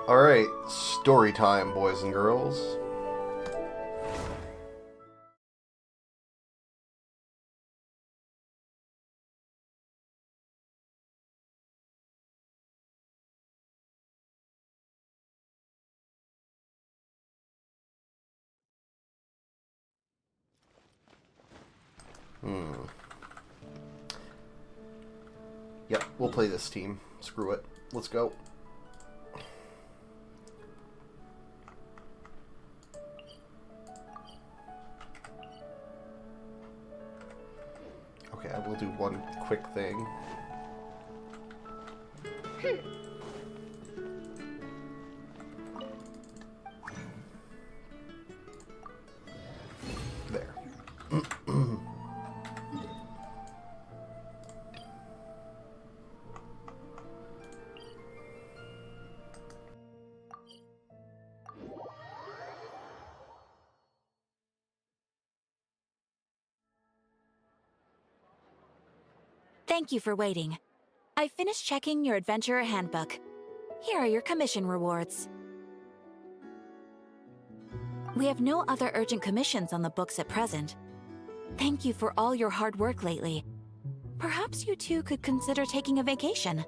Alright, story time, boys and girls. Yep, we'll play this team. Screw it. Let's go. Okay, I will do one quick thing. There. Thank you for waiting. I finished checking your adventurer handbook. Here are your commission rewards. We have no other urgent commissions on the books at present. Thank you for all your hard work lately. Perhaps you two could consider taking a vacation.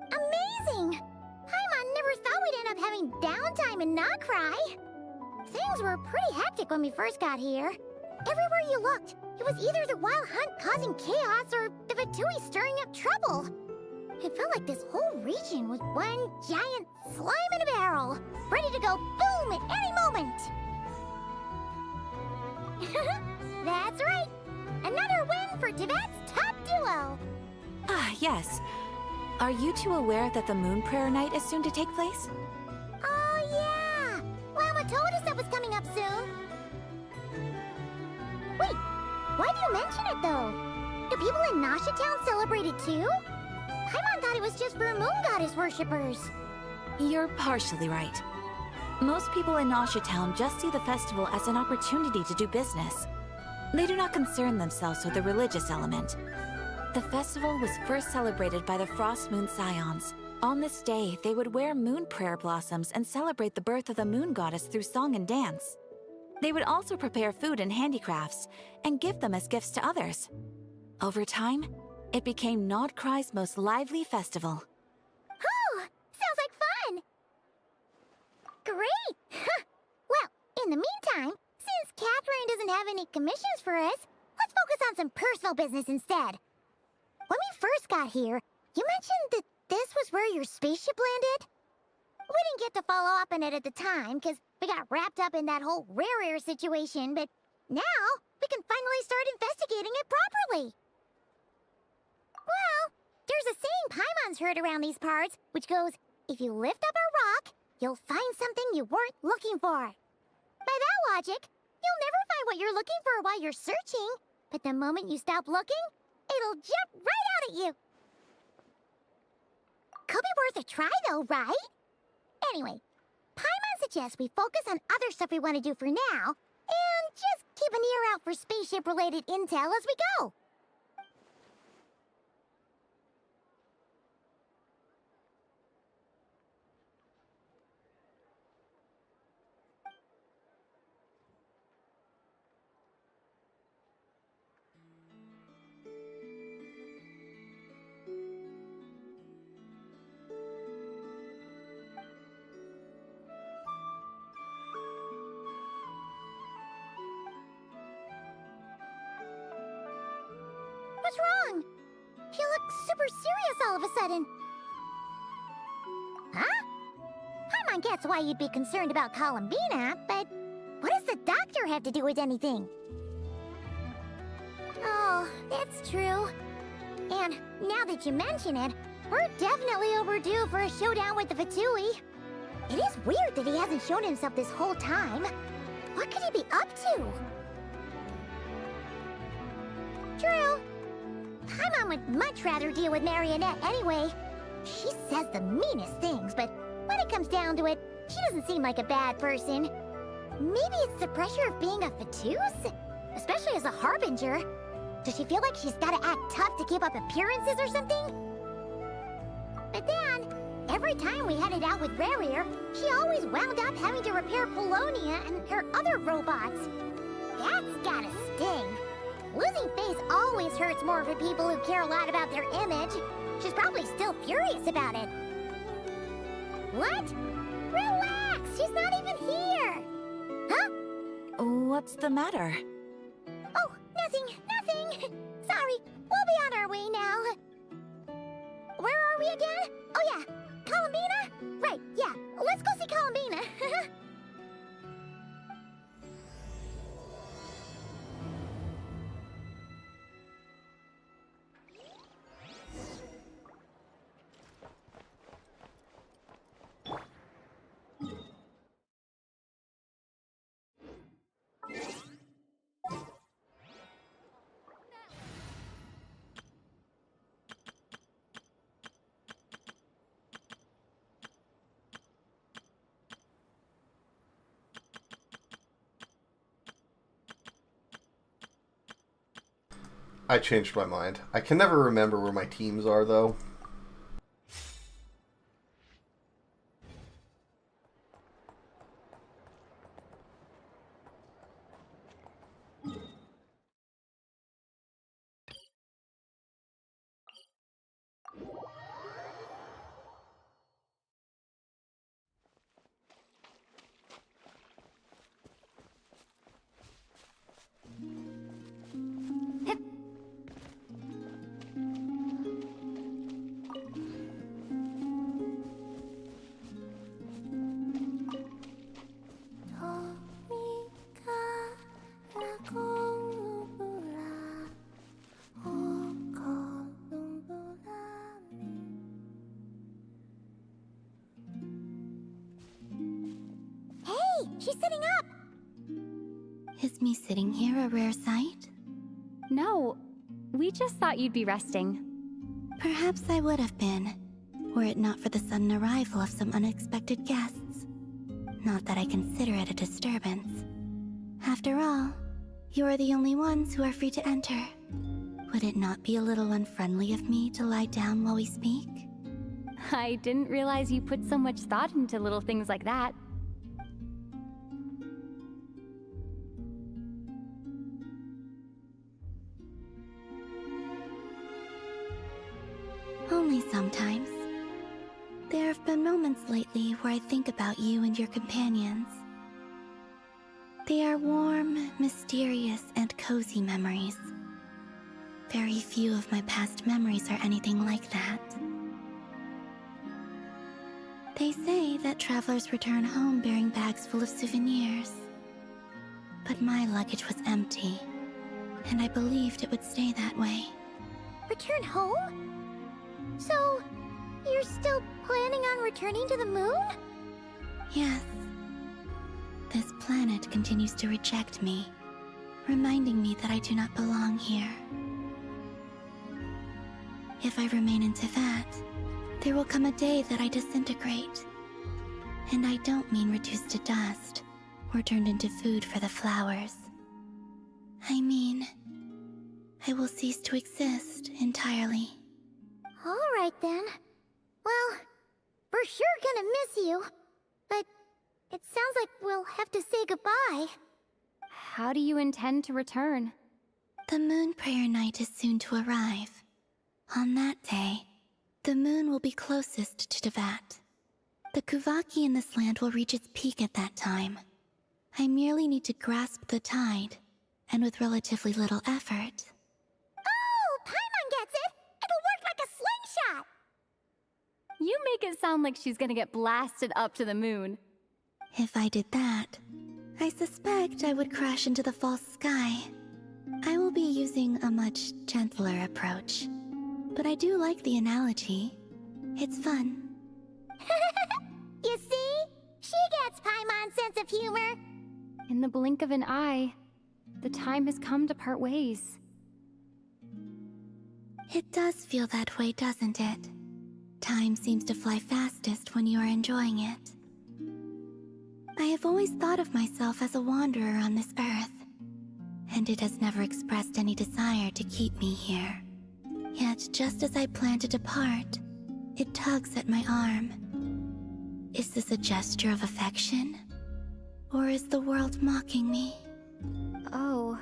Amazing! Paimon never thought we'd end up having downtime in Nocry. Things were pretty hectic when we first got here. Everywhere you looked, it was either the Wild Hunt causing chaos or the Fatui stirring up trouble. It felt like this whole region was one giant slime in a barrel, ready to go boom at any moment. That's right! Another win for Tibet's top duo! Ah, yes. Are you two aware that the Moon Prayer Night is soon to take place? Oh yeah! Lama told us that was coming up soon. Wait, why do you mention it though? Do people in Nasha Town celebrate it too? Paimon thought it was just for Moon Goddess worshippers. You're partially right. Most people in Nasha Town just see the festival as an opportunity to do business. They do not concern themselves with the religious element. The festival was first celebrated by the Frost Moon Scions. On this day, they would wear moon prayer blossoms and celebrate the birth of the Moon Goddess through song and dance. They would also prepare food and handicrafts and give them as gifts to others. Over time, it became Nodcry's most lively festival. Oh, sounds like fun! Great! Well, in the meantime, since Catherine doesn't have any commissions for us, let's focus on some personal business instead. When we first got here, you mentioned that this was where your spaceship landed? We didn't get to follow up on it at the time, because we got wrapped up in that whole rare air situation, but now we can finally start investigating it properly. Well, there's a saying Paimon's heard around these parts, which goes, if you lift up a rock, you'll find something you weren't looking for. By that logic, you'll never find what you're looking for while you're searching, but the moment you stop looking, it'll jump right out at you. Could be worth a try though, right? Anyway, Paimon suggests we focus on other stuff we want to do for now, and just keep an ear out for spaceship-related intel as we go. What's wrong? You look super serious all of a sudden. Huh? Paimon gets why you'd be concerned about Columbina, but what does the doctor have to do with anything? Oh, that's true. And now that you mention it, we're definitely overdue for a showdown with the Fatui. It is weird that he hasn't shown himself this whole time. What could he be up to? True. Paimon would much rather deal with Marionette anyway. She says the meanest things, but when it comes down to it, she doesn't seem like a bad person. Maybe it's the pressure of being a Fatuse? Especially as a Harbinger. Does she feel like she's gotta act tough to keep up appearances or something? But then, Every time we headed out with Rarier, she always wound up having to repair Polonia and her other robots. That's gotta sting. Losing face always hurts more for people who care a lot about their image. She's probably still furious about it. What? Relax, she's not even here. Huh? What's the matter? Oh, nothing. Sorry, we'll be on our way now. Where are we again? Oh yeah, Columbina? Right, yeah, let's go see Columbina. I changed my mind. I can never remember where my teams are, though. She's sitting up! Is me sitting here a rare sight? No, we just thought you'd be resting. Perhaps I would have been, were it not for the sudden arrival of some unexpected guests. Not that I consider it a disturbance. After all, you are the only ones who are free to enter. Would it not be a little unfriendly of me to lie down while we speak? I didn't realize you put so much thought into little things like that. Only sometimes. There have been moments lately where I think about you and your companions. They are warm, mysterious, and cozy memories. Very few of my past memories are anything like that. They say that travelers return home bearing bags full of souvenirs. But my luggage was empty, and I believed it would stay that way. Return home? So, you're still planning on returning to the moon? Yes. This planet continues to reject me, reminding me that I do not belong here. If I remain in Teyvat, there will come a day that I disintegrate. And I don't mean reduced to dust, or turned into food for the flowers. I mean, I will cease to exist entirely. Alright then. Well, we're sure gonna miss you. But it sounds like we'll have to say goodbye. How do you intend to return? The moon prayer night is soon to arrive. On that day, the moon will be closest to Teyvat. The Kuvaki in this land will reach its peak at that time. I merely need to grasp the tide, and with relatively little effort. Oh, Paimon gets it! It'll work like a slingshot! You make it sound like she's gonna get blasted up to the moon. If I did that, I suspect I would crash into the false sky. I will be using a much gentler approach. But I do like the analogy. It's fun. You see? She gets Paimon's sense of humor. In the blink of an eye, the time has come to part ways. It does feel that way, doesn't it? Time seems to fly fastest when you are enjoying it. I have always thought of myself as a wanderer on this earth, and it has never expressed any desire to keep me here. Yet, just as I plan to depart, It tugs at my arm. Is this a gesture of affection? Or is the world mocking me? Oh.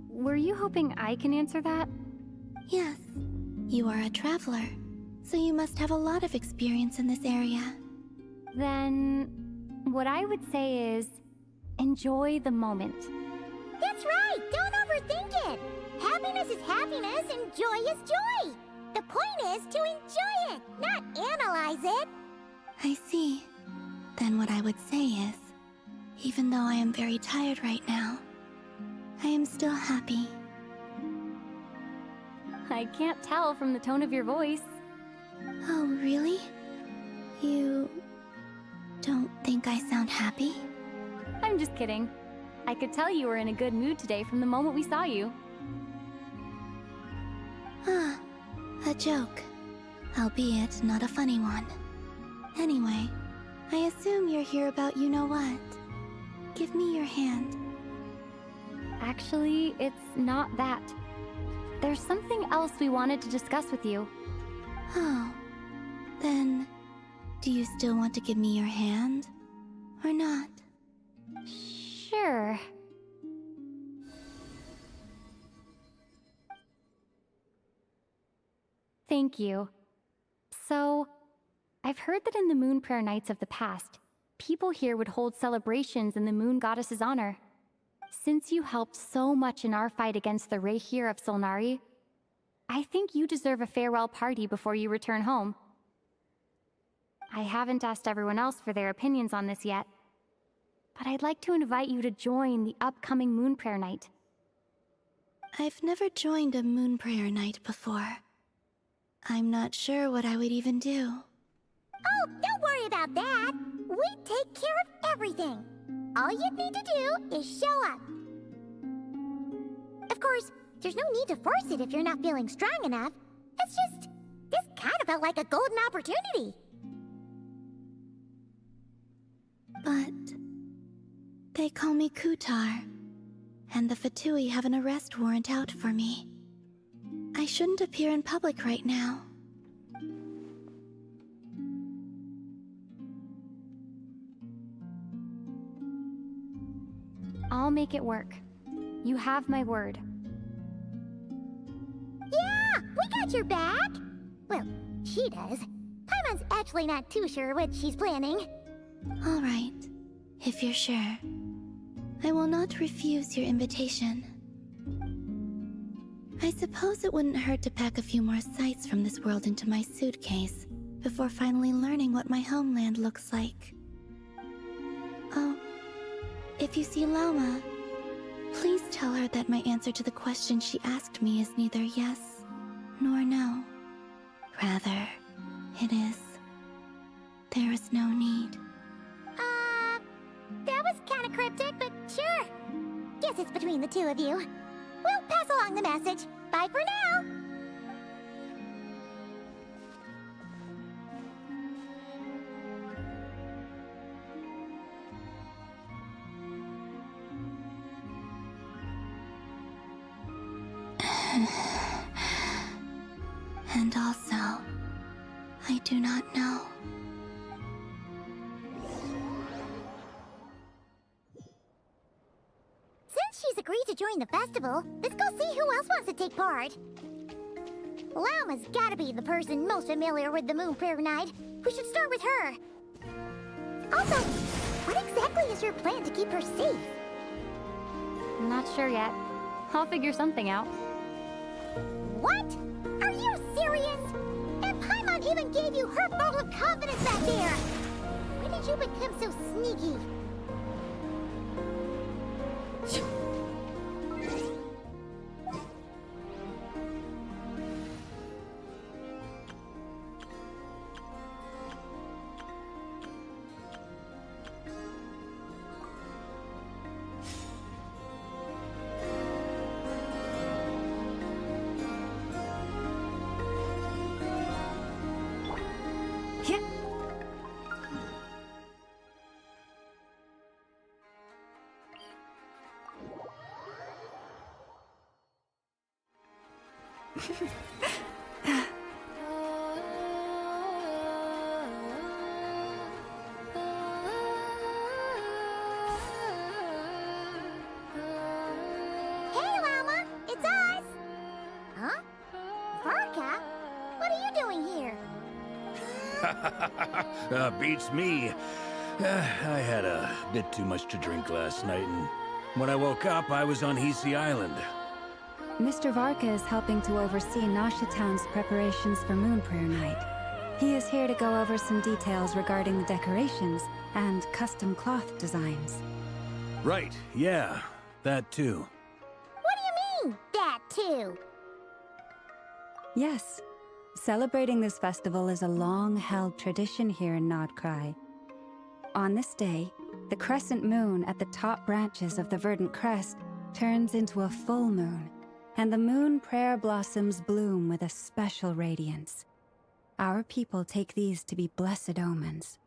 Were you hoping I can answer that? Yes. You are a traveler, so you must have a lot of experience in this area. Then, what I would say is, enjoy the moment. That's right! Don't overthink it! Happiness is happiness and joy is joy! The point is to enjoy it, not analyze it! I see. Then what I would say is, even though I am very tired right now, I am still happy. I can't tell from the tone of your voice. Oh, really? You don't think I sound happy? I'm just kidding. I could tell you were in a good mood today from the moment we saw you. Ah, a joke. Albeit not a funny one. Anyway, I assume you're here about you-know-what. Give me your hand. Actually, it's not that. There's something else we wanted to discuss with you. Oh, then do you still want to give me your hand? Or not? Sure. Thank you. So, I've heard that in the Moon Prayer Nights of the past, people here would hold celebrations in the Moon Goddess's honor. Since you helped so much in our fight against the Rehir of Solnari, I think you deserve a farewell party before you return home. I haven't asked everyone else for their opinions on this yet, but I'd like to invite you to join the upcoming Moon Prayer Night. I've never joined a Moon Prayer Night before. I'm not sure what I would even do. Oh, don't worry about that! We take care of everything! All you need to do is show up. Of course, there's no need to force it if you're not feeling strong enough. It's just, this kind of felt like a golden opportunity. But they call me Kutar, and the Fatui have an arrest warrant out for me. I shouldn't appear in public right now. I'll make it work. You have my word. Yeah, we got your back! Well, she does. Paimon's actually not too sure what she's planning. All right, if you're sure. I will not refuse your invitation. I suppose it wouldn't hurt to pack a few more sights from this world into my suitcase before finally learning what my homeland looks like. Oh, if you see Lama, please tell her that my answer to the question she asked me is neither yes nor no. Rather, it is, there is no need. That was kinda cryptic, but sure. Guess it's between the two of you. We'll pass along the message. Bye for now! And also, I do not know. Since she's agreed to join the festival, let's go see who else wants to take part. Lauma's gotta be the person most familiar with the Moon Prayer Night. We should start with her. Also, what exactly is your plan to keep her safe? Not sure yet. I'll figure something out. What? Are you serious? And Paimon even gave you her vote of confidence back there! When did you become so sneaky? Beats me. I had a bit too much to drink last night, and when I woke up, I was on Hisi Island. Mr. Varka is helping to oversee Nasha Town's preparations for Moon Prayer Night. He is here to go over some details regarding the decorations and custom cloth designs. Right, yeah, that too. What do you mean, that too? Yes, celebrating this festival is a long-held tradition here in Nodcry. On this day, the crescent moon at the top branches of the verdant crest turns into a full moon, and the moon prayer blossoms bloom with a special radiance. Our people take these to be blessed omens.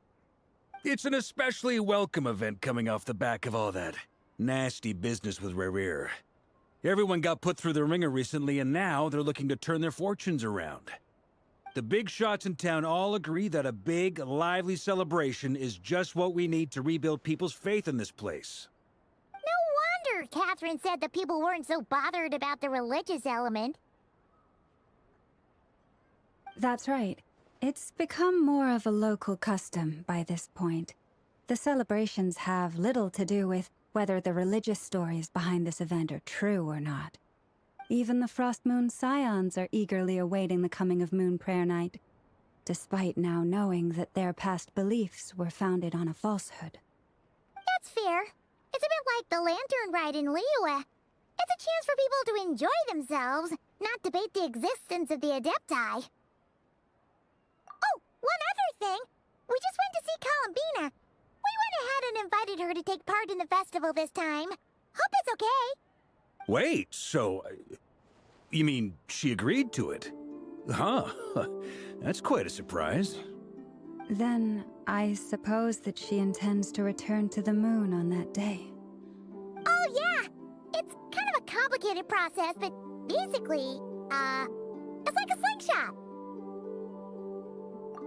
It's an especially welcome event coming off the back of all that nasty business with Rare. Everyone got put through the ringer recently, and now they're looking to turn their fortunes around. The big shots in town all agree that a big, lively celebration is just what we need to rebuild people's faith in this place. No wonder Catherine said that people weren't so bothered about the religious element. That's right. It's become more of a local custom by this point. The celebrations have little to do with whether the religious stories behind this event are true or not. Even the Frost Moon Scions are eagerly awaiting the coming of Moon Prayer Night, despite now knowing that their past beliefs were founded on a falsehood. That's fair. It's a bit like the Lantern Ride in Liyue. It's a chance for people to enjoy themselves, not debate the existence of the Adepti. Oh, one other thing. We just went to see Columbina. We went ahead and invited her to take part in the festival this time. Hope it's okay. Wait, so... you mean she agreed to it? Huh. That's quite a surprise. Then, I suppose that she intends to return to the moon on that day. Oh, yeah. It's kind of a complicated process, but basically, it's like a slingshot.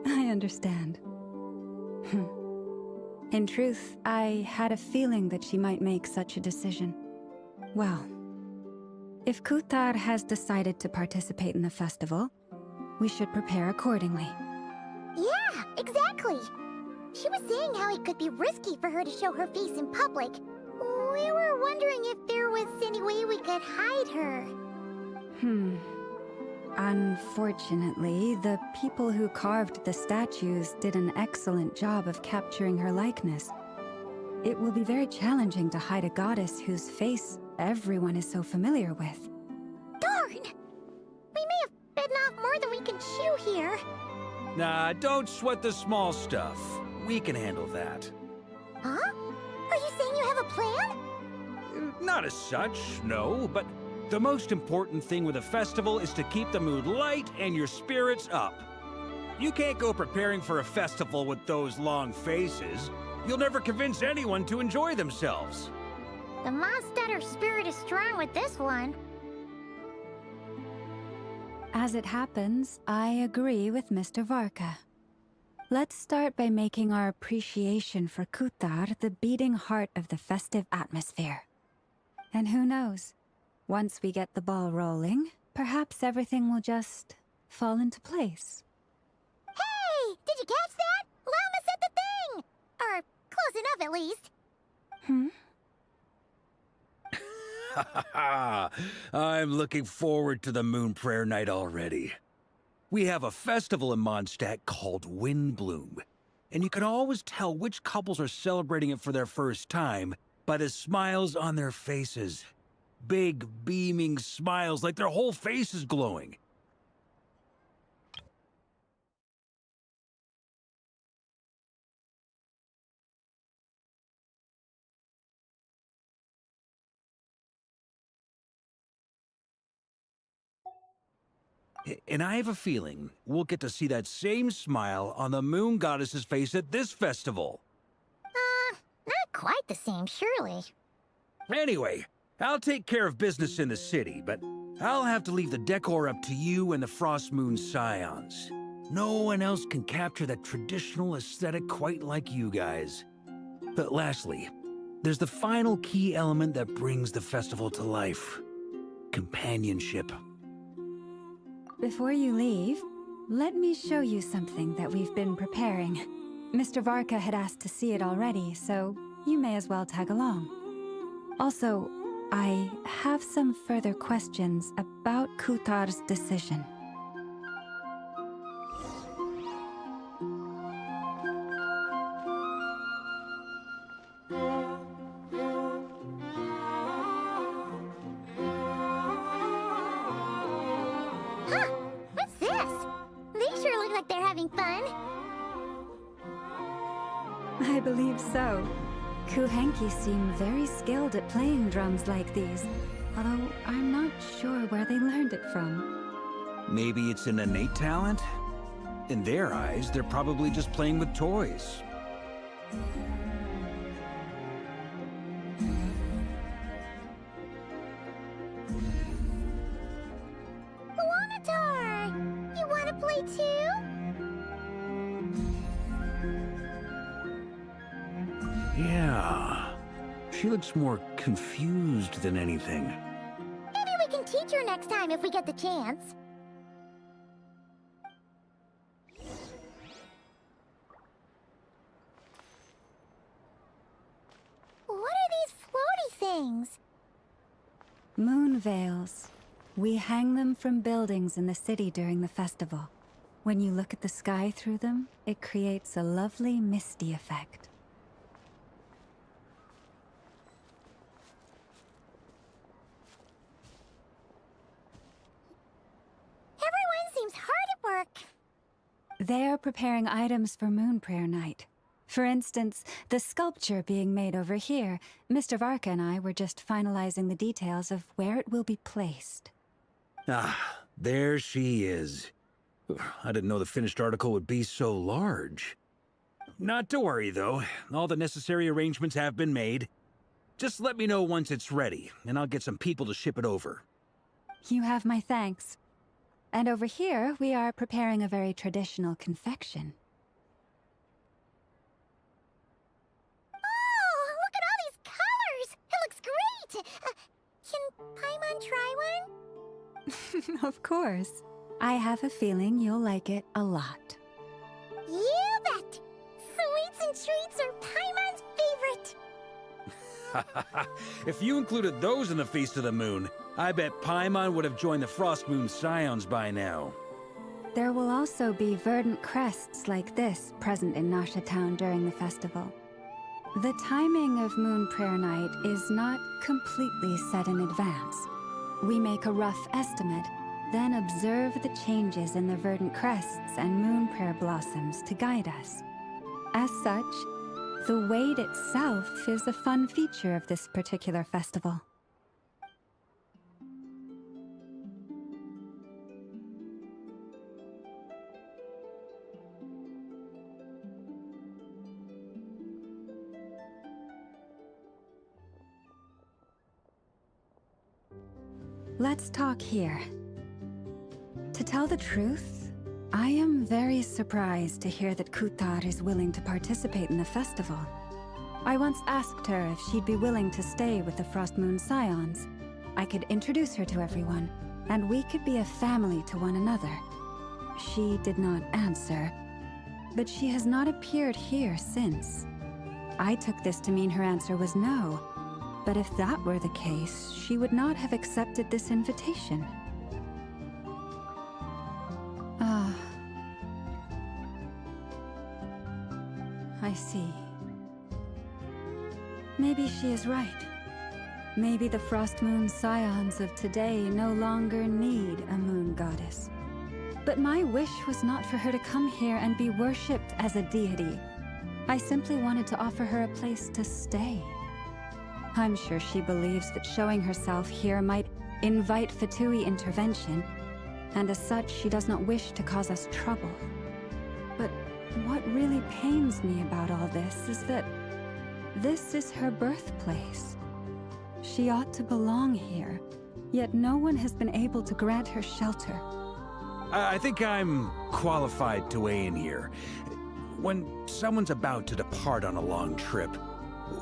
I understand. In truth, I had a feeling that she might make such a decision. Well, if Kuthar has decided to participate in the festival, we should prepare accordingly. Yeah, exactly. She was saying how it could be risky for her to show her face in public. We were wondering if there was any way we could hide her. Unfortunately, the people who carved the statues did an excellent job of capturing her likeness. It will be very challenging to hide a goddess whose face everyone is so familiar with. Darn! We may have bitten off more than we can chew here. Nah, don't sweat the small stuff. We can handle that. Huh? Are you saying you have a plan? Not as such, no, but the most important thing with a festival is to keep the mood light and your spirits up. You can't go preparing for a festival with those long faces. You'll never convince anyone to enjoy themselves. The Mondstatter spirit is strong with this one. As it happens, I agree with Mr. Varka. Let's start by making our appreciation for Kuthar the beating heart of the festive atmosphere. And who knows? Once we get the ball rolling, perhaps everything will just fall into place. Hey! Did you catch that? Llama said the thing! Or close enough, at least. I'm looking forward to the Moon Prayer Night already. We have a festival in Mondstadt called Windbloom, and you can always tell which couples are celebrating it for their first time by the smiles on their faces. Big, beaming smiles like their whole face is glowing. And I have a feeling we'll get to see that same smile on the Moon Goddess's face at this festival. Not quite the same, surely. Anyway, I'll take care of business in the city, but I'll have to leave the decor up to you and the Frost Moon Scions. No one else can capture that traditional aesthetic quite like you guys. But lastly, there's the final key element that brings the festival to life. Companionship. Before you leave, let me show you something that we've been preparing. Mr. Varka had asked to see it already, so you may as well tag along. Also, I have some further questions about Kutar's decision. Huh? What's this? They sure look like they're having fun. I believe so. Kuhenki seem very skilled at playing drums like these, although I'm not sure where they learned it from. Maybe it's an innate talent? In their eyes, they're probably just playing with toys. Wanatar! You wanna play too? Yeah. She looks more confused than anything. Maybe we can teach her next time if we get the chance. What are these floaty things? Moon veils. We hang them from buildings in the city during the festival. When you look at the sky through them, it creates a lovely misty effect. Everyone seems hard at work. They are preparing items for Moon Prayer Night. For instance, the sculpture being made over here, Mr. Varka and I were just finalizing the details of where it will be placed. Ah, there she is. I didn't know the finished article would be so large. Not to worry, though. All the necessary arrangements have been made. Just let me know once it's ready, and I'll get some people to ship it over. You have my thanks. And over here, we are preparing a very traditional confection. Oh, look at all these colors! It looks great! Can Paimon try one? Of course. I have a feeling you'll like it a lot. You bet! Sweets and treats are Paimon's favorite! If you included those in the Feast of the Moon, I bet Paimon would have joined the Frost Moon Scions by now. There will also be verdant crests like this present in Nasha Town during the festival. The timing of Moon Prayer Night is not completely set in advance. We make a rough estimate, then observe the changes in the verdant crests and moon prayer blossoms to guide us. As such, the Wade itself is a fun feature of this particular festival. Let's talk here. To tell the truth, I am very surprised to hear that Kutar is willing to participate in the festival. I once asked her if she'd be willing to stay with the Frost Moon Scions. I could introduce her to everyone, and we could be a family to one another. She did not answer, but she has not appeared here since. I took this to mean her answer was no, but if that were the case, she would not have accepted this invitation. I see. Maybe she is right. Maybe the Frost Moon Scions of today no longer need a moon goddess. But my wish was not for her to come here and be worshipped as a deity. I simply wanted to offer her a place to stay. I'm sure she believes that showing herself here might invite Fatui intervention, and as such, she does not wish to cause us trouble. But what really pains me about all this is that this is her birthplace. She ought to belong here, yet no one has been able to grant her shelter. I think I'm qualified to weigh in here. When someone's about to depart on a long trip,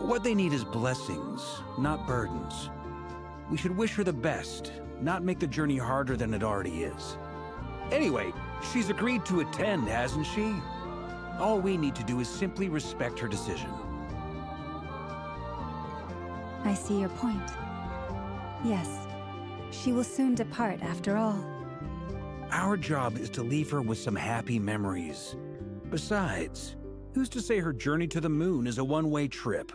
what they need is blessings, not burdens. We should wish her the best, not make the journey harder than it already is. Anyway, She's agreed to attend, hasn't she? All we need to do is simply respect her decision. I see your point. Yes, she will soon depart after all. Our job is to leave her with some happy memories. Besides, who's to say her journey to the moon is a one-way trip?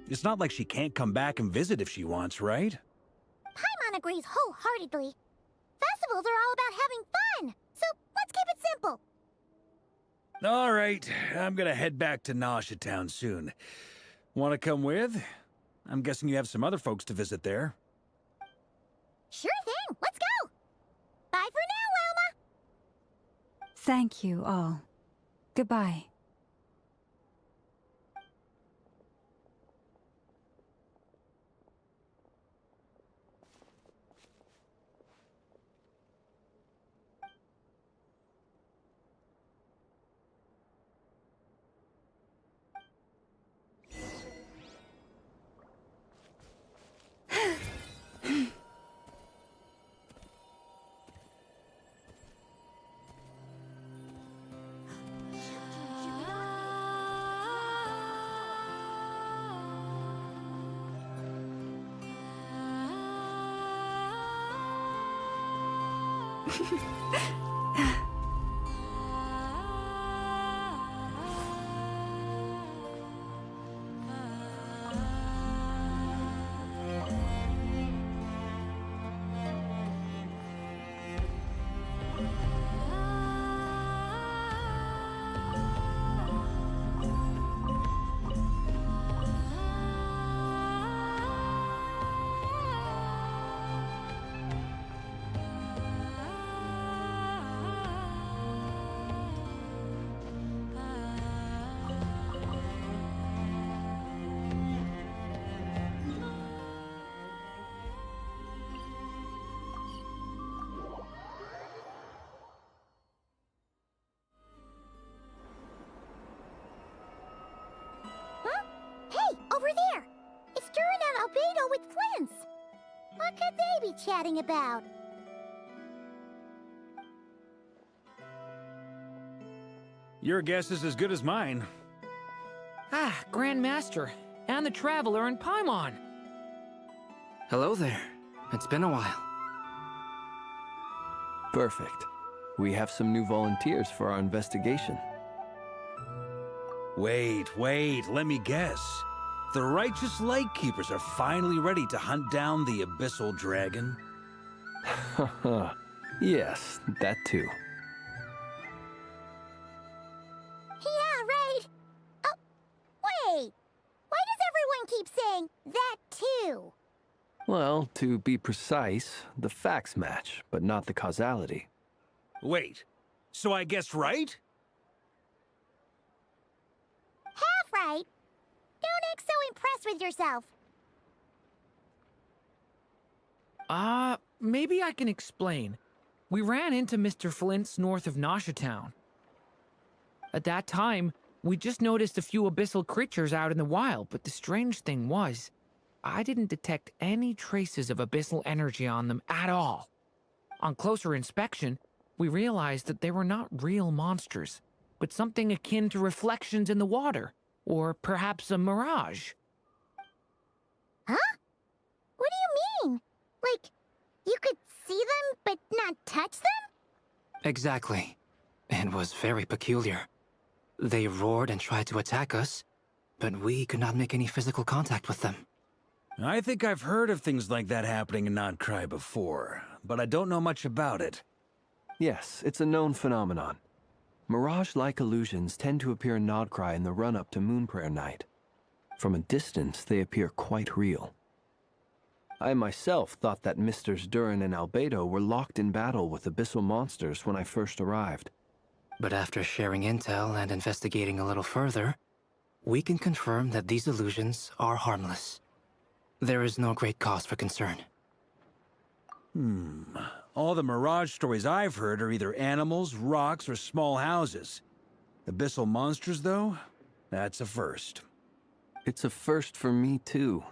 It's not like she can't come back and visit if she wants, right? Paimon agrees wholeheartedly. Festivals are all about having fun, so let's keep it simple. All right, I'm gonna head back to Nausea Town soon. Want to come with? I'm guessing you have some other folks to visit there. Sure thing, let's go! Bye for now, Wilma! Thank you all. Goodbye. Huh? Hey, over there! It's Durin and Albedo with Flints! What could they be chatting about? Your guess is as good as mine. Ah, Grand Master, and the Traveler and Paimon. Hello there. It's been a while. Perfect. We have some new volunteers for our investigation. Wait, let me guess. The righteous Lightkeepers are finally ready to hunt down the Abyssal Dragon? Haha. Yes, that too. Yeah, right! Oh, wait! Why does everyone keep saying that too? Well, to be precise, the facts match, but not the causality. Wait, so I guessed right? Half right! Don't act so impressed with yourself. Maybe I can explain. We ran into Mr. Flint's north of Nausea Town. At that time, we just noticed a few abyssal creatures out in the wild, but the strange thing was, I didn't detect any traces of abyssal energy on them at all. On closer inspection, we realized that they were not real monsters, but something akin to reflections in the water, or perhaps a mirage. Huh? What do you mean? Like, you could see them but not touch them? Exactly. It was very peculiar. They roared and tried to attack us, but we could not make any physical contact with them. I think I've heard of things like that happening in Nodcry before, but I don't know much about it. Yes, it's a known phenomenon. Mirage-like illusions tend to appear in Nodcry in the run-up to Moonprayer Night. From a distance, they appear quite real. I myself thought that Misters Durin and Albedo were locked in battle with abyssal monsters when I first arrived. But after sharing intel and investigating a little further, we can confirm that these illusions are harmless. There is no great cause for concern. All the Mirage stories I've heard are either animals, rocks, or small houses. Abyssal monsters, though? That's a first. It's a first for me, too.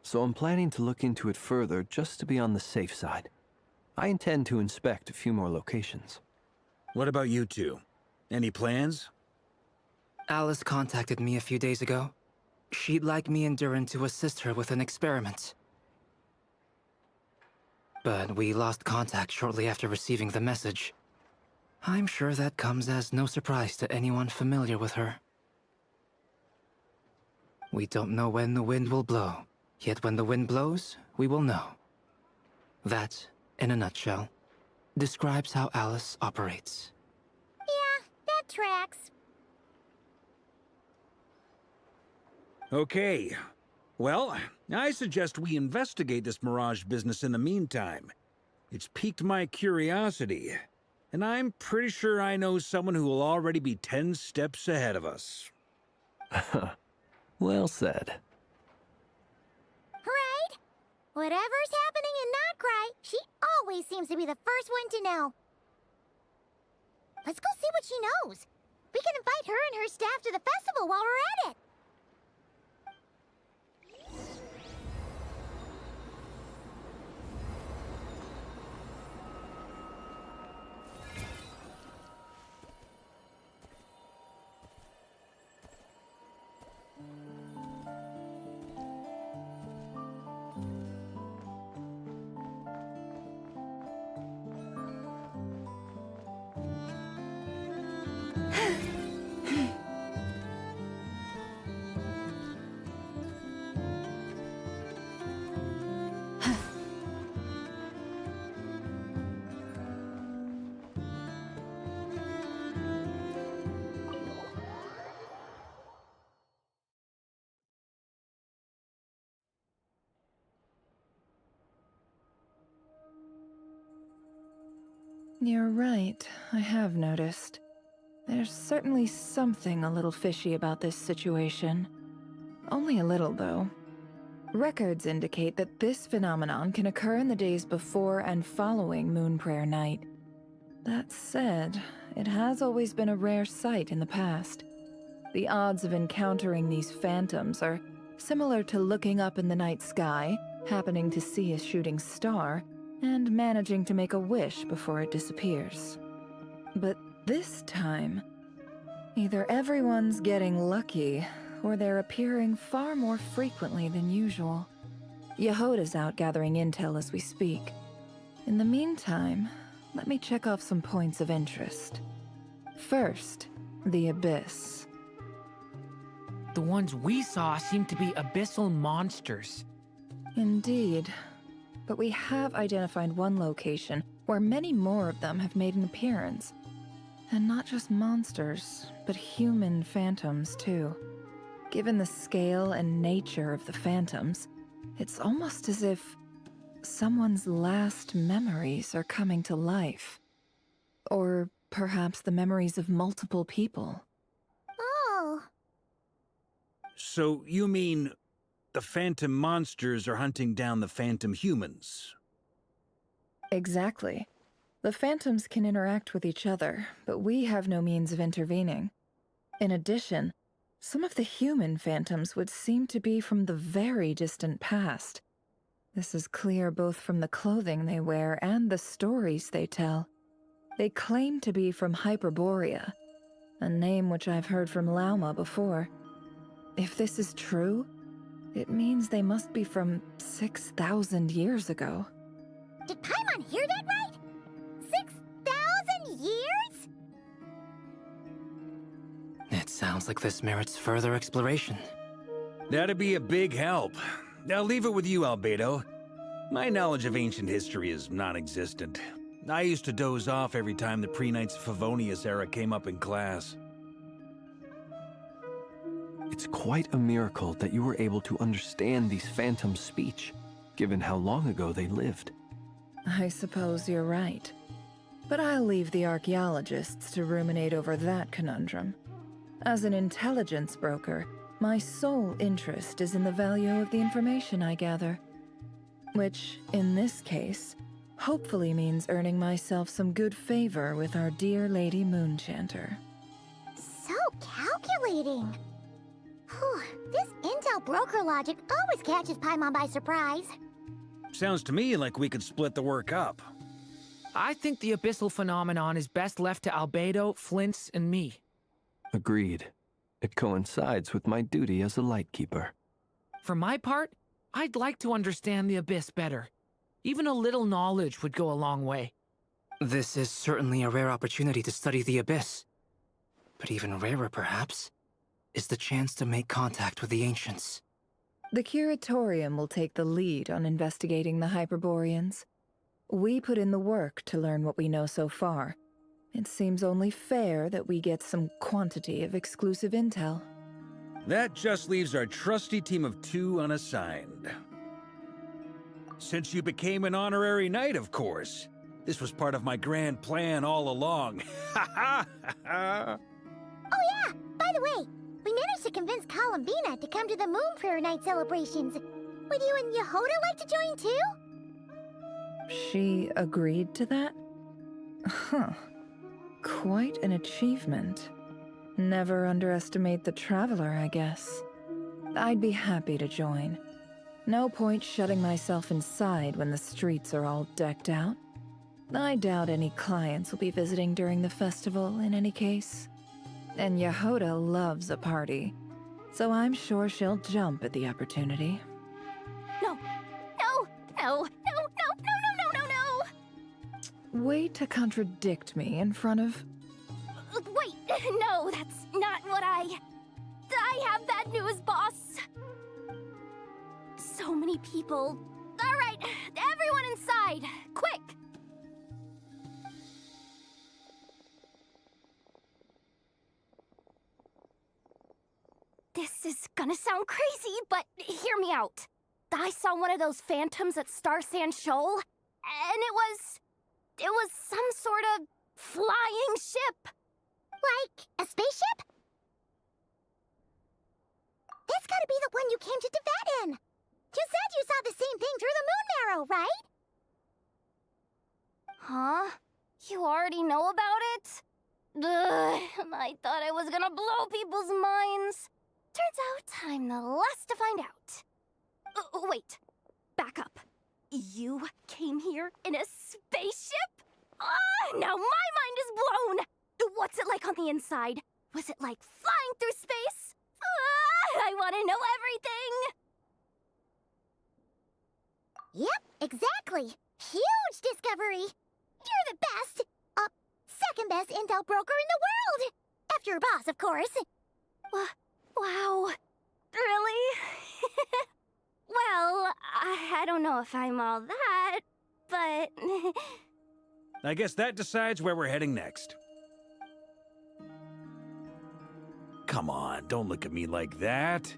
So I'm planning to look into it further just to be on the safe side. I intend to inspect a few more locations. What about you two? Any plans? Alice contacted me a few days ago. She'd like me and Duran to assist her with an experiment. But we lost contact shortly after receiving the message. I'm sure that comes as no surprise to anyone familiar with her. We don't know when the wind will blow, yet when the wind blows, we will know. That, in a nutshell, describes how Alice operates. Yeah, that tracks. Okay. Well, I suggest we investigate this Mirage business in the meantime. It's piqued my curiosity, and I'm pretty sure I know someone who will already be 10 steps ahead of us. Well said. Right? Whatever's happening in Notcry, she always seems to be the first one to know. Let's go see what she knows. We can invite her and her staff to the festival while we're at it. You're right, I have noticed. There's certainly something a little fishy about this situation. Only a little, though. Records indicate that this phenomenon can occur in the days before and following Moon Prayer Night. That said, it has always been a rare sight in the past. The odds of encountering these phantoms are similar to looking up in the night sky, happening to see a shooting star, and managing to make a wish before it disappears. But this time, either everyone's getting lucky, or they're appearing far more frequently than usual. Yehoda's out gathering intel as we speak. In the meantime, let me check off some points of interest. First, the Abyss. The ones we saw seem to be abyssal monsters. Indeed. But we have identified one location where many more of them have made an appearance. And not just monsters, but human phantoms too. Given the scale and nature of the phantoms, it's almost as if someone's last memories are coming to life. Or perhaps the memories of multiple people. Oh. So you mean the phantom monsters are hunting down the phantom humans? Exactly. The phantoms can interact with each other, but we have no means of intervening. In addition, some of the human phantoms would seem to be from the very distant past. This is clear both from the clothing they wear and the stories they tell. They claim to be from Hyperborea, a name which I've heard from Lauma before. If this is true, it means they must be from 6,000 years ago. Did Paimon hear that right? 6,000 years? It sounds like this merits further exploration. That'd be a big help. I'll leave it with you, Albedo. My knowledge of ancient history is non-existent. I used to doze off every time the pre-Knights of Favonius era came up in class. It's quite a miracle that you were able to understand these phantoms' speech, given how long ago they lived. I suppose you're right. But I'll leave the archaeologists to ruminate over that conundrum. As an intelligence broker, my sole interest is in the value of the information I gather. Which, in this case, hopefully means earning myself some good favor with our dear Lady Moonchanter. So calculating. Whew, this intel broker logic always catches Paimon by surprise. Sounds to me like we could split the work up. I think the abyssal phenomenon is best left to Albedo, Flint's, and me. Agreed. It coincides with my duty as a lightkeeper. For my part, I'd like to understand the abyss better. Even a little knowledge would go a long way. This is certainly a rare opportunity to study the abyss. But even rarer, perhaps, is the chance to make contact with the ancients. The Curatorium will take the lead on investigating the Hyperboreans. We put in the work to learn what we know so far. It seems only fair that we get some quantity of exclusive intel. That just leaves our trusty team of 2 unassigned. Since you became an honorary knight, of course. This was part of my grand plan all along. Ha ha ha! Oh yeah, by the way, we managed to convince Columbina to come to the Moon Prayer Night celebrations. Would you and Yehoda like to join too? She agreed to that? Huh. Quite an achievement. Never underestimate the traveler, I guess. I'd be happy to join. No point shutting myself inside when the streets are all decked out. I doubt any clients will be visiting during the festival in any case. And Yehoda loves a party, so I'm sure she'll jump at the opportunity. No, no, no, no, no, no, no, no, no, no! Way to contradict me in front of... Wait, no, that's not what I have bad news, boss! So many people. Alright, everyone inside, quick! This is gonna sound crazy, but hear me out. I saw one of those phantoms at Star Sand Shoal, and it was some sort of flying ship. Like a spaceship? That's gotta be the one you came to Tibet in. You said you saw the same thing through the moon marrow, right? Huh? You already know about it? Ugh, I thought I was gonna blow people's minds. Turns out I'm the last to find out. Wait, back up. You came here in a spaceship? Now my mind is blown! What's it like on the inside? Was it like flying through space? I want to know everything! Yep, exactly. Huge discovery. You're the best, second best intel broker in the world. After your boss, of course. Wow. Really? Well, I don't know if I'm all that, but... I guess that decides where we're heading next. Come on, don't look at me like that.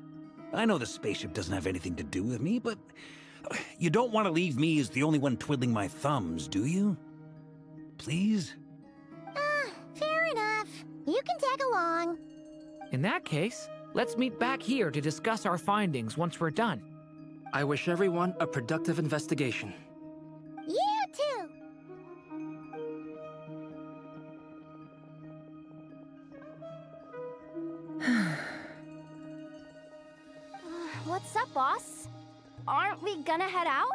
I know the spaceship doesn't have anything to do with me, but you don't want to leave me as the only one twiddling my thumbs, do you? Please? Fair enough. You can tag along. In that case, let's meet back here to discuss our findings once we're done. I wish everyone a productive investigation. You too. What's up, boss? Aren't we gonna head out?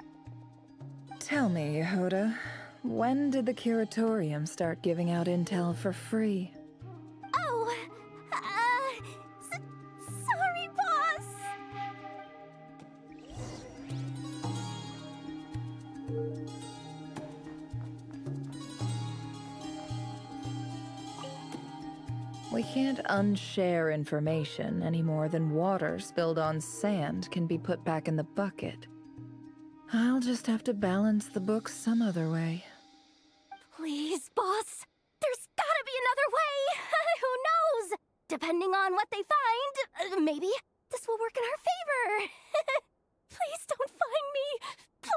Tell me, Yehoda, when did the Curatorium start giving out intel for free? Oh, sorry, boss. We can't unshare information any more than water spilled on sand can be put back in the bucket. I'll just have to balance the books some other way. Please, boss. There's gotta be another way. Who knows? Depending on what they find, maybe this will work in our favor. Please don't find me. Please.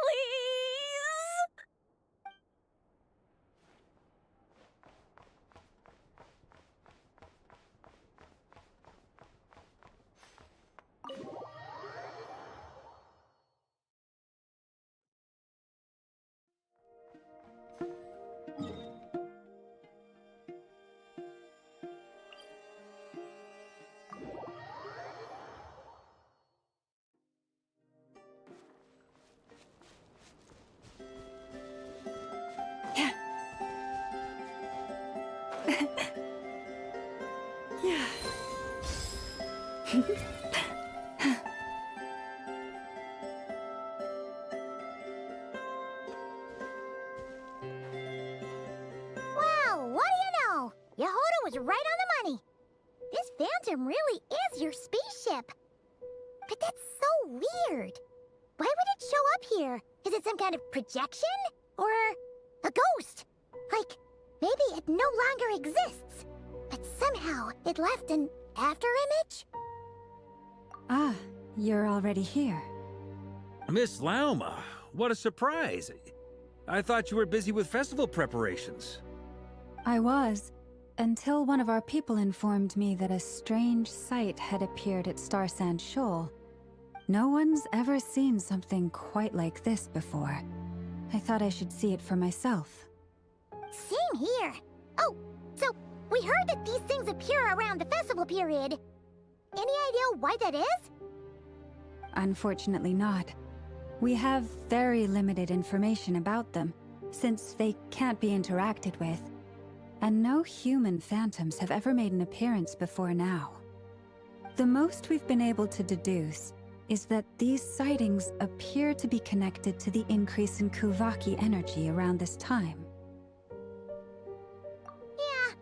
Well, what do you know? Yehoda was right on the money. This phantom really is your spaceship. But that's so weird. Why would it show up here? Is it some kind of projection? Or a ghost? Like, maybe it no longer exists, but somehow it left an afterimage? Ah, you're already here. Miss Lauma, what a surprise. I thought you were busy with festival preparations. I was, until one of our people informed me that a strange sight had appeared at Starsand Shoal. No one's ever seen something quite like this before. I thought I should see it for myself. Same here. Oh, so we heard that these things appear around the festival period. Any idea why that is? Unfortunately not. We have very limited information about them, since they can't be interacted with. And no human phantoms have ever made an appearance before now. The most we've been able to deduce is that these sightings appear to be connected to the increase in Kuvaki energy around this time. Yeah,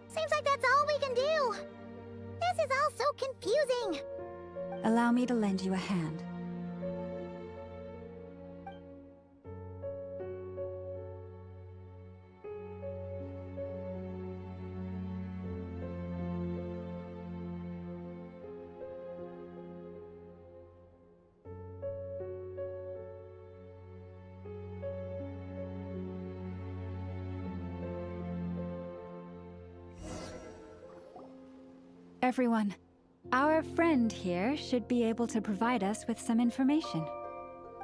seems like that's all we can do. This is all so confusing. Allow me to lend you a hand. Everyone, our friend here should be able to provide us with some information.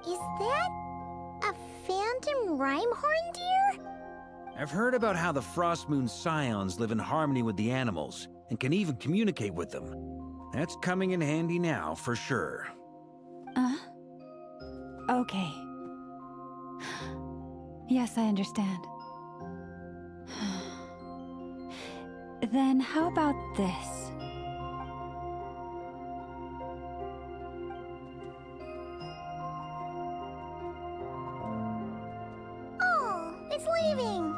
Is that a phantom rhymehorn deer? I've heard about how the Frostmoon Scions live in harmony with the animals and can even communicate with them. That's coming in handy now, for sure. Okay. Yes, I understand. Then how about this? Oh, it's leaving.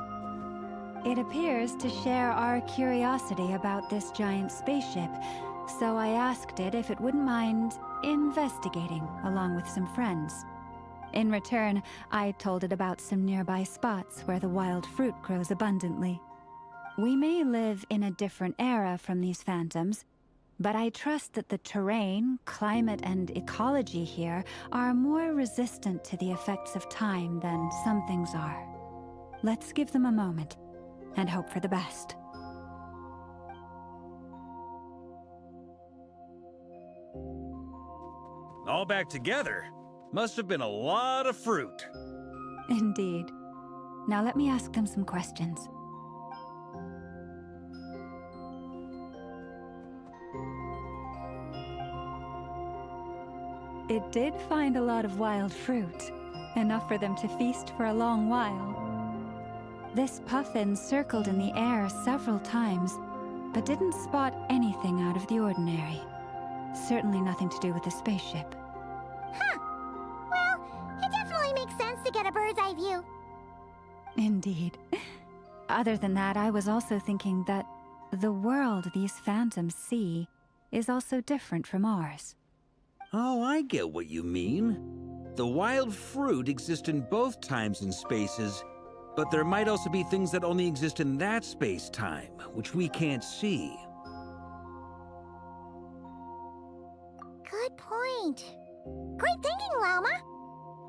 It appears to share our curiosity about this giant spaceship, so I asked it if it wouldn't mind investigating along with some friends. In return, I told it about some nearby spots where the wild fruit grows abundantly. We may live in a different era from these phantoms, but I trust that the terrain, climate, and ecology here are more resistant to the effects of time than some things are. Let's give them a moment and hope for the best. All back together? Must have been a lot of fruit. Indeed. Now let me ask them some questions. It did find a lot of wild fruit, enough for them to feast for a long while. This puffin circled in the air several times, but didn't spot anything out of the ordinary. Certainly nothing to do with the spaceship. Huh. Well, it definitely makes sense to get a bird's eye view. Indeed. Other than that, I was also thinking that the world these phantoms see is also different from ours. Oh, I get what you mean. The wild fruit exist in both times and spaces, but there might also be things that only exist in that space-time, which we can't see. Good point. Great thinking, Lauma.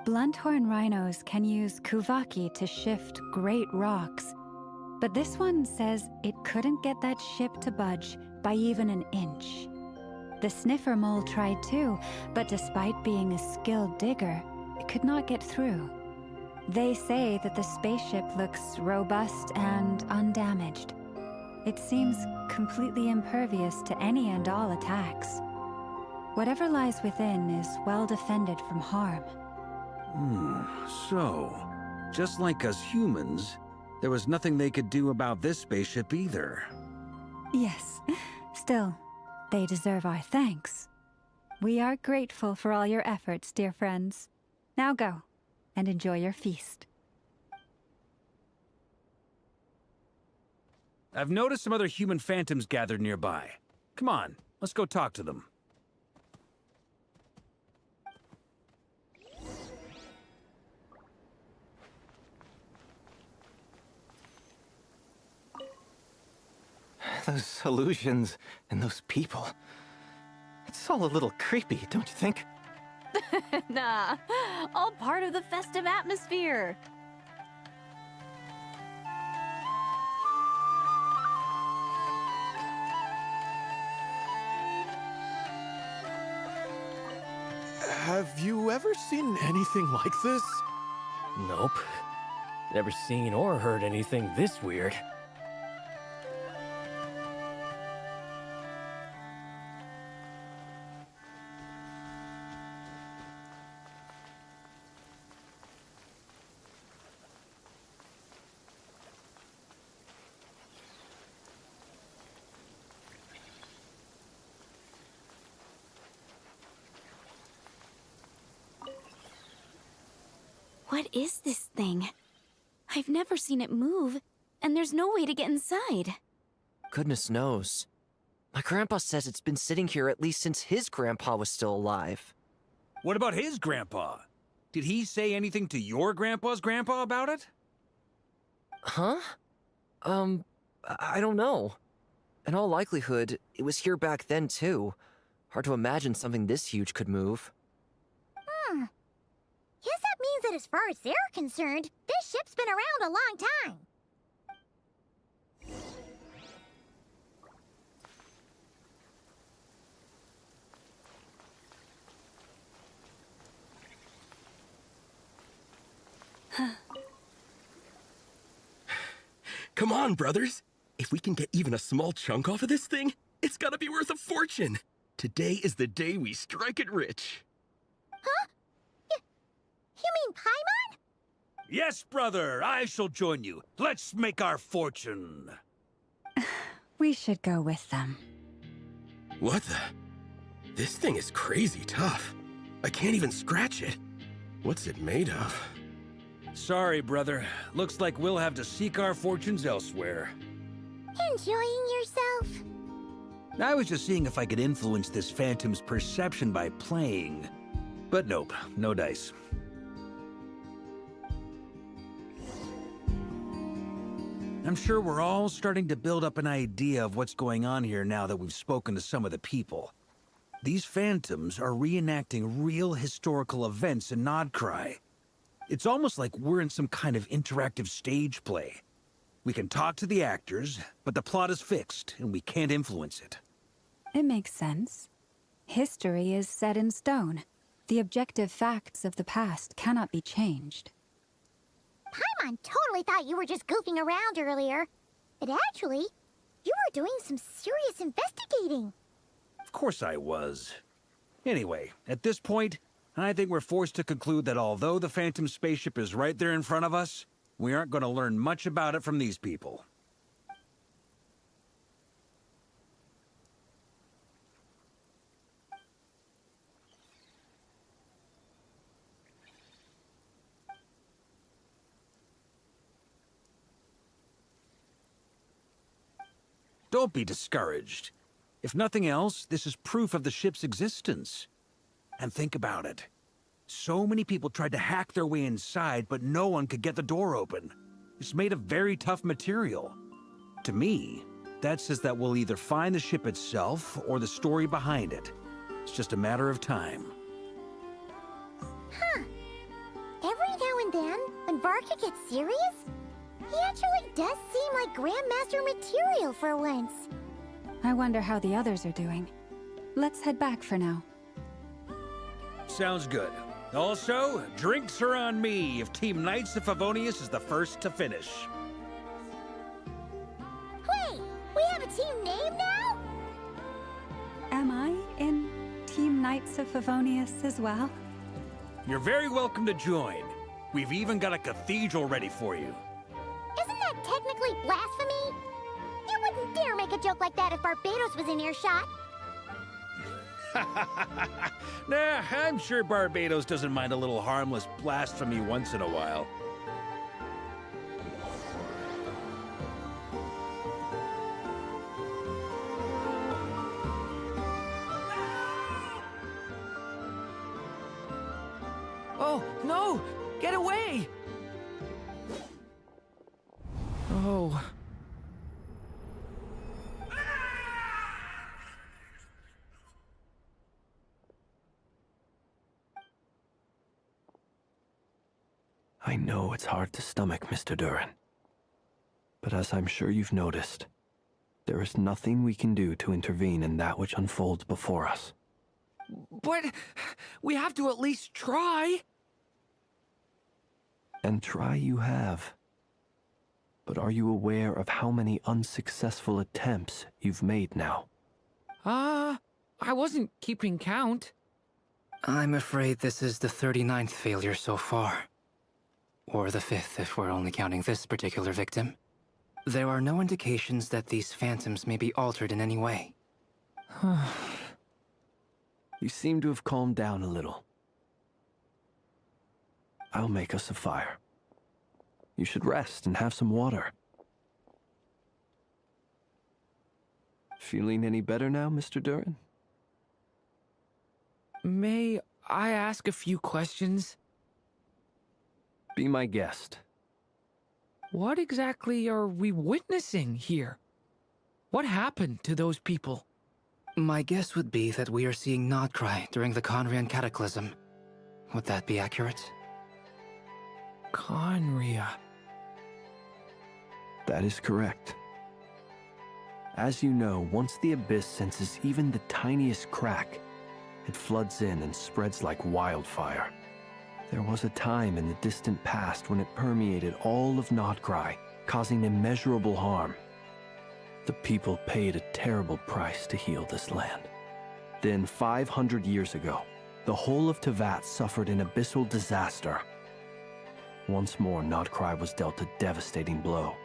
Blunthorn rhinos can use Kuvaki to shift great rocks, but this one says it couldn't get that ship to budge by even an inch. The sniffer mole tried too, but despite being a skilled digger, it could not get through. They say that the spaceship looks robust and undamaged. It seems completely impervious to any and all attacks. Whatever lies within is well defended from harm. So, just like us humans, there was nothing they could do about this spaceship either. Yes. Still, They deserve our thanks. We are grateful for all your efforts, dear friends. Now go, and enjoy your feast. I've noticed some other human phantoms gathered nearby. Come on, let's go talk to them. Those illusions and those people. It's all a little creepy, don't you think? Nah, all part of the festive atmosphere. Have you ever seen anything like this? Nope. Never seen or heard anything this weird. What is this thing? I've never seen it move, and there's no way to get inside. Goodness knows. My grandpa says it's been sitting here at least since his grandpa was still alive. What about his grandpa? Did he say anything to your grandpa's grandpa about it? Huh? I don't know. In all likelihood, it was here back then too. Hard to imagine something this huge could move. Guess that means that as far as they're concerned, this ship's been around a long time. Come on, brothers. If we can get even a small chunk off of this thing, it's gotta be worth a fortune. Today is the day we strike it rich. Huh? You mean Paimon? Yes, brother, I shall join you. Let's make our fortune. We should go with them. What the? This thing is crazy tough. I can't even scratch it. What's it made of? Sorry, brother. Looks like we'll have to seek our fortunes elsewhere. Enjoying yourself? I was just seeing if I could influence this phantom's perception by playing. But nope, no dice. I'm sure we're all starting to build up an idea of what's going on here now that we've spoken to some of the people. These phantoms are reenacting real historical events in Nodcry. It's almost like we're in some kind of interactive stage play. We can talk to the actors, but the plot is fixed, and we can't influence it. It makes sense. History is set in stone. The objective facts of the past cannot be changed. Paimon totally thought you were just goofing around earlier. But actually, you were doing some serious investigating. Of course I was. Anyway, at this point, I think we're forced to conclude that although the Phantom spaceship is right there in front of us, we aren't going to learn much about it from these people. Don't be discouraged. If nothing else, this is proof of the ship's existence. And think about it. So many people tried to hack their way inside, but no one could get the door open. It's made of very tough material. To me, that says that we'll either find the ship itself or the story behind it. It's just a matter of time. Huh. Every now and then, when Varka gets serious, he actually does seem like Grandmaster material for once. I wonder how the others are doing. Let's head back for now. Sounds good. Also, drinks are on me if Team Knights of Favonius is the first to finish. Wait, we have a team name now? Am I in Team Knights of Favonius as well? You're very welcome to join. We've even got a cathedral ready for you. Isn't that technically blasphemy? You wouldn't dare make a joke like that if Barbados was in earshot. Nah, I'm sure Barbados doesn't mind a little harmless blasphemy once in a while. Oh, no! Get away! Oh. I know it's hard to stomach, Mr. Durin. But as I'm sure you've noticed, there is nothing we can do to intervene in that which unfolds before us. But we have to at least try. And try you have. But are you aware of how many unsuccessful attempts you've made now? I wasn't keeping count. I'm afraid this is the 39th failure so far. Or the 5th if we're only counting this particular victim. There are no indications that these phantoms may be altered in any way. You seem to have calmed down a little. I'll make us a fire. You should rest and have some water. Feeling any better now, Mr. Durin? May I ask a few questions? Be my guest. What exactly are we witnessing here? What happened to those people? My guess would be that we are seeing Nodcry during the Conrian Cataclysm. Would that be accurate? Conria. That is correct. As you know, once the Abyss senses even the tiniest crack, it floods in and spreads like wildfire. There was a time in the distant past when it permeated all of Nodcry, causing immeasurable harm. The people paid a terrible price to heal this land. Then, 500 years ago, the whole of Teyvat suffered an abyssal disaster. Once more, Nodcry was dealt a devastating blow.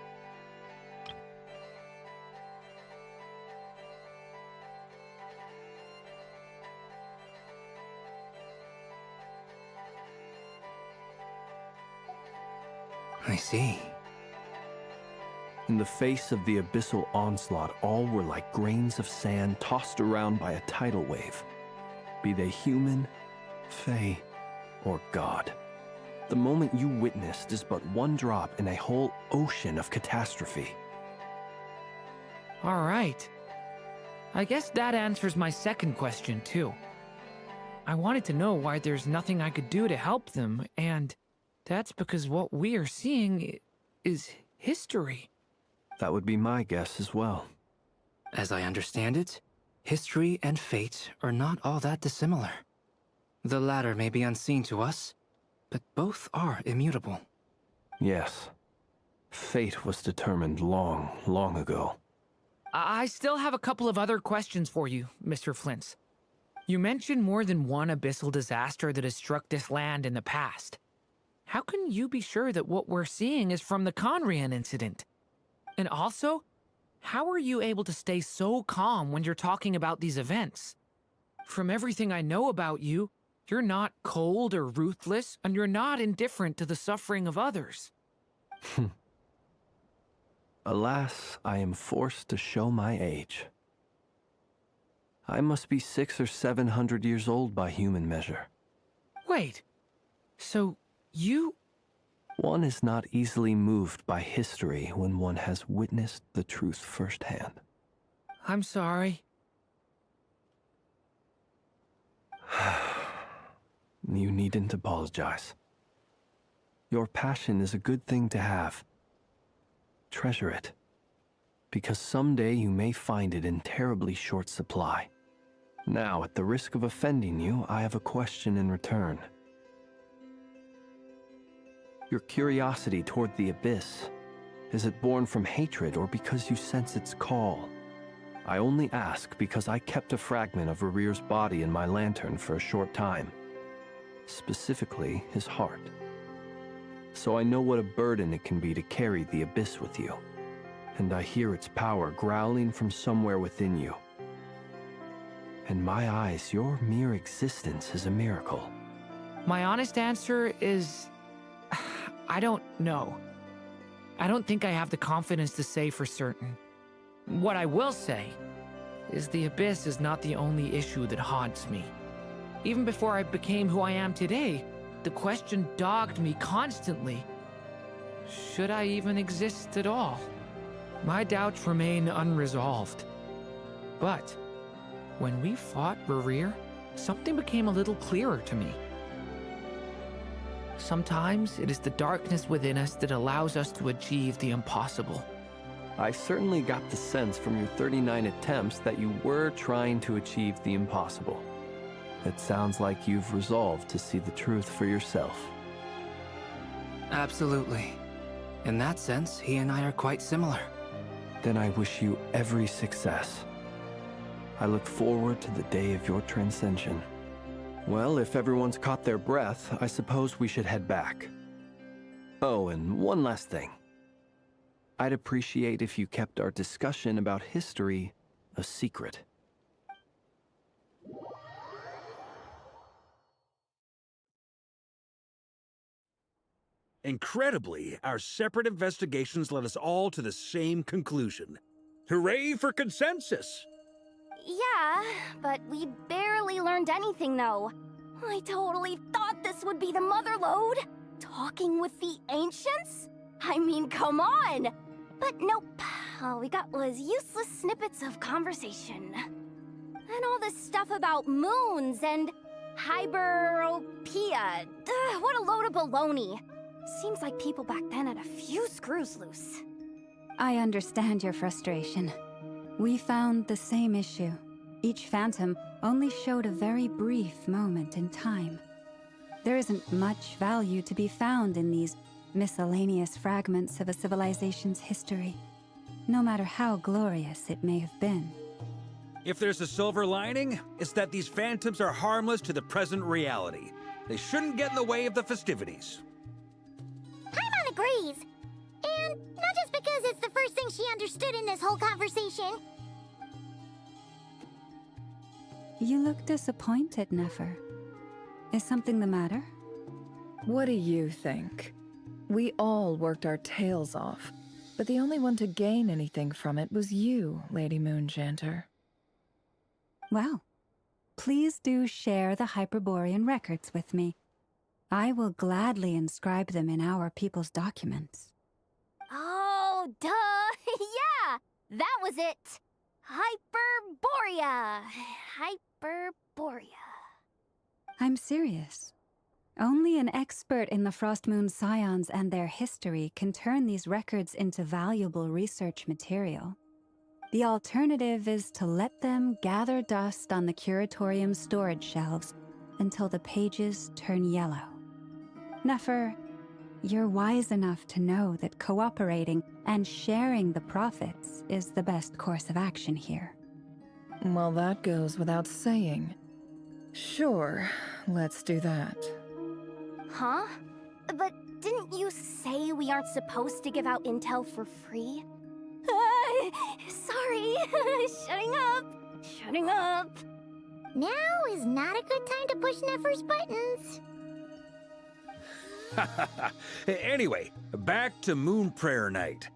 I see. In the face of the abyssal onslaught, all were like grains of sand tossed around by a tidal wave. Be they human, fae, or god. The moment you witnessed is but one drop in a whole ocean of catastrophe. All right. I guess that answers my second question, too. I wanted to know why there's nothing I could do to help them, and that's because what we are seeing is history. That would be my guess as well. As I understand it, history and fate are not all that dissimilar. The latter may be unseen to us, but both are immutable. Yes. Fate was determined long, long ago. I still have a couple of other questions for you, Mr. Flint's. You mentioned more than one abyssal disaster that has struck this land in the past. How can you be sure that what we're seeing is from the Conrian incident? And also, how are you able to stay so calm when you're talking about these events? From everything I know about you, you're not cold or ruthless, and you're not indifferent to the suffering of others. Alas, I am forced to show my age. I must be 600 or 700 years old by human measure. Wait, so you... One is not easily moved by history when one has witnessed the truth firsthand. I'm sorry. You needn't apologize. Your passion is a good thing to have. Treasure it, because someday you may find it in terribly short supply. Now, at the risk of offending you, I have a question in return. Your curiosity toward the Abyss, is it born from hatred or because you sense its call? I only ask because I kept a fragment of Rarir's body in my lantern for a short time. Specifically, his heart. So I know what a burden it can be to carry the Abyss with you. And I hear its power growling from somewhere within you. In my eyes, your mere existence is a miracle. My honest answer is... I don't know. I don't think I have the confidence to say for certain. What I will say is the Abyss is not the only issue that haunts me. Even before I became who I am today, the question dogged me constantly. Should I even exist at all? My doubts remain unresolved. But when we fought Rerir, something became a little clearer to me. Sometimes it is the darkness within us that allows us to achieve the impossible. I certainly got the sense from your 39 attempts that you were trying to achieve the impossible. It sounds like you've resolved to see the truth for yourself. Absolutely. In that sense, he and I are quite similar. Then I wish you every success. I look forward to the day of your transcension. Well, if everyone's caught their breath, I suppose we should head back. Oh, and one last thing. I'd appreciate if you kept our discussion about history a secret. Incredibly, our separate investigations led us all to the same conclusion. Hooray for consensus! Yeah, but we barely learned anything, though. I totally thought this would be the mother lode. Talking with the ancients? I mean, come on! But nope. All we got was useless snippets of conversation. And all this stuff about moons and hyperopia. What a load of baloney. Seems like people back then had a few screws loose. I understand your frustration. We found the same issue. Each phantom only showed a very brief moment in time. There isn't much value to be found in these miscellaneous fragments of a civilization's history, no matter how glorious it may have been. If there's a silver lining, it's that these phantoms are harmless to the present reality. They shouldn't get in the way of the festivities. Paimon agrees. And not just because it's the first thing she understood in this whole conversation. You look disappointed, Nefer. Is something the matter? What do you think? We all worked our tails off, but the only one to gain anything from it was you, Lady Moonjanter. Well, please do share the Hyperborean records with me. I will gladly inscribe them in our people's documents. Oh, duh! Yeah! That was it! Hyperborea! Hyperborea. I'm serious. Only an expert in the Frostmoon Scions and their history can turn these records into valuable research material. The alternative is to let them gather dust on the Curatorium's storage shelves until the pages turn yellow. Nefer, you're wise enough to know that cooperating and sharing the profits is the best course of action here. Well, that goes without saying. Sure, let's do that. Huh? But didn't you say we aren't supposed to give out intel for free? Sorry. Shutting up. Shutting up. Now is not a good time to push Nefer's buttons. Anyway, back to Moon Prayer Night.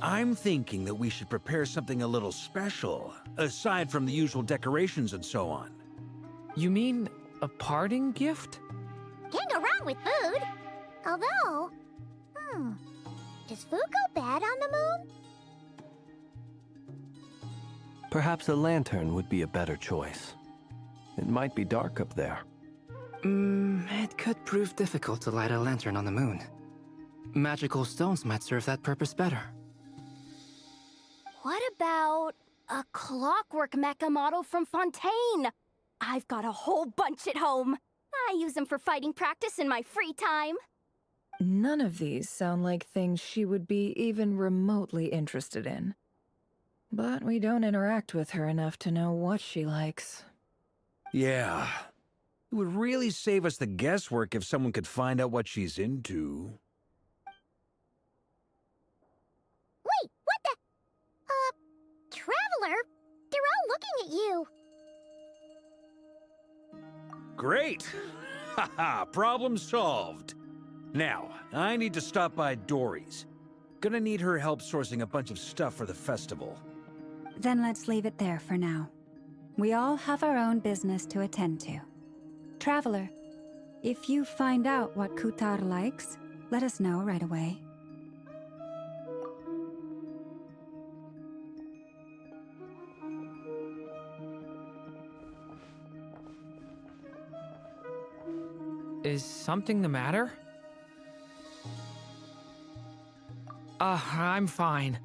I'm thinking that we should prepare something a little special, aside from the usual decorations and so on. You mean a parting gift? Can't go wrong with food. Although, does food go bad on the moon? Perhaps a lantern would be a better choice. It might be dark up there. It could prove difficult to light a lantern on the moon. Magical stones might serve that purpose better. What about a clockwork mecha model from Fontaine? I've got a whole bunch at home. I use them for fighting practice in my free time. None of these sound like things she would be even remotely interested in. But we don't interact with her enough to know what she likes. Yeah. It would really save us the guesswork if someone could find out what she's into. Wait, what the? Traveler? They're all looking at you. great! Haha, problem solved. Now, I need to stop by Dory's. Gonna need her help sourcing a bunch of stuff for the festival. Then let's leave it there for now. We all have our own business to attend to. Traveler, if you find out what Kutar likes, let us know right away. Is something the matter? I'm fine.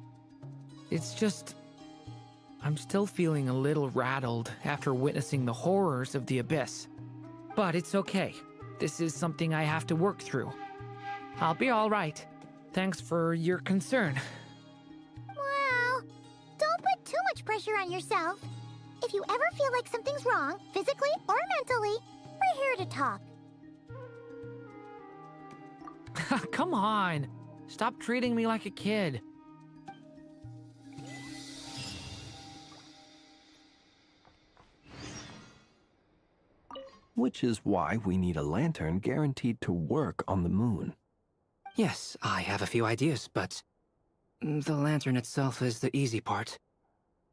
It's just... I'm still feeling a little rattled after witnessing the horrors of the Abyss. But it's okay. This is something I have to work through. I'll be all right. Thanks for your concern. Well, don't put too much pressure on yourself. If you ever feel like something's wrong, physically or mentally, we're here to talk. Come on. Stop treating me like a kid. Which is why we need a lantern guaranteed to work on the moon. Yes, I have a few ideas, but the lantern itself is the easy part.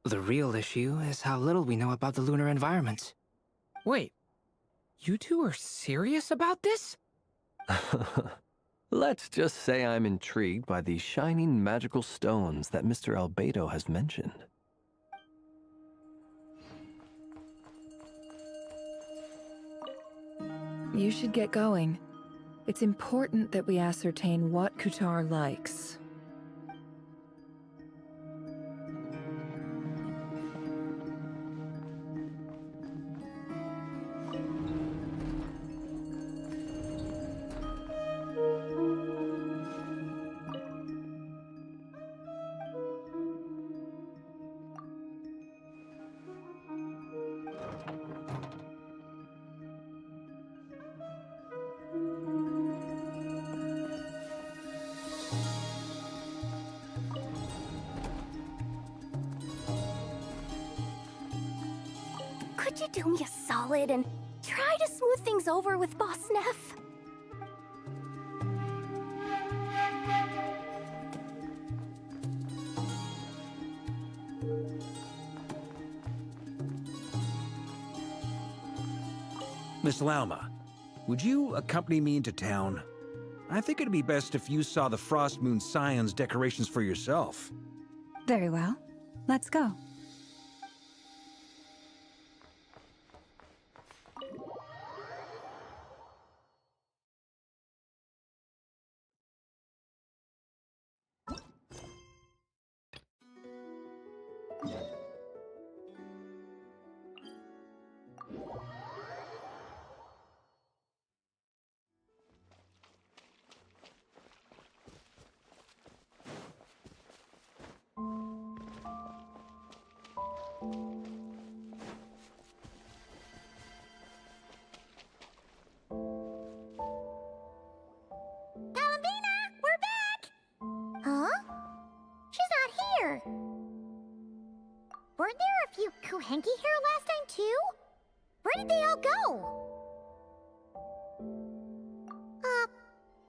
The real issue is how little we know about the lunar environment. Wait, you two are serious about this? Let's just say I'm intrigued by these shining magical stones that Mr. Albedo has mentioned. You should get going. It's important that we ascertain what Kutar likes. Could you do me a solid and try to smooth things over with Boss Neff? Miss Lauma, would you accompany me into town? I think it'd be best if you saw the Frost Moon Scion's decorations for yourself. Very well. Let's go. Weren't there a few Kuhenki here last time, too? Where did they all go?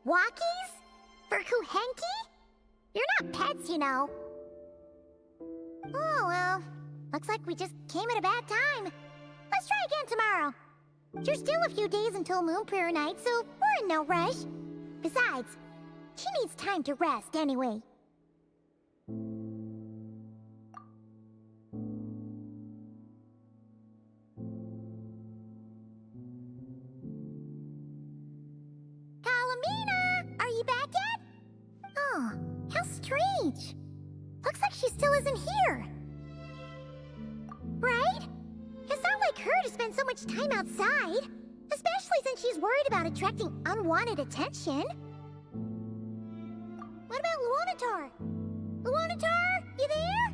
Walkies? For Kuhenki? You're not pets, you know. Oh, well. Looks like we just came at a bad time. Let's try again tomorrow. There's still a few days until Moon Prayer Night, so we're in no rush. Besides, she needs time to rest anyway. Kalamina! Are you back yet? Oh, how strange. Looks like she still isn't here. Right? It's not like her to spend so much time outside. Especially since she's worried about attracting unwanted attention. What about Luonatar? Luonatar, you there?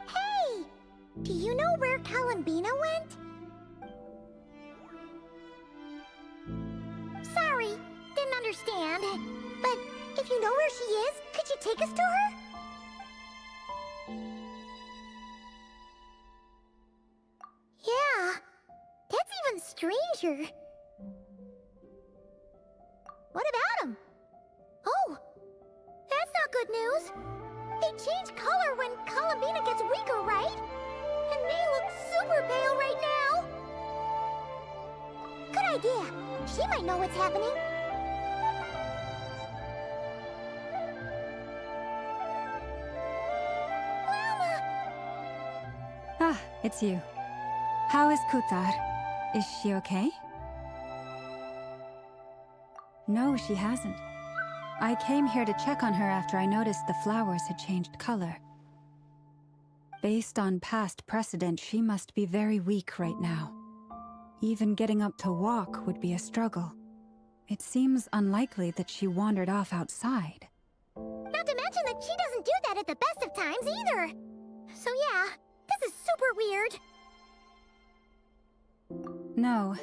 Hey! Do you know where Kalambina went? Sorry, didn't understand. But if you know where she is, could you take us to her? creature. What about him? Oh, that's not good news. They change color when Columbina gets weaker, right? And they look super pale right now. Good idea. She might know what's happening. Ah, it's you. How is Kutar? Is she okay? No, she hasn't. I came here to check on her after I noticed the flowers had changed color. Based on past precedent, she must be very weak right now. Even getting up to walk would be a struggle. It seems unlikely that she wandered off outside. Not to mention that she doesn't do that at the best of times either. So yeah, this is super weird. No.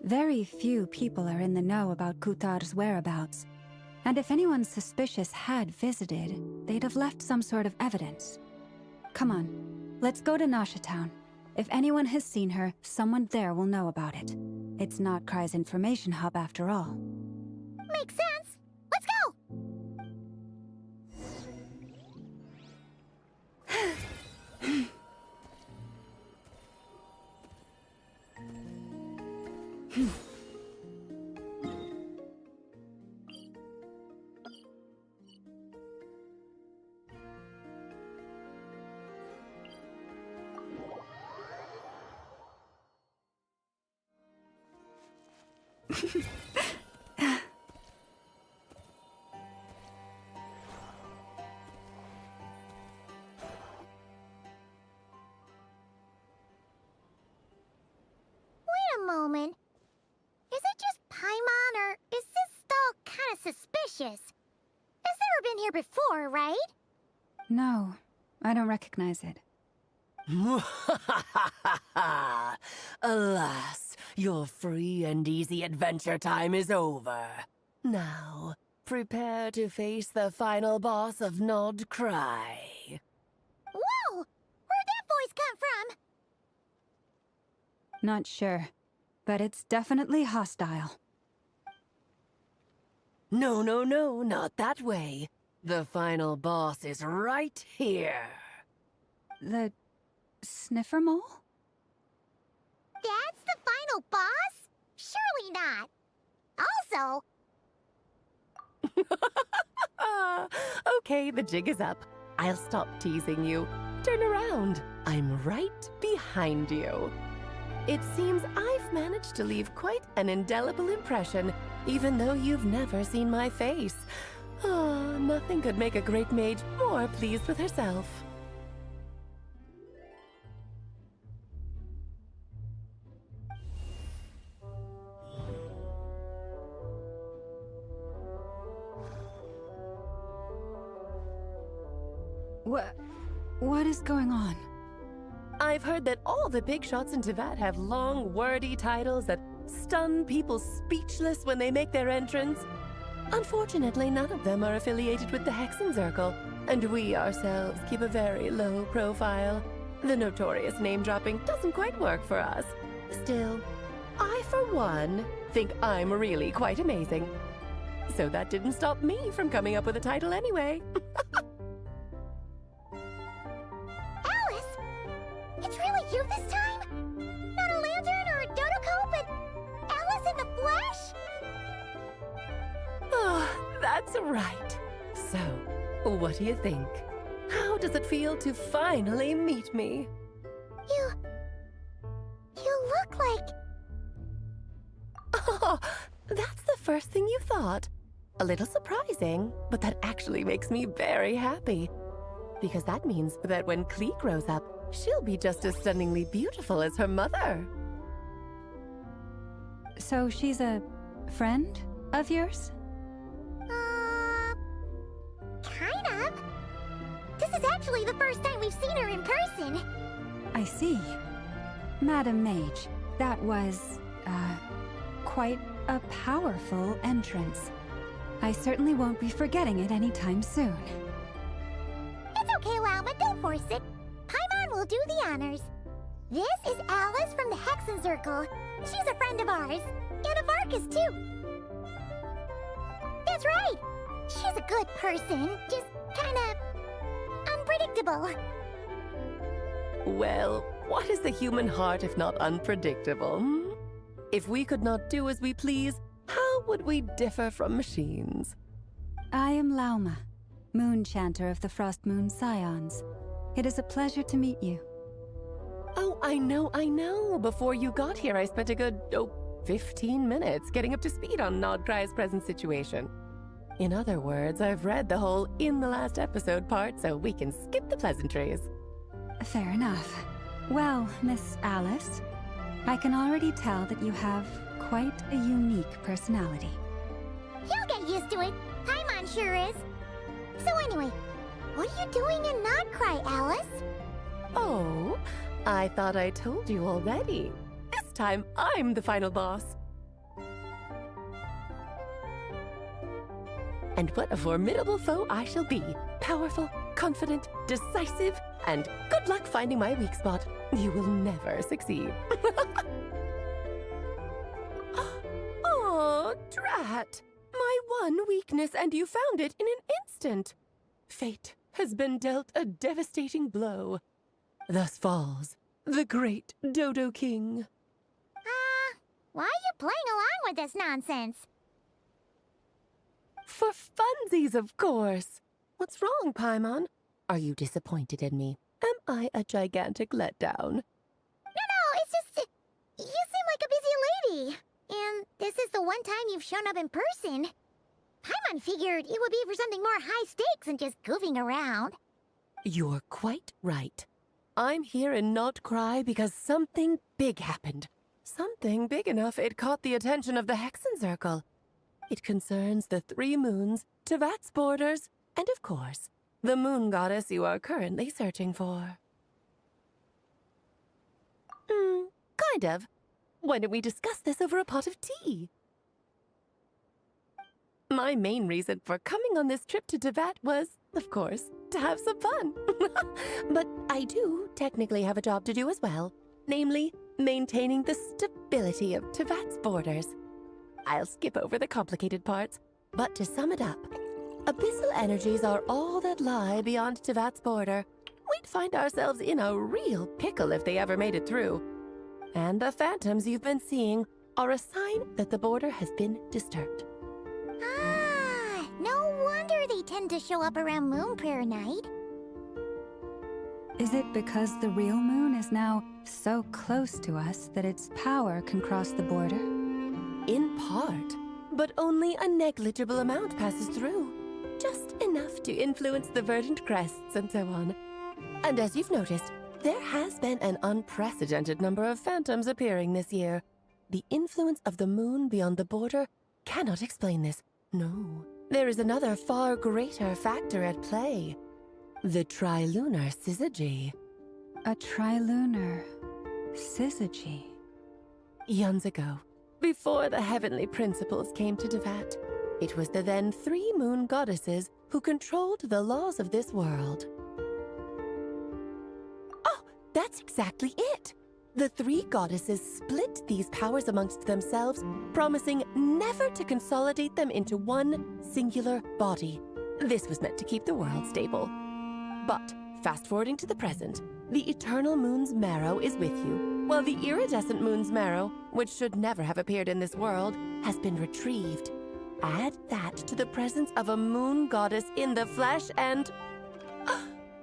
Very few people are in the know about Kutar's whereabouts. And if anyone suspicious had visited, they'd have left some sort of evidence. Come on, let's go to Nasha Town. If anyone has seen her, someone there will know about it. It's Notcry's information hub after all. Makes sense. Let's go! Wait a moment. Is it just Paimon, or is this stall kind of suspicious? It's never been here before, right? No, I don't recognize it. Alas, your free and easy adventure time is over. Now, prepare to face the final boss of Nodcry. Whoa! Where'd that voice come from? Not sure, but it's definitely hostile. No, no, no, not that way. The final boss is right here. The sniffer mole? That's the final boss? Surely not. Also... Okay, the jig is up. I'll stop teasing you. Turn around. I'm right behind you. It seems I've managed to leave quite an indelible impression, even though you've never seen my face. Ah, nothing could make a great mage more pleased with herself. What is going on? I've heard that all the big shots in Teyvat have long, wordy titles that stun people speechless when they make their entrance. Unfortunately, none of them are affiliated with the Hexen Circle, and we ourselves keep a very low profile. The notorious name-dropping doesn't quite work for us. Still, I, for one, think I'm really quite amazing. So that didn't stop me from coming up with a title anyway. Alice! It's really you this time? Not a lantern or a Dodoko, but Alice in the flesh? Oh, that's right. So, what do you think? How does it feel to finally meet me? You look like... Oh, that's the first thing you thought. A little surprising, but that actually makes me very happy. Because that means that when Klee grows up, she'll be just as stunningly beautiful as her mother. So she's a friend of yours? Kind of. This is actually the first time we've seen her in person. I see. Madam Mage, that was, quite a powerful entrance. I certainly won't be forgetting it anytime soon. It's okay, Llama, don't force it. Paimon will do the honors. This is Alice from the Hexen Circle. She's a friend of ours. And of Arcus, too. That's right. She's a good person. Just kinda unpredictable. Well, what is the human heart if not unpredictable? Hmm? If we could not do as we please, how would we differ from machines? I am Lauma, Moon Chanter of the Frost Moon Scions. It is a pleasure to meet you. Oh, I know. Before you got here, I spent a good, 15 minutes getting up to speed on Nodcry's present situation. In other words, I've read the whole in the last episode part, so we can skip the pleasantries. Fair enough. Well, Miss Alice, I can already tell that you have quite a unique personality. He'll get used to it. Paimon sure is. So anyway, what are you doing in Nodcry, Alice? Oh, I thought I told you already. This time, I'm the final boss. And what a formidable foe I shall be. Powerful, confident, decisive, and good luck finding my weak spot. You will never succeed. Oh, drat. My one weakness, and you found it in an instant. Fate has been dealt a devastating blow. Thus falls the great Dodo King. Why are you playing along with this nonsense? For funsies, of course. What's wrong, Paimon? Are you disappointed in me? Am I a gigantic letdown? No, it's just... You seem like a busy lady. And this is the one time you've shown up in person. Paimon figured it would be for something more high stakes than just goofing around. You're quite right. I'm here in Nodcry because something big happened. Something big enough it caught the attention of the Hexen Circle. It concerns the 3 moons, Tevat's borders, and of course, the moon goddess you are currently searching for. Kind of. Why don't we discuss this over a pot of tea? My main reason for coming on this trip to Tevat was, of course, to have some fun. But I do technically have a job to do as well, namely, maintaining the stability of Tevat's borders. I'll skip over the complicated parts, but to sum it up, abyssal energies are all that lie beyond Tevat's border. We'd find ourselves in a real pickle if they ever made it through. And the phantoms you've been seeing are a sign that the border has been disturbed. No wonder they tend to show up around Moon Prayer Night. Is it because the real moon is now so close to us that its power can cross the border? In part, but only a negligible amount passes through. Just enough to influence the verdant crests and so on. And as you've noticed, there has been an unprecedented number of phantoms appearing this year. The influence of the moon beyond the border cannot explain this. No, there is another far greater factor at play. The trilunar syzygy. A trilunar syzygy? Eons ago, before the heavenly principles came to Tevat, it was the then 3 moon goddesses who controlled the laws of this world. Oh, that's exactly it! The 3 goddesses split these powers amongst themselves, promising never to consolidate them into one singular body. This was meant to keep the world stable. But, fast-forwarding to the present, the eternal moon's marrow is with you, while the iridescent moon's marrow, which should never have appeared in this world, has been retrieved. Add that to the presence of a moon goddess in the flesh and...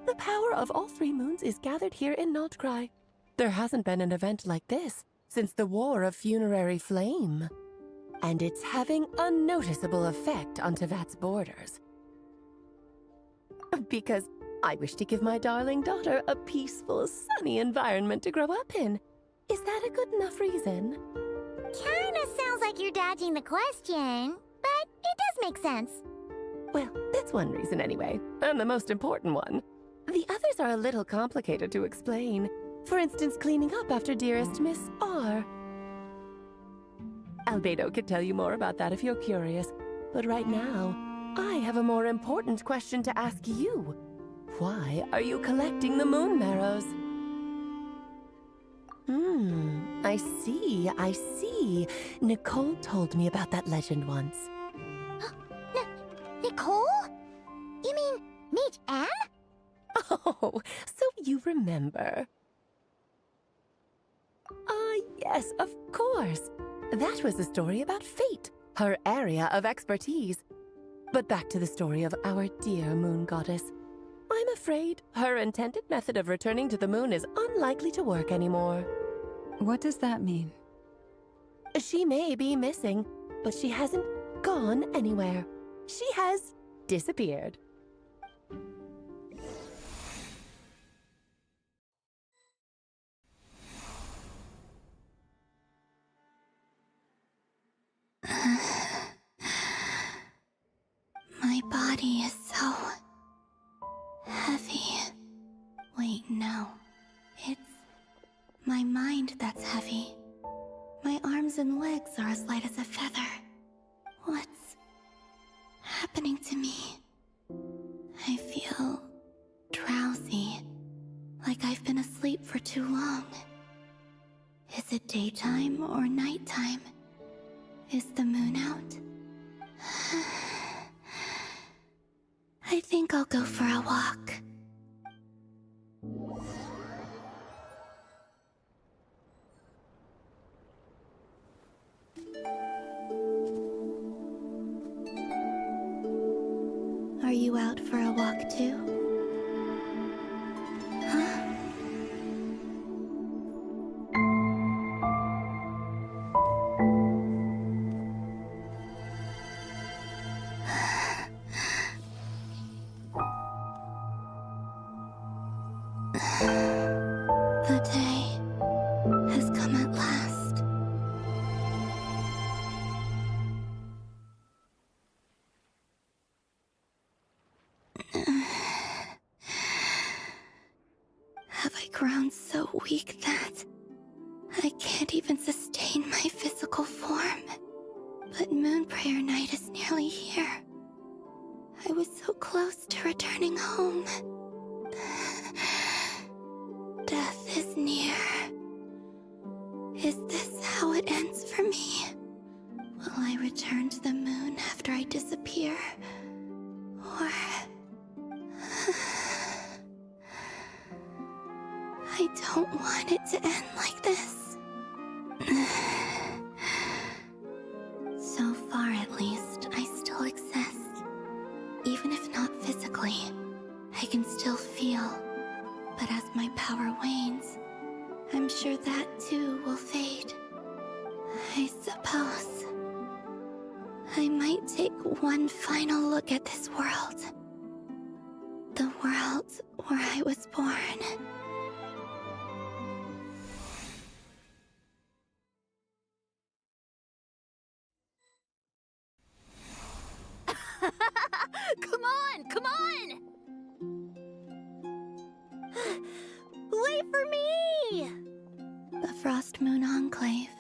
the power of all 3 moons is gathered here in Nodcry. There hasn't been an event like this since the War of Funerary Flame. And it's having a noticeable effect on Tevat's borders. Because I wish to give my darling daughter a peaceful, sunny environment to grow up in. Is that a good enough reason? Kinda sounds like you're dodging the question, but it does make sense. Well, that's one reason anyway, and the most important one. The others are a little complicated to explain. For instance, cleaning up after dearest Miss R. Albedo could tell you more about that if you're curious, but right now, I have a more important question to ask you. Why are you collecting the moon marrows? I see, I see. Nicole told me about that legend once. Nicole? You mean Mage Anne? Oh, so you remember. Ah, yes, of course. That was a story about fate, her area of expertise. But back to the story of our dear moon goddess. I'm afraid her intended method of returning to the moon is unlikely to work anymore. What does that mean? She may be missing, but she hasn't gone anywhere. She has disappeared. My body is so heavy. Wait, no. It's my mind that's heavy. My arms and legs are as light as a feather. What's happening to me? I feel drowsy, like I've been asleep for too long. Is it daytime or nighttime? Is the moon out? I think I'll go for a walk. Are you out for a walk too? Huh? The day has come at last. Have I grown so weak that I can't even sustain my physical form? But Moon Prayer Night is nearly here. I was so close to returning home. Death is near. Is this how it ends for me? Will I return to the moon after I disappear? Or... I don't want it to end like this. So far, at least, I still exist. Even if not physically, I can still feel. But as my power wanes, I'm sure that too will fade. I suppose I might take one final look at this world. The world where I was born. Come on, come on! Wait for me! The Frost Moon Enclave.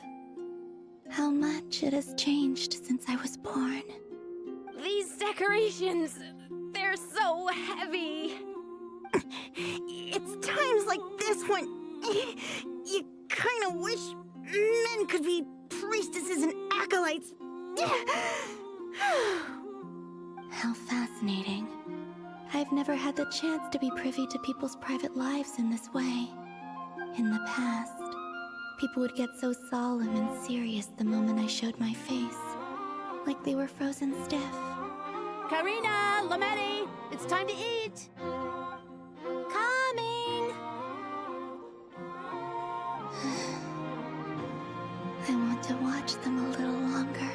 How much it has changed since I was born. These decorations, they're so heavy. It's times like this when you kind of wish men could be priestesses and acolytes. How fascinating. I've never had the chance to be privy to people's private lives in this way. In the past, people would get so solemn and serious the moment I showed my face. Like they were frozen stiff. Karina, Lametti, it's time to eat! Coming! I want to watch them a little longer.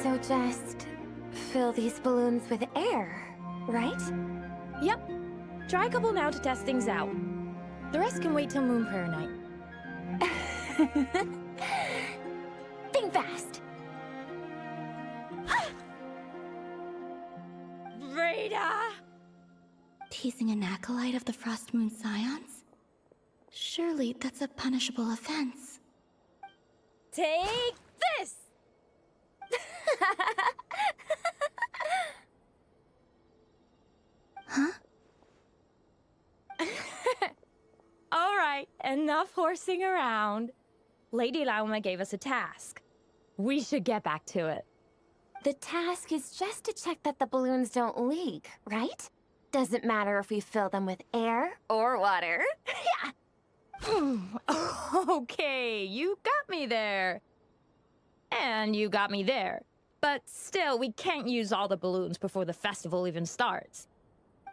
So just fill these balloons with air, right? Yep. Try a couple now to test things out. The rest can wait till Moon Prayer Night. Think fast! Rita! Teasing an acolyte of the Frost Moon Scions? Surely that's a punishable offense. Take this! Huh? All right, enough horsing around. Lady Lauma gave us a task. We should get back to it. The task is just to check that the balloons don't leak, right? Doesn't matter if we fill them with air or water. Yeah. Okay, you got me there. And you got me there. But still, we can't use all the balloons before the festival even starts.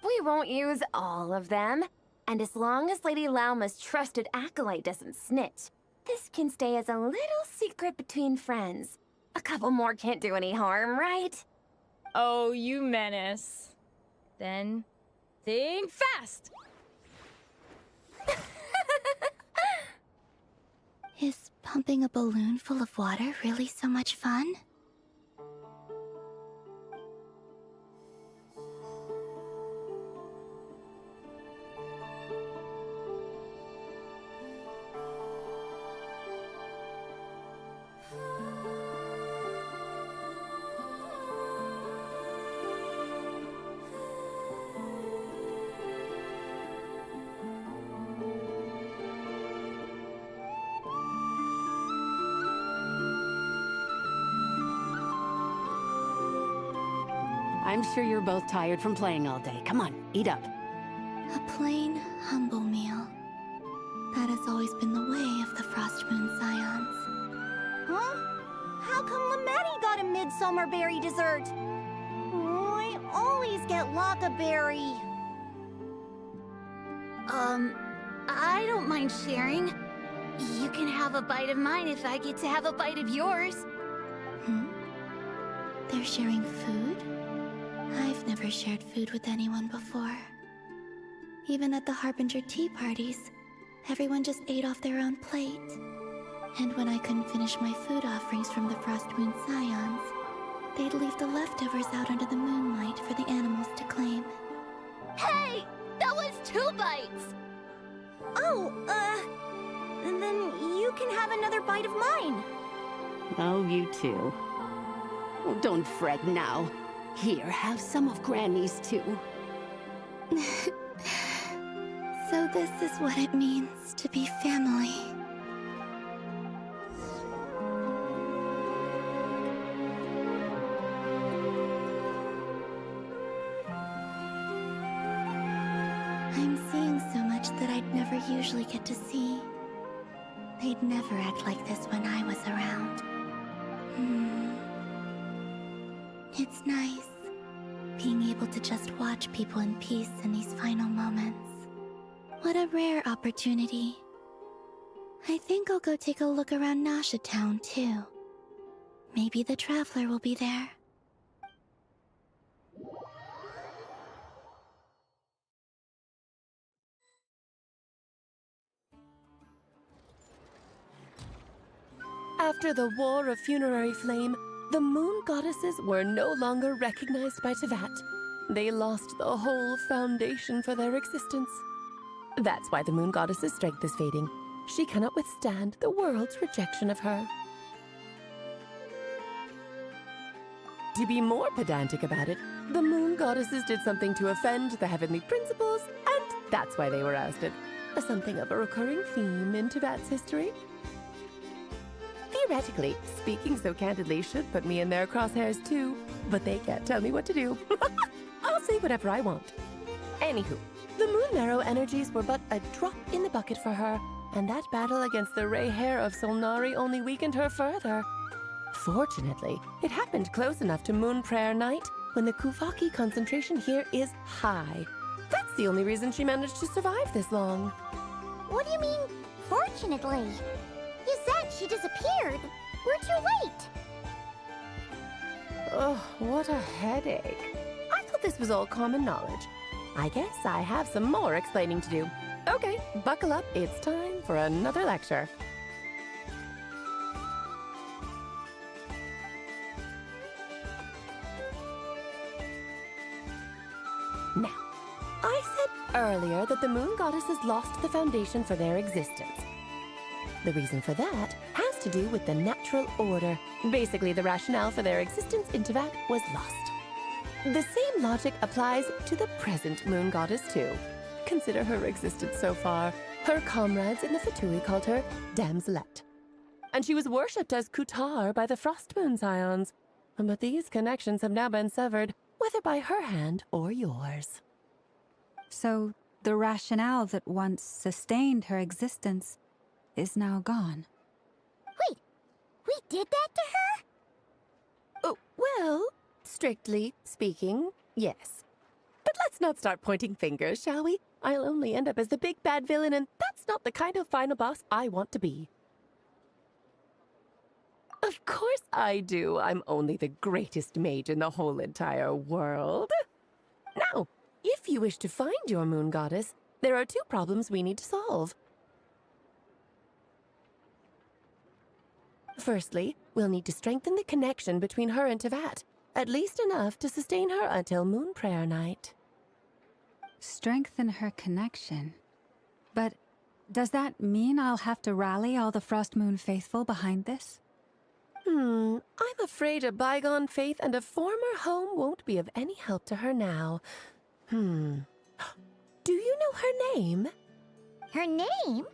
We won't use all of them. And as long as Lady Lauma's trusted acolyte doesn't snitch, this can stay as a little secret between friends. A couple more can't do any harm, right? Oh, you menace. Then, think fast! Is pumping a balloon full of water really so much fun? I'm sure you're both tired from playing all day. Come on, eat up. A plain, humble meal. That has always been the way of the Frost Moon Scions. Huh? How come Lametti got a midsummer berry dessert? Oh, I always get Lockaberry. I don't mind sharing. You can have a bite of mine if I get to have a bite of yours. They're sharing food? I've never shared food with anyone before. Even at the Harbinger tea parties, everyone just ate off their own plate. And when I couldn't finish my food offerings from the Frost Moon Scions, they'd leave the leftovers out under the moonlight for the animals to claim. Hey! That was 2 bites! Oh, then you can have another bite of mine. Oh, you too. Oh, don't fret now. Here, have some of Granny's too. So this is what it means to be family. I'm seeing so much that I'd never usually get to see. They'd never act like this when I was around. It's nice, being able to just watch people in peace in these final moments. What a rare opportunity. I think I'll go take a look around Nasha Town, too. Maybe the Traveler will be there. After the War of Funerary Flame, the moon goddesses were no longer recognized by Tevat. They lost the whole foundation for their existence. That's why the moon goddess's strength is fading. She cannot withstand the world's rejection of her. To be more pedantic about it, the moon goddesses did something to offend the heavenly principles, and that's why they were ousted. Something of a recurring theme in Tevat's history. Theoretically, speaking so candidly should put me in their crosshairs too, but they can't tell me what to do. I'll say whatever I want. Anywho, the Moon Marrow energies were but a drop in the bucket for her, and that battle against the Ray Hair of Solnari only weakened her further. Fortunately, it happened close enough to Moon Prayer Night when the Kuvaki concentration here is high. That's the only reason she managed to survive this long. What do you mean, fortunately? You said she disappeared. We're too late. Oh, what a headache. I thought this was all common knowledge. I guess I have some more explaining to do. Okay, buckle up. It's time for another lecture. Now, I said earlier that the moon goddesses lost the foundation for their existence. The reason for that has to do with the natural order. Basically, the rationale for their existence in Teyvat was lost. The same logic applies to the present moon goddess, too. Consider her existence so far. Her comrades in the Fatui called her Damselette. And she was worshipped as Kutar by the Frost Moon Scions. But these connections have now been severed, whether by her hand or yours. So, the rationale that once sustained her existence is now gone. Wait, we did that to her? Oh, well, strictly speaking, yes. But let's not start pointing fingers, shall we? I'll only end up as the big bad villain, and that's not the kind of final boss I want to be. Of course I do. I'm only the greatest mage in the whole entire world. Now, if you wish to find your moon goddess, there are two problems we need to solve. Firstly, we'll need to strengthen the connection between her and Teyvat, at least enough to sustain her until Moon Prayer Night. Strengthen her connection. But does that mean I'll have to rally all the Frost Moon faithful behind this? I'm afraid a bygone faith and a former home won't be of any help to her now. Do you know her name? Her name?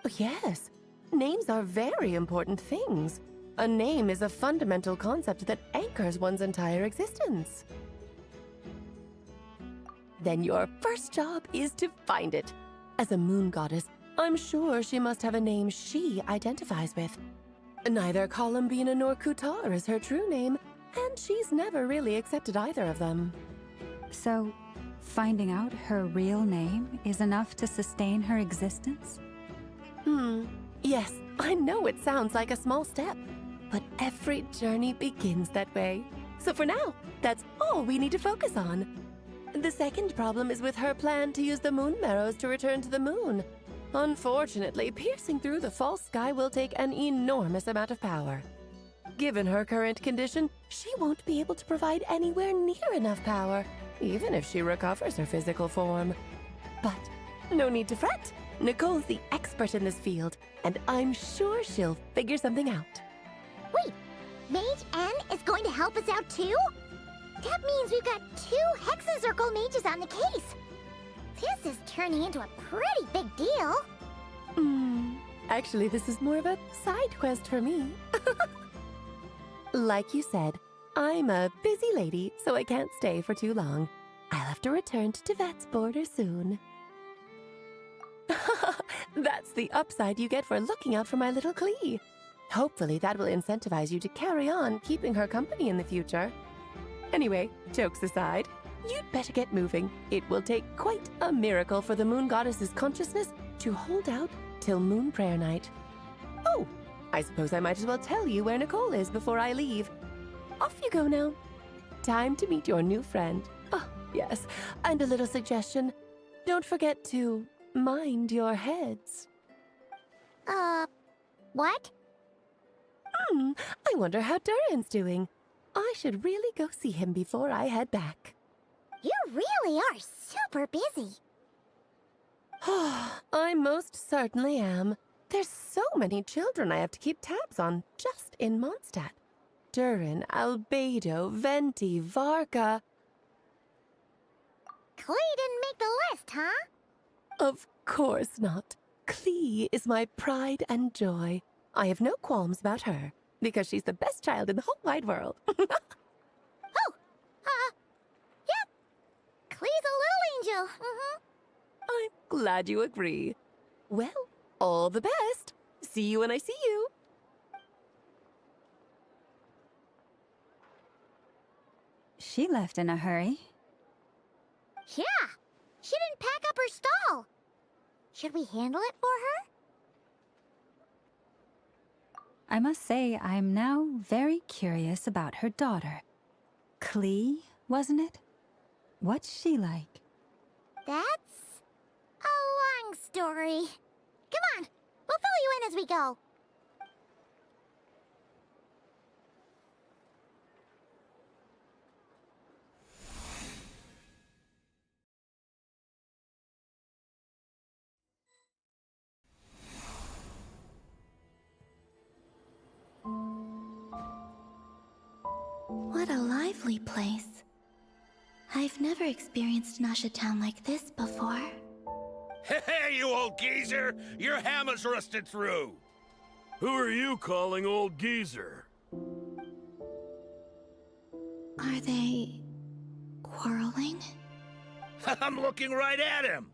Oh, yes. Names are very important things. A name is a fundamental concept that anchors one's entire existence. Then your first job is to find it. As a moon goddess, I'm sure she must have a name she identifies with. Neither Columbina nor Kutar is her true name, and she's never really accepted either of them. So, finding out her real name is enough to sustain her existence? Yes, I know it sounds like a small step, but every journey begins that way. So for now, that's all we need to focus on. The second problem is with her plan to use the moon marrows to return to the moon. Unfortunately, piercing through the false sky will take an enormous amount of power. Given her current condition, she won't be able to provide anywhere near enough power, even if she recovers her physical form. But no need to fret. Nicole's the expert in this field, and I'm sure she'll figure something out. Wait, Mage N is going to help us out too? That means we've got 2 Hexencircle mages on the case. This is turning into a pretty big deal. Actually, this is more of a side quest for me. Like you said, I'm a busy lady, so I can't stay for too long. I'll have to return to Teyvat's border soon. That's the upside you get for looking out for my little Klee. Hopefully that will incentivize you to carry on keeping her company in the future. Anyway, jokes aside, you'd better get moving. It will take quite a miracle for the moon goddess's consciousness to hold out till Moon Prayer Night. Oh, I suppose I might as well tell you where Nicole is before I leave. Off you go now. Time to meet your new friend. Oh, yes, and a little suggestion. Don't forget to mind your heads. What? I wonder how Durin's doing. I should really go see him before I head back. You really are super busy. I most certainly am. There's so many children I have to keep tabs on just in Mondstadt. Durin, Albedo, Venti, Varka. Klee didn't make the list, huh? Of course not. Klee is my pride and joy. I have no qualms about her, because she's the best child in the whole wide world. Yep. Klee's a little angel. I'm glad you agree. Well, all the best. See you when I see you. She left in a hurry. Yeah. She didn't pack up her stall. Should we handle it for her? I must say, I'm now very curious about her daughter. Klee, wasn't it? What's she like? That's a long story. Come on, we'll fill you in as we go. What a lively place. I've never experienced Nasha Town like this before. Hey, you old geezer! Your hammer's rusted through! Who are you calling old geezer? Are they quarreling? I'm looking right at him!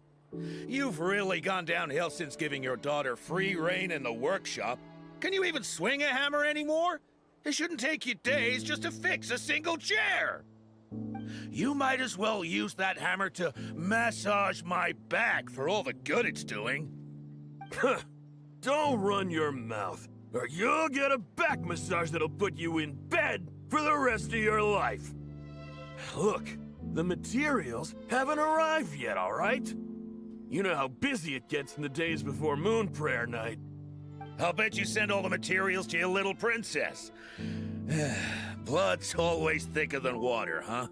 You've really gone downhill since giving your daughter free rein in the workshop. Can you even swing a hammer anymore? It shouldn't take you days just to fix a single chair. You might as well use that hammer to massage my back for all the good it's doing. Don't run your mouth, or you'll get a back massage that'll put you in bed for the rest of your life. Look, the materials haven't arrived yet, all right? You know how busy it gets in the days before Moon Prayer Night. I'll bet you send all the materials to your little princess. Blood's always thicker than water, huh?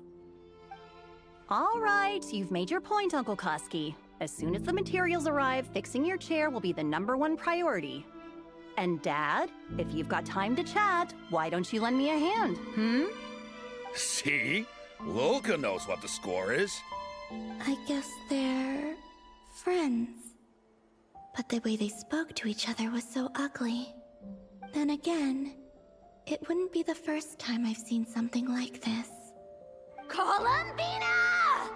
All right, you've made your point, Uncle Koski. As soon as the materials arrive, fixing your chair will be the #1 priority. And Dad, if you've got time to chat, why don't you lend me a hand, See? Lolka knows what the score is. I guess they're friends. But the way they spoke to each other was so ugly. Then again, it wouldn't be the first time I've seen something like this. Columbina!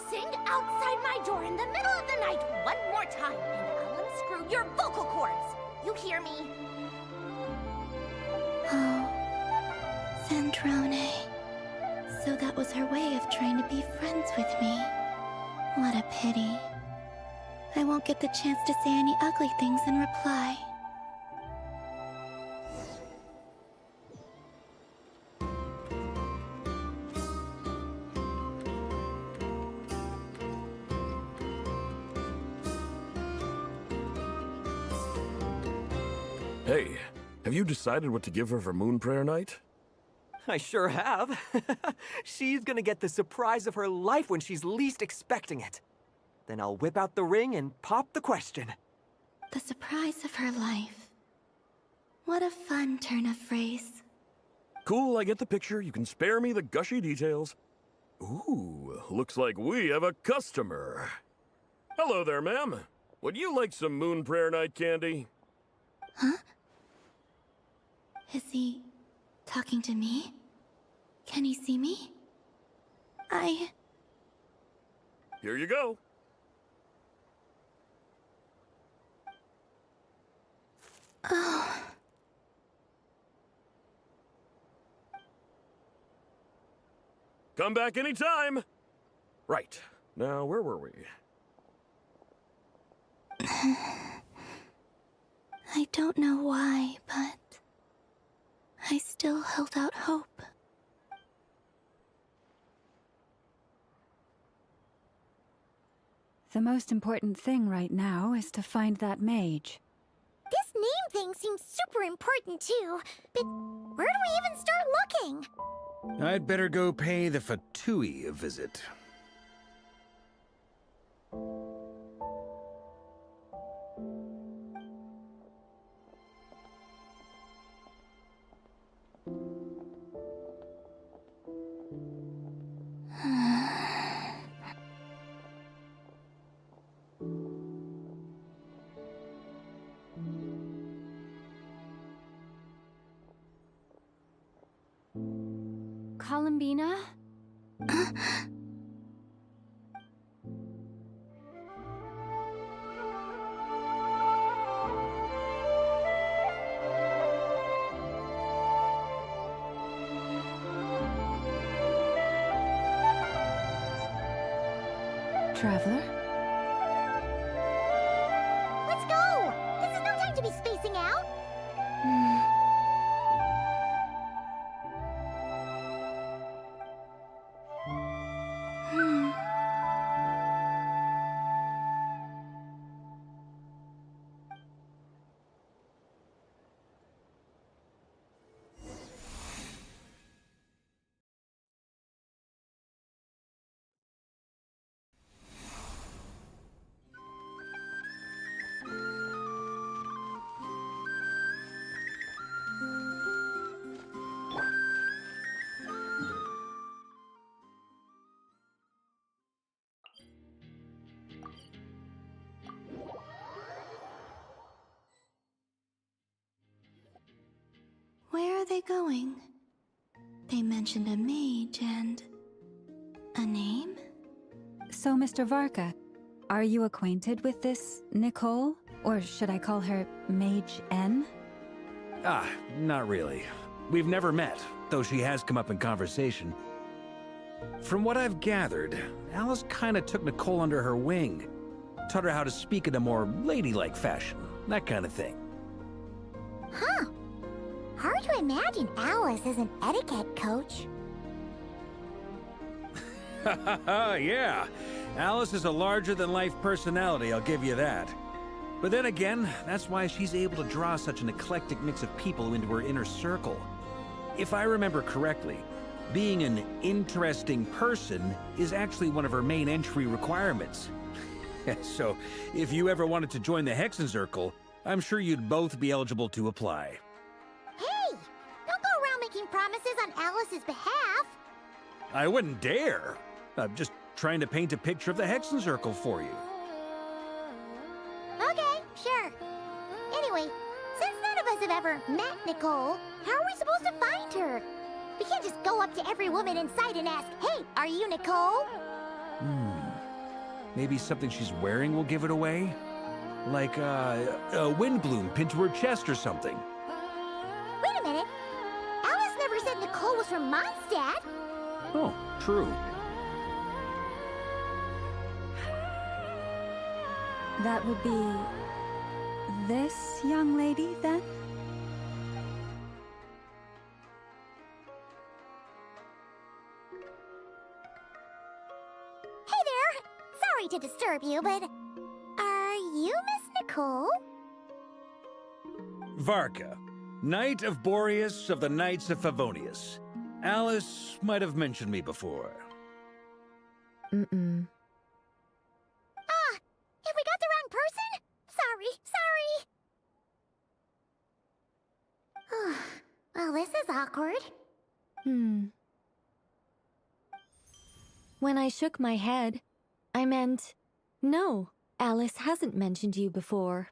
Sing outside my door in the middle of the night one more time, and I'll unscrew your vocal cords. You hear me? Oh, Sandrone. So that was her way of trying to be friends with me. What a pity. I won't get the chance to say any ugly things in reply. Hey, have you decided what to give her for Moon Prayer Night? I sure have. She's gonna get the surprise of her life when she's least expecting it. Then I'll whip out the ring and pop the question. The surprise of her life. What a fun turn of phrase. Cool, I get the picture. You can spare me the gushy details. Ooh, looks like we have a customer. Hello there, ma'am. Would you like some Moon Prayer Night candy? Huh? Is he talking to me? Can he see me? Here you go. Oh. Come back anytime. Right. Now, where were we? I don't know why, but I still held out hope. The most important thing right now is to find that mage. This name thing seems super important too, but where do we even start looking? I'd better go pay the Fatui a visit. Columbina? Traveler? Let's go! This is no time to be spacing out! they going? They mentioned a mage and... a name? So, Mr. Varka, are you acquainted with this Nicole? Or should I call her Mage N? Not really. We've never met, though she has come up in conversation. From what I've gathered, Alice kinda took Nicole under her wing. Taught her how to speak in a more ladylike fashion, that kind of thing. Huh. Hard to imagine Alice as an etiquette coach. Yeah, Alice is a larger-than-life personality, I'll give you that. But then again, that's why she's able to draw such an eclectic mix of people into her inner circle. If I remember correctly, being an interesting person is actually one of her main entry requirements. So, if you ever wanted to join the Hexenzirkel, I'm sure you'd both be eligible to apply. Hey! Don't go around making promises on Alice's behalf! I wouldn't dare. I'm just trying to paint a picture of the Hexenzirkel for you. Okay, sure. Anyway, since none of us have ever met Nicole, how are we supposed to find her? We can't just go up to every woman in sight and ask, "Hey, are you Nicole?" Maybe something she's wearing will give it away? Like, a wind bloom pinned to her chest or something. Wait a minute. Alice never said Nicole was from Mondstadt. Oh, true. That would be... this young lady, then? Hey there! Sorry to disturb you, but... are you Miss Nicole? Varka, Knight of Boreas of the Knights of Favonius. Alice might have mentioned me before. Mm-mm. Ah! Have we got the wrong person? Sorry. Well, this is awkward. When I shook my head, I meant, no, Alice hasn't mentioned you before.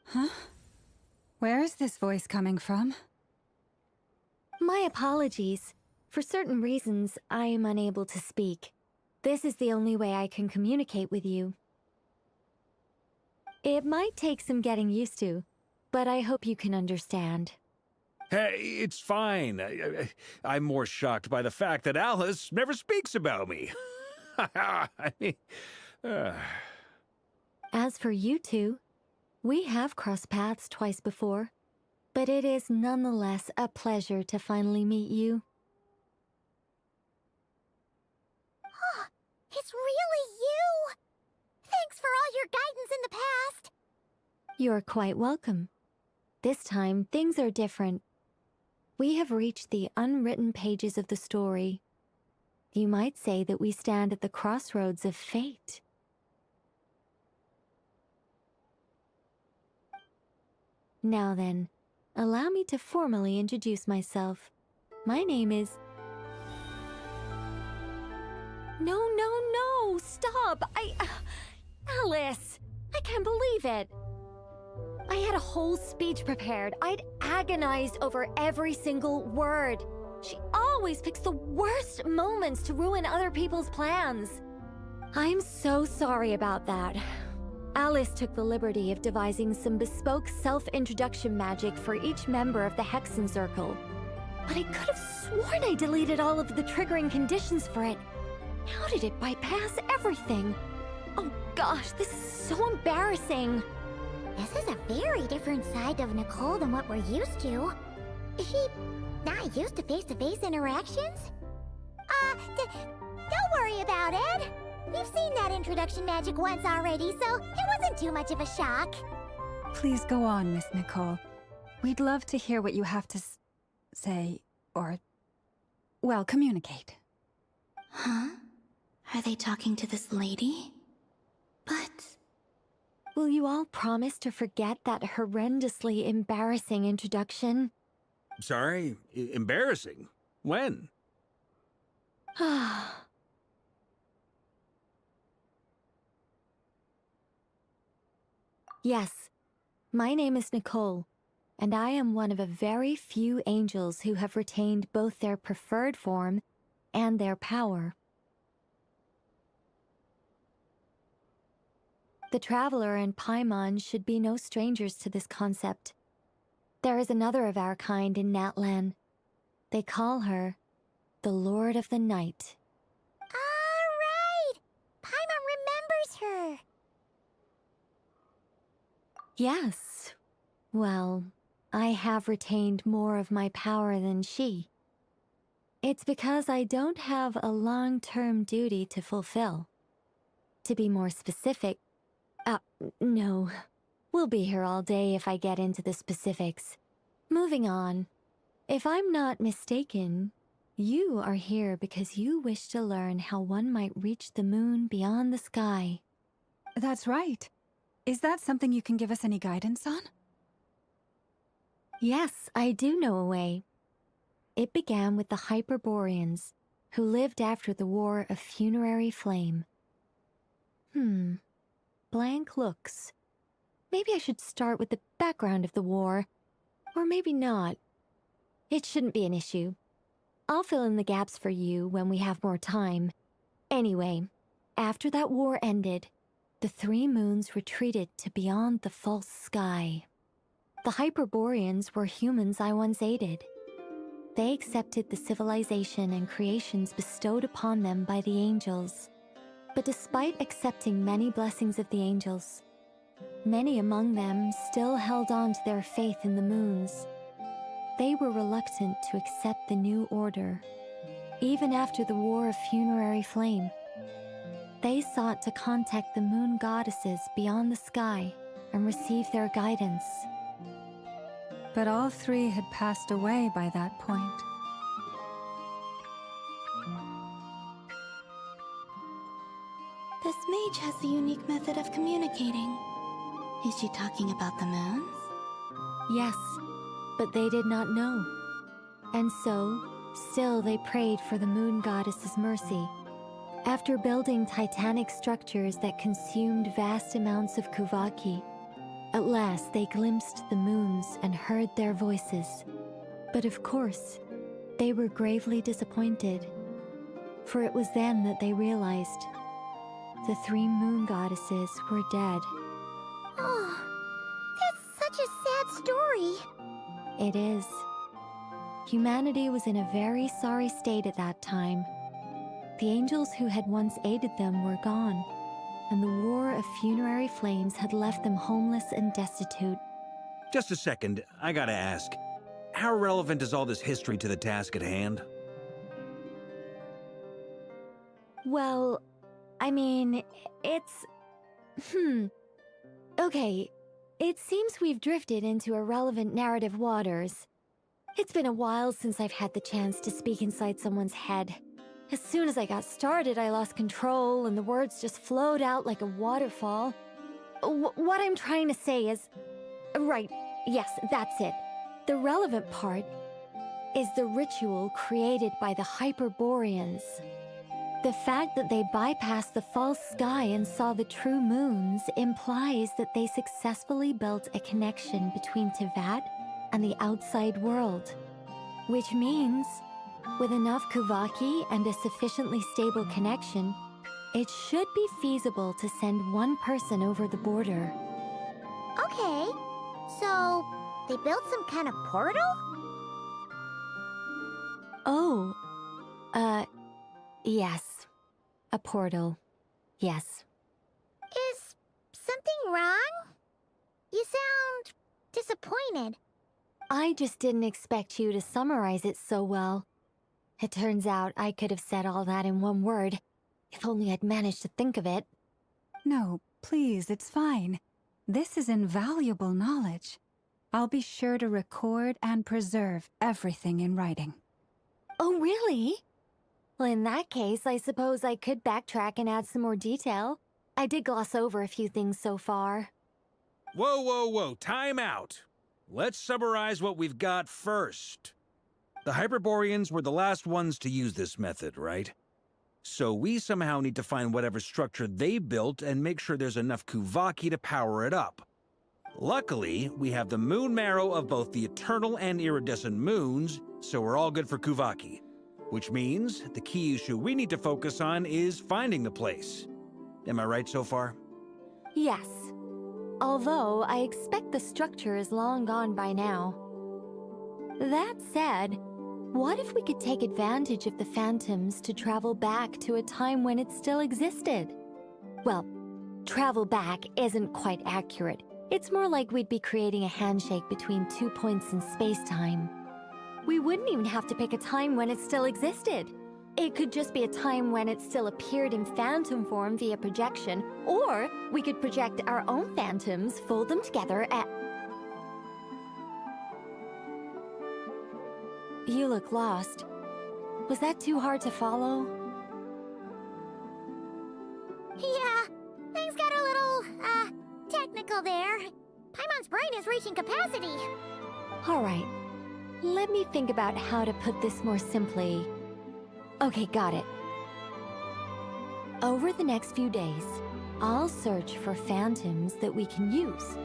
Huh? Where is this voice coming from? My apologies. For certain reasons, I am unable to speak. This is the only way I can communicate with you. It might take some getting used to, but I hope you can understand. Hey, it's fine. I'm more shocked by the fact that Alice never speaks about me. I mean, As for you two, we have crossed paths twice before, but it is nonetheless a pleasure to finally meet you. It's really you! Thanks for all your guidance in the past! You're quite welcome. This time, things are different. We have reached the unwritten pages of the story. You might say that we stand at the crossroads of fate. Now then, allow me to formally introduce myself. My name is... No, stop! Alice! I can't believe it! I had a whole speech prepared. I'd agonized over every single word. She always picks the worst moments to ruin other people's plans. I'm so sorry about that. Alice took the liberty of devising some bespoke self-introduction magic for each member of the Hexenzirkel. But I could have sworn I deleted all of the triggering conditions for it. How did it bypass everything? Oh gosh, this is so embarrassing. This is a very different side of Nicole than what we're used to. Is she not used to face-to-face interactions? Don't worry about it. We've seen that introduction magic once already, so it wasn't too much of a shock. Please go on, Miss Nicole. We'd love to hear what you have to say, or... well, communicate. Huh? Are they talking to this lady? But... will you all promise to forget that horrendously embarrassing introduction? sorry, embarrassing. When? Yes, my name is Nicole, and I am one of a very few angels who have retained both their preferred form and their power. The Traveler and Paimon should be no strangers to this concept. There is another of our kind in Natlan. They call her the Lord of the Night. All right! Paimon remembers her! Yes. Well, I have retained more of my power than she. It's because I don't have a long-term duty to fulfill. To be more specific, no. We'll be here all day if I get into the specifics. Moving on. If I'm not mistaken, you are here because you wish to learn how one might reach the moon beyond the sky. That's right. Is that something you can give us any guidance on? Yes, I do know a way. It began with the Hyperboreans, who lived after the War of Funerary Flame. Blank looks. Maybe I should start with the background of the war. Or maybe not. It shouldn't be an issue. I'll fill in the gaps for you when we have more time. Anyway, after that war ended, the three moons retreated to beyond the false sky. The Hyperboreans were humans I once aided. They accepted the civilization and creations bestowed upon them by the angels. But despite accepting many blessings of the angels, many among them still held on to their faith in the moons. They were reluctant to accept the new order, even after the War of Funerary Flame. They sought to contact the moon goddesses beyond the sky and receive their guidance. But all three had passed away by that point. This mage has a unique method of communicating. Is she talking about the moons? Yes, but they did not know. And so, still they prayed for the moon goddess's mercy. After building titanic structures that consumed vast amounts of Kuvaki, at last they glimpsed the moons and heard their voices. But of course, they were gravely disappointed. For it was then that they realized the three moon goddesses were dead. Oh, that's such a sad story. It is. Humanity was in a very sorry state at that time. The angels who had once aided them were gone, and the War of Funerary Flames had left them homeless and destitute. Just a second, I gotta ask. How relevant is all this history to the task at hand? Well, I mean, it's... Okay, it seems we've drifted into irrelevant narrative waters. It's been a while since I've had the chance to speak inside someone's head. As soon as I got started, I lost control, and the words just flowed out like a waterfall. What I'm trying to say is... Right, yes, that's it. The relevant part is the ritual created by the Hyperboreans. The fact that they bypassed the false sky and saw the true moons implies that they successfully built a connection between Teyvat and the outside world. Which means, with enough Kuvaki and a sufficiently stable connection, it should be feasible to send one person over the border. Okay, so they built some kind of portal? Oh, yes. A portal. Yes. Is something wrong? You sound disappointed. I just didn't expect you to summarize it so well. It turns out I could have said all that in one word, if only I'd managed to think of it. No, please, it's fine. This is invaluable knowledge. I'll be sure to record and preserve everything in writing. Oh, really? Well, in that case, I suppose I could backtrack and add some more detail. I did gloss over a few things so far. Whoa, time out. Let's summarize what we've got first. The Hyperboreans were the last ones to use this method, right? So we somehow need to find whatever structure they built and make sure there's enough Kuvaki to power it up. Luckily, we have the moon marrow of both the eternal and iridescent moons, so we're all good for Kuvaki. Which means the key issue we need to focus on is finding the place. Am I right so far? Yes. Although I expect the structure is long gone by now. That said, what if we could take advantage of the phantoms to travel back to a time when it still existed? Well, travel back isn't quite accurate. It's more like we'd be creating a handshake between 2 points in space-time. We wouldn't even have to pick a time when it still existed. It could just be a time when it still appeared in phantom form via projection, or we could project our own phantoms, fold them together, and... You look lost. Was that too hard to follow? Yeah, things got a little, technical there. Paimon's brain is reaching capacity. All right. Let me think about how to put this more simply. Okay, got it. Over the next few days, I'll search for phantoms that we can use.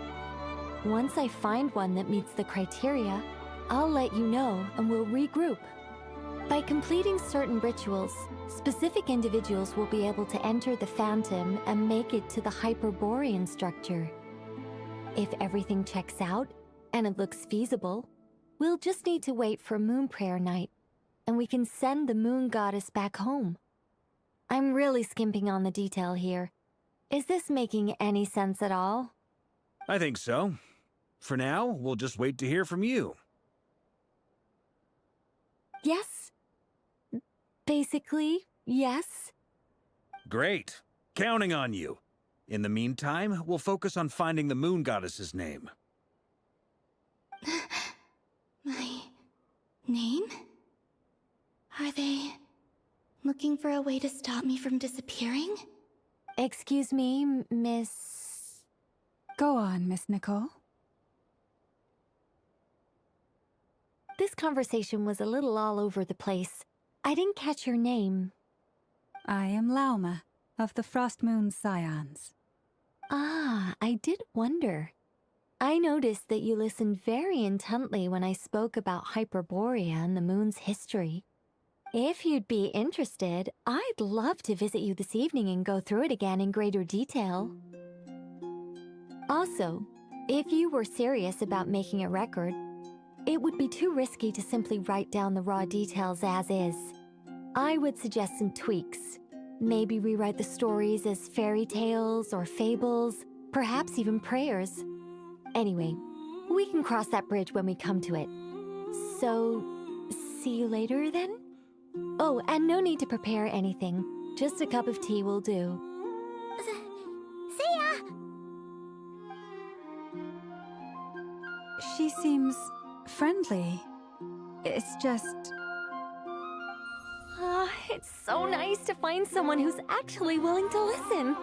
Once I find one that meets the criteria, I'll let you know and we'll regroup. By completing certain rituals, specific individuals will be able to enter the phantom and make it to the Hyperborean structure. If everything checks out and it looks feasible, we'll just need to wait for Moon Prayer Night, and we can send the Moon Goddess back home. I'm really skimping on the detail here. Is this making any sense at all? I think so. For now, we'll just wait to hear from you. Yes. Basically, yes. Great. Counting on you. In the meantime, we'll focus on finding the Moon Goddess's name. My name? Are they looking for a way to stop me from disappearing? Excuse me, Miss... Go on, Miss Nicole. This conversation was a little all over the place. I didn't catch your name. I am Lauma, of the Frost Moon Scions. Ah, I did wonder. I noticed that you listened very intently when I spoke about Hyperborea and the moon's history. If you'd be interested, I'd love to visit you this evening and go through it again in greater detail. Also, if you were serious about making a record, it would be too risky to simply write down the raw details as is. I would suggest some tweaks. Maybe rewrite the stories as fairy tales or fables, perhaps even prayers. Anyway, we can cross that bridge when we come to it. So, see you later then? Oh, and no need to prepare anything. Just a cup of tea will do. See ya! She seems friendly. It's just... It's so nice to find someone who's actually willing to listen.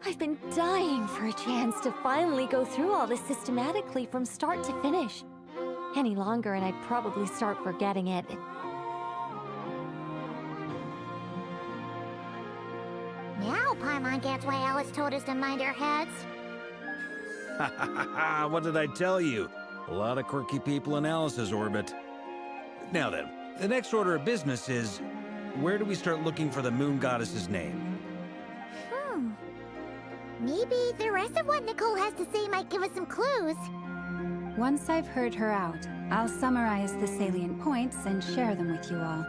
I've been dying for a chance to finally go through all this systematically from start to finish. Any longer and I'd probably start forgetting it. Now Paimon gets why Alice told us to mind our heads. What did I tell you? A lot of quirky people in Alice's orbit. Now then, the next order of business is, where do we start looking for the Moon Goddess's name? Maybe the rest of what Nicole has to say might give us some clues. Once I've heard her out, I'll summarize the salient points and share them with you all.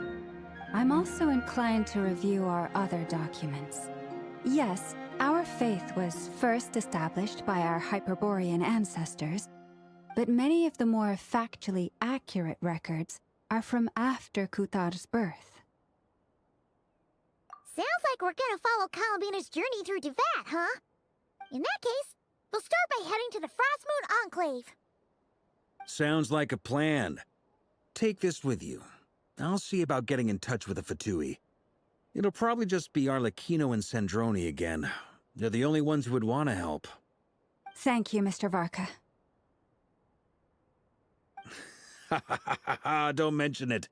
I'm also inclined to review our other documents. Yes, our faith was first established by our Hyperborean ancestors, but many of the more factually accurate records are from after Kuthar's birth. Sounds like we're gonna follow Columbina's journey through Devat, huh? In that case, we'll start by heading to the Frost Moon Enclave. Sounds like a plan. Take this with you. I'll see about getting in touch with the Fatui. It'll probably just be Arlecchino and Sandroni again. They're the only ones who would want to help. Thank you, Mr. Varka. Don't mention it.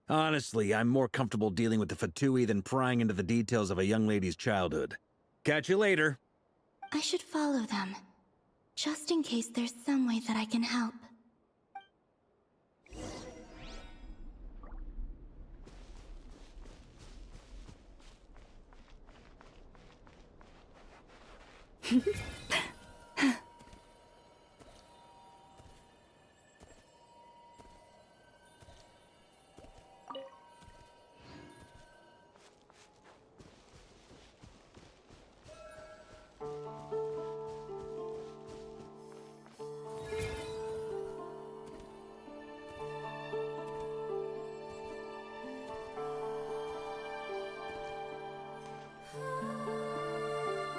Honestly, I'm more comfortable dealing with the Fatui than prying into the details of a young lady's childhood. Catch you later. I should follow them. just in case there's some way that I can help.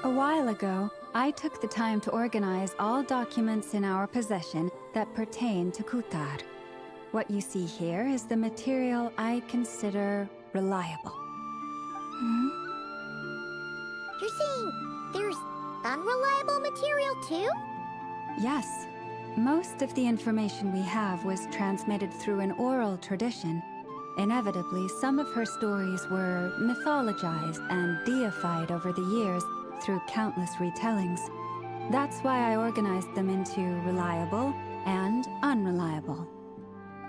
A while ago, I took the time to organize all documents in our possession that pertain to Kutar. What you see here is the material I consider reliable. You're saying there's unreliable material too? Yes. Most of the information we have was transmitted through an oral tradition. Inevitably, some of her stories were mythologized and deified over the years through countless retellings. That's why I organized them into reliable and unreliable.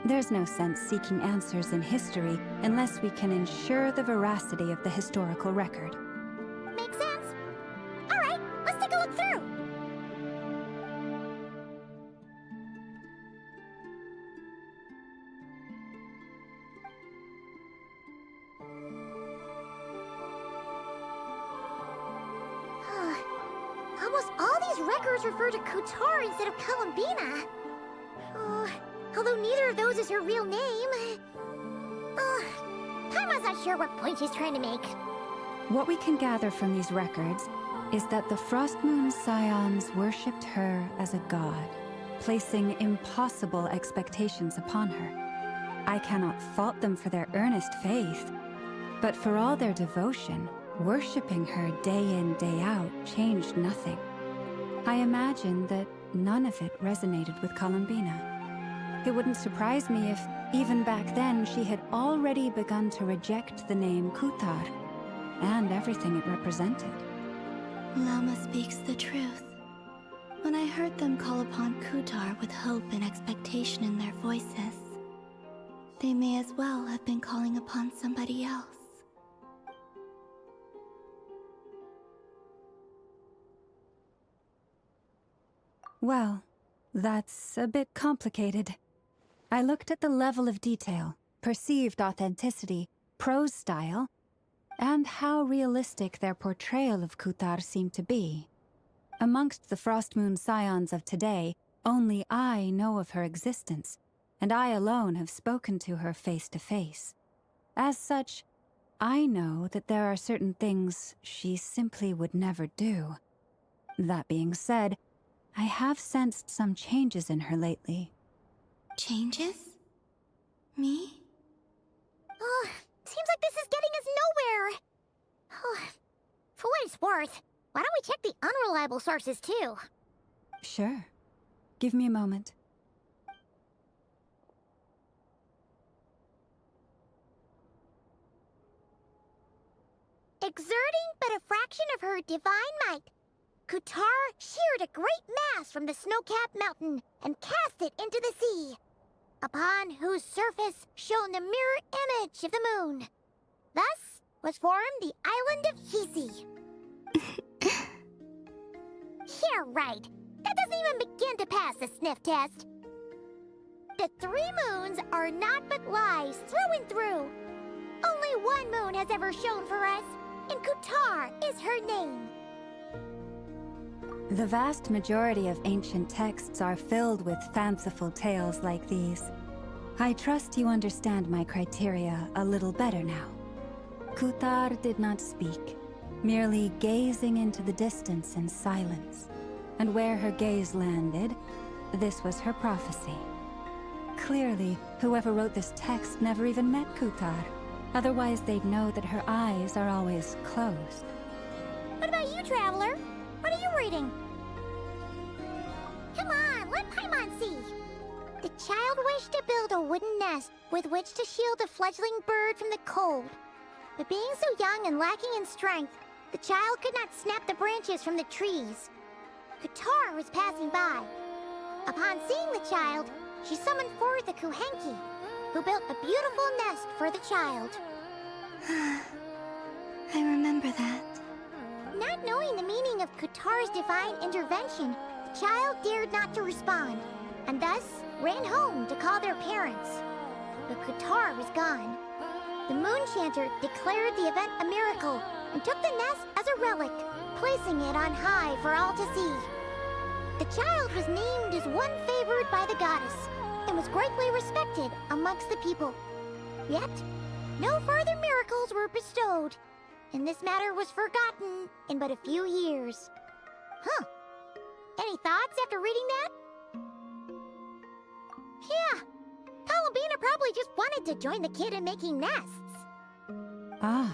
There's no sense seeking answers in history unless we can ensure the veracity of the historical record. Makes sense. All right, let's take a look through. Almost all these records refer to Kutar instead of Columbina. Although neither of those is her real name. Paimon's not sure what point she's trying to make. What we can gather from these records is that the Frost Moon Scions worshipped her as a god, placing impossible expectations upon her. I cannot fault them for their earnest faith, but for all their devotion, worshipping her day in, day out changed nothing. I imagine that none of it resonated with Columbina. It wouldn't surprise me if, even back then, she had already begun to reject the name Kutar and everything it represented. Lama speaks the truth. When I heard them call upon Kutar with hope and expectation in their voices, they may as well have been calling upon somebody else. Well, that's a bit complicated. I looked at the level of detail, perceived authenticity, prose style, and how realistic their portrayal of Kutar seemed to be. Amongst the Frost Moon Scions of today, only I know of her existence, and I alone have spoken to her face to face. As such, I know that there are certain things she simply would never do. That being said, I have sensed some changes in her lately. Changes? Me? Seems like this is getting us nowhere. For what it's worth, why don't we check the unreliable sources too? Sure. Give me a moment. Exerting but a fraction of her divine might, Kutar sheared a great mass from the snow-capped mountain and cast it into the sea, upon whose surface shone the mirror image of the moon. Thus was formed the island of Hisi. Yeah, right. That doesn't even begin to pass the sniff test. The 3 moons are naught but lies through and through. Only one moon has ever shone for us, and Kutar is her name. The vast majority of ancient texts are filled with fanciful tales like these. I trust you understand my criteria a little better now. Kutar did not speak, merely gazing into the distance in silence. And where her gaze landed, this was her prophecy. Clearly, whoever wrote this text never even met Kutar. Otherwise, they'd know that her eyes are always closed. What about you, Traveler? What are you reading? Come on, let Paimon see. The child wished to build a wooden nest with which to shield a fledgling bird from the cold. But being so young and lacking in strength, the child could not snap the branches from the trees. Qatar was passing by. Upon seeing the child, she summoned forth a Kuhenki, who built a beautiful nest for the child. I remember that. Not knowing the meaning of Qatar's divine intervention, the child dared not to respond, and thus ran home to call their parents. But Qatar was gone. The Moon Chanter declared the event a miracle and took the nest as a relic, placing it on high for all to see. The child was named as one favored by the goddess and was greatly respected amongst the people. Yet, no further miracles were bestowed, and this matter was forgotten in but a few years. Huh. Any thoughts after reading that? Yeah. Columbina probably just wanted to join the kid in making nests. Ah.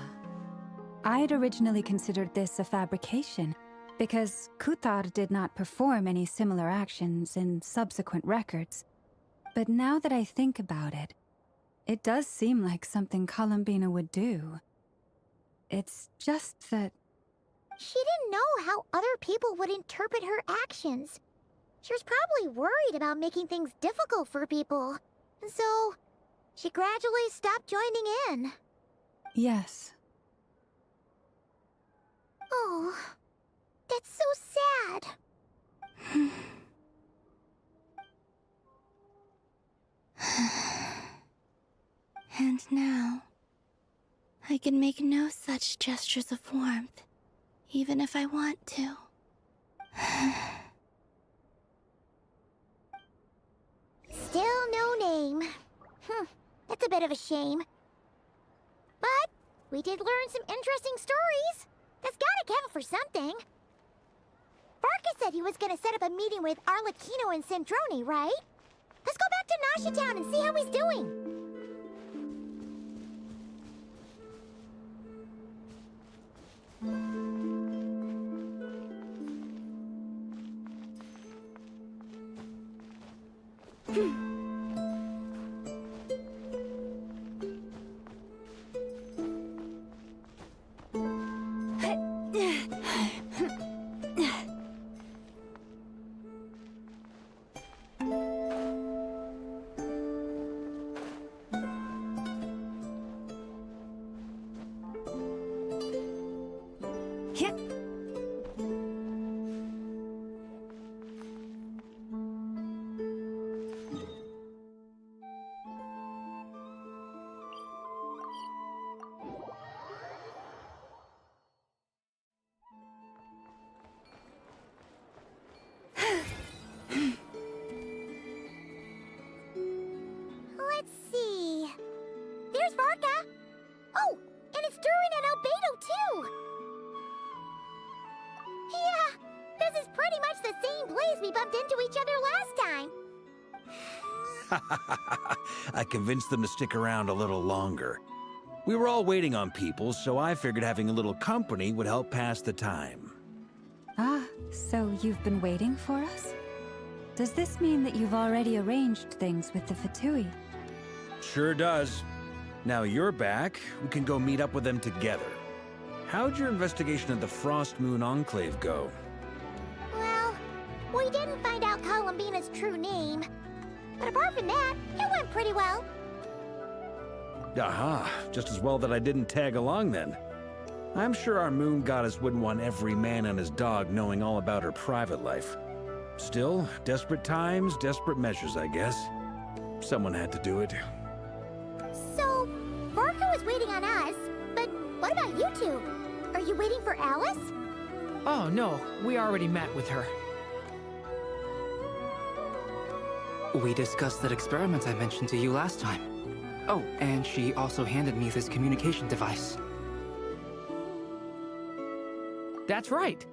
I'd originally considered this a fabrication, because Kutar did not perform any similar actions in subsequent records. But now that I think about it, it does seem like something Columbina would do. It's just that... She didn't know how other people would interpret her actions. She was probably worried about making things difficult for people. And so, she gradually stopped joining in. Yes. Oh, that's so sad. And now, I can make no such gestures of warmth, even if I want to. Still no name. That's a bit of a shame. But we did learn some interesting stories. That's gotta count for something. Varka said he was gonna set up a meeting with Arlecchino and Sandrone, right? Let's go back to Nasha Town and see how he's doing. Let's see. There's Varka. Oh, and it's Durin and Albedo too. Yeah, this is pretty much the same place we bumped into each other last time. I convinced them to stick around a little longer. We were all waiting on people, so I figured having a little company would help pass the time. Ah, so you've been waiting for us? Does this mean that you've already arranged things with the Fatui? Sure does. Now you're back, we can go meet up with them together. How'd your investigation of the Frost Moon Enclave go? Well, we didn't find out Columbina's true name. But apart from that, it went pretty well. Aha, just as well that I didn't tag along then. I'm sure our moon goddess wouldn't want every man and his dog knowing all about her private life. Still, desperate times, desperate measures, I guess. Someone had to do it. So, Varka was waiting on us, but what about you two? Are you waiting for Alice? Oh, no. We already met with her. We discussed that experiment I mentioned to you last time. Oh, and she also handed me this communication device. That's right.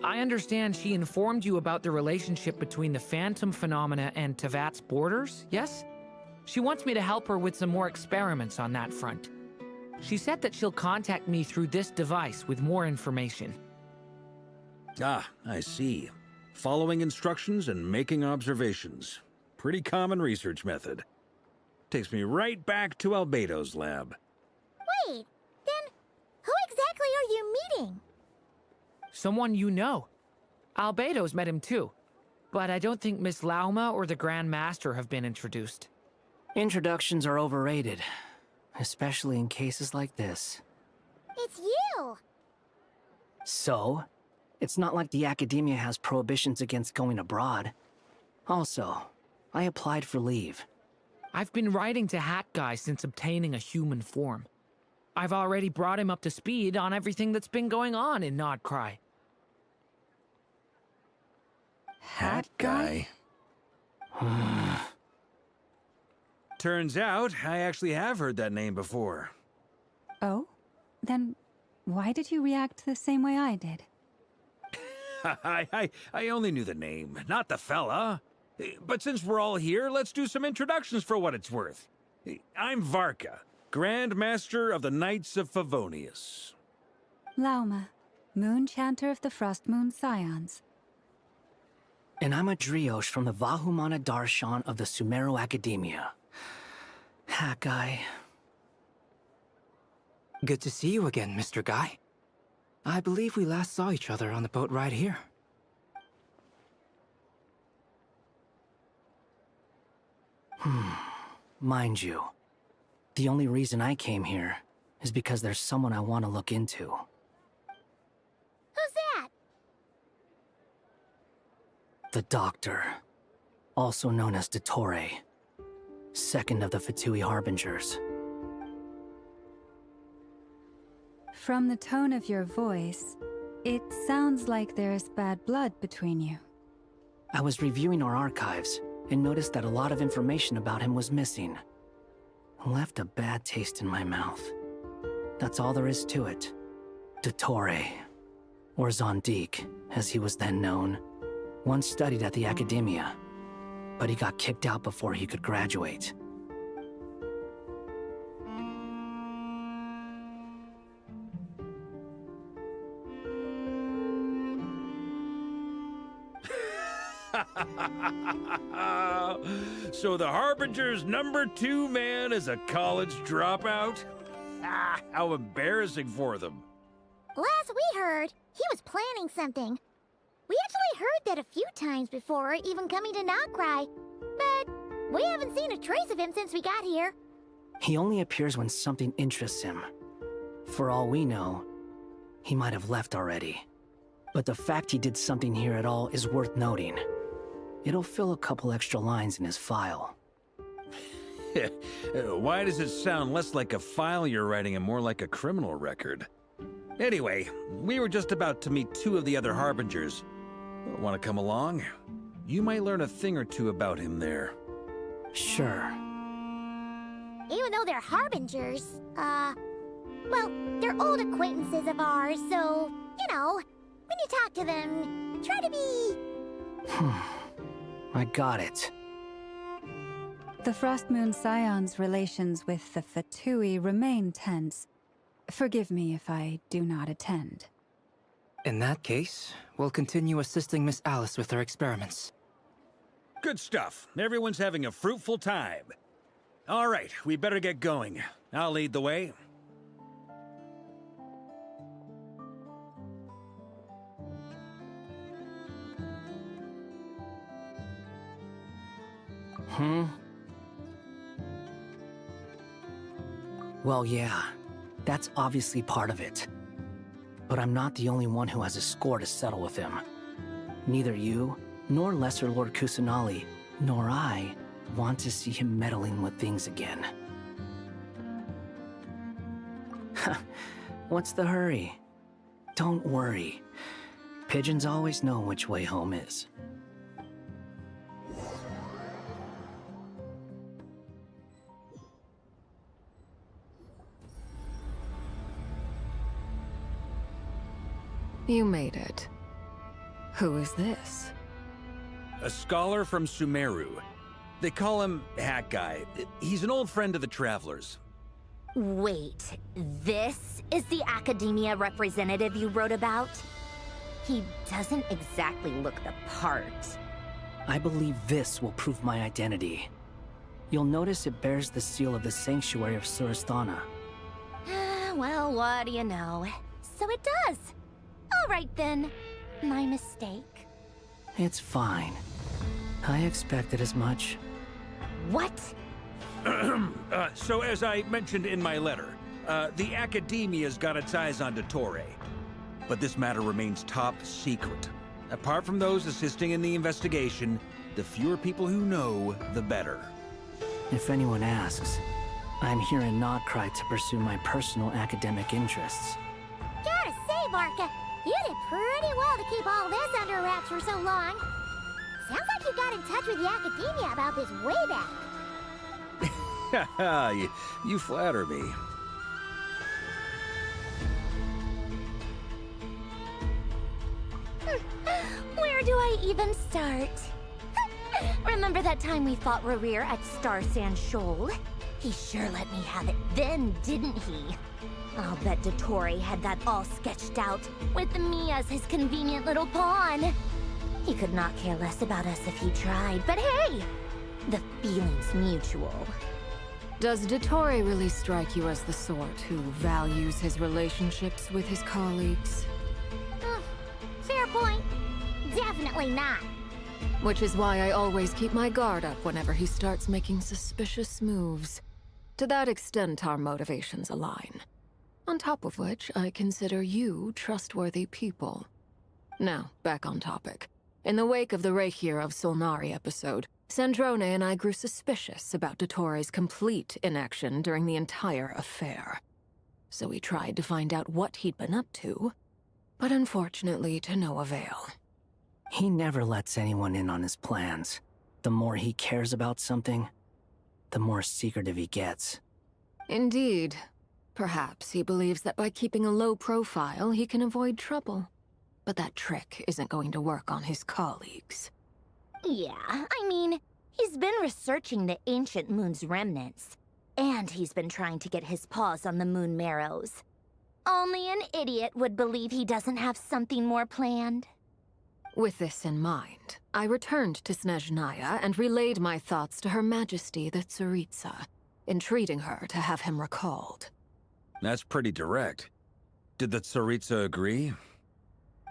I understand she informed you about the relationship between the phantom phenomena and Tevat's borders, yes? She wants me to help her with some more experiments on that front. She said that she'll contact me through this device with more information. Ah, I see. Following instructions and making observations. Pretty common research method. Takes me right back to Albedo's lab. Wait, then who exactly are you meeting? Someone you know. Albedo's met him too. But I don't think Miss Lauma or the Grand Master have been introduced. Introductions are overrated, especially in cases like this. It's you! So, it's not like the Academia has prohibitions against going abroad. Also, I applied for leave. I've been writing to Hat Guy since obtaining a human form. I've already brought him up to speed on everything that's been going on in Nodcry. Hat Guy? Turns out, I actually have heard that name before. Oh? Then why did you react the same way I did? I only knew the name, not the fella. But since we're all here, let's do some introductions for what it's worth. I'm Varka, Grand Master of the Knights of Favonius. Lauma, Moon Chanter of the Frost Moon Scions. And I'm a Driosh from the Vahumana Darshan of the Sumeru Academia. Hat Guy. Good to see you again, Mr. Guy. I believe we last saw each other on the boat ride here. Mind you, the only reason I came here is because there's someone I want to look into. Who's that? The Doctor, also known as Dottore, second of the Fatui Harbingers. From the tone of your voice, it sounds like there's bad blood between you. I was reviewing our archives and noticed that a lot of information about him was missing. Left a bad taste in my mouth. That's all there is to it. Dottore, or Zondik, as he was then known, once studied at the Academia, but he got kicked out before he could graduate. So the Harbinger's #2 man is a college dropout? How embarrassing for them. Last we heard, he was planning something. We actually heard that a few times before, even coming to Nodcry, but we haven't seen a trace of him since we got here. He only appears when something interests him. For all we know, he might have left already. But the fact he did something here at all is worth noting. It'll fill a couple extra lines in his file. Why does it sound less like a file you're writing and more like a criminal record? Anyway, we were just about to meet 2 of the other Harbingers. Want to come along? You might learn a thing or two about him there. Sure. Even though they're Harbingers, well, they're old acquaintances of ours, so, you know, when you talk to them, try to be... I got it. The Frost Moon Scions' relations with the Fatui remain tense. Forgive me if I do not attend. In that case, we'll continue assisting Miss Alice with her experiments. Good stuff. Everyone's having a fruitful time. All right, we better get going. I'll lead the way. Well, yeah, that's obviously part of it. But I'm not the only one who has a score to settle with him. Neither you, nor Lesser Lord Kusanali, nor I want to see him meddling with things again. What's the hurry? Don't worry. Pigeons always know which way home is. You made it. Who is this? A scholar from Sumeru. They call him Hat Guy. He's an old friend of the Travelers. Wait, this is the Academia representative you wrote about? He doesn't exactly look the part. I believe this will prove my identity. You'll notice it bears the seal of the Sanctuary of Surasthana. Well, what do you know? So it does. All right then. My mistake. It's fine. I expected as much. What? So as I mentioned in my letter, the Academia's got its eyes on Dottore. But this matter remains top secret. Apart from those assisting in the investigation, the fewer people who know, the better. If anyone asks, I'm here in Nodcry to pursue my personal academic interests. Gotta say, Varka, you did pretty well to keep all this under wraps for so long. Sounds like you got in touch with the Academia about this way back. you flatter me. Where do I even start? Remember that time we fought Rerir at Star Sand Shoal? He sure let me have it then, didn't he? I'll bet Dottore had that all sketched out, with me as his convenient little pawn. He could not care less about us if he tried, but hey! The feeling's mutual. Does Dottore really strike you as the sort who values his relationships with his colleagues? Fair point. Definitely not. Which is why I always keep my guard up whenever he starts making suspicious moves. To that extent, our motivations align. On top of which, I consider you trustworthy people. Now, back on topic. In the wake of the Reikir of Solnari episode, Sandrone and I grew suspicious about Dottore's complete inaction during the entire affair. So we tried to find out what he'd been up to, but unfortunately to no avail. He never lets anyone in on his plans. The more he cares about something, the more secretive he gets. Indeed. Perhaps he believes that by keeping a low profile, he can avoid trouble. But that trick isn't going to work on his colleagues. Yeah, I mean, he's been researching the ancient moon's remnants. And he's been trying to get his paws on the moon marrows. Only an idiot would believe he doesn't have something more planned. With this in mind, I returned to Snezhnaya and relayed my thoughts to Her Majesty the Tsaritsa, entreating her to have him recalled. That's pretty direct. Did the Tsaritsa agree?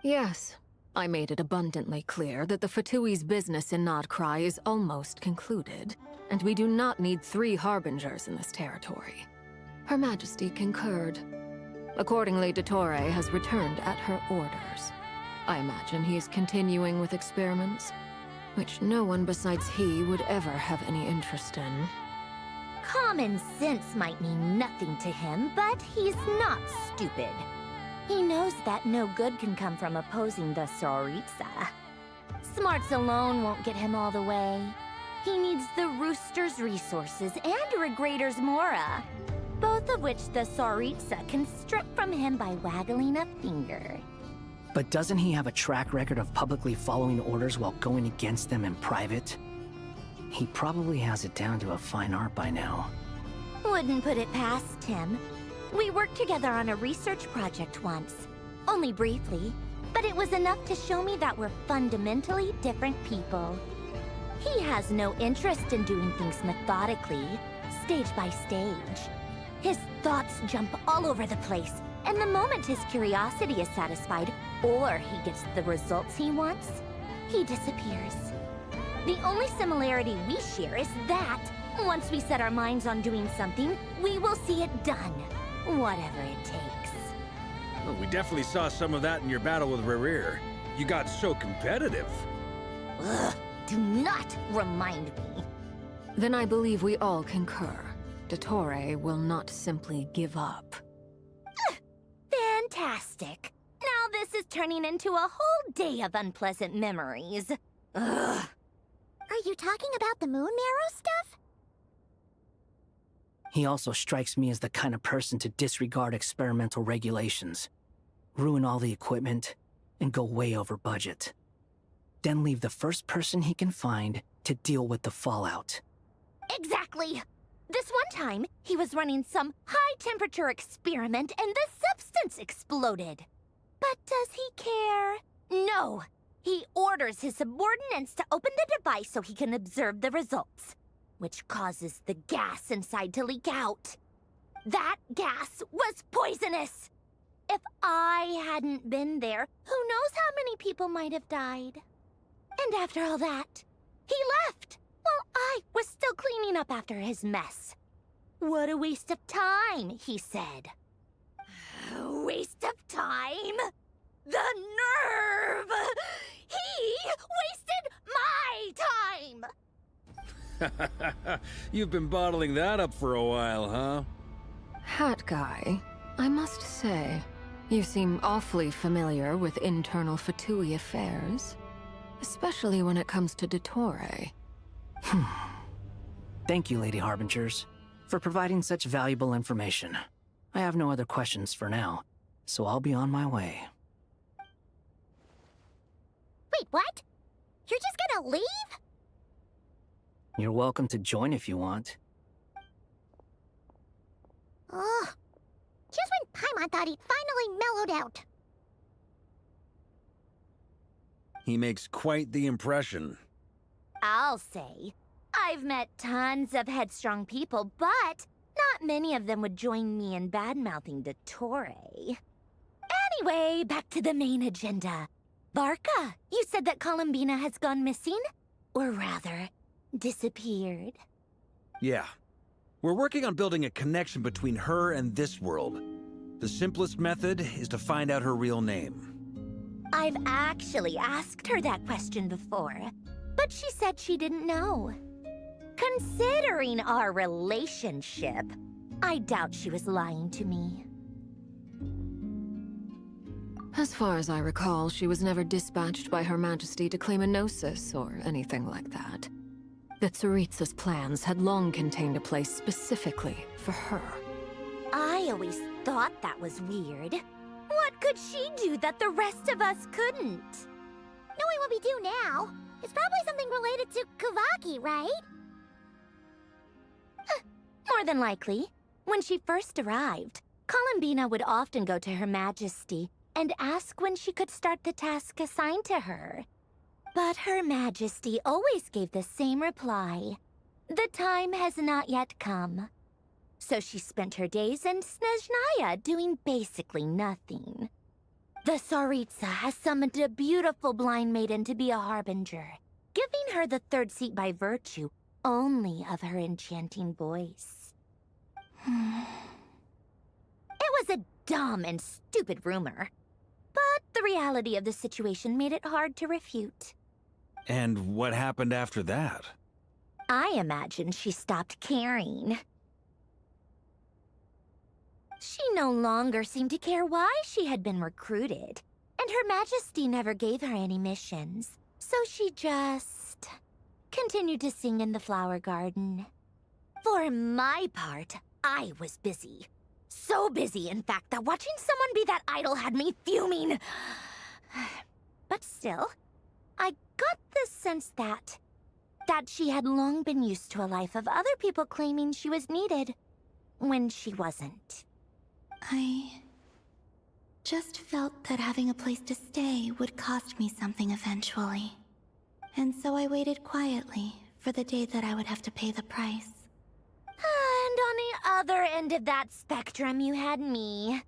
Yes. I made it abundantly clear that the Fatui's business in Nodcry is almost concluded, and we do not need 3 harbingers in this territory. Her Majesty concurred. Accordingly, Dottore has returned at her orders. I imagine he is continuing with experiments, which no one besides he would ever have any interest in. Common sense might mean nothing to him, but he's not stupid. He knows that no good can come from opposing the Tsaritsa. Smarts alone won't get him all the way. He needs the Rooster's resources and Regrator's Mora, both of which the Tsaritsa can strip from him by waggling a finger. But doesn't he have a track record of publicly following orders while going against them in private? He probably has it down to a fine art by now. Wouldn't put it past him. We worked together on a research project once. Only briefly, but it was enough to show me that we're fundamentally different people. He has no interest in doing things methodically, stage by stage. His thoughts jump all over the place, and the moment his curiosity is satisfied, or he gets the results he wants, he disappears. The only similarity we share is that, once we set our minds on doing something, we will see it done, whatever it takes. Well, we definitely saw some of that in your battle with Rerir. You got so competitive. Ugh, do not remind me. Then I believe we all concur. Dottore will not simply give up. Fantastic. Now this is turning into a whole day of unpleasant memories. Ugh. Are you talking about the moon marrow stuff? He also strikes me as the kind of person to disregard experimental regulations, ruin all the equipment, and go way over budget. Then leave the first person he can find to deal with the fallout. Exactly. This one time, he was running some high-temperature experiment and the substance exploded. But does he care? No. He orders his subordinates to open the device so he can observe the results, which causes the gas inside to leak out. That gas was poisonous. If I hadn't been there, who knows how many people might have died. And after all that, he left while I was still cleaning up after his mess. What a waste of time, he said. Waste of time? The nerve! He wasted my time! You've been bottling that up for a while, huh? Hat guy, I must say, you seem awfully familiar with internal Fatui affairs. Especially when it comes to Dottore. Thank you, Lady Harbingers, for providing such valuable information. I have no other questions for now, so I'll be on my way. Wait, what? You're just gonna leave? You're welcome to join if you want. Ugh. Just when Paimon thought he'd finally mellowed out. He makes quite the impression. I'll say. I've met tons of headstrong people, but not many of them would join me in bad-mouthing Dottore. Anyway, back to the main agenda. Barca, you said that Columbina has gone missing? Or rather, disappeared. Yeah. We're working on building a connection between her and this world. The simplest method is to find out her real name. I've actually asked her that question before, but she said she didn't know. Considering our relationship, I doubt she was lying to me. As far as I recall, she was never dispatched by Her Majesty to claim a gnosis or anything like that. The Tsaritsa's plans had long contained a place specifically for her. I always thought that was weird. What could she do that the rest of us couldn't? Knowing what we do now, it's probably something related to Kavaki, right? More than likely. When she first arrived, Columbina would often go to Her Majesty and ask when she could start the task assigned to her. But Her Majesty always gave the same reply. The time has not yet come. So she spent her days in Snezhnaya doing basically nothing. The Tsaritsa has summoned a beautiful blind maiden to be a harbinger, giving her the third seat by virtue only of her enchanting voice. It was a dumb and stupid rumor, but the reality of the situation made it hard to refute. And what happened after that? I imagine she stopped caring. She no longer seemed to care why she had been recruited, and Her Majesty never gave her any missions, so she just continued to sing in the flower garden. For my part, I was busy. So busy, in fact, that watching someone be that idol had me fuming. But still, I got the sense that she had long been used to a life of other people claiming she was needed when she wasn't. I just felt that having a place to stay would cost me something eventually. And so I waited quietly for the day that I would have to pay the price. And on the other end of that spectrum, you had me.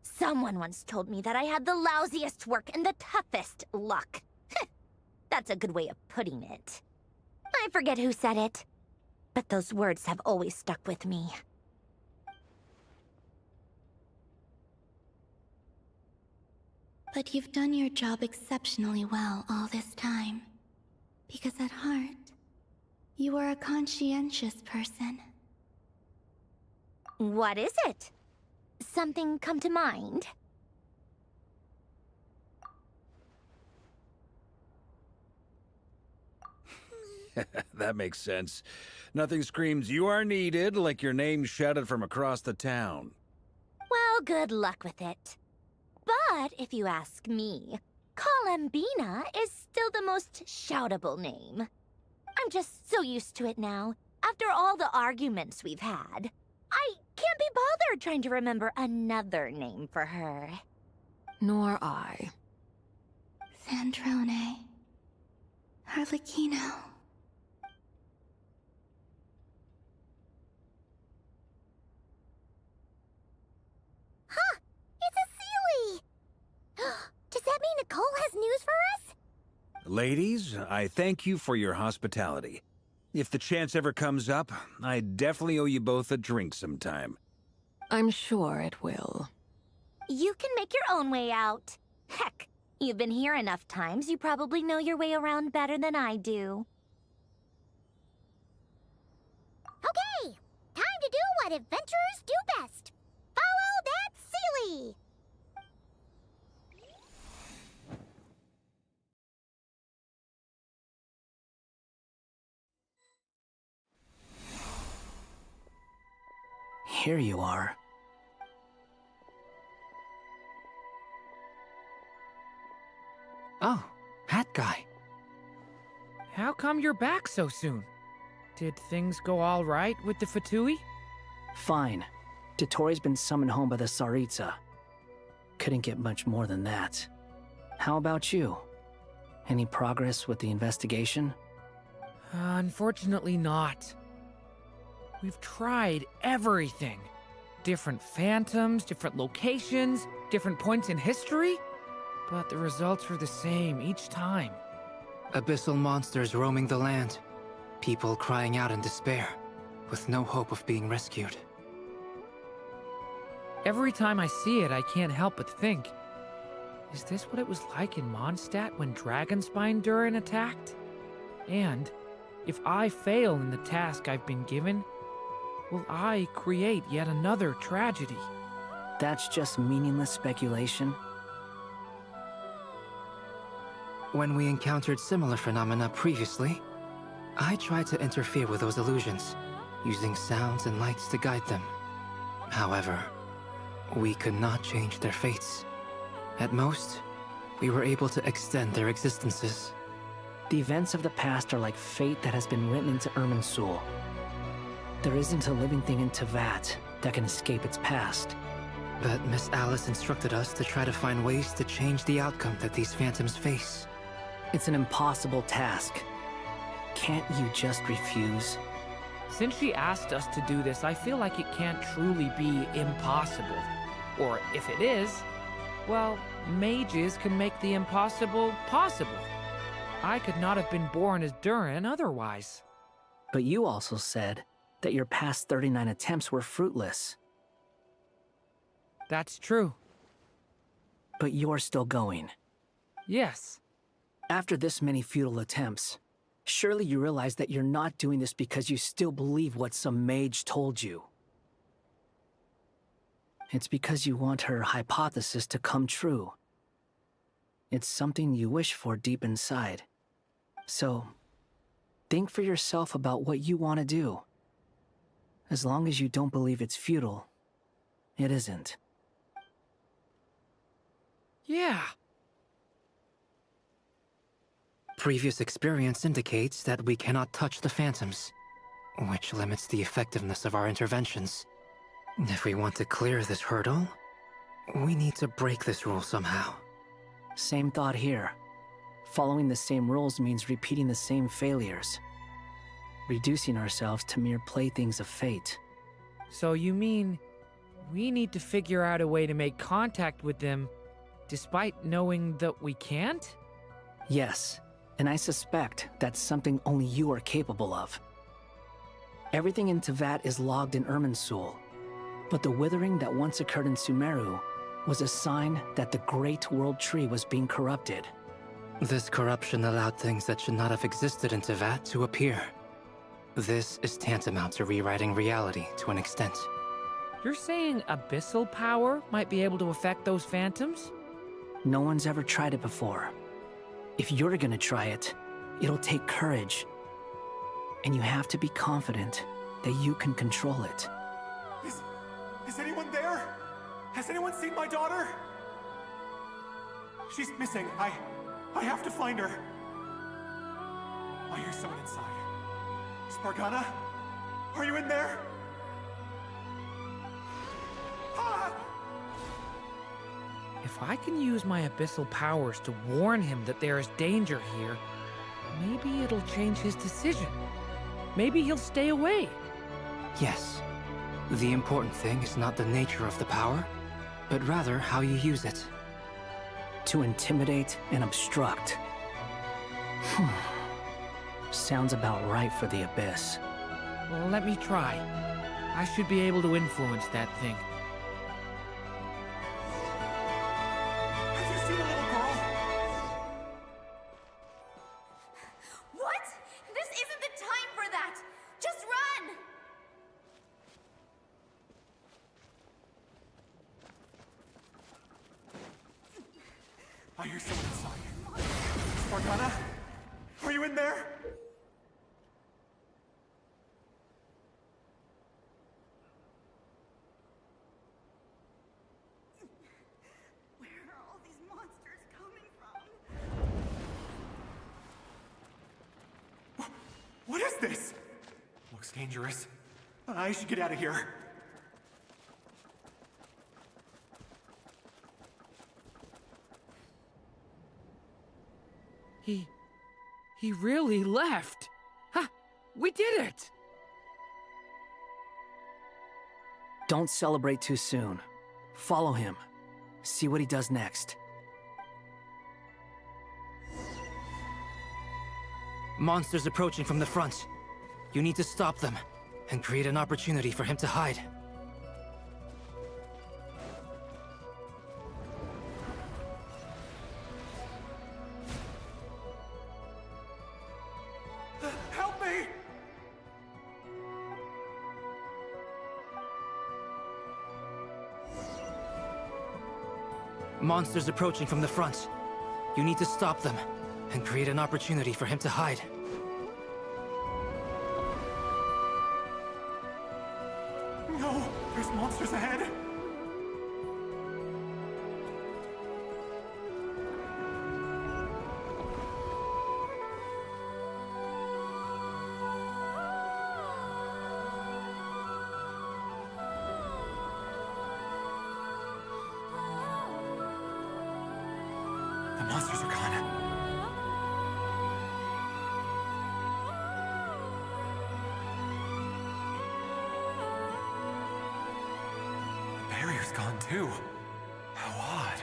Someone once told me that I had the lousiest work and the toughest luck. That's a good way of putting it. I forget who said it, but those words have always stuck with me. But you've done your job exceptionally well all this time. Because at heart, you are a conscientious person. What is it? Something come to mind? That makes sense. Nothing screams you are needed like your name shouted from across the town. Well, good luck with it. But if you ask me, Columbina is still the most shoutable name. I'm just so used to it now, after all the arguments we've had. I can't be bothered trying to remember another name for her. Nor I. Sandrone. Harlequino. Huh! It's a Sealy! Does that mean Nicole has news for us? Ladies, I thank you for your hospitality. If the chance ever comes up, I definitely owe you both a drink sometime. I'm sure it will. You can make your own way out. Heck, you've been here enough times, you probably know your way around better than I do. Okay, time to do what adventurers do best. Follow that Sealy! Here you are. Oh, hat guy. How come you're back so soon? Did things go all right with the Fatui? Fine. Dotori's been summoned home by the Tsaritsa. Couldn't get much more than that. How about you? Any progress with the investigation? Unfortunately not. We've tried everything. Different phantoms, different locations, different points in history. But the results are the same each time. Abyssal monsters roaming the land. People crying out in despair, with no hope of being rescued. Every time I see it, I can't help but think, is this what it was like in Mondstadt when Dragonspine Durin attacked? And if I fail in the task I've been given, will I create yet another tragedy? That's just meaningless speculation. When we encountered similar phenomena previously, I tried to interfere with those illusions, using sounds and lights to guide them. However, we could not change their fates. At most, we were able to extend their existences. The events of the past are like fate that has been written into Irminsul. There isn't a living thing in Teyvat that can escape its past. But Miss Alice instructed us to try to find ways to change the outcome that these phantoms face. It's an impossible task. Can't you just refuse? Since she asked us to do this, I feel like it can't truly be impossible. Or if it is, well, mages can make the impossible possible. I could not have been born as Durin otherwise. But you also said that your past 39 attempts were fruitless. That's true. But you're still going. Yes. After this many futile attempts, surely you realize that you're not doing this because you still believe what some mage told you. It's because you want her hypothesis to come true. It's something you wish for deep inside. So, think for yourself about what you want to do. As long as you don't believe it's futile, it isn't. Yeah. Previous experience indicates that we cannot touch the phantoms, which limits the effectiveness of our interventions. If we want to clear this hurdle, we need to break this rule somehow. Same thought here. Following the same rules means repeating the same failures. Reducing ourselves to mere playthings of fate. So you mean we need to figure out a way to make contact with them despite knowing that we can't? Yes, and I suspect that's something only you are capable of. Everything in Teyvat is logged in Irminsul, but the withering that once occurred in Sumeru was a sign that the Great World Tree was being corrupted. This corruption allowed things that should not have existed in Teyvat to appear. This is tantamount to rewriting reality to an extent. You're saying abyssal power might be able to affect those phantoms? No one's ever tried it before. If you're gonna try it, it'll take courage. And you have to be confident that you can control it. Is anyone there? Has anyone seen my daughter? She's missing. I have to find her. I hear someone inside. Spargana? Are you in there? Ah! If I can use my abyssal powers to warn him that there is danger here, maybe it'll change his decision. Maybe he'll stay away. Yes. The important thing is not the nature of the power, but rather how you use it. To intimidate and obstruct. Sounds about right for the Abyss. Well, let me try. I should be able to influence that thing. Have you seen a little girl? What? This isn't the time for that! Just run! I hear someone inside. Spargana? Are you in there? Where are all these monsters coming from? What is this? Looks dangerous. I should get out of here. He really left. Ha! We did it! Don't celebrate too soon. Follow him. See what he does next. Monsters approaching from the front. You need to stop them and create an opportunity for him to hide. Help me! Monsters approaching from the front. You need to stop them and create an opportunity for him to hide. No, there's monsters ahead. The monsters are gone. The barrier's gone too. How odd.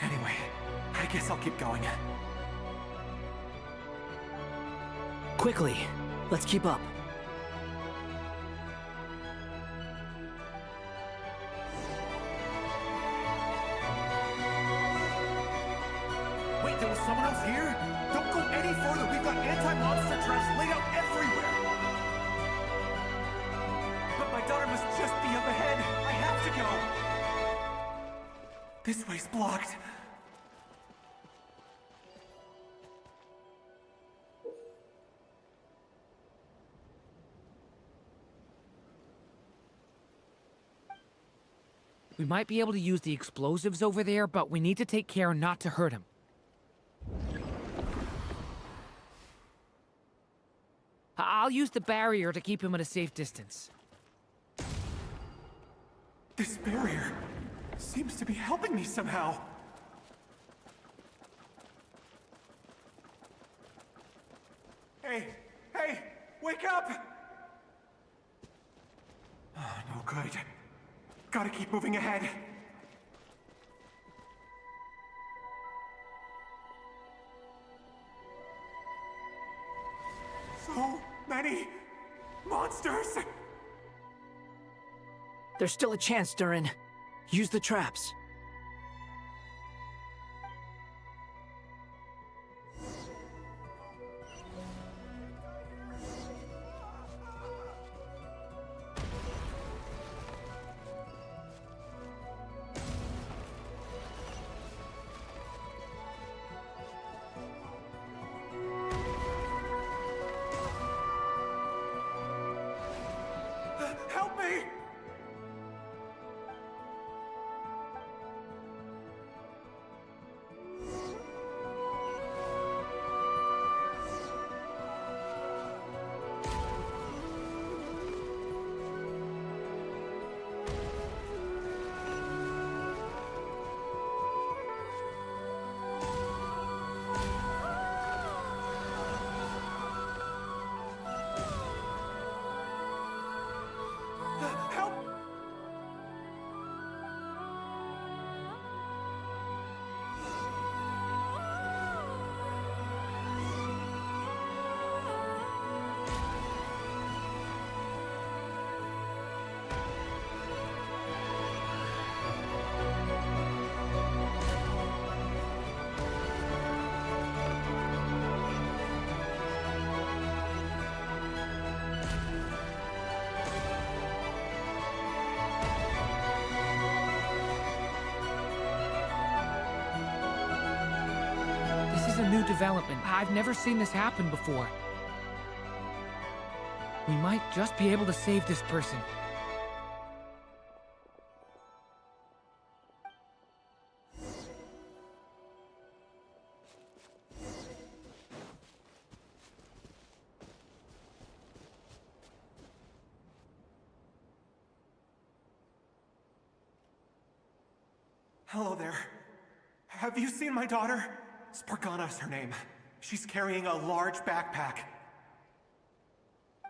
Anyway, I guess I'll keep going. Quickly, let's keep up. Wait, there was someone else here? Don't go any further. We've got anti-monster traps laid out everywhere. But my daughter must just be up ahead. I have to go. This way's blocked. We might be able to use the explosives over there, but we need to take care not to hurt him. I'll use the barrier to keep him at a safe distance. This barrier seems to be helping me somehow. Hey, hey, wake up! Oh, no good. Gotta keep moving ahead. So many monsters! There's still a chance, Durin. Use the traps. Help me! new development. I've never seen this happen before. We might just be able to save this person. Hello there. Have you seen my daughter? Spargana is her name. She's carrying a large backpack.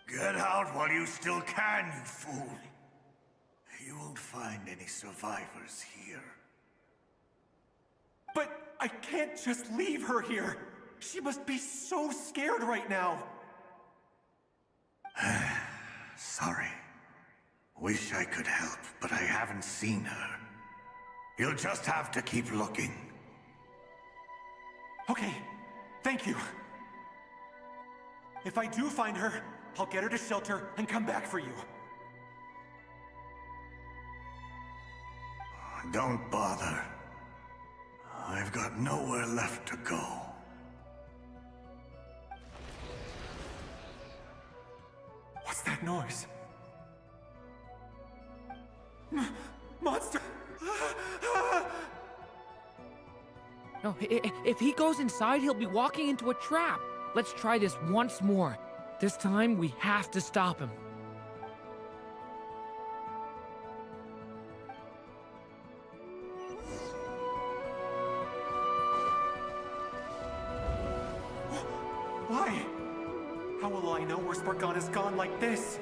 Get out while you still can, you fool. You won't find any survivors here. But I can't just leave her here. She must be so scared right now. Sorry. Wish I could help, but I haven't seen her. You'll just have to keep looking. Okay, thank you. If I do find her, I'll get her to shelter and come back for you. Don't bother. I've got nowhere left to go. What's that noise? Monster! No, if he goes inside, he'll be walking into a trap. Let's try this once more. This time, we have to stop him. Why? How will I know where Spargana's gone like this?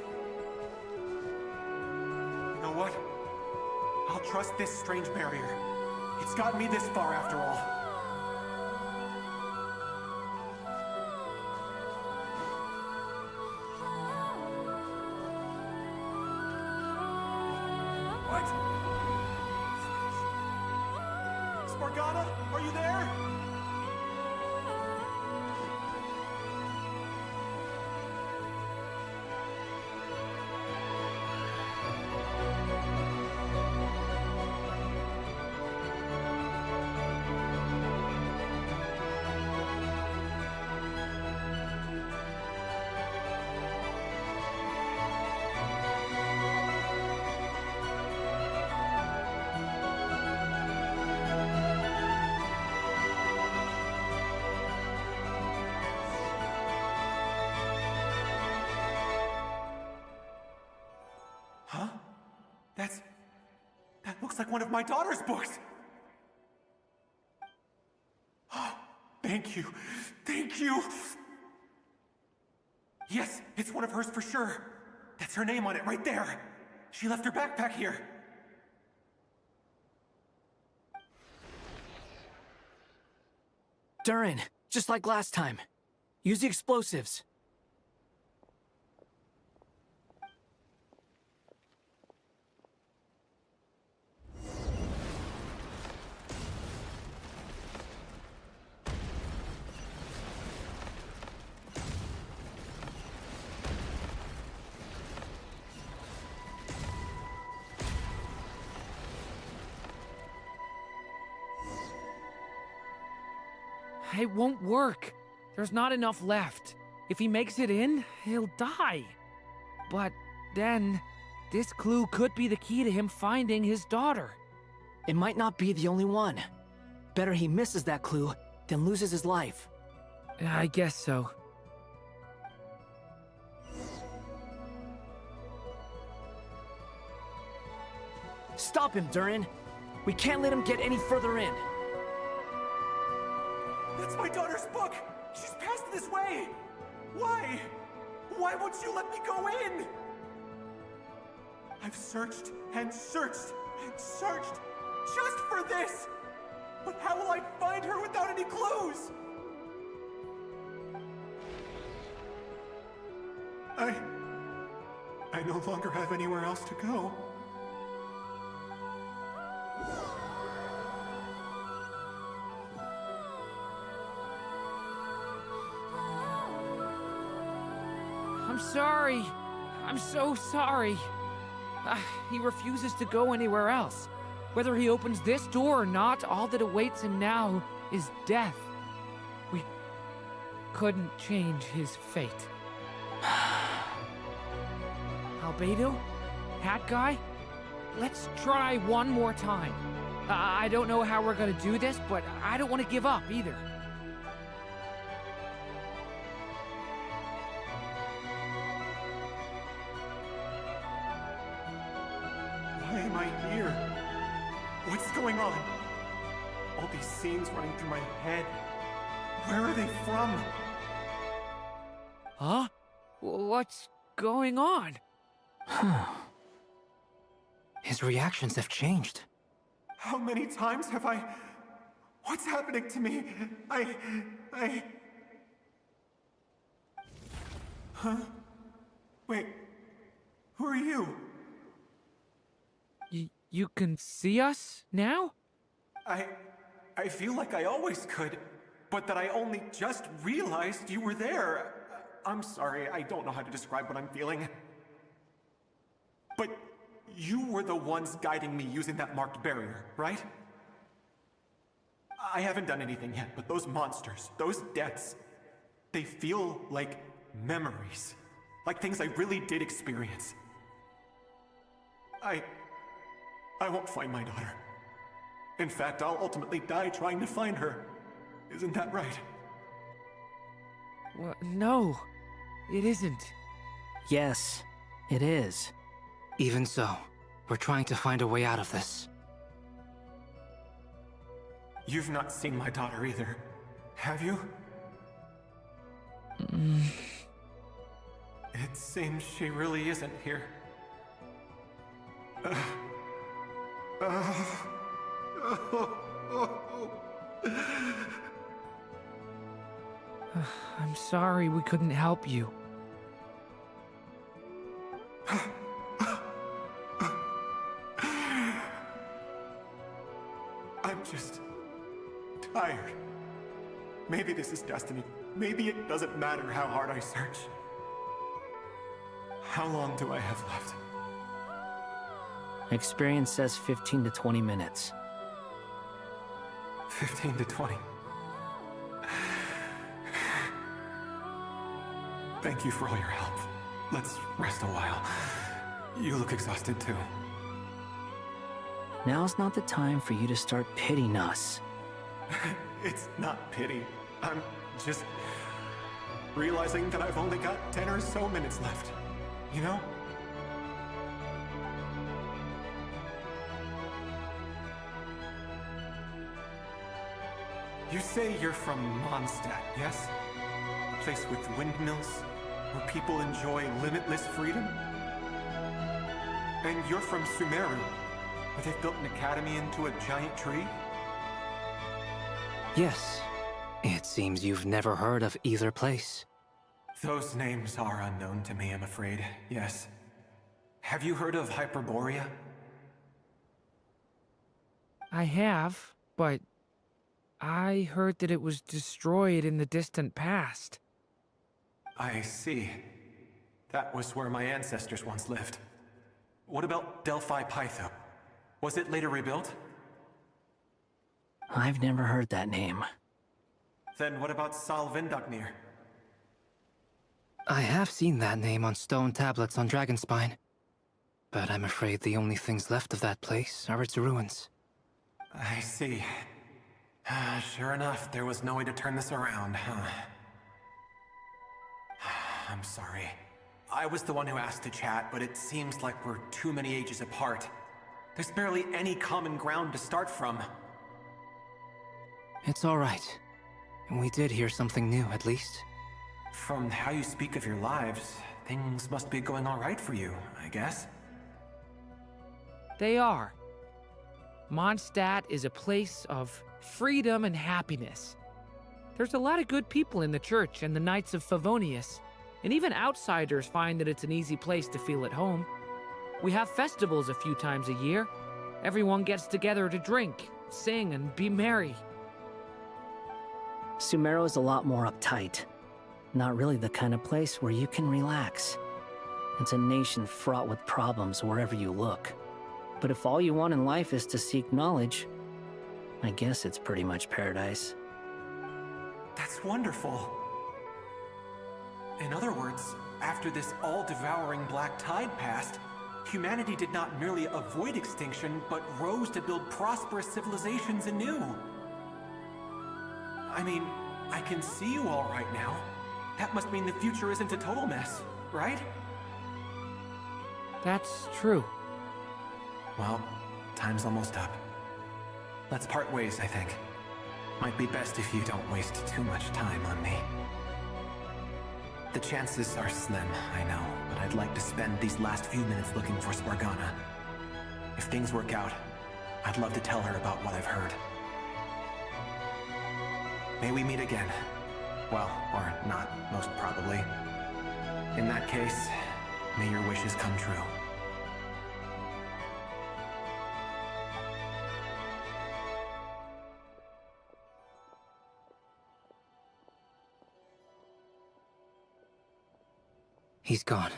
You know what? I'll trust this strange barrier. It's gotten me this far after all. What? Spargana, are you there? Huh? That looks like one of my daughter's books! Oh, thank you. Thank you! Yes, it's one of hers for sure. That's her name on it right there. She left her backpack here. Durin, just like last time. Use the explosives. It won't work. There's not enough left. If he makes it in, he'll die. But then, this clue could be the key to him finding his daughter. It might not be the only one. Better he misses that clue than loses his life. I guess so. Stop him, Durin. We can't let him get any further in. That's my daughter's book! She's passed this way! Why? Why won't you let me go in? I've searched and searched and searched just for this! But how will I find her without any clues? I no longer have anywhere else to go. I'm sorry. I'm so sorry. He refuses to go anywhere else. Whether he opens this door or not, all that awaits him now is death. We couldn't change his fate. Albedo? Hat guy? Let's try one more time. I don't know how we're gonna do this, but I don't want to give up either. Why am I here? What's going on? All these scenes running through my head. Where are they from? Huh? What's going on? His reactions have changed. How many times have I... What's happening to me? Huh? Wait, who are you? You can see us now? I feel like I always could, but that I only just realized you were there. I'm sorry, I don't know how to describe what I'm feeling. But you were the ones guiding me using that marked barrier, right? I haven't done anything yet, but those monsters, those deaths, they feel like memories. Like things I really did experience. I won't find my daughter. In fact, I'll ultimately die trying to find her. Isn't that right? Well, no, it isn't. Yes, it is. Even so, we're trying to find a way out of this. You've not seen my daughter either, have you? It seems she really isn't here. I'm sorry we couldn't help you. I'm just tired. Maybe this is destiny. Maybe it doesn't matter how hard I search. How long do I have left? Experience says 15 to 20 minutes. 15 to 20. Thank you for all your help. Let's rest a while. You look exhausted too. Now's not the time for you to start pitying us. It's not pity. I'm just realizing that I've only got 10 or so minutes left. You know? You say you're from Mondstadt, yes? A place with windmills, where people enjoy limitless freedom? And you're from Sumeru, where they've built an academy into a giant tree? Yes. It seems you've never heard of either place. Those names are unknown to me, I'm afraid, yes. Have you heard of Hyperborea? I have, but I heard that it was destroyed in the distant past. I see. That was where my ancestors once lived. What about Delphi Pytho? Was it later rebuilt? I've never heard that name. Then what about Sal Vindagnir? I have seen that name on stone tablets on Dragonspine. But I'm afraid the only things left of that place are its ruins. I see. Sure enough, there was no way to turn this around, huh? I'm sorry. I was the one who asked to chat, but it seems like we're too many ages apart. There's barely any common ground to start from. It's all right. We did hear something new, at least. From how you speak of your lives, things must be going all right for you, I guess. They are. Mondstadt is a place of freedom and happiness. There's a lot of good people in the church and the Knights of Favonius, and even outsiders find that it's an easy place to feel at home. We have festivals a few times a year. Everyone gets together to drink, sing, and be merry. Sumeru is a lot more uptight. Not really the kind of place where you can relax. It's a nation fraught with problems wherever you look. But if all you want in life is to seek knowledge, I guess it's pretty much paradise. That's wonderful. In other words, after this all-devouring black tide passed, humanity did not merely avoid extinction, but rose to build prosperous civilizations anew. I mean, I can see you all right now. That must mean the future isn't a total mess, right? That's true. Well, time's almost up. Let's part ways, I think. Might be best if you don't waste too much time on me. The chances are slim, I know, but I'd like to spend these last few minutes looking for Spargana. If things work out, I'd love to tell her about what I've heard. May we meet again. Well, or not, most probably. In that case, may your wishes come true. He's gone.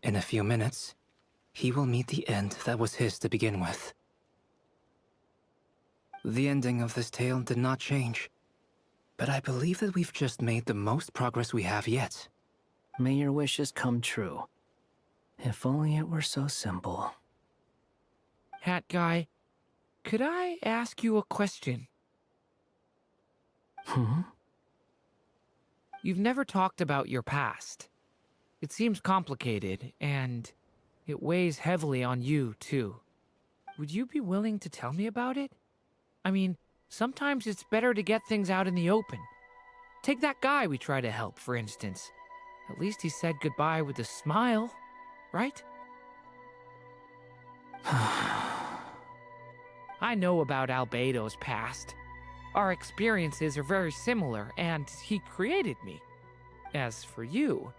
In a few minutes, he will meet the end that was his to begin with. The ending of this tale did not change, but I believe that we've just made the most progress we have yet. May your wishes come true. If only it were so simple. Hat guy, could I ask you a question? You've never talked about your past. It seems complicated, and it weighs heavily on you, too. Would you be willing to tell me about it? I mean, sometimes it's better to get things out in the open. Take that guy we try to help, for instance. At least he said goodbye with a smile, right? I know about Albedo's past. Our experiences are very similar, and he created me. As for you,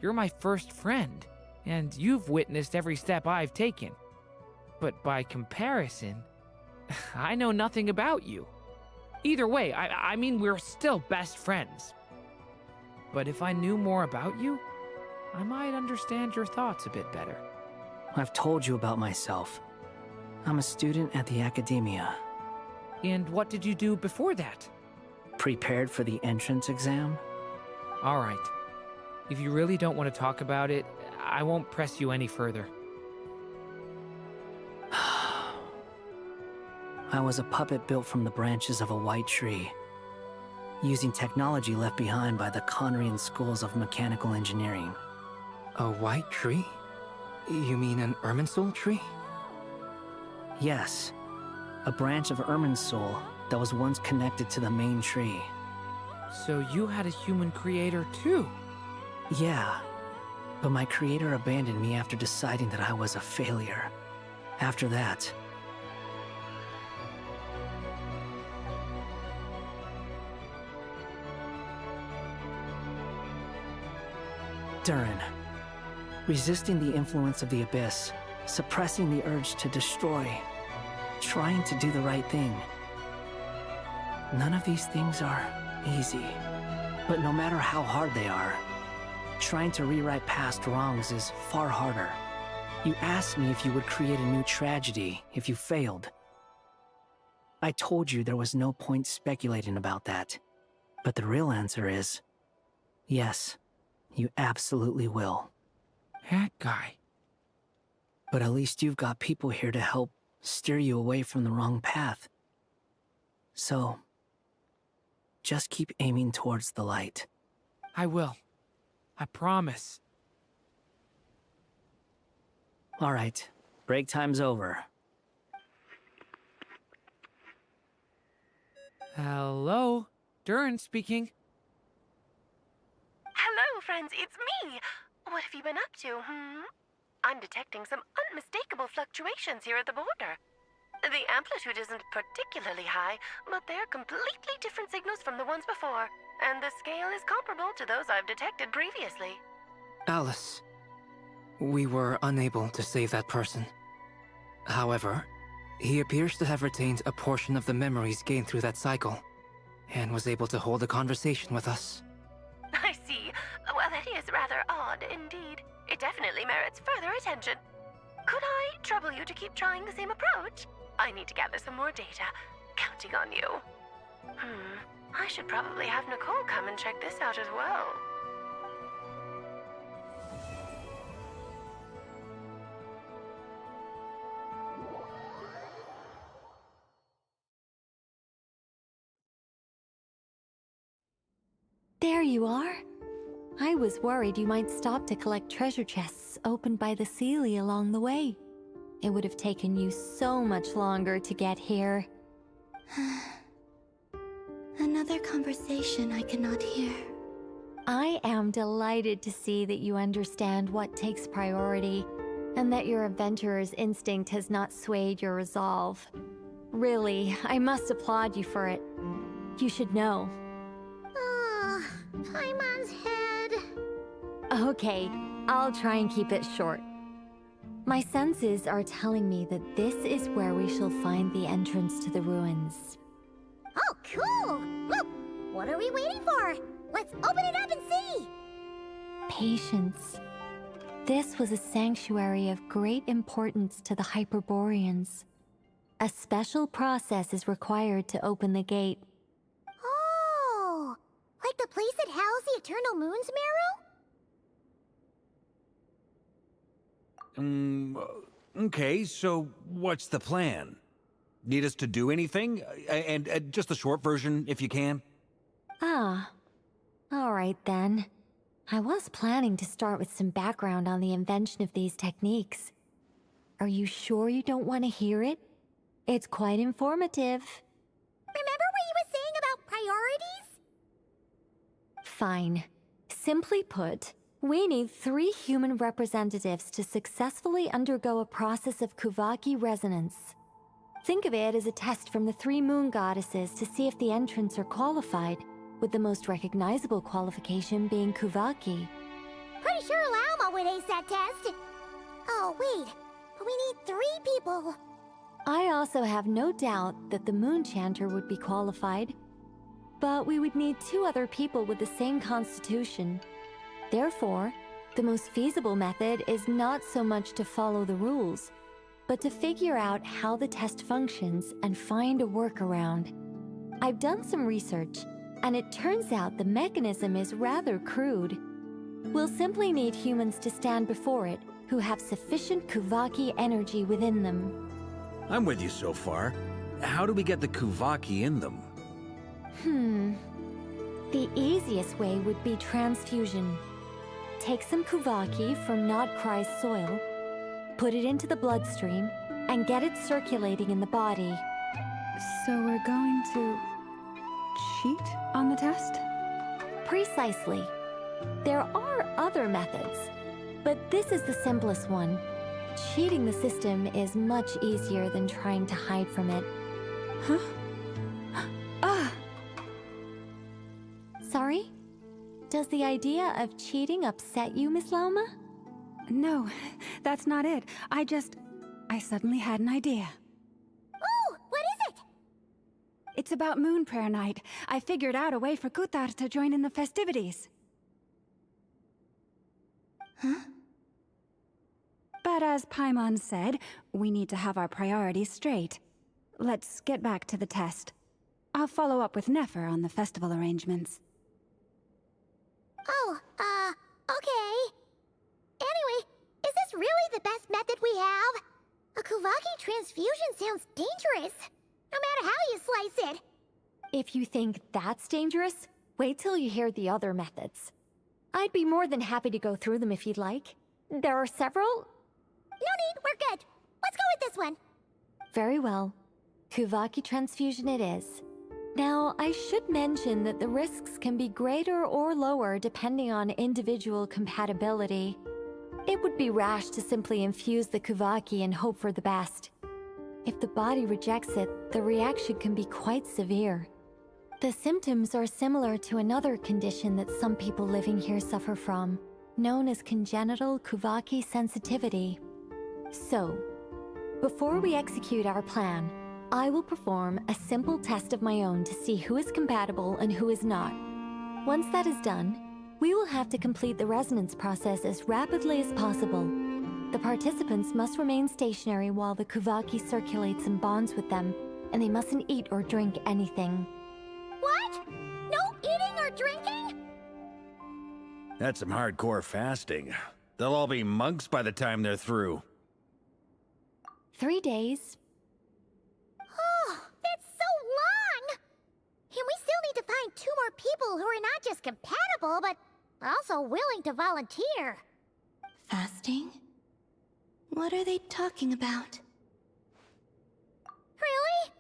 you're my first friend, and you've witnessed every step I've taken. But by comparison, I know nothing about you. Either way, I mean, we're still best friends. But if I knew more about you, I might understand your thoughts a bit better. I've told you about myself. I'm a student at the academia. And what did you do before that? Prepared for the entrance exam? All right. If you really don't want to talk about it, I won't press you any further. I was a puppet built from the branches of a white tree, using technology left behind by the Conrian schools of mechanical engineering. A white tree? You mean an Irminsul tree? Yes. A branch of Irminsul that was once connected to the main tree. So you had a human creator too? Yeah. But my creator abandoned me after deciding that I was a failure. After that, Durin. Resisting the influence of the Abyss, suppressing the urge to destroy, trying to do the right thing. None of these things are easy. But no matter how hard they are, trying to rewrite past wrongs is far harder. You asked me if you would create a new tragedy if you failed. I told you there was no point speculating about that. But the real answer is, yes, you absolutely will. That guy. But at least you've got people here to help steer you away from the wrong path. So, just keep aiming towards the light. I will. I promise. All right, break time's over. Hello? Durin speaking. Hello, friends, it's me! What have you been up to, I'm detecting some unmistakable fluctuations here at the border. The amplitude isn't particularly high, but they're completely different signals from the ones before, and the scale is comparable to those I've detected previously. Alice, we were unable to save that person. However, he appears to have retained a portion of the memories gained through that cycle, and was able to hold a conversation with us. I see. Well, that is rather odd indeed. It definitely merits further attention. Could I trouble you to keep trying the same approach? I need to gather some more data. Counting on you. I should probably have Nicole come and check this out as well. There you are. I was worried you might stop to collect treasure chests opened by the Seelie along the way. It would have taken you so much longer to get here. Another conversation I cannot hear. I am delighted to see that you understand what takes priority, and that your adventurer's instinct has not swayed your resolve. Really, I must applaud you for it. You should know. Ah, Paimon's head. Okay, I'll try and keep it short. My senses are telling me that this is where we shall find the entrance to the ruins. Oh, cool! Look, what are we waiting for? Let's open it up and see! Patience. This was a sanctuary of great importance to the Hyperboreans. A special process is required to open the gate. Oh, like the place that housed the Eternal Moon's marrow? Okay, so what's the plan? Need us to do anything? And just the short version, if you can. Ah, all right then. I was planning to start with some background on the invention of these techniques. Are you sure you don't want to hear it? It's quite informative. Remember what you were saying about priorities? Fine. Simply put, we need 3 human representatives to successfully undergo a process of Kuvaki resonance. Think of it as a test from the 3 moon goddesses to see if the entrants are qualified, with the most recognizable qualification being Kuvaki. Pretty sure Lauma would ace that test. Oh, wait. But we need 3 people. I also have no doubt that the Moon Chanter would be qualified. But we would need 2 other people with the same constitution. Therefore, the most feasible method is not so much to follow the rules, but to figure out how the test functions and find a workaround. I've done some research, and it turns out the mechanism is rather crude. We'll simply need humans to stand before it who have sufficient Kuvaki energy within them. I'm with you so far. How do we get the Kuvaki in them? The easiest way would be transfusion. Take some Kuvaki from Nodcry's soil, put it into the bloodstream, and get it circulating in the body. So we're going to cheat on the test? Precisely. There are other methods, but this is the simplest one. Cheating the system is much easier than trying to hide from it. Huh? Ah! Sorry? Does the idea of cheating upset you, Miss Lauma? No, that's not it. I suddenly had an idea. Oh, what is it? It's about Moon Prayer Night. I figured out a way for Kutar to join in the festivities. Huh? But as Paimon said, we need to have our priorities straight. Let's get back to the test. I'll follow up with Nefer on the festival arrangements. Oh, okay. Anyway, is this really the best method we have? A Kuvaki transfusion sounds dangerous, no matter how you slice it. If you think that's dangerous, wait till you hear the other methods. I'd be more than happy to go through them if you'd like. There are several. No need, we're good. Let's go with this one. Very well. Kuvaki transfusion it is. Now, I should mention that the risks can be greater or lower depending on individual compatibility. It would be rash to simply infuse the Kuvaki and hope for the best. If the body rejects it, the reaction can be quite severe. The symptoms are similar to another condition that some people living here suffer from, known as congenital Kuvaki sensitivity. So, before we execute our plan, I will perform a simple test of my own to see who is compatible and who is not. Once that is done, we will have to complete the resonance process as rapidly as possible. The participants must remain stationary while the Kuvaki circulates and bonds with them, and they mustn't eat or drink anything. What? No eating or drinking? That's some hardcore fasting. They'll all be monks by the time they're through. 3 days. Oh, that's so long! And we still need to find 2 more people who are not just compatible, but also willing to volunteer. Fasting? What are they talking about? Really?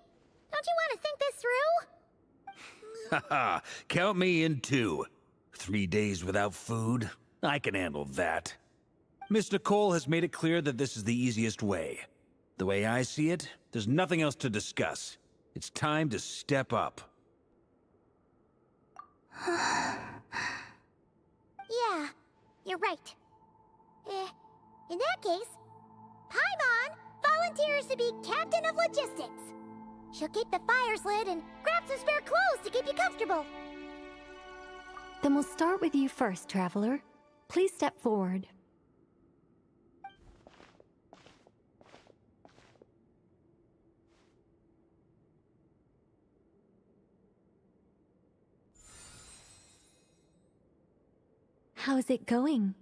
Don't you want to think this through? Haha, count me in too. 3 days without food? I can handle that. Miss Nicole has made it clear that this is the easiest way. The way I see it, there's nothing else to discuss. It's time to step up. Yeah, you're right. In that case, Paimon volunteers to be Captain of Logistics. She'll keep the fires lit and grab some spare clothes to keep you comfortable. Then we'll start with you first, Traveler. Please step forward. How's it going?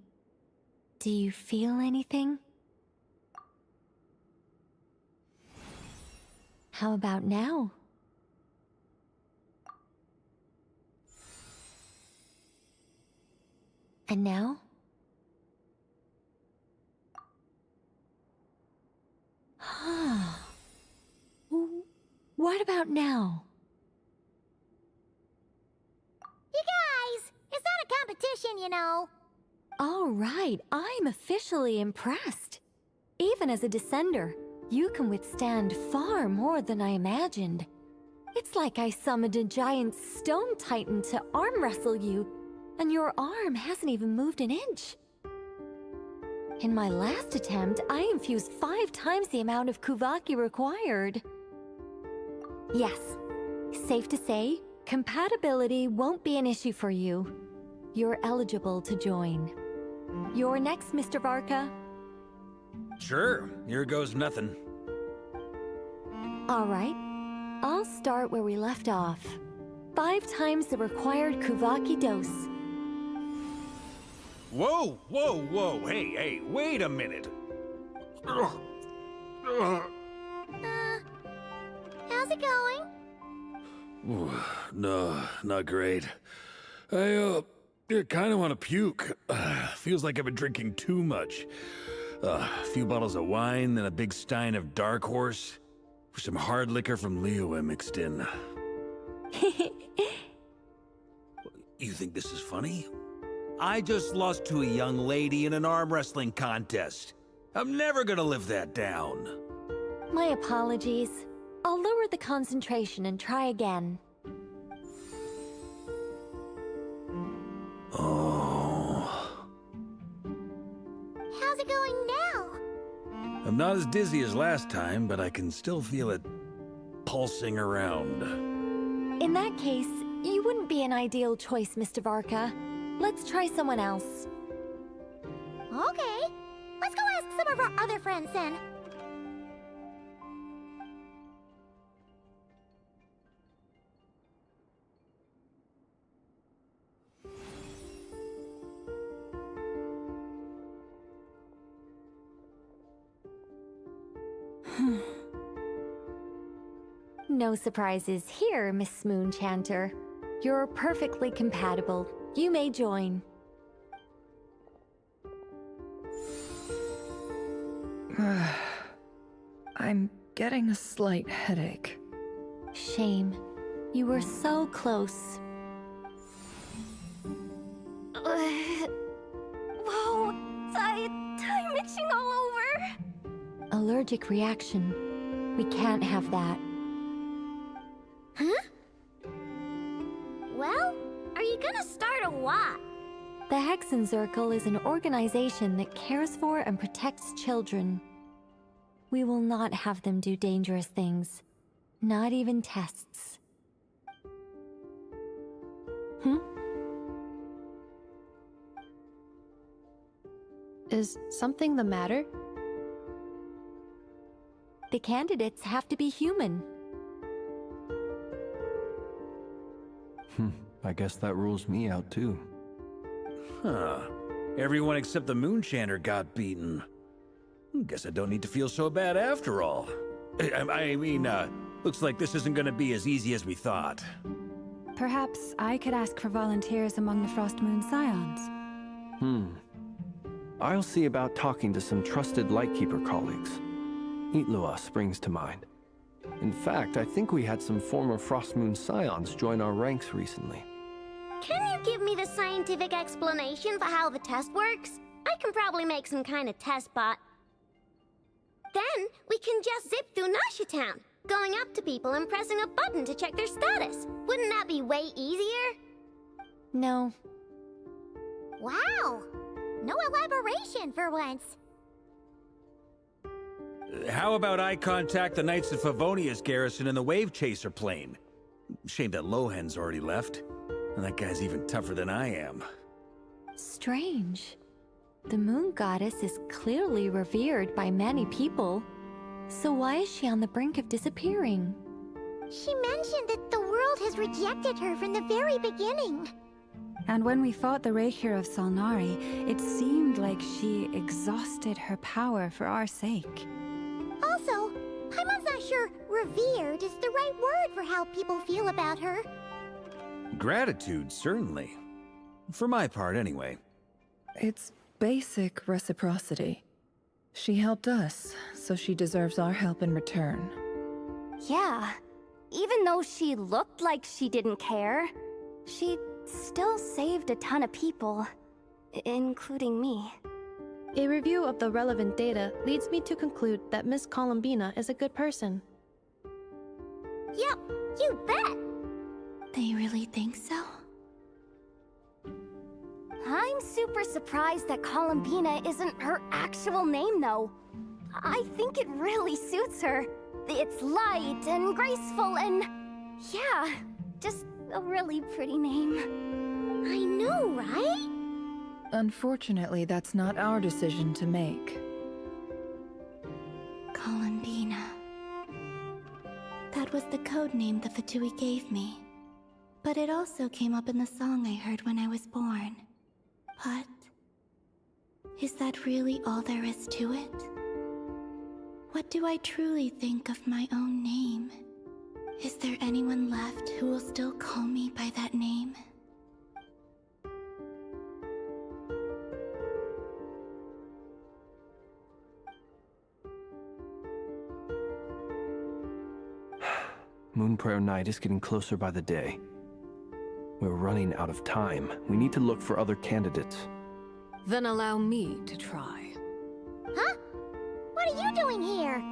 Do you feel anything? How about now? And now? What about now? You guys, it's not a competition, you know. All right, I'm officially impressed. Even as a descender, you can withstand far more than I imagined. It's like I summoned a giant stone titan to arm wrestle you, and your arm hasn't even moved an inch. In my last attempt, I infused 5 times the amount of Kuvaki required. Yes, safe to say, compatibility won't be an issue for you. You're eligible to join. You're next, Mr. Varka. Sure, here goes nothing. All right, I'll start where we left off. 5 times the required Kuvaki dose. Whoa, whoa, whoa, hey, wait a minute. How's it going? No, not great. I kind of want to puke. Feels like I've been drinking too much. A few bottles of wine, then a big stein of Dark Horse, with some hard liquor from Liyue mixed in. You think this is funny? I just lost to a young lady in an arm wrestling contest. I'm never gonna live that down. My apologies. I'll lower the concentration and try again. Oh. How's it going now? I'm not as dizzy as last time, but I can still feel it pulsing around. In that case, you wouldn't be an ideal choice, Mr. Varka. Let's try someone else. Okay, let's go ask some of our other friends then. No surprises here, Miss Moonchanter. You're perfectly compatible. You may join. I'm getting a slight headache. Shame. You were so close. Whoa, I'm itching all over. Allergic reaction. We can't have that. Huh? Well, are you gonna start a what? The Hexenzirkel is an organization that cares for and protects children. We will not have them do dangerous things. Not even tests. Is something the matter? The candidates have to be human. I guess that rules me out too. Huh. Everyone except the Moonchanter got beaten. Guess I don't need to feel so bad after all. I mean, looks like this isn't gonna be as easy as we thought. Perhaps I could ask for volunteers among the Frost Moon Scions. I'll see about talking to some trusted Lightkeeper colleagues. Itlua springs to mind. In fact, I think we had some former Frost Moon Scions join our ranks recently. Can you give me the scientific explanation for how the test works? I can probably make some kind of test bot. Then we can just zip through Nasha Town, going up to people and pressing a button to check their status. Wouldn't that be way easier? No. Wow! No elaboration for once. How about I contact the Knights of Favonia's garrison in the Wave Chaser plane? Shame that Lohan's already left. And that guy's even tougher than I am. Strange. The moon goddess is clearly revered by many people. So why is she on the brink of disappearing? She mentioned that the world has rejected her from the very beginning. And when we fought the Raker of Solnari, it seemed like she exhausted her power for our sake. Also, I'm not sure revered is the right word for how people feel about her. Gratitude, certainly. For my part, anyway. It's basic reciprocity. She helped us, so she deserves our help in return. Yeah. Even though she looked like she didn't care, she still saved a ton of people, including me. A review of the relevant data leads me to conclude that Miss Columbina is a good person. Yep, you bet! They really think so? I'm super surprised that Columbina isn't her actual name, though. I think it really suits her. It's light and graceful and... yeah, just a really pretty name. I know, right? Unfortunately, that's not our decision to make. Columbina. That was the code name the Fatui gave me. But it also came up in the song I heard when I was born. But... is that really all there is to it? What do I truly think of my own name? Is there anyone left who will still call me by that name? Moonprayer Night is getting closer by the day. We're running out of time. We need to look for other candidates. Then allow me to try. Huh? What are you doing here?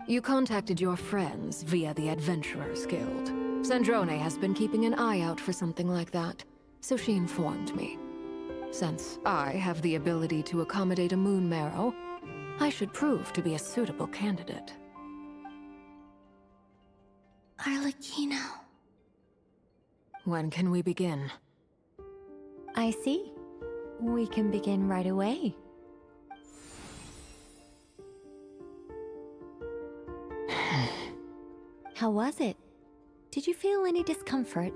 You contacted your friends via the Adventurers Guild. Sandrone has been keeping an eye out for something like that, so she informed me. Since I have the ability to accommodate a moon marrow, I should prove to be a suitable candidate. Arlecchino. When can we begin? I see. We can begin right away. How was it? Did you feel any discomfort?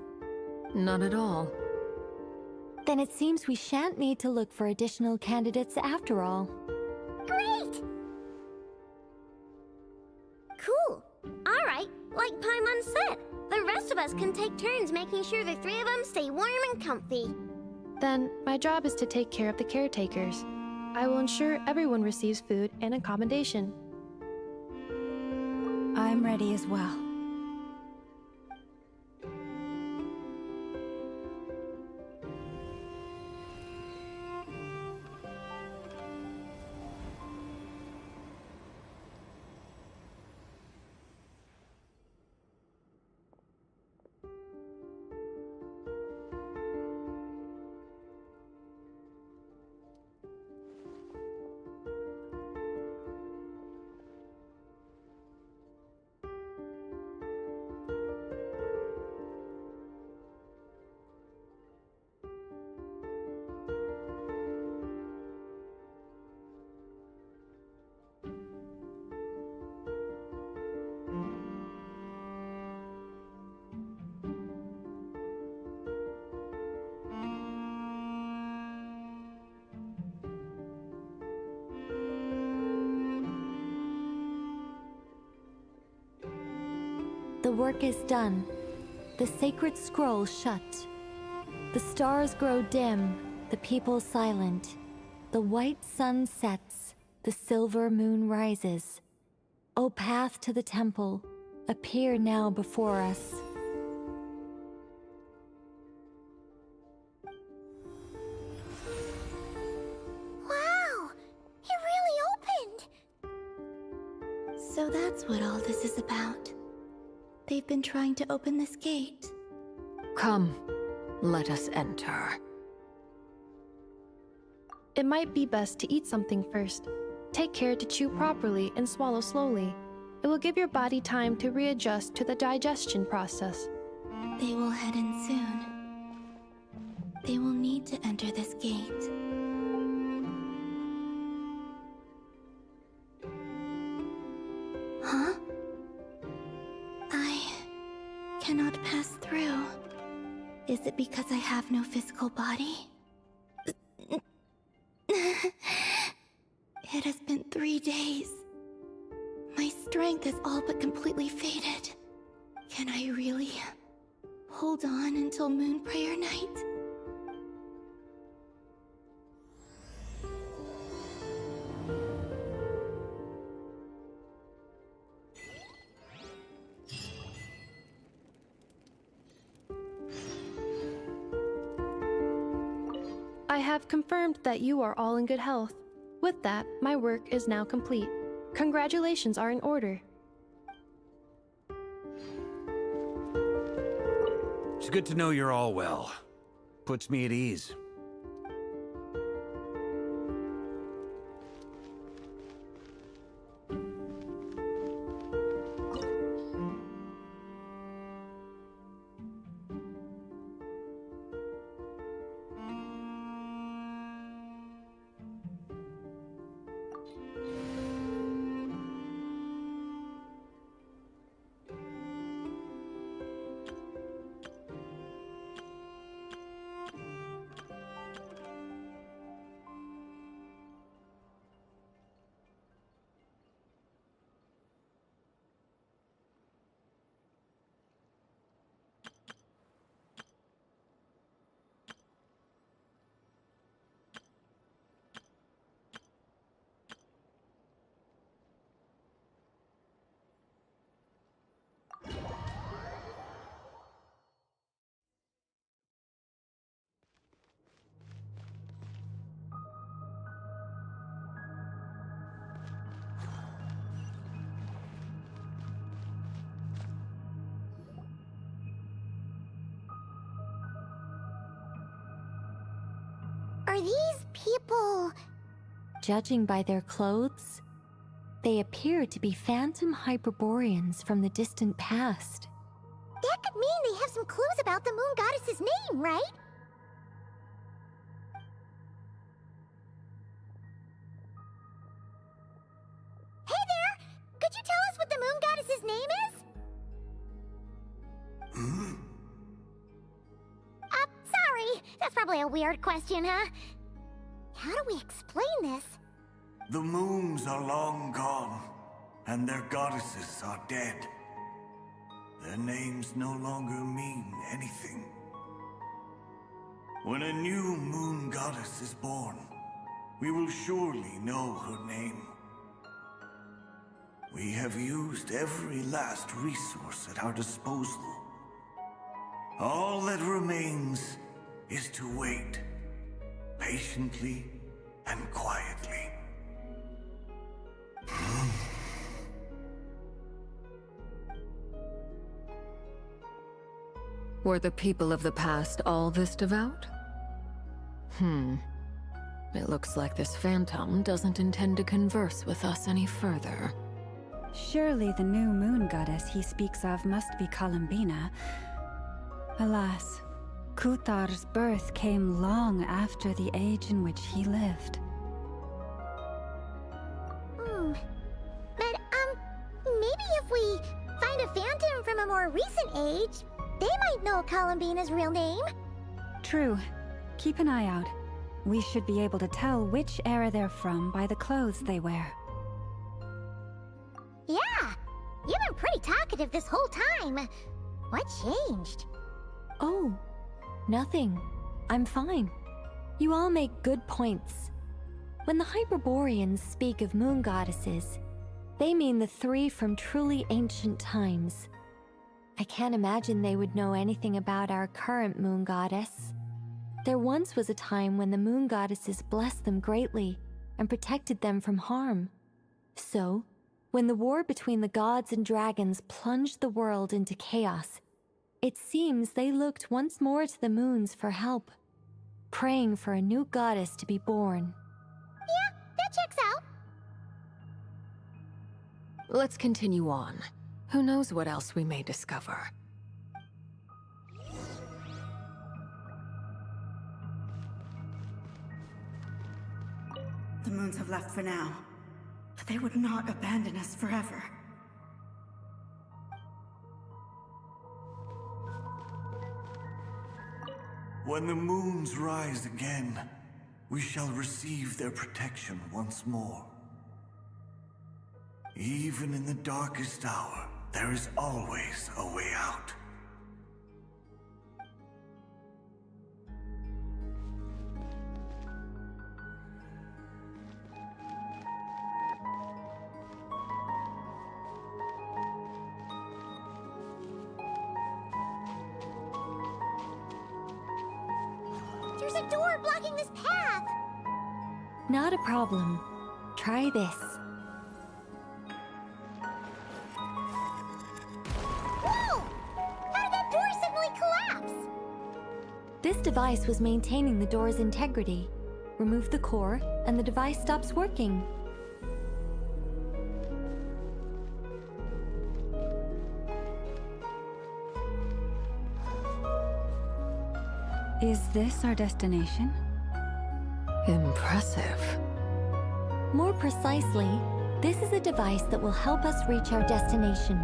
Not at all. Then it seems we shan't need to look for additional candidates after all. Great! Cool. Alright, like Paimon said, the rest of us can take turns making sure the three of them stay warm and comfy. Then, my job is to take care of the caretakers. I will ensure everyone receives food and accommodation. I'm ready as well. The work is done. the sacred scroll shut. The stars grow dim, the people silent. The white sun sets, the silver moon rises. O path to the temple, appear now before us. Wow! It really opened! So that's what all this is about. They've been trying to open this gate. Come, let us enter. It might be best to eat something first. Take care to chew properly and swallow slowly. It will give your body time to readjust to the digestion process. They will head in soon. They will need to enter this gate. Huh? I cannot pass through. Is it because I have no physical body? It has been 3 days. My strength has all but completely faded. Can I really hold on until Moon Prayer Night? I have confirmed that you are all in good health. With that, my work is now complete. Congratulations are in order. It's good to know you're all well. Puts me at ease. Are these people... Judging by their clothes, they appear to be phantom Hyperboreans from the distant past. That could mean they have some clues about the Moon Goddess's name, right? Hey there! Could you tell us what the Moon Goddess's name is? Sorry. That's probably a weird question, huh? How do we explain this? The moons are long gone, and their goddesses are dead. Their names no longer mean anything. When a new moon goddess is born, we will surely know her name. We have used every last resource at our disposal. All that remains is to wait, patiently and quietly. Were the people of the past all this devout? It looks like this phantom doesn't intend to converse with us any further. Surely the new moon goddess he speaks of must be Columbina. Alas, Kuthar's birth came long after the age in which he lived. But, maybe if we find a phantom from a more recent age, they might know Columbina's real name. True. Keep an eye out. We should be able to tell which era they're from by the clothes they wear. Yeah, you've been pretty talkative this whole time. What changed? Oh, nothing. I'm fine. You all make good points. When the Hyperboreans speak of moon goddesses, they mean the three from truly ancient times. I can't imagine they would know anything about our current moon goddess. There once was a time when the moon goddesses blessed them greatly and protected them from harm. So, when the war between the gods and dragons plunged the world into chaos, it seems they looked once more to the moons for help, praying for a new goddess to be born. Yeah, that checks out. Let's continue on. Who knows what else we may discover. The moons have left for now, but they would not abandon us forever. When the moons rise again, we shall receive their protection once more. Even in the darkest hour, there is always a way out. There's a door blocking this path! Not a problem. Try this. Whoa! How did that door suddenly collapse? This device was maintaining the door's integrity. Remove the core, and the device stops working. Is this our destination? Impressive. More precisely, this is a device that will help us reach our destination.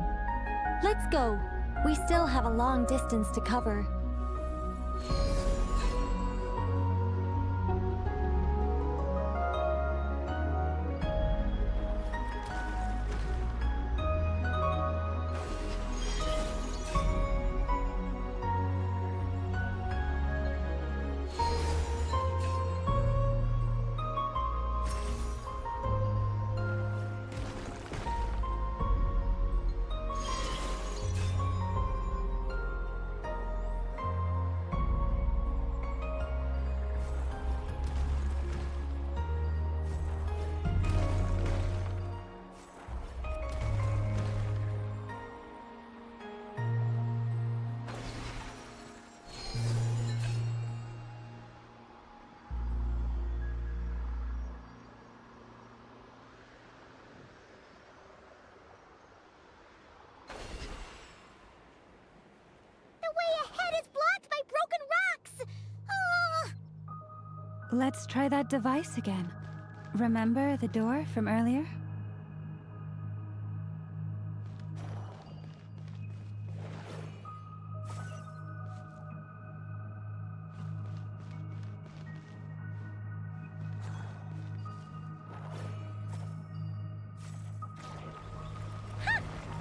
Let's go. We still have a long distance to cover. Let's try that device again. Remember the door from earlier? Huh!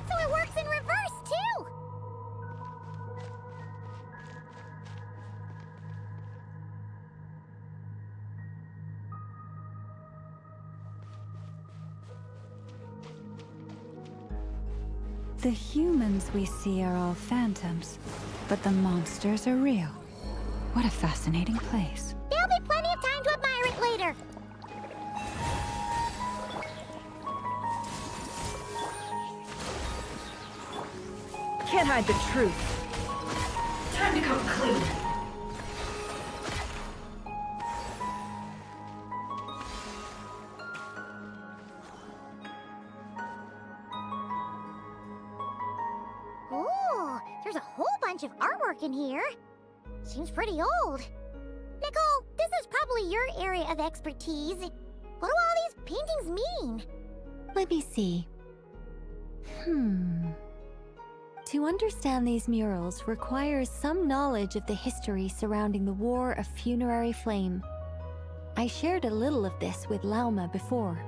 So it works in reverse, too! The humans we see are all phantoms, but the monsters are real. What a fascinating place. There'll be plenty of time to admire it later. Can't hide the truth. Time to come clean. Ooh, there's a whole bunch of artwork in here. Seems pretty old. Nicole, this is probably your area of expertise. What do all these paintings mean? Let me see. To understand these murals requires some knowledge of the history surrounding the War of Funerary Flame. I shared a little of this with Lauma before.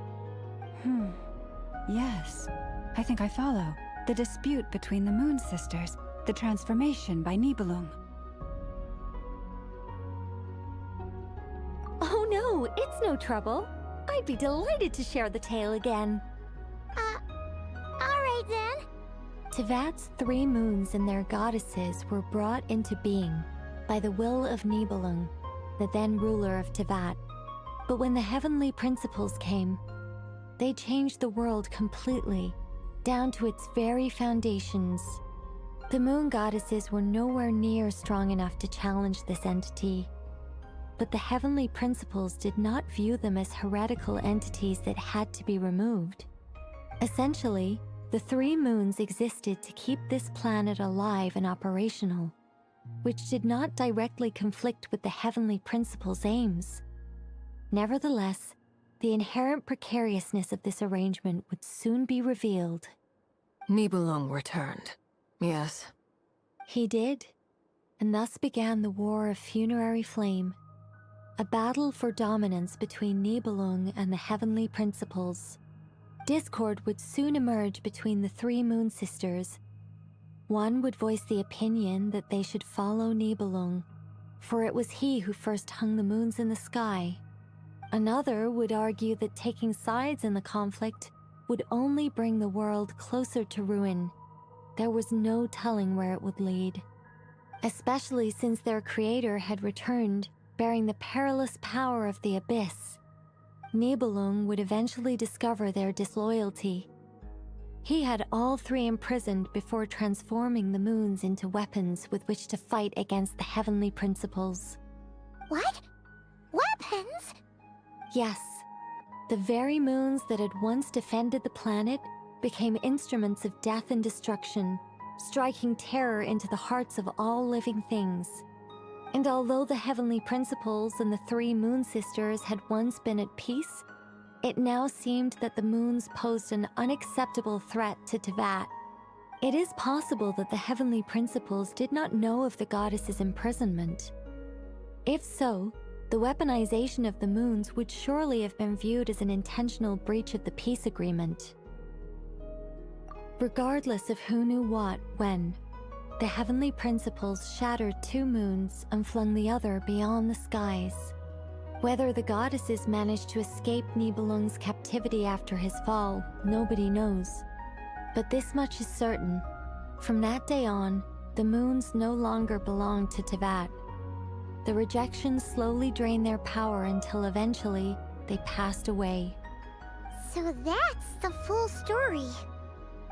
Yes, I think I follow. The dispute between the Moon Sisters. The transformation by Nibelung. Oh no, it's no trouble. I'd be delighted to share the tale again. Alright then. Tevat's 3 moons and their goddesses were brought into being by the will of Nibelung, the then ruler of Tevat. But when the heavenly principles came, they changed the world completely, down to its very foundations. The moon goddesses were nowhere near strong enough to challenge this entity. But the heavenly principles did not view them as heretical entities that had to be removed. Essentially, the 3 moons existed to keep this planet alive and operational, which did not directly conflict with the heavenly principles' aims. Nevertheless, the inherent precariousness of this arrangement would soon be revealed. Nibelung returned. Yes. He did, and thus began the War of Funerary Flame, a battle for dominance between Nibelung and the heavenly principles. Discord would soon emerge between the 3 moon sisters. One would voice the opinion that they should follow Nibelung, for it was he who first hung the moons in the sky. Another would argue that taking sides in the conflict would only bring the world closer to ruin. There was no telling where it would lead, especially since their creator had returned, bearing the perilous power of the abyss. Nibelung would eventually discover their disloyalty. He had all 3 imprisoned before transforming the moons into weapons with which to fight against the heavenly principles. What? Weapons? Yes, the very moons that had once defended the planet became instruments of death and destruction, striking terror into the hearts of all living things. And although the heavenly principles and the 3 moon sisters had once been at peace, it now seemed that the moons posed an unacceptable threat to Tevat. It is possible that the heavenly principles did not know of the goddess's imprisonment. If so, the weaponization of the moons would surely have been viewed as an intentional breach of the peace agreement. Regardless of who knew what, when, the heavenly principles shattered 2 moons and flung the other beyond the skies. Whether the goddesses managed to escape Nibelung's captivity after his fall, nobody knows. But this much is certain. From that day on, the moons no longer belonged to Tevat. The rejections slowly drained their power until eventually they passed away. So that's the full story.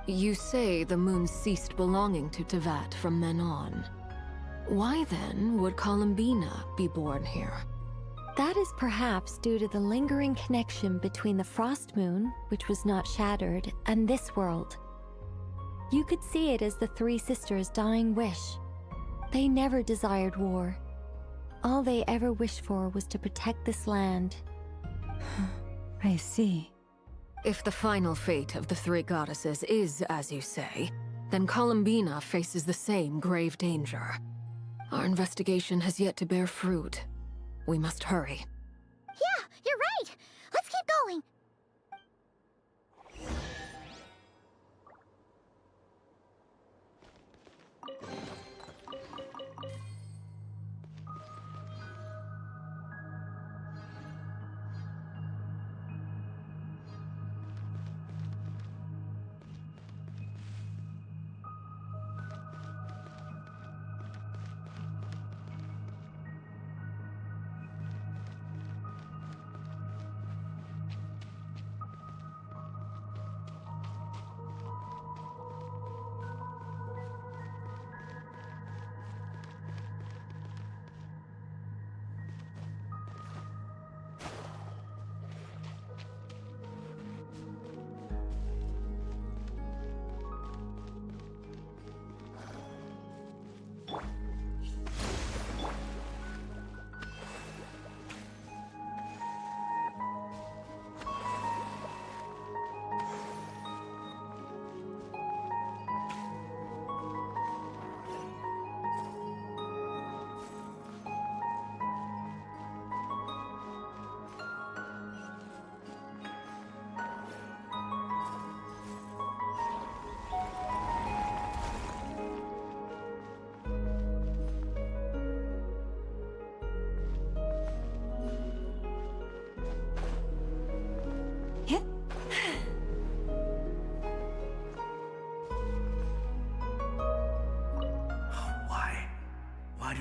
You say the moon ceased belonging to Tevat from then on. Why then would Columbina be born here? That is perhaps due to the lingering connection between the Frost Moon, which was not shattered, and this world. You could see it as the 3 sisters' dying wish. They never desired war. All they ever wished for was to protect this land. I see. If the final fate of the 3 goddesses is as you say, then Columbina faces the same grave danger. Our investigation has yet to bear fruit. We must hurry. Yeah, you're right. Let's keep going.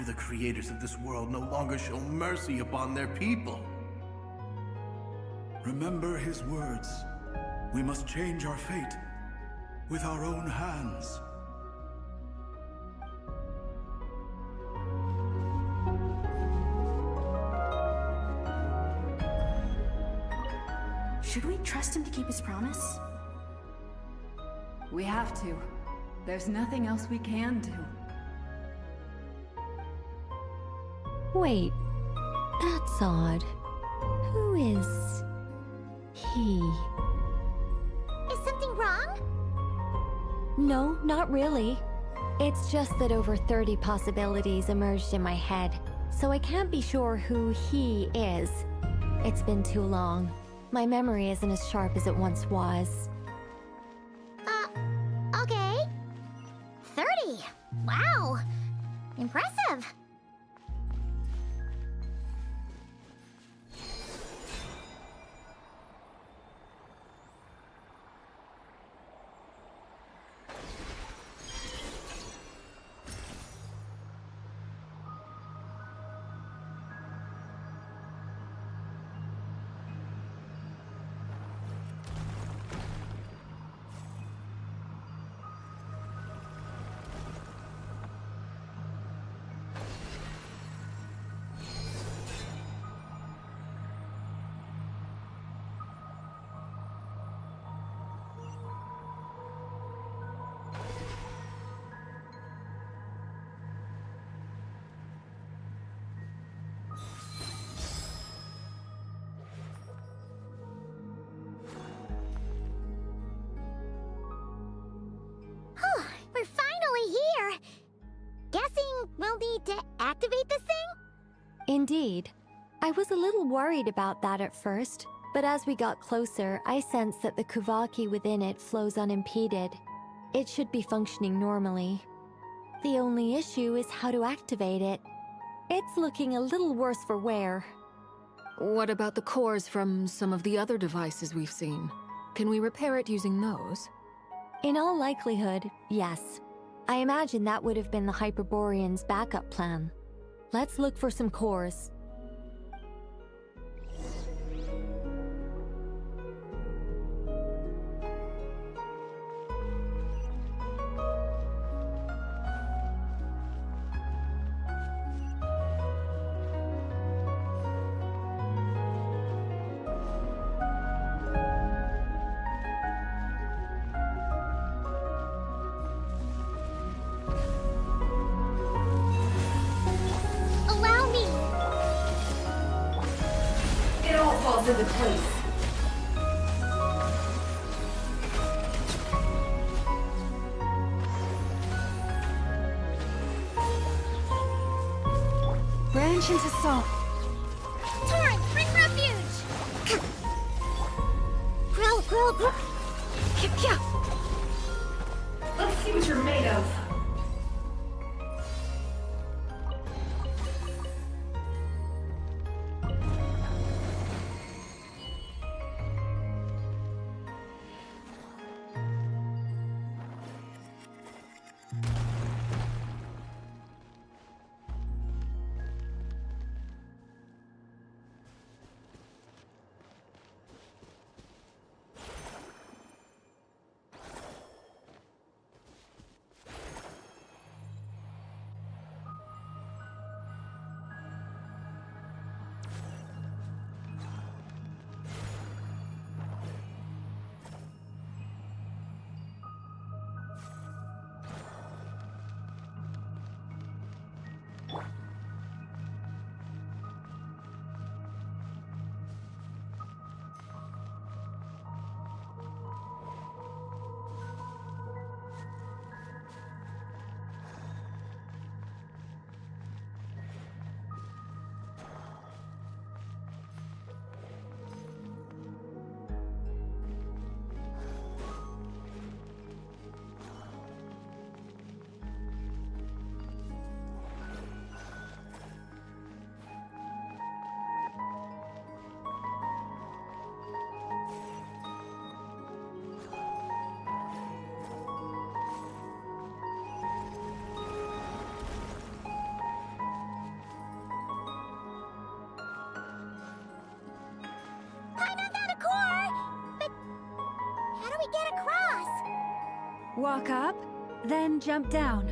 do the creators of this world no longer show mercy upon their people? Remember his words. We must change our fate with our own hands. Should we trust him to keep his promise? We have to. There's nothing else we can do. Wait, that's odd. Who is he? Is something wrong? No, not really. It's just that over 30 possibilities emerged in my head, so I can't be sure who he is. It's been too long. My memory isn't as sharp as it once was. Okay. 30. Wow. Impressive. We're finally here. Guessing we'll need to activate this thing? Indeed. I was a little worried about that at first, but as we got closer, I sensed that the Kuvaki within it flows unimpeded. It should be functioning normally. The only issue is how to activate it. It's looking a little worse for wear. What about the cores from some of the other devices we've seen? Can we repair it using those? In all likelihood, yes. I imagine that would have been the Hyperborean's backup plan. Let's look for some cores. Allow me! It all falls into place. Branch into salt. Torrent, bring refuge! Grow. Let's see what you're made of. Walk up, then jump down.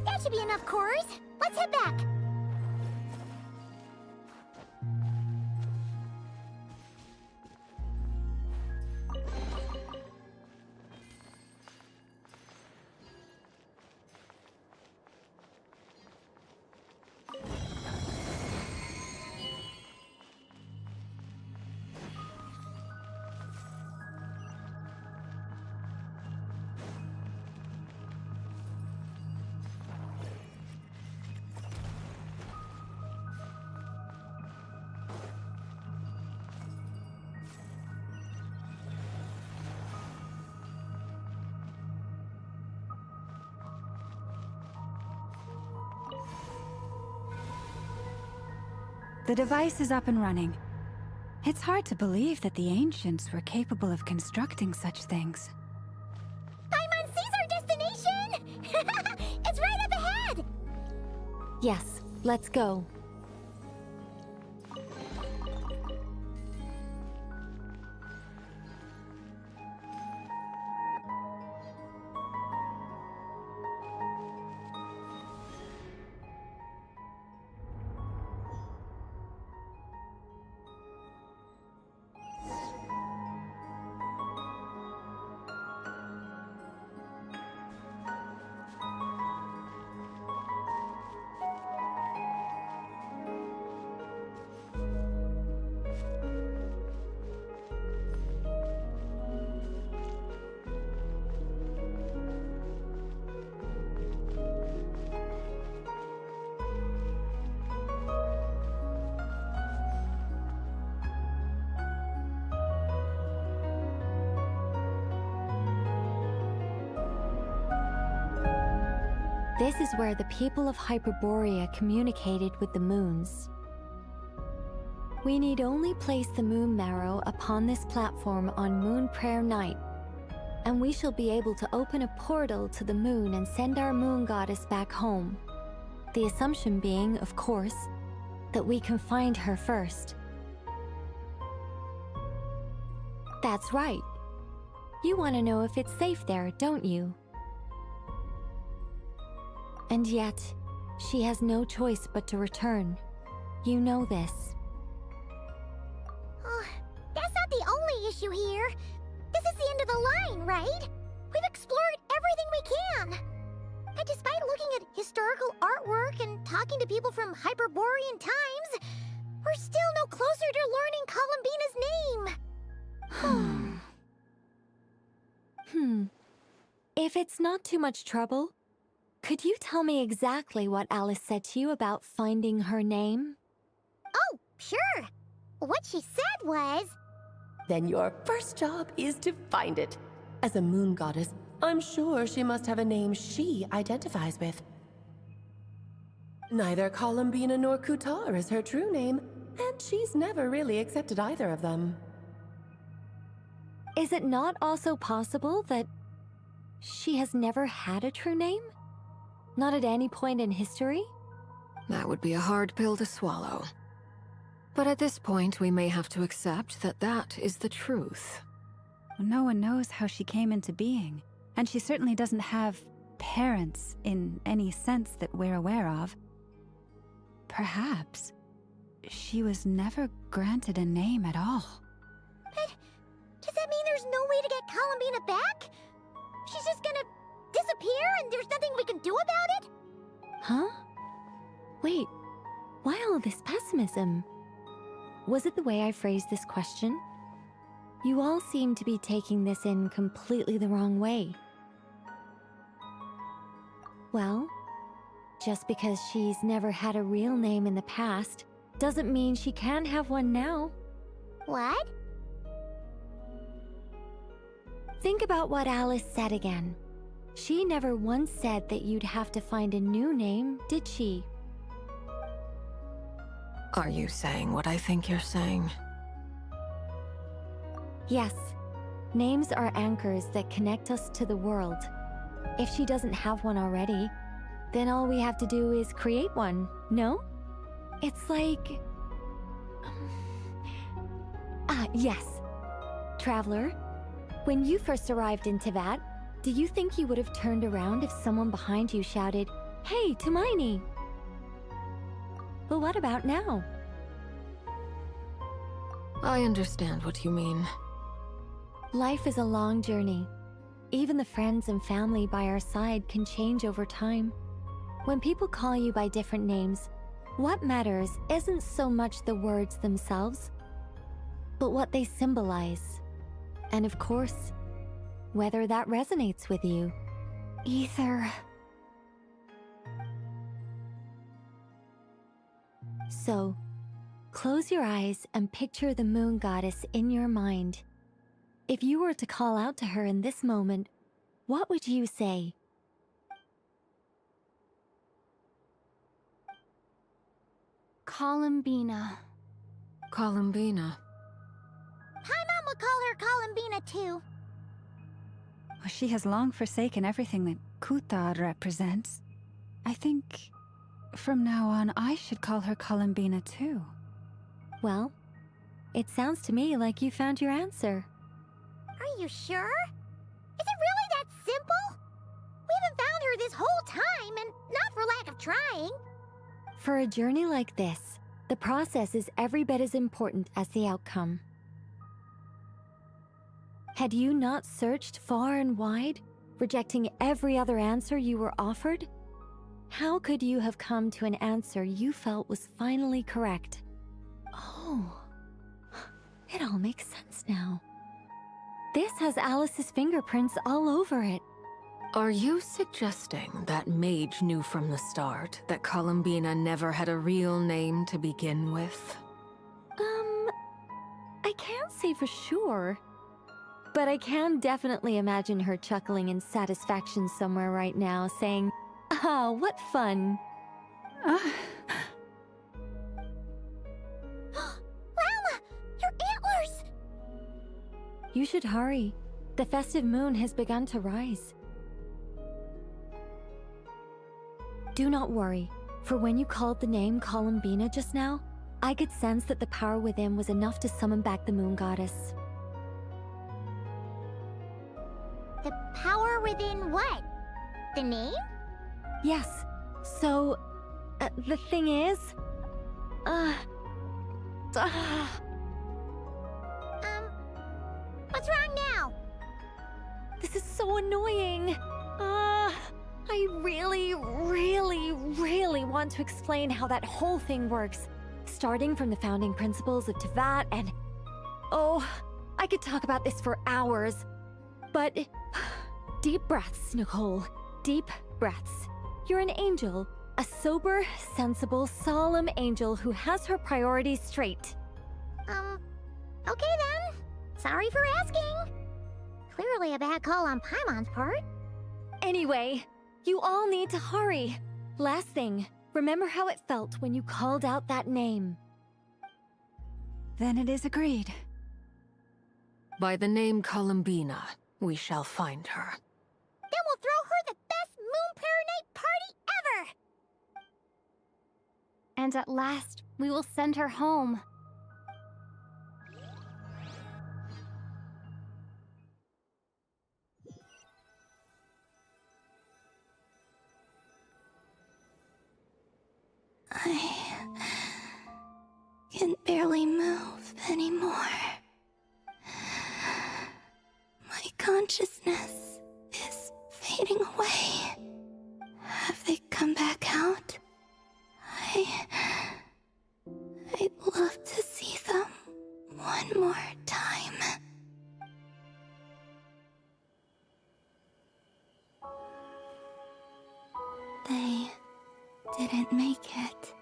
That should be enough cores. Let's head back. The device is up and running. It's hard to believe that the ancients were capable of constructing such things. Paimon sees our destination! It's right up ahead! Yes, let's go. This is where the people of Hyperborea communicated with the moons. We need only place the moon marrow upon this platform on Moon Prayer Night, and we shall be able to open a portal to the moon and send our moon goddess back home. The assumption being, of course, that we can find her first. That's right. You want to know if it's safe there, don't you? And yet, she has no choice but to return. You know this. That's not the only issue here. This is the end of the line, right? We've explored everything we can. And despite looking at historical artwork and talking to people from Hyperborean times, we're still no closer to learning Columbina's name. If it's not too much trouble, could you tell me exactly what Alice said to you about finding her name? Oh, sure. What she said was... Then your first job is to find it. As a moon goddess, I'm sure she must have a name she identifies with. Neither Columbina nor Kutar is her true name, and she's never really accepted either of them. Is it not also possible that she has never had a true name? Not at any point in history? That would be a hard pill to swallow. But at this point, we may have to accept that that is the truth. No one knows how she came into being, and she certainly doesn't have parents in any sense that we're aware of. Perhaps she was never granted a name at all. But does that mean there's no way to get Columbina back? She's just gonna disappear and there's nothing we can do about it? Huh? Wait, why all this pessimism? Was it the way I phrased this question? You all seem to be taking this in completely the wrong way. Well, just because she's never had a real name in the past doesn't mean she can't have one now. What? Think about what Alice said again. She never once said that you'd have to find a new name, did she? Are you saying what I think you're saying? Yes. Names are anchors that connect us to the world. If she doesn't have one already, then all we have to do is create one, no? It's like... yes. Traveler, when you first arrived in Teyvat, do you think you would have turned around if someone behind you shouted, "Hey, Hermione"? But what about now? I understand what you mean. Life is a long journey. Even the friends and family by our side can change over time. When people call you by different names, what matters isn't so much the words themselves, but what they symbolize. And of course, whether that resonates with you. Ether. So, close your eyes and picture the moon goddess in your mind. If you were to call out to her in this moment, what would you say? Columbina. Columbina. Paimon would call her Columbina too. She has long forsaken everything that Kuthar represents. I think from now on I should call her Columbina too. Well, it sounds to me like you found your answer. Are you sure? Is it really that simple? We haven't found her this whole time, and not for lack of trying. For a journey like this, the process is every bit as important as the outcome. Had you not searched far and wide, rejecting every other answer you were offered? How could you have come to an answer you felt was finally correct? Oh, it all makes sense now. This has Alice's fingerprints all over it. Are you suggesting that Mage knew from the start that Columbina never had a real name to begin with? I can't say for sure. But I can definitely imagine her chuckling in satisfaction somewhere right now, saying, "Ah, what fun." Llama! Your antlers! You should hurry. The festive moon has begun to rise. Do not worry, for when you called the name Columbina just now, I could sense that the power within was enough to summon back the moon goddess. The power within what? The name? Yes. So, the thing is... What's wrong now? This is so annoying. I really want to explain how that whole thing works. Starting from the founding principles of Teyvat and... Oh, I could talk about this for hours. But... Deep breaths, Nicole. Deep breaths. You're an angel. A sober, sensible, solemn angel who has her priorities straight. Okay then. Sorry for asking. Clearly a bad call on Paimon's part. Anyway, you all need to hurry. Last thing, remember how it felt when you called out that name. Then it is agreed. By the name Columbina, we shall find her. Then we'll throw her the best Moon Prayer Night party ever! And at last, we will send her home. can barely move anymore. My consciousness is fading away. Have they come back out? I'd love to see them one more time. They didn't make it.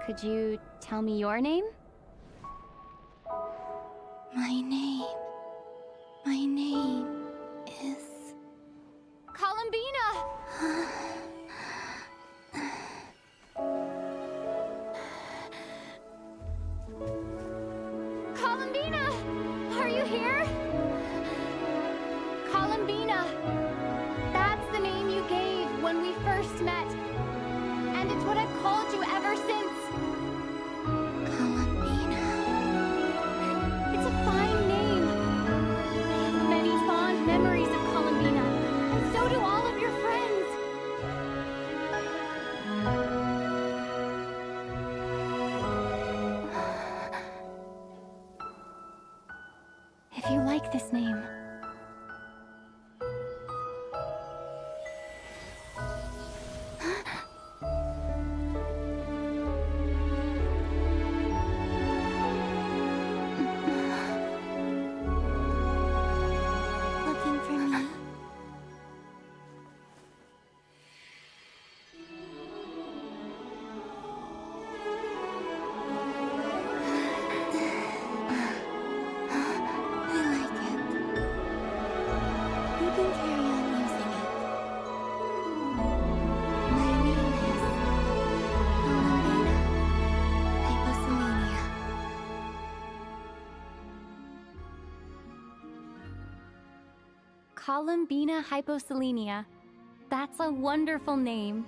Could you tell me your name? My name is... Columbina! Columbina! Are you here? Columbina! That's the name you gave when we first met. And it's what I've called you ever since. Columbina. It's a fine name. I have many fond memories of Columbina, and so do all of your friends. If you like this name, Looking for me? I like it. You can carry on using it. My name is Columbina Hyposelenia. Columbina Hyposelenia. That's a wonderful name.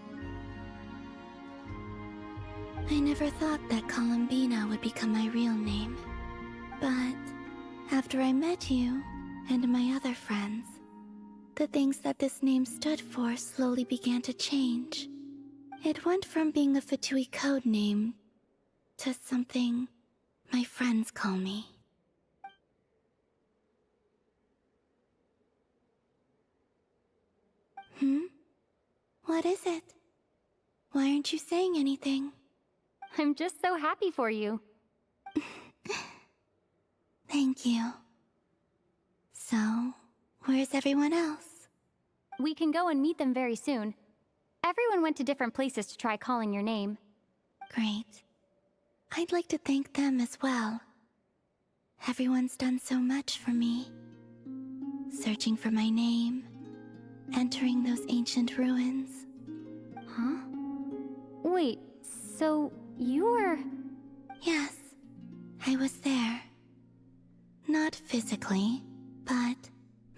I never thought that Columbina would become my real name. But after I met you and my other friends, the things that this name stood for slowly began to change. It went from being a Fatui code name to something my friends call me. What is it? Why aren't you saying anything? I'm just so happy for you. Thank you. So, where's everyone else? We can go and meet them very soon. Everyone went to different places to try calling your name. Great. I'd like to thank them as well. Everyone's done so much for me. Searching for my name, entering those ancient ruins. Huh? Wait, so you were... Yes, I was there. Not physically, but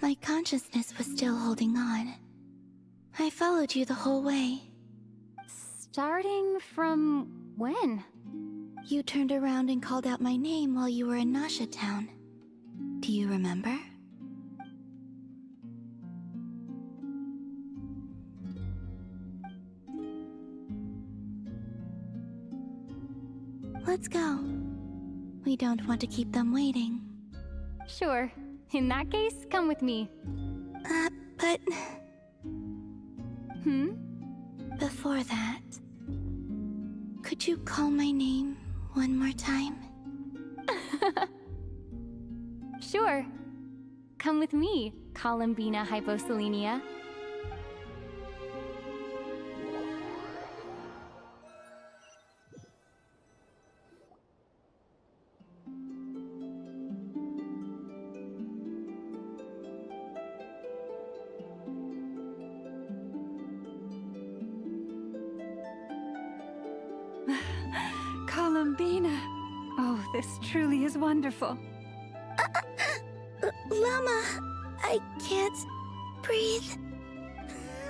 my consciousness was still holding on. I followed you the whole way. Starting from when? You turned around and called out my name while you were in Nasha Town. Do you remember? Let's go. We don't want to keep them waiting. Sure. In that case, come with me. But... Before that, could you call my name one more time? Sure. Come with me, Columbina Hyposelenia. Columbina! Oh, this truly is wonderful. Llama, I can't breathe.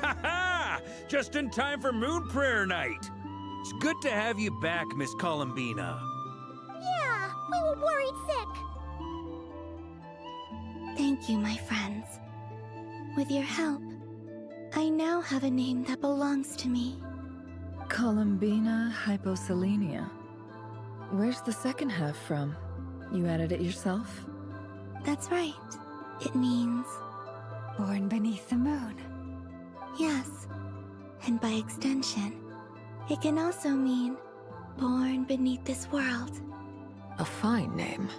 Ha ha! Just in time for Moon Prayer Night. It's good to have you back, Miss Columbina. Yeah, we were worried sick. Thank you, my friends. With your help, I now have a name that belongs to me. Columbina hyposelenia. Where's the second half from? You added it yourself? That's right. It means... Born beneath the moon. Yes. And by extension, it can also mean born beneath this world. A fine name.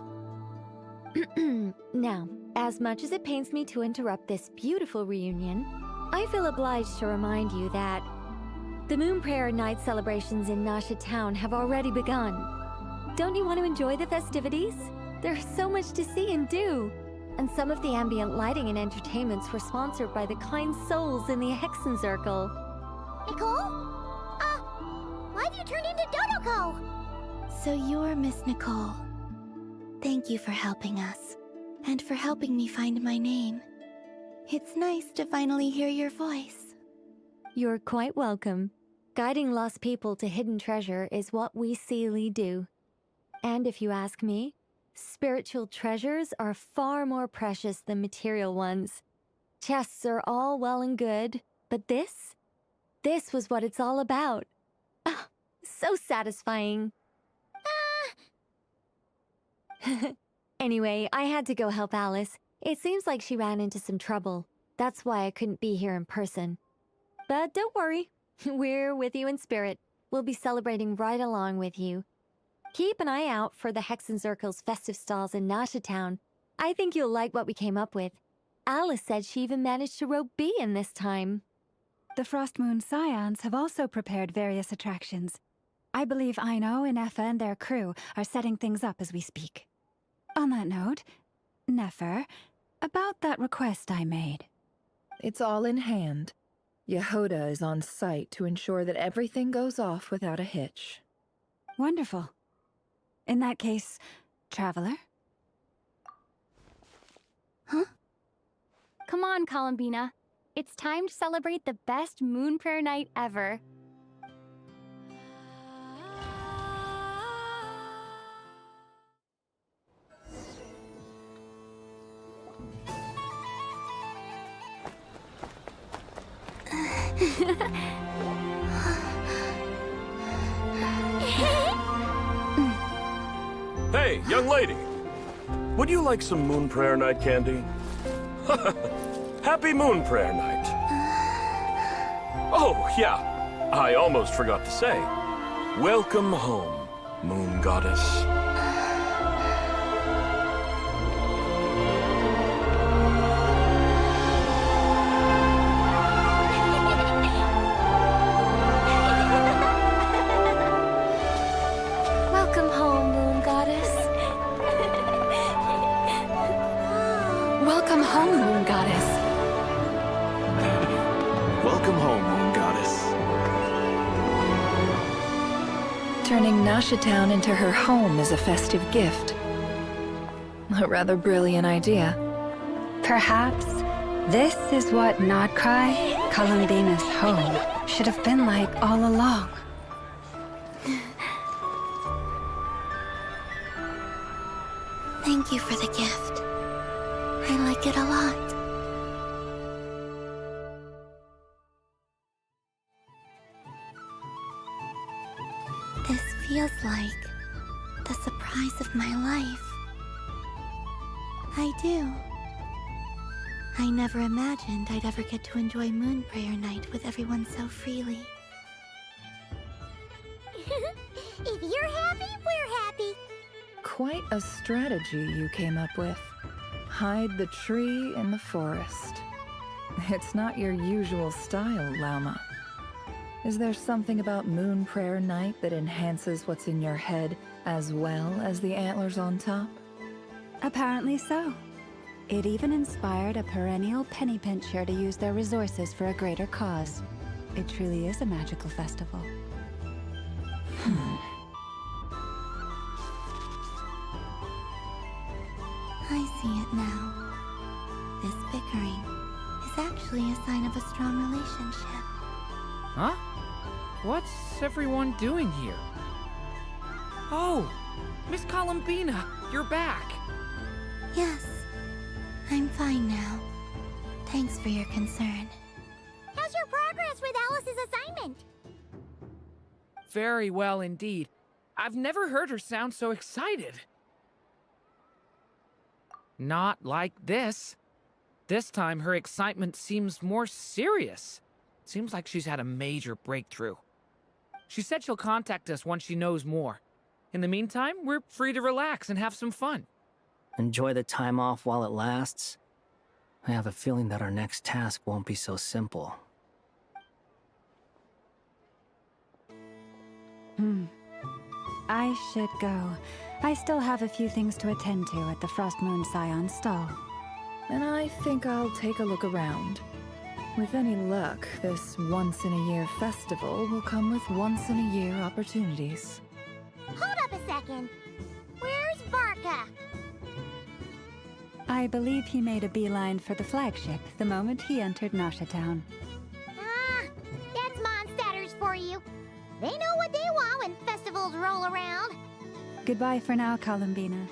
Now, as much as it pains me to interrupt this beautiful reunion, I feel obliged to remind you that the Moon Prayer Night celebrations in Nasha Town have already begun. Don't you want to enjoy the festivities? There's so much to see and do. And some of the ambient lighting and entertainments were sponsored by the kind souls in the Hexenzirkel. Nicole? Why have you turned into Dodoko? So you're Miss Nicole. Thank you for helping us, and for helping me find my name. It's nice to finally hear your voice. You're quite welcome. Guiding lost people to hidden treasure is what we Seelie do. And if you ask me, spiritual treasures are far more precious than material ones. Chests are all well and good, but this was what it's all about. Ah, so satisfying. Anyway, I had to go help Alice. It seems like she ran into some trouble. That's why I couldn't be here in person. But don't worry, we're with you in spirit. We'll be celebrating right along with you. Keep an eye out for the Hexenzirkel's festive stalls in Nasha Town. I think you'll like what we came up with. Alice said she even managed to rope B in this time. The Frost Moon Scions have also prepared various attractions. I believe Aino and Effa and their crew are setting things up as we speak. On that note, Nefer, about that request I made. It's all in hand. Yehoda is on site to ensure that everything goes off without a hitch. Wonderful. In that case, Traveler? Huh? Come on, Columbina. It's time to celebrate the best Moon Prayer Night ever. Hey, young lady. Would you like some Moon Prayer Night candy? Happy Moon Prayer Night. Oh, yeah. I almost forgot to say. Welcome home, Moon Goddess. Welcome home, Moon Goddess. Welcome home, Moon Goddess. Welcome home, Moon Goddess. Turning Nasha Town into her home is a festive gift. A rather brilliant idea. Perhaps this is what Nodcry, Columbina's home, should have been like all along. Thank you for the gift. I like it a lot. This feels like the surprise of my life. I do. I never imagined I'd ever get to enjoy Moon Prayer Night with everyone so freely. If you're happy, we're happy. Quite a strategy you came up with. Hide the tree in the forest. It's not your usual style, Lauma. Is there something about Moon Prayer Night that enhances what's in your head as well as the antlers on top? Apparently so. It even inspired a perennial penny pincher to use their resources for a greater cause. It truly is a magical festival. I see it now. This bickering is actually a sign of a strong relationship. Huh? What's everyone doing here? Oh, Miss Columbina, you're back. Yes, I'm fine now. Thanks for your concern. How's Alice's assignment. Very well indeed. I've never heard her sound so excited. Not like this. This time her excitement seems more serious. Seems like she's had a major breakthrough. She said she'll contact us once she knows more. In the meantime, we're free to relax and have some fun. Enjoy the time off while it lasts. I have a feeling that our next task won't be so simple. I should go. I still have a few things to attend to at the Frost Moon Scion stall. And I think I'll take a look around. With any luck, this once-in-a-year festival will come with once-in-a-year opportunities. Hold up a second. Where's Varka? I believe he made a beeline for the flagship the moment he entered Nasha Town. Ah, that's Mondstadters for you. They know what they want when festivals roll around. Goodbye for now, Columbina.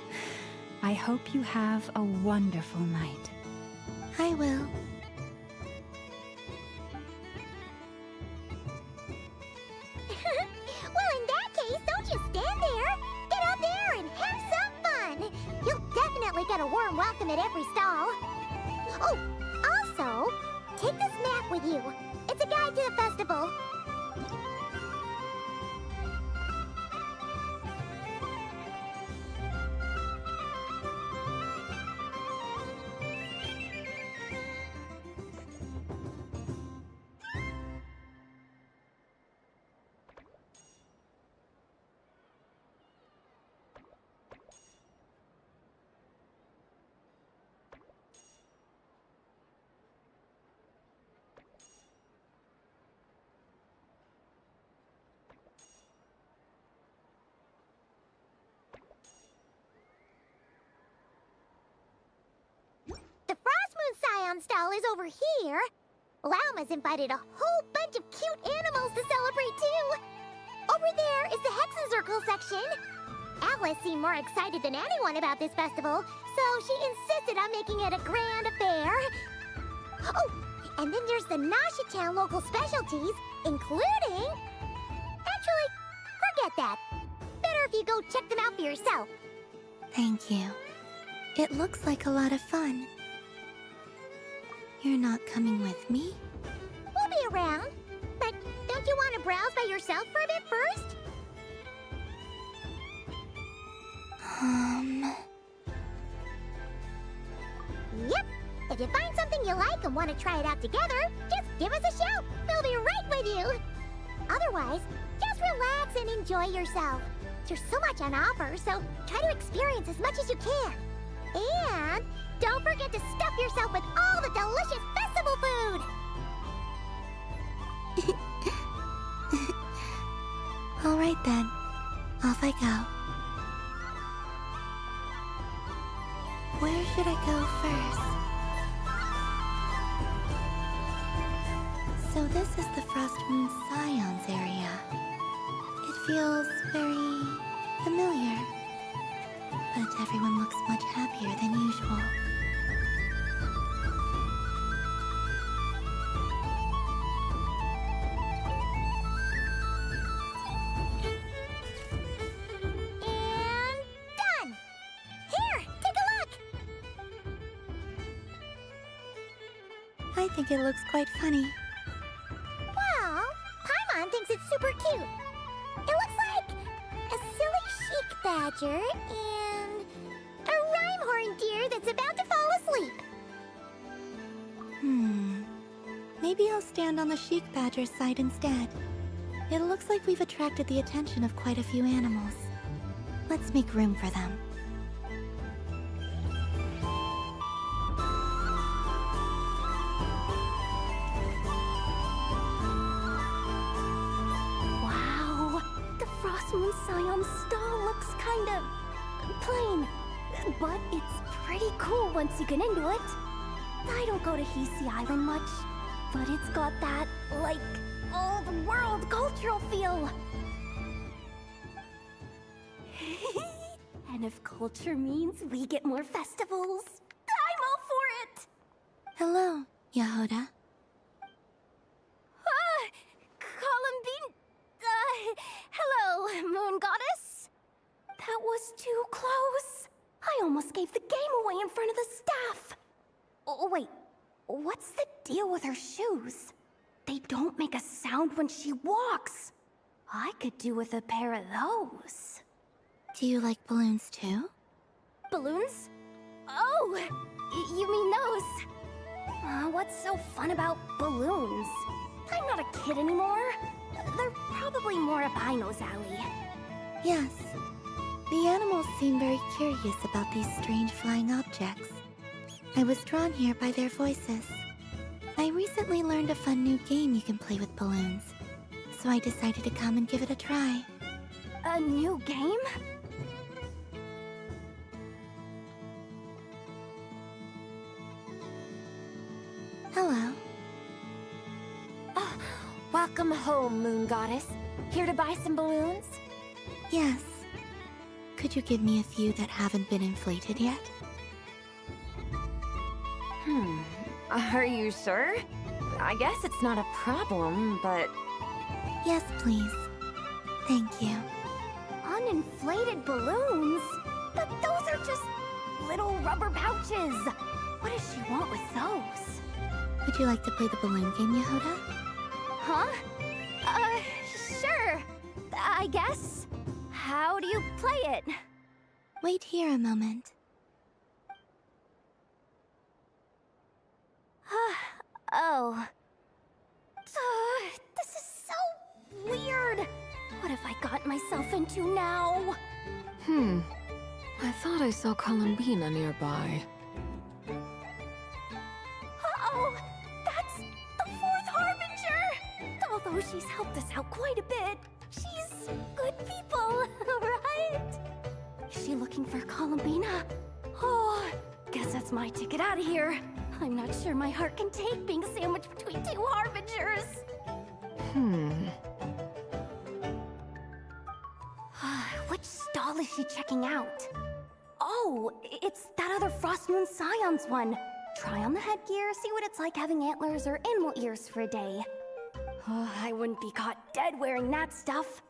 I hope you have a wonderful night. I will. Well, in that case, don't just stand there. Get out there and have some fun. You'll definitely get a warm welcome at every stall. Oh, also, take this map with you. It's a guide to the festival. The Frost Moon Scion stall is over here. Lauma's invited a whole bunch of cute animals to celebrate too. Over there is the Hexen Circle section. Alice seemed more excited than anyone about this festival, so she insisted on making it a grand affair. Oh, and then there's the Nasha Town local specialties, including... Actually, forget that. Better if you go check them out for yourself. Thank you. It looks like a lot of fun. You're not coming with me? We'll be around. But don't you want to browse by yourself for a bit first? Yep. If you find something you like and want to try it out together, just give us a shout. We'll be right with you. Otherwise, just relax and enjoy yourself. There's so much on offer, so try to experience as much as you can. And don't forget to stuff yourself with all the delicious festival food! All right then. Off I go. Where should I go first? So this is the Frost Moon Scions area. It feels very familiar. But everyone looks much happier than usual. And done! Here, take a look! I think it looks quite funny. Well, Paimon thinks it's super cute. It looks like a silly chic badger and a rhyme-horn deer that's about to fall asleep. Maybe I'll stand on the chic badger's side instead. It looks like we've attracted the attention of quite a few animals. Let's make room for them. Wow, the Frost Moon Scion stall looks kind of plain, but it's pretty cool once you get into it. I don't go to Hisi Island much, but it's got that, like, old-world cultural feel. And if culture means we get more festivals, I'm all for it! Hello, Yahoda. Ah, Oh, wait. What's the deal with her shoes? They don't make a sound when she walks. I could do with a pair of those. Do you like balloons too? Balloons? Oh, you mean those? What's so fun about balloons? I'm not a kid anymore. They're probably more up Aino's alley. Yes. The animals seem very curious about these strange flying objects. I was drawn here by their voices. I recently learned a fun new game you can play with balloons, so I decided to come and give it a try. A new game? Hello. Welcome home, Moon Goddess. Here to buy some balloons? Yes. Could you give me a few that haven't been inflated yet? Are you sure? I guess it's not a problem, but... Yes, please. Thank you. Uninflated balloons? But those are just little rubber pouches. What does she want with those? Would you like to play the balloon game, Yehuda? Huh? Sure. I guess. How do you play it? Wait here a moment. Oh. This is so weird. What have I gotten myself into now? I thought I saw Columbina nearby. Uh-oh! That's the fourth Harbinger! Although she's helped us out quite a bit, she's good people, right? Is she looking for Columbina? Oh, guess that's my ticket out of here. I'm not sure my heart can take being sandwiched between two Harbingers. Which stall is she checking out? Oh, it's that other Frost Moon Scion's one. Try on the headgear, see what it's like having antlers or animal ears for a day. Oh, I wouldn't be caught dead wearing that stuff.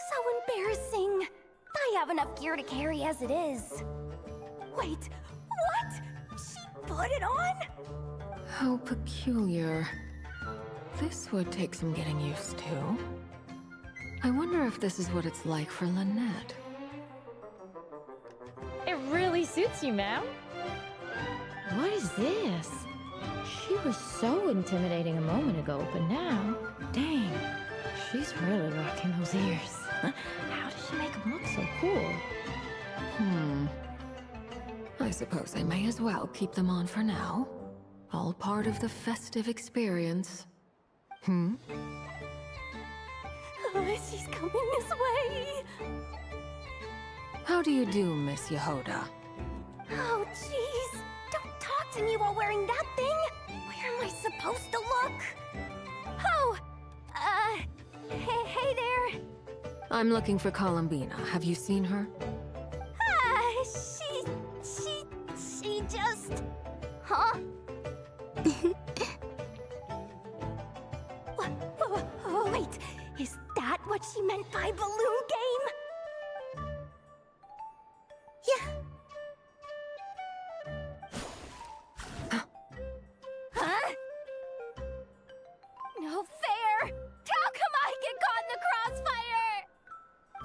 So embarrassing. I have enough gear to carry as it is. Wait, what? She put it on? How peculiar. This would take some getting used to. I wonder if this is what it's like for Lynette. It really suits you, ma'am. What is this? She was so intimidating a moment ago, but now, dang, she's really rocking those ears. How does she make them look so cool? I suppose I may as well keep them on for now. All part of the festive experience. Oh, she's coming this way. How do you do, Miss Yehuda? Oh, jeez. Don't talk to me while wearing that thing. Where am I supposed to look? Oh, hey there. I'm looking for Columbina. Have you seen her? She just... Huh? Oh, wait. Is that what she meant by balloon game? Yeah. Huh? No fair! How come I get caught in the crossfire?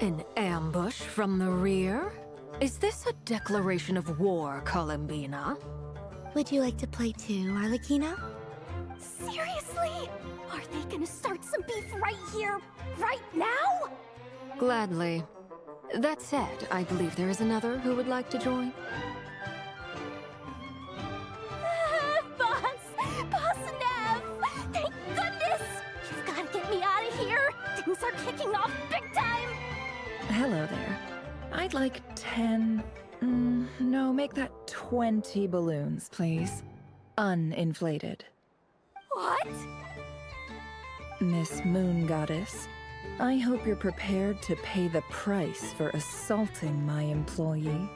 An ambush from the rear? Is this a declaration of war, Columbina? Would you like to play too, Arlecchino? Seriously? Are they gonna start some beef right here, right now? Gladly. That said, I believe there is another who would like to join. Boss Nev! Thank goodness! You've gotta get me out of here! Things are kicking off big time! Hello there. I'd like 10... no, make that 20 balloons, please. Uninflated. What? Miss Moon Goddess, I hope you're prepared to pay the price for assaulting my employee.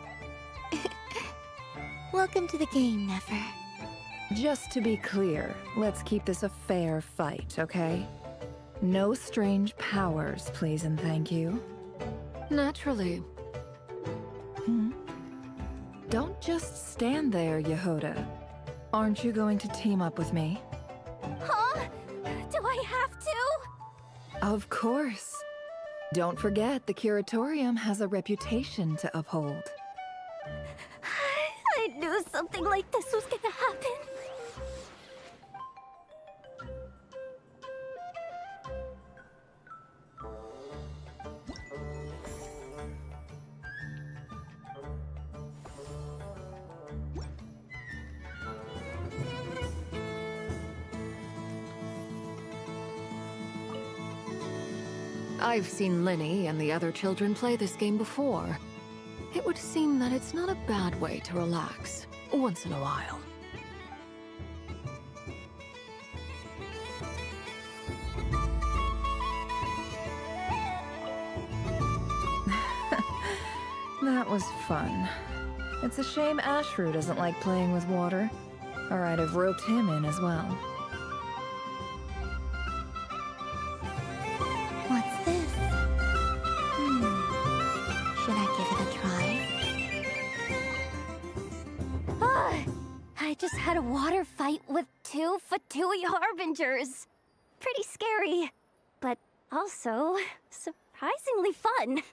Welcome to the game, Nefer. Just to be clear, let's keep this a fair fight, okay? No strange powers, please and thank you. Naturally. Don't just stand there, Yehuda. Aren't you going to team up with me? Huh? Do I have to? Of course. Don't forget, the Curatorium has a reputation to uphold. I knew something like this was gonna happen. I've seen Linny and the other children play this game before. It would seem that it's not a bad way to relax, once in a while. That was fun. It's a shame Ashru doesn't like playing with water, or I'd have roped him in as well. What's this? Should I give it a try? I just had a water fight with two Fatui Harbingers. Pretty scary, but also surprisingly fun.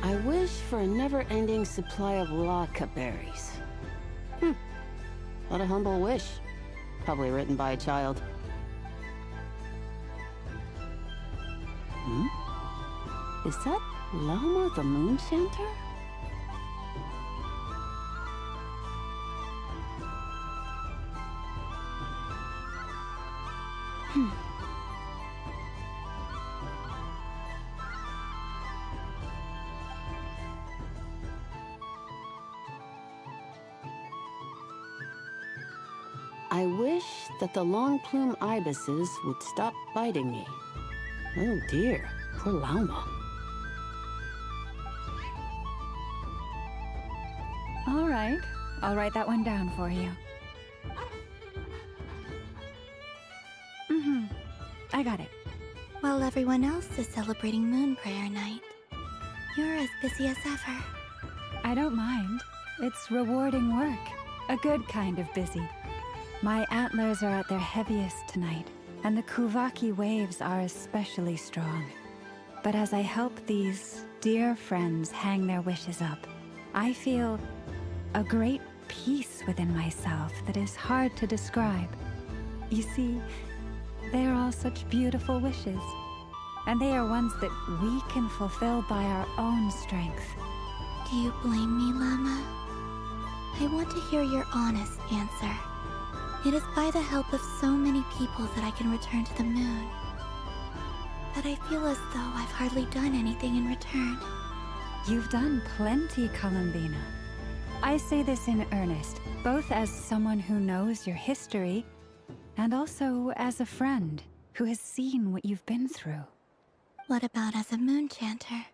I wish for a never-ending supply of Laka berries. What a humble wish. Probably written by a child. Is that Lama the Moon Chanter? I wish that the long plume ibises would stop biting me. Oh dear, poor Lauma. All right, I'll write that one down for you. I got it. While everyone else is celebrating Moon Prayer Night, you're as busy as ever. I don't mind. It's rewarding work. A good kind of busy. My antlers are at their heaviest tonight, and the Kuvaki waves are especially strong. But as I help these dear friends hang their wishes up, I feel a great peace within myself that is hard to describe. You see, they are all such beautiful wishes, and they are ones that we can fulfill by our own strength. Do you blame me, Lama? I want to hear your honest answer. It is by the help of so many people that I can return to the moon. But I feel as though I've hardly done anything in return. You've done plenty, Columbina. I say this in earnest, both as someone who knows your history, and also as a friend who has seen what you've been through. What about as a moon chanter?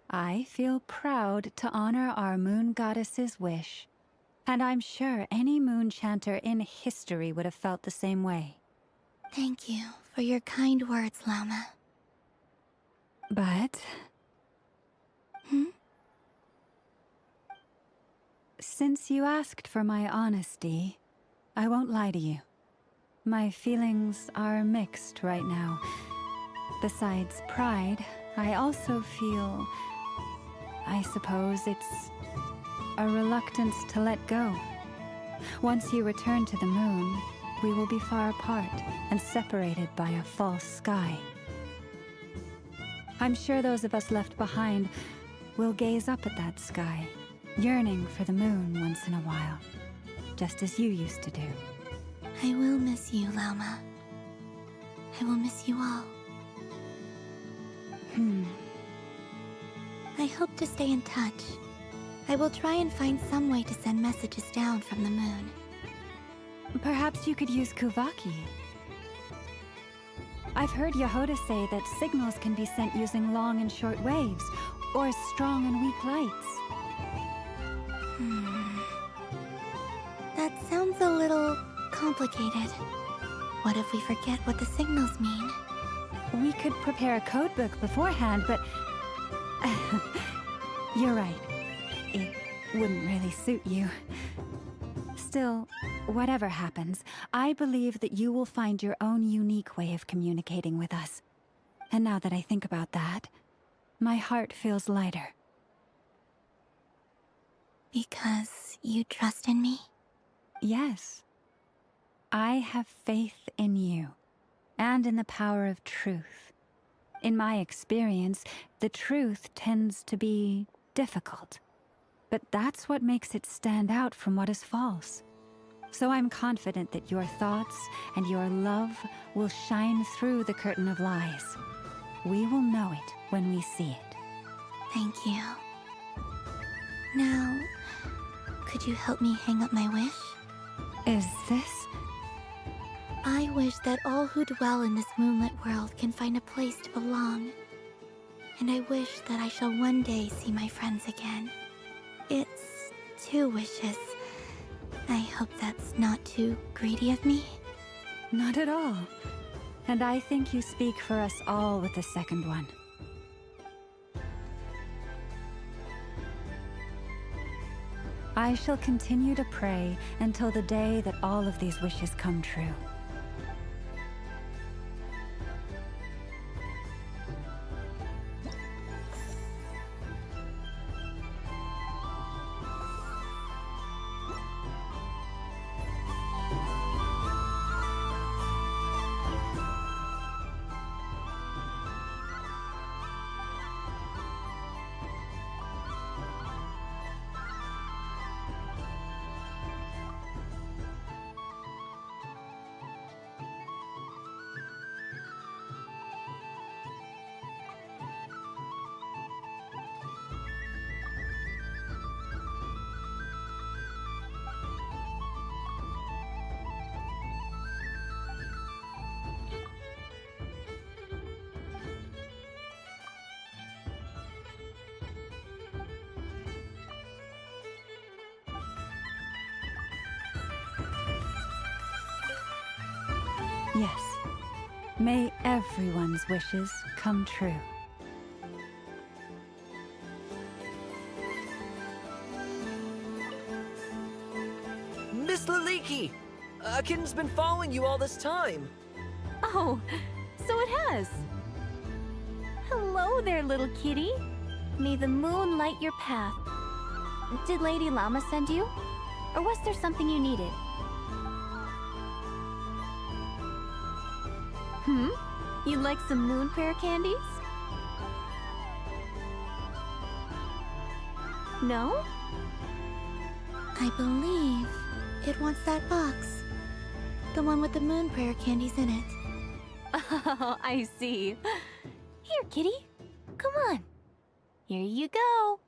I feel proud to honor our moon goddess's wish. And I'm sure any moon chanter in history would have felt the same way. Thank you for your kind words, Lama. But... Since you asked for my honesty, I won't lie to you. My feelings are mixed right now. Besides pride, I also feel... I suppose it's a reluctance to let go. Once you return to the moon, we will be far apart and separated by a false sky. I'm sure those of us left behind will gaze up at that sky, yearning for the moon once in a while, just as you used to do. I will miss you, Lauma. I will miss you all. I hope to stay in touch. I will try and find some way to send messages down from the moon. Perhaps you could use Kuvaki. I've heard Yehoda say that signals can be sent using long and short waves, or strong and weak lights. That sounds a little complicated. What if we forget what the signals mean? We could prepare a codebook beforehand, but... You're right. It wouldn't really suit you. Still, whatever happens, I believe that you will find your own unique way of communicating with us. And now that I think about that, my heart feels lighter. Because you trust in me? Yes. I have faith in you, and in the power of truth. In my experience, the truth tends to be difficult. But that's what makes it stand out from what is false. So I'm confident that your thoughts and your love will shine through the curtain of lies. We will know it when we see it. Thank you. Now, could you help me hang up my wish? Is this? I wish that all who dwell in this moonlit world can find a place to belong. And I wish that I shall one day see my friends again. It's 2 wishes. I hope that's not too greedy of me. Not at all. And I think you speak for us all with the second one. I shall continue to pray until the day that all of these wishes come true. Yes. May everyone's wishes come true. Miss Laliki! Akin's been following you all this time. Oh, so it has. Hello there, little kitty. May the moon light your path. Did Lady Llama send you? Or was there something you needed? You'd like some moon prayer candies? No? I believe it wants that box. The one with the moon prayer candies in it. Oh, I see. Here, kitty. Come on. Here you go.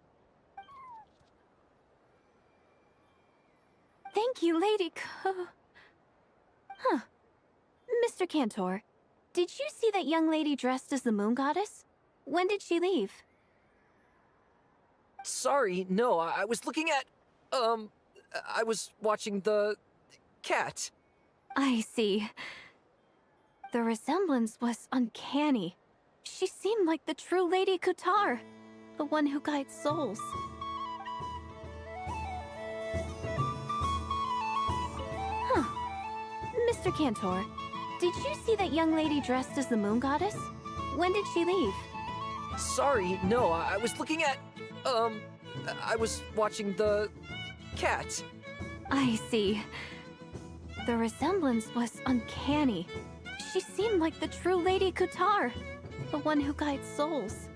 Thank you, Lady Huh. Mr. Cantor, did you see that young lady dressed as the moon goddess? When did she leave? Sorry, no, I was looking at... I was watching the... cat. I see. The resemblance was uncanny. She seemed like the true Lady Kutar, the one who guides souls. Huh. Mr. Cantor, did you see that young lady dressed as the moon goddess? When did she leave? Sorry, no, I was looking at... I was watching the cat. I see. The resemblance was uncanny. She seemed like the true Lady Kutar, the one who guides souls.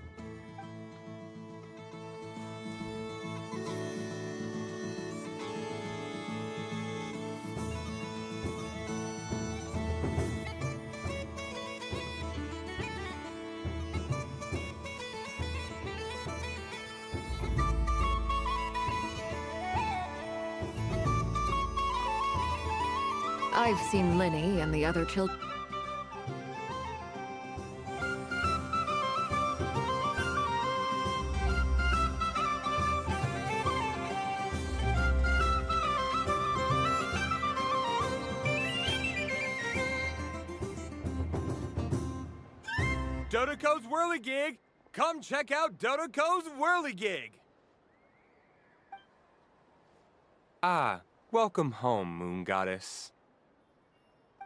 I've seen Linny and the other children. Dodoco's Whirligig! Come check out Dodoco's Whirligig! Ah, welcome home, Moon Goddess.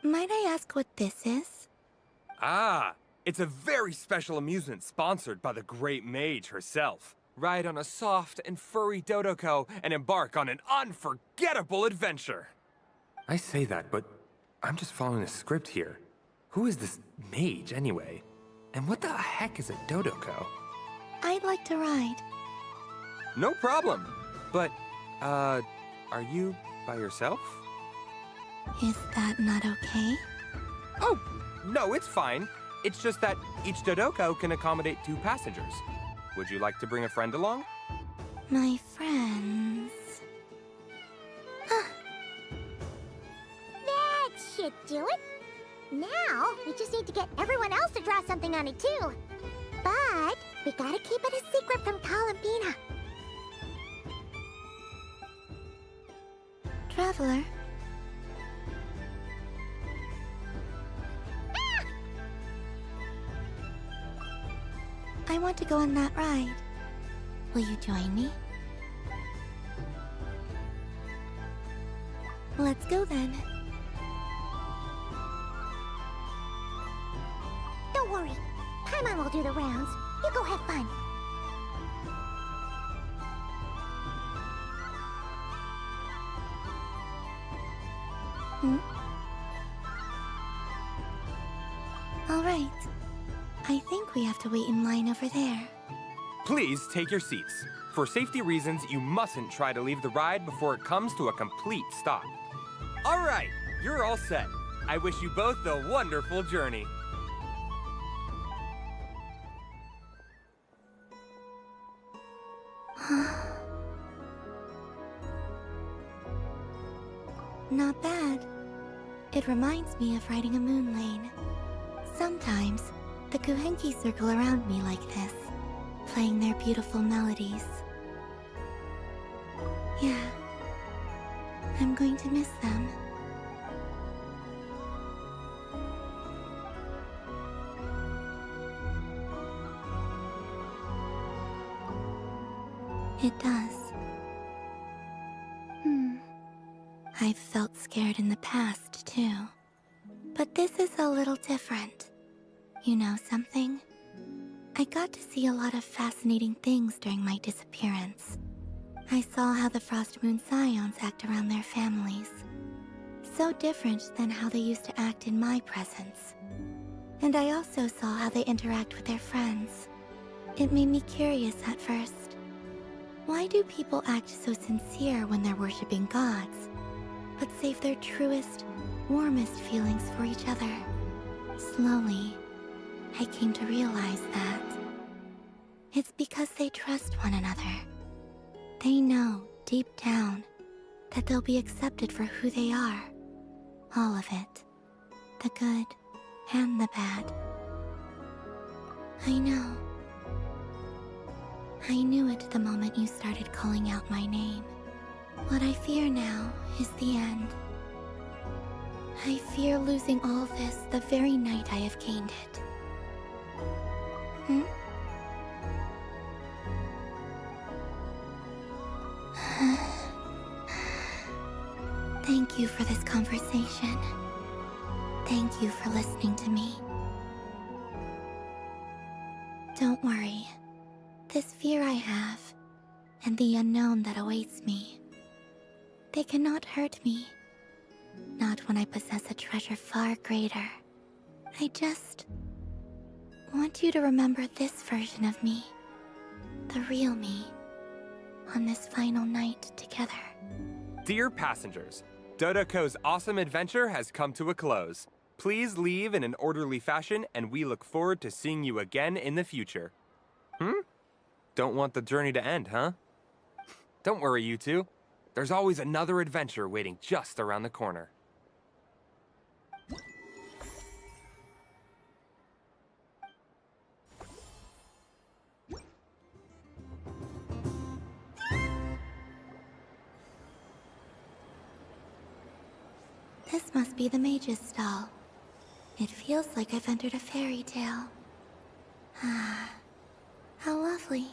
Might I ask what this is? Ah, it's a very special amusement sponsored by the great mage herself. Ride on a soft and furry Dodoco and embark on an unforgettable adventure. I say that, but I'm just following a script here. Who is this mage, anyway? And what the heck is a Dodoco? I'd like to ride. No problem. But, are you by yourself? Is that not okay? Oh, no, it's fine. It's just that each Dodoco can accommodate 2 passengers. Would you like to bring a friend along? My friends... That should do it. Now, we just need to get everyone else to draw something on it too. But we gotta keep it a secret from Columbina. Traveler. I want to go on that ride. Will you join me? Let's go then. Don't worry. Paimon will do the rounds. You go have fun. All right. I think we have to wait in line over there. Please take your seats. For safety reasons, you mustn't try to leave the ride before it comes to a complete stop. All right, you're all set. I wish you both a wonderful journey. Not bad. It reminds me of riding a moon lane. Sometimes, the Kuhenki circle around me like this, playing their beautiful melodies. Yeah, I'm going to miss them. It does. I've felt scared in the past, too. But this is a little different. You know something? I got to see a lot of fascinating things during my disappearance. I saw how the Frost Moon Scions act around their families. So different than how they used to act in my presence. And I also saw how they interact with their friends. It made me curious at first. Why do people act so sincere when they're worshipping gods, but save their truest, warmest feelings for each other? Slowly, I came to realize that it's because they trust one another. They know, deep down, that they'll be accepted for who they are. All of it. The good and the bad. I know. I knew it the moment you started calling out my name. What I fear now is the end. I fear losing all this the very night I have gained it. Thank you for this conversation. Thank you for listening to me. Don't worry. This fear I have and the unknown that awaits me. They cannot hurt me. Not when I possess a treasure far greater. I just want you to remember this version of me. The real me. On this final night together. Dear passengers, Dodoko's awesome adventure has come to a close. Please leave in an orderly fashion, and we look forward to seeing you again in the future. Don't want the journey to end, huh? Don't worry, you two. There's always another adventure waiting just around the corner. This must be the mage's stall. It feels like I've entered a fairy tale. Ah, how lovely.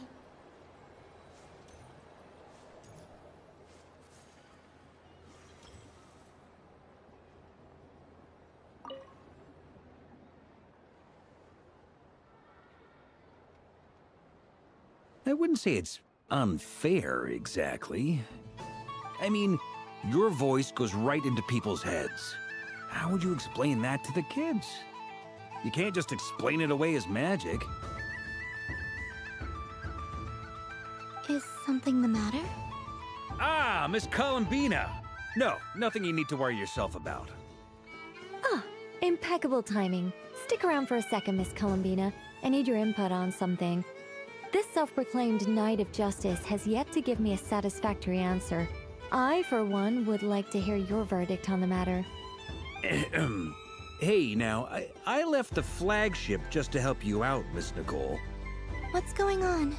I wouldn't say it's unfair, exactly. I mean, your voice goes right into people's heads. How would you explain that to the kids? You can't just explain it away as magic. Is something the matter? Ah, Miss Columbina! No, nothing you need to worry yourself about. Ah, impeccable timing. Stick around for a second, Miss Columbina. I need your input on something. This self-proclaimed Knight of Justice has yet to give me a satisfactory answer. I, for one, would like to hear your verdict on the matter. Hey, now, I left the flagship just to help you out, Miss Nicole. What's going on?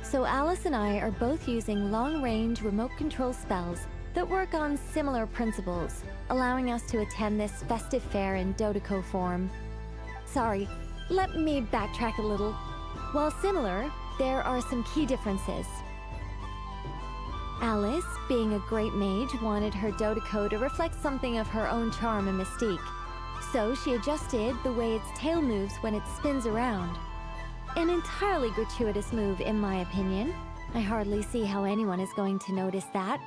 So Alice and I are both using long-range remote control spells that work on similar principles, allowing us to attend this festive fair in Dodoko form. Sorry, let me backtrack a little. While similar, there are some key differences. Alice, being a great mage, wanted her Dodoko to reflect something of her own charm and mystique. So she adjusted the way its tail moves when it spins around. An entirely gratuitous move, in my opinion. I hardly see how anyone is going to notice that.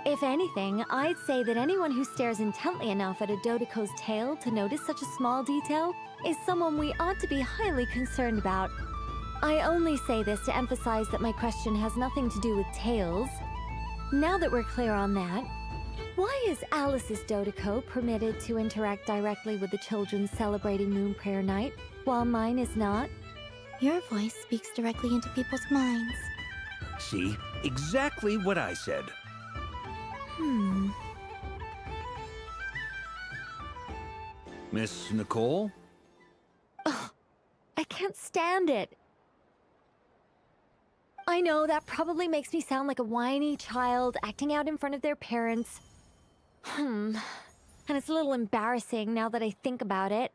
If anything, I'd say that anyone who stares intently enough at a Dodoko's tail to notice such a small detail is someone we ought to be highly concerned about. I only say this to emphasize that my question has nothing to do with tails. Now that we're clear on that, why is Alice's Dodoko permitted to interact directly with the children celebrating Moon Prayer Night, while mine is not? Your voice speaks directly into people's minds. See? Exactly what I said. Miss Nicole? Ugh, I can't stand it. I know that probably makes me sound like a whiny child acting out in front of their parents. And it's a little embarrassing now that I think about it.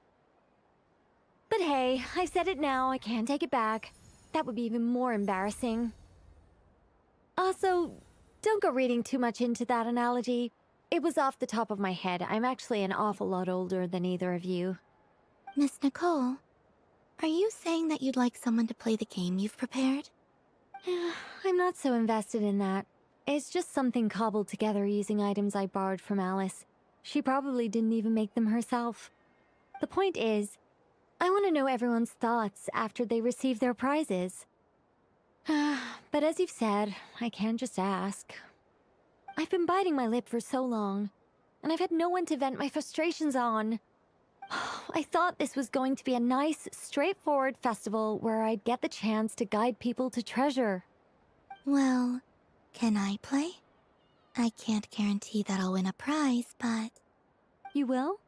But hey, I've said it now, I can't take it back. That would be even more embarrassing. Also, don't go reading too much into that analogy. It was off the top of my head. I'm actually an awful lot older than either of you. Miss Nicole, are you saying that you'd like someone to play the game you've prepared? I'm not so invested in that. It's just something cobbled together using items I borrowed from Alice. She probably didn't even make them herself. The point is, I want to know everyone's thoughts after they receive their prizes. But as you've said, I can't just ask. I've been biting my lip for so long, and I've had no one to vent my frustrations on. I thought this was going to be a nice, straightforward festival where I'd get the chance to guide people to treasure. Well, can I play? I can't guarantee that I'll win a prize, but... You will?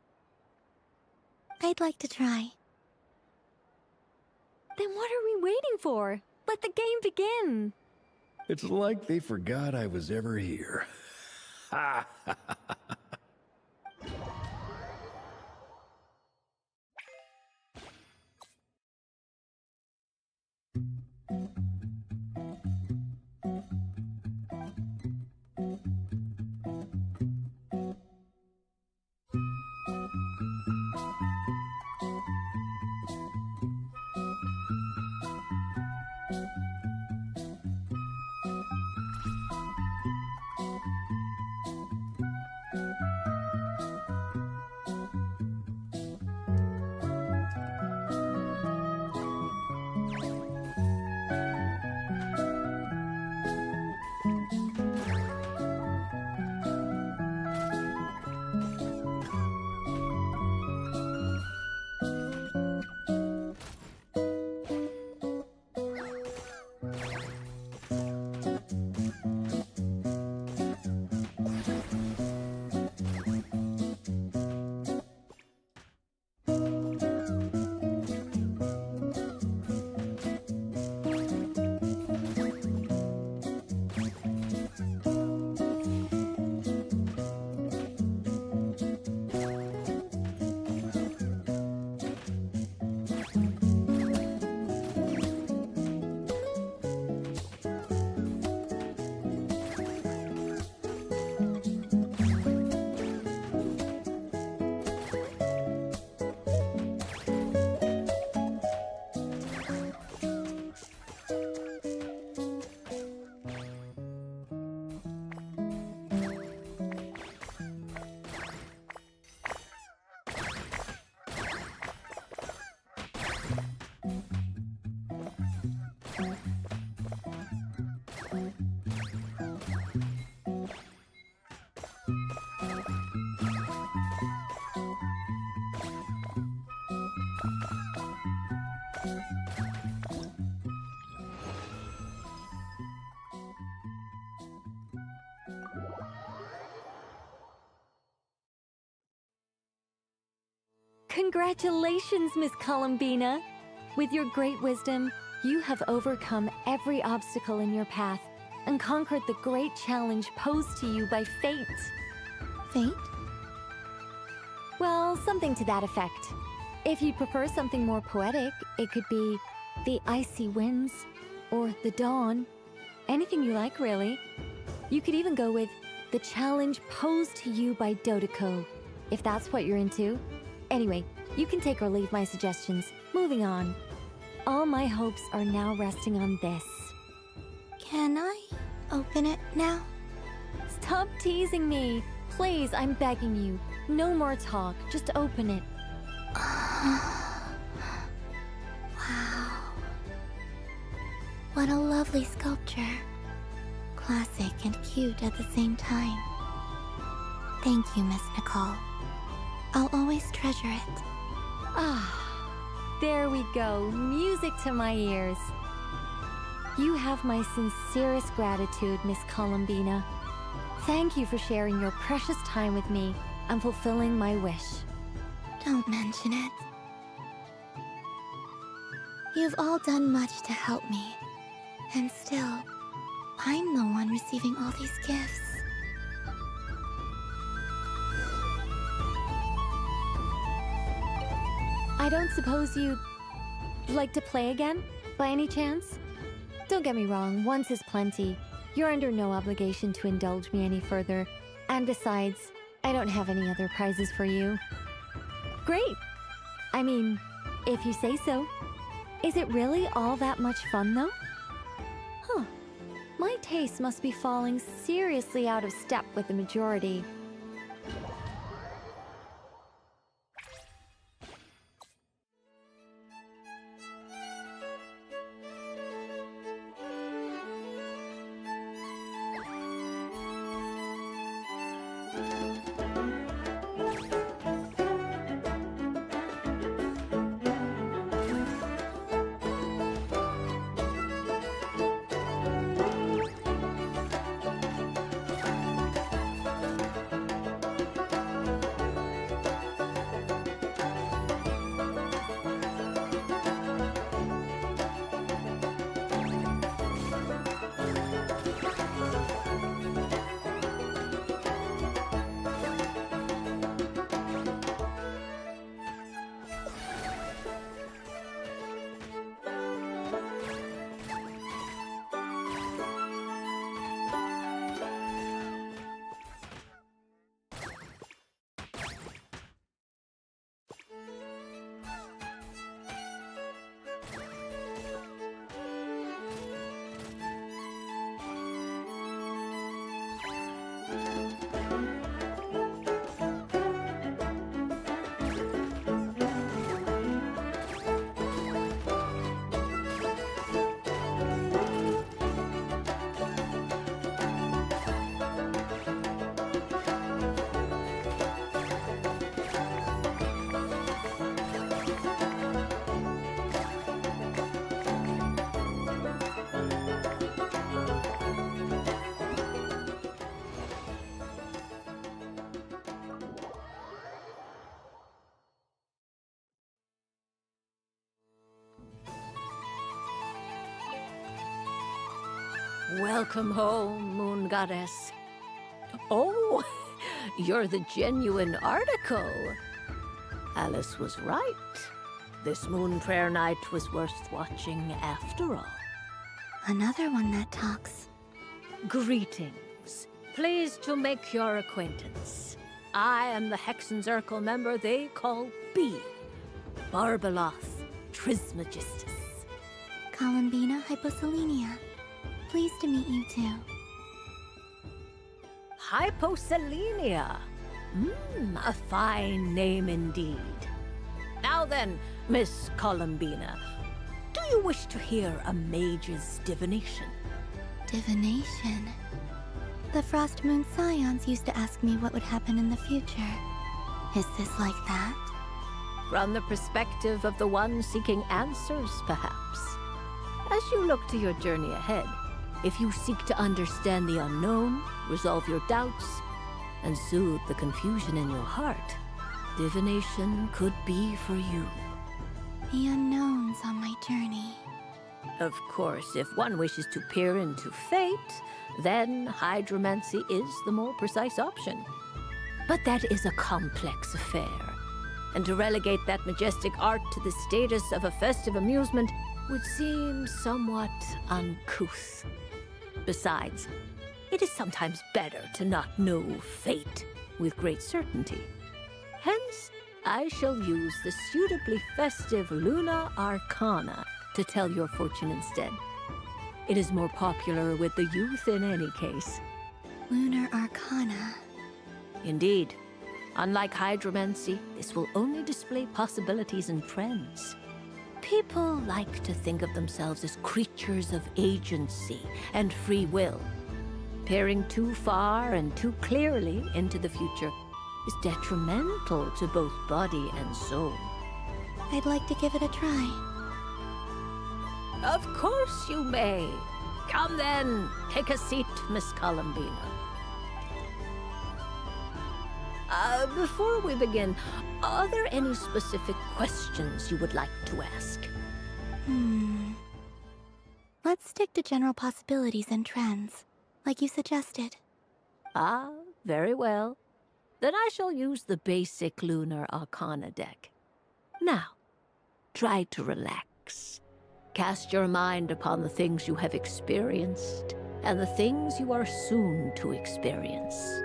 I'd like to try. Then what are we waiting for? Let the game begin! It's like they forgot I was ever here. Ha ha ha ha. Congratulations, Miss Columbina! With your great wisdom, you have overcome every obstacle in your path and conquered the great challenge posed to you by fate. Fate? Well, something to that effect. If you'd prefer something more poetic, it could be the icy winds or the dawn. Anything you like, really. You could even go with the challenge posed to you by Dodoko, if that's what you're into. Anyway, you can take or leave my suggestions. Moving on. All my hopes are now resting on this. Can I open it now? Stop teasing me. Please, I'm begging you. No more talk. Just open it. Wow. What a lovely sculpture. Classic and cute at the same time. Thank you, Miss Nicole. I'll always treasure it. Ah, there we go. Music to my ears. You have my sincerest gratitude, Miss Columbina. Thank you for sharing your precious time with me and fulfilling my wish. Don't mention it. You've all done much to help me. And still, I'm the one receiving all these gifts. I don't suppose you'd like to play again, by any chance? Don't get me wrong, once is plenty. You're under no obligation to indulge me any further. And besides, I don't have any other prizes for you. Great! I mean, if you say so. Is it really all that much fun, though? Huh. My taste must be falling seriously out of step with the majority. Welcome home, Moon Goddess. Oh, you're the genuine article. Alice was right. This Moon Prayer Night was worth watching after all. Another one that talks. Greetings. Pleased to make your acquaintance. I am the Hexenzirkel member they call B. Barbeloth Trismegistus. Columbina Hyposelenia. Pleased to meet you too. Hyposelenia. A fine name indeed. Now then, Miss Columbina, do you wish to hear a mage's divination? Divination? The Frost Moon Scions used to ask me what would happen in the future. Is this like that? From the perspective of the one seeking answers, perhaps. As you look to your journey ahead, if you seek to understand the unknown, resolve your doubts, and soothe the confusion in your heart, divination could be for you. The unknowns on my journey. Of course, if one wishes to peer into fate, then hydromancy is the more precise option. But that is a complex affair, and to relegate that majestic art to the status of a festive amusement would seem somewhat uncouth. Besides, it is sometimes better to not know fate with great certainty. Hence, I shall use the suitably festive Luna Arcana to tell your fortune instead. It is more popular with the youth in any case. Lunar Arcana. Indeed. Unlike hydromancy, this will only display possibilities and trends. People like to think of themselves as creatures of agency and free will. Peering too far and too clearly into the future is detrimental to both body and soul. I'd like to give it a try. Of course you may. Come then, take a seat, Miss Columbina. Before we begin, are there any specific questions you would like to ask? Let's stick to general possibilities and trends, like you suggested. Ah, very well. Then I shall use the basic Lunar Arcana deck. Now, try to relax. Cast your mind upon the things you have experienced and the things you are soon to experience.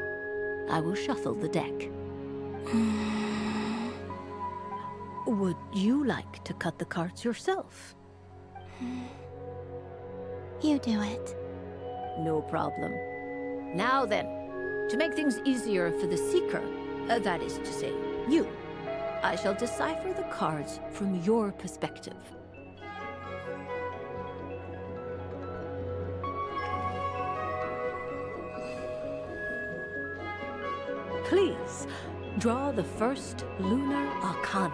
I will shuffle the deck. Would you like to cut the cards yourself? You do it. No problem. Now then, to make things easier for the seeker, that is to say, you, I shall decipher the cards from your perspective. Please, draw the first Lunar Arcana.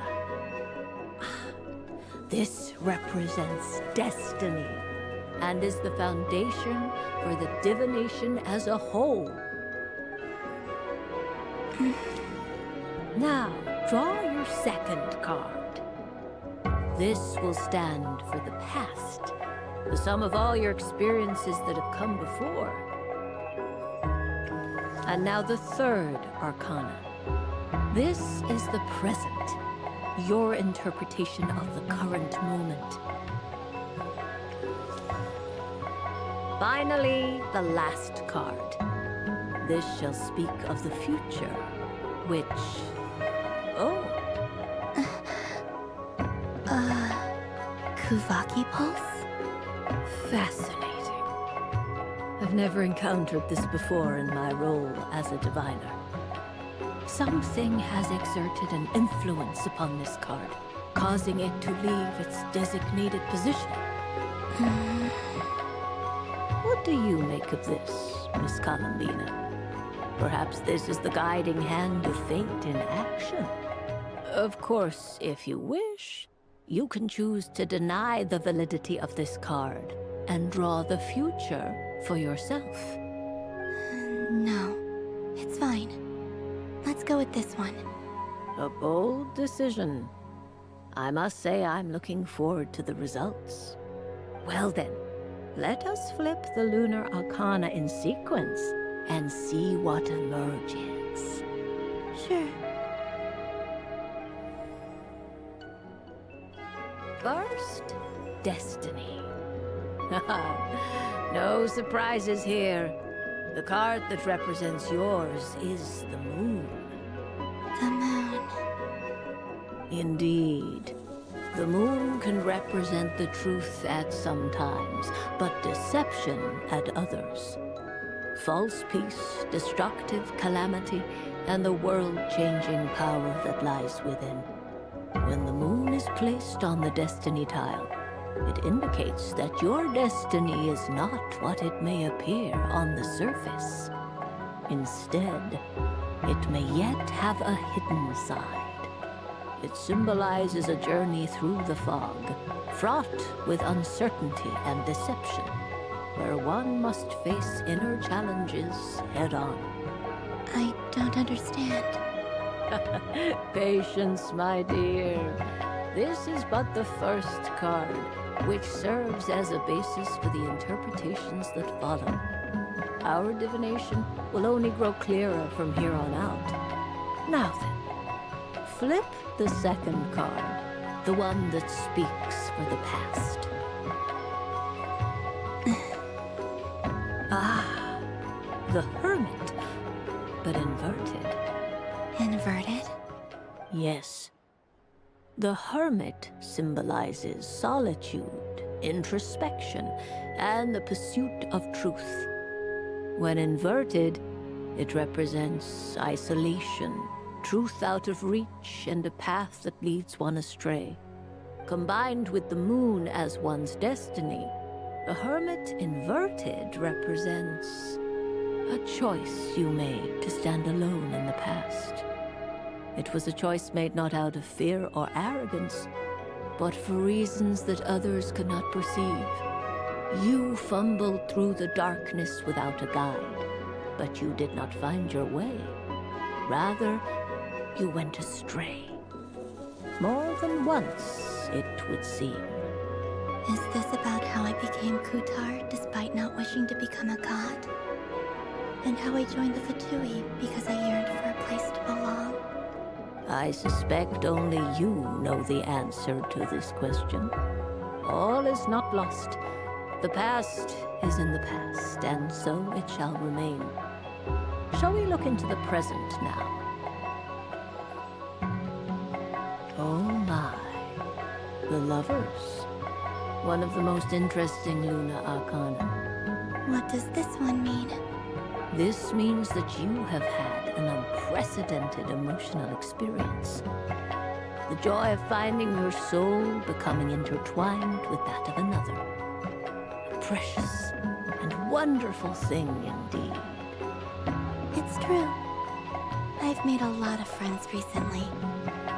This represents destiny and is the foundation for the divination as a whole. Now, draw your second card. This will stand for the past, the sum of all your experiences that have come before. And now the third Arcana. This is the present, your interpretation of the current moment. Finally, the last card. This shall speak of the future, which... Oh. Kuvaki Pulse? Fascinating. I've never encountered this before in my role as a diviner. Something has exerted an influence upon this card, causing it to leave its designated position. What do you make of this, Miss Columbina? Perhaps this is the guiding hand of fate in action. Of course, if you wish, you can choose to deny the validity of this card and draw the future for yourself. No, it's fine. Let's go with this one. A bold decision. I must say I'm looking forward to the results. Well then, let us flip the Lunar Arcana in sequence and see what emerges. Sure. First, Destiny. No surprises here. The card that represents yours is the moon. The moon. Indeed. The moon can represent the truth at some times, but deception at others. False peace, destructive calamity, and the world-changing power that lies within. When the moon is placed on the destiny tile, it indicates that your destiny is not what it may appear on the surface. Instead, it may yet have a hidden side. It symbolizes a journey through the fog, fraught with uncertainty and deception, where one must face inner challenges head-on. I don't understand. Patience, my dear. This is but the first card, which serves as a basis for the interpretations that follow. Our divination will only grow clearer from here on out. Now then, flip the second card, the one that speaks for the past. Ah, the Hermit, but inverted. Inverted? Yes. The Hermit symbolizes solitude, introspection, and the pursuit of truth. When inverted, it represents isolation, truth out of reach, and a path that leads one astray. Combined with the moon as one's destiny, the Hermit inverted represents a choice you made to stand alone in the past. It was a choice made not out of fear or arrogance, but for reasons that others could not perceive. You fumbled through the darkness without a guide, but you did not find your way. Rather, you went astray. More than once, it would seem. Is this about how I became Kutar despite not wishing to become a god? And how I joined the Fatui because I yearned for a place to belong? I suspect only you know the answer to this question. All is not lost. The past is in the past, and so it shall remain. Shall we look into the present now? Oh my. The Lovers. One of the most interesting Luna Arcana. What does this one mean? This means that you have had an unprecedented emotional experience. The joy of finding your soul becoming intertwined with that of another. A precious and wonderful thing indeed. It's true. I've made a lot of friends recently,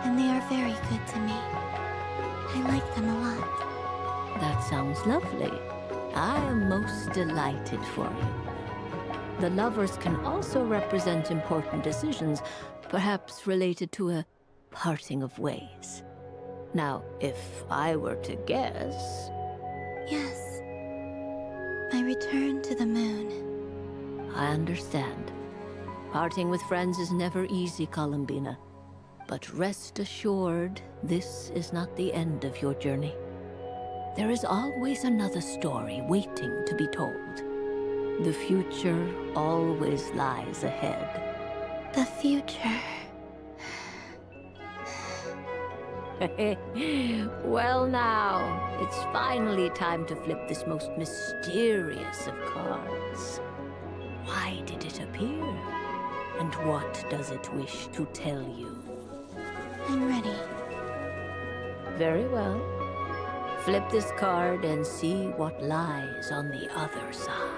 and they are very good to me. I like them a lot. That sounds lovely. I am most delighted for you. The Lovers can also represent important decisions, perhaps related to a parting of ways. Now, if I were to guess... Yes. My return to the moon. I understand. Parting with friends is never easy, Columbina. But rest assured, this is not the end of your journey. There is always another story waiting to be told. The future always lies ahead. The future. Well now, it's finally time to flip this most mysterious of cards. Why did it appear? And what does it wish to tell you? I'm ready. Very well. Flip this card and see what lies on the other side.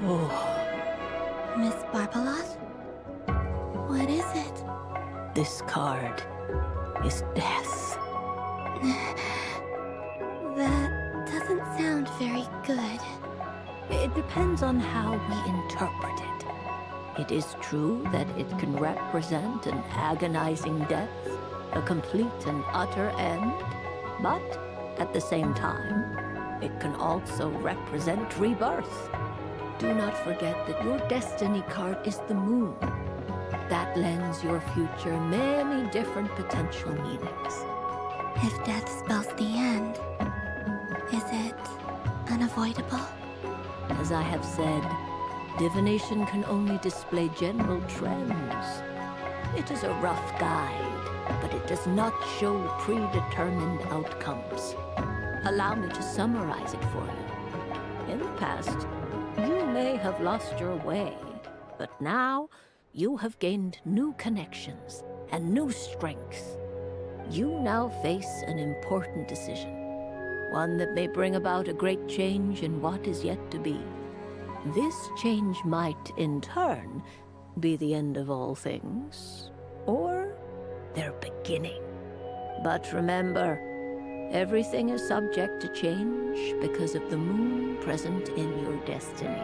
Oh. Miss Barbeloth? What is it? This card is death. That doesn't sound very good. It depends on how we interpret it. It is true that it can represent an agonizing death, a complete and utter end, but at the same time, it can also represent rebirth. Do not forget that your destiny card is the moon. That lends your future many different potential meanings. If death spells the end, is it unavoidable? As I have said, divination can only display general trends. It is a rough guide, but it does not show predetermined outcomes. Allow me to summarize it for you. In the past, you may have lost your way, but now you have gained new connections and new strength. You now face an important decision, one that may bring about a great change in what is yet to be. This change might, in turn, be the end of all things, or their beginning. But remember, everything is subject to change because of the moon present in your destiny.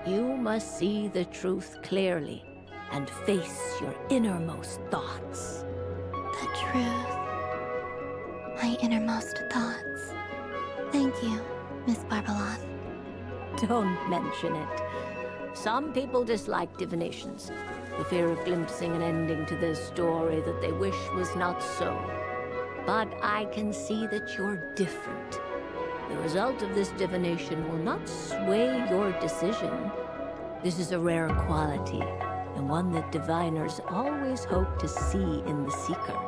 You must see the truth clearly and face your innermost thoughts. The truth. My innermost thoughts. Thank you, Miss Barbeloth. Don't mention it. Some people dislike divinations, the fear of glimpsing an ending to their story that they wish was not so. But I can see that you're different. The result of this divination will not sway your decision. This is a rare quality, and one that diviners always hope to see in the seeker.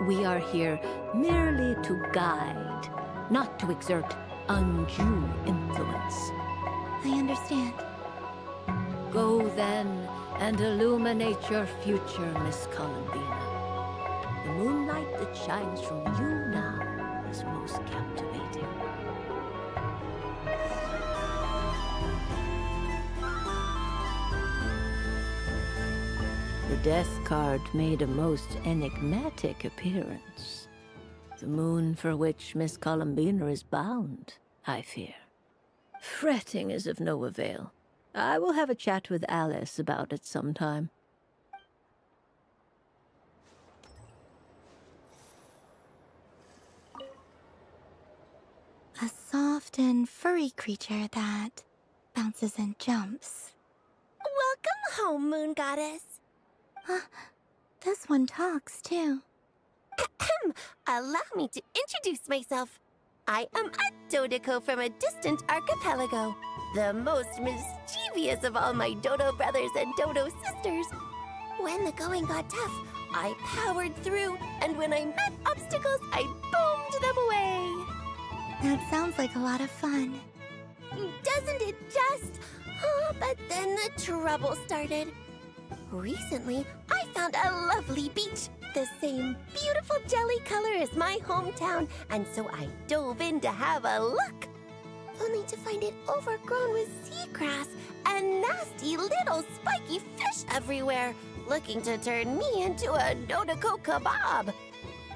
We are here merely to guide, not to exert undue influence. I understand. Go then and illuminate your future, Miss Columbina. The moonlight that shines from you now is most captivating. The death card made a most enigmatic appearance. The moon for which Miss Columbina is bound, I fear. Fretting is of no avail. I will have a chat with Alice about it sometime. A soft and furry creature that bounces and jumps. Welcome home, Moon Goddess. This one talks, too. Allow me to introduce myself. I am a Dodoco from a distant archipelago, the most mischievous of all my Dodo brothers and Dodo sisters. When the going got tough, I powered through, and when I met obstacles, I boomed them away. That sounds like a lot of fun. Doesn't it just? Oh, but then the trouble started. Recently, I found a lovely beach, the same beautiful jelly color as my hometown, and so I dove in to have a look. Only to find it overgrown with seagrass and nasty little spiky fish everywhere, looking to turn me into a Dodoco kebab.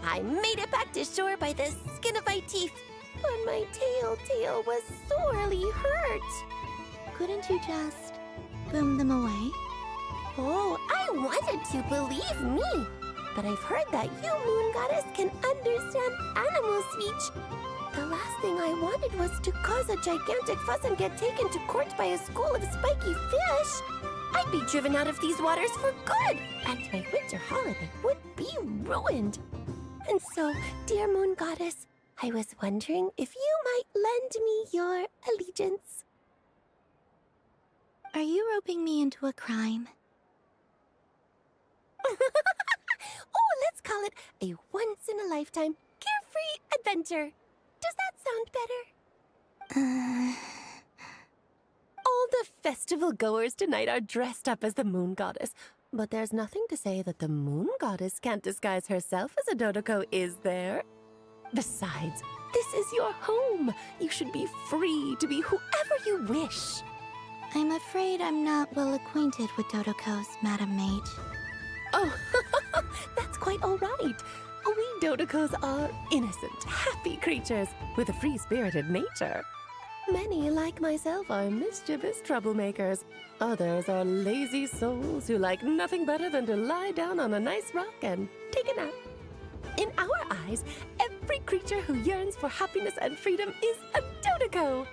I made it back to shore by the skin of my teeth, but my tail was sorely hurt. Couldn't you just boom them away? Oh, I wanted to, believe me. But I've heard that you, Moon Goddess, can understand animal speech. The last thing I wanted was to cause a gigantic fuss and get taken to court by a school of spiky fish. I'd be driven out of these waters for good, and my winter holiday would be ruined. And so, dear Moon Goddess, I was wondering if you might lend me your allegiance. Are you roping me into a crime? Oh, let's call it a once-in-a-lifetime carefree adventure. Does that sound better? All the festival goers tonight are dressed up as the Moon Goddess, but there's nothing to say that the Moon Goddess can't disguise herself as a Dodoco, is there? Besides, this is your home. You should be free to be whoever you wish. I'm afraid I'm not well acquainted with Dodocos, Madam Mage. Oh, that's quite all right. We Dodocos are innocent, happy creatures with a free-spirited nature. Many, like myself, are mischievous troublemakers. Others are lazy souls who like nothing better than to lie down on a nice rock and take a nap. In our eyes, every creature who yearns for happiness and freedom is a Dodoco.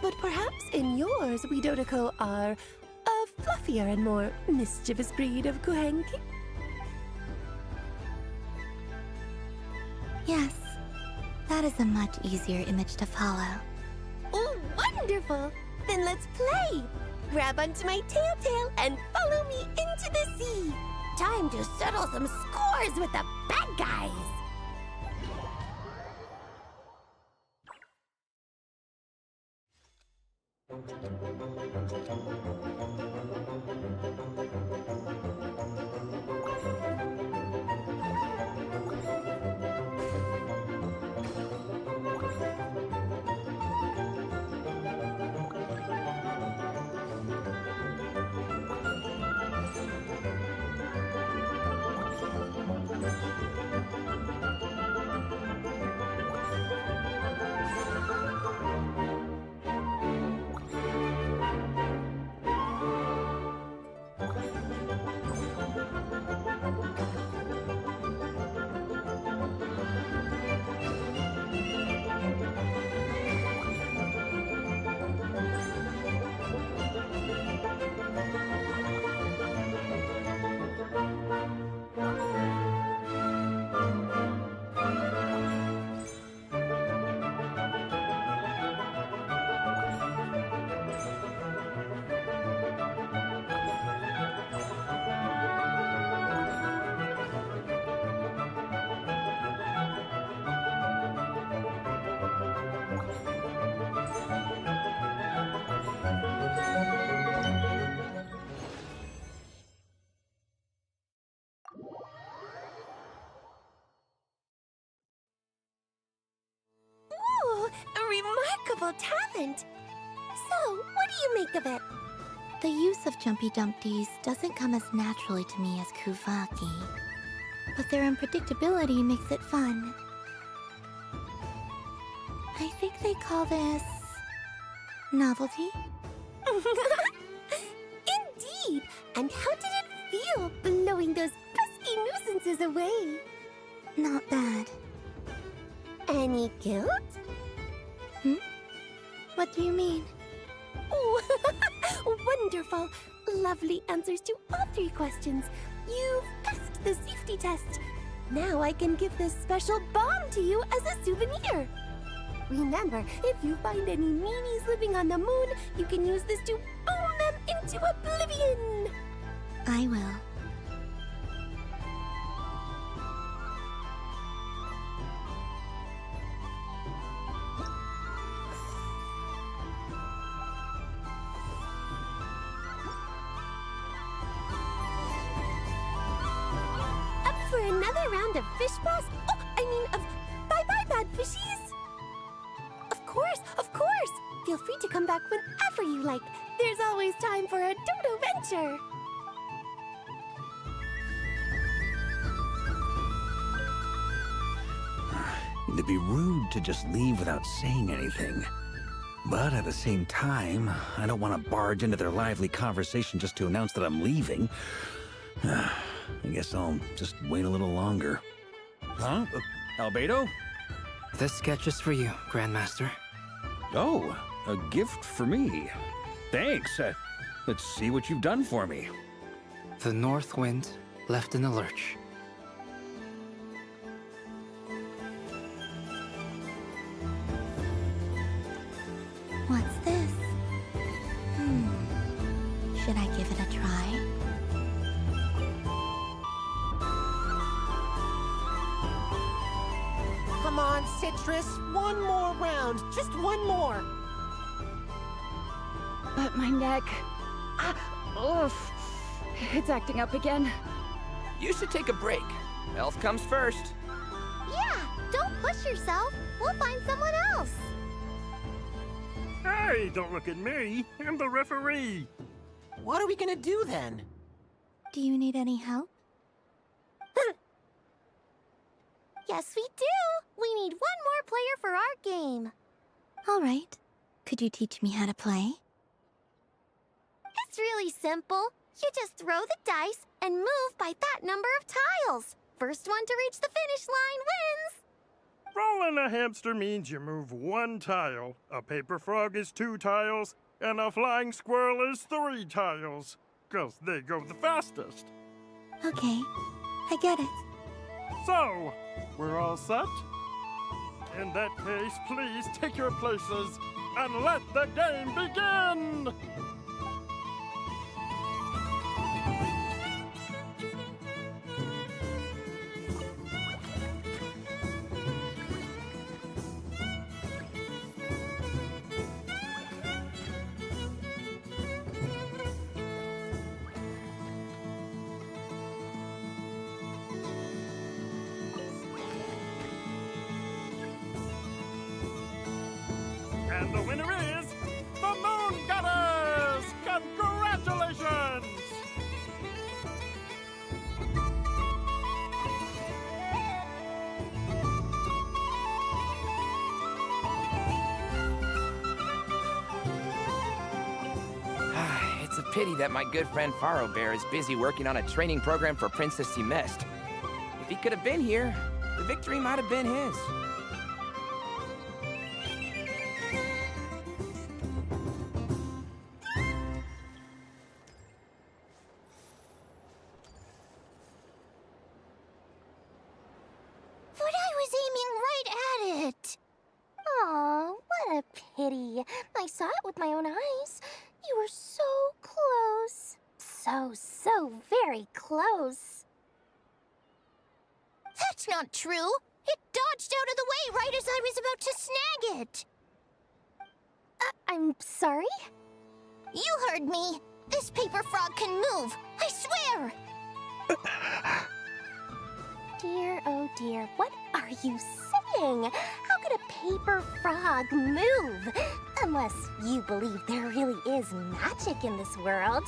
But perhaps in yours, we Dodoco are a fluffier and more mischievous breed of Kuhenki. Yes, that is a much easier image to follow. Oh, wonderful! Then let's play! Grab onto my tail and follow me into the sea! Time to settle some scores with the bad guys! remarkable talent. So, what do you make of it? The use of Jumpy Dumpties doesn't come as naturally to me as Kuvaki, but their unpredictability makes it fun. I think they call this... novelty? Indeed! And how did it feel, blowing those pesky nuisances away? Not bad. Any guilt? What do you mean? Oh, wonderful! Lovely answers to all 3 questions. You've passed the safety test. Now I can give this special bomb to you as a souvenir. Remember, if you find any meanies living on the moon, you can use this to boom them into oblivion. I will. Up for another round of fish balls? Oh, I mean of bye-bye, bad fishies. Of course! Feel free to come back whenever you like. There's always time for a dodo venture. It'd be rude to just leave without saying anything. But at the same time, I don't want to barge into their lively conversation just to announce that I'm leaving. I guess I'll just wait a little longer. Huh? Albedo? This sketch is for you, Grandmaster. Oh, a gift for me. Thanks. Let's see what you've done for me. The North Wind left in the lurch. What's this? Should I give it a try? Come on, Citrus. One more round. Just one more. But my neck... oof. It's acting up again. You should take a break. Health comes first. Yeah, don't push yourself. We'll find someone else. Hey, don't look at me. I'm the referee. What are we gonna do then? Do you need any help? Yes, we do. We need one more player for our game. All right. Could you teach me how to play? It's really simple. You just throw the dice and move by that number of tiles. First one to reach the finish line wins. Rolling a hamster means you move 1 tile. A paper frog is 2 tiles, and a flying squirrel is 3 tiles. 'Cause they go the fastest. Okay, I get it. So, we're all set? In that case, please take your places and let the game begin! And the winner is the Moon Goddess! Congratulations! It's a pity that my good friend Faro Bear is busy working on a training program for Princess Semest. If he could have been here, the victory might have been his. But I was aiming right at it. Aw, what a pity. I saw it with my own eyes. You were so close. So very close. That's not true. It dodged out of the way right as I was about to snag it. I'm sorry? You heard me. This paper frog can move. I swear. Dear, oh dear, what are you saying? How could a paper frog move? Unless you believe there really is magic in this world.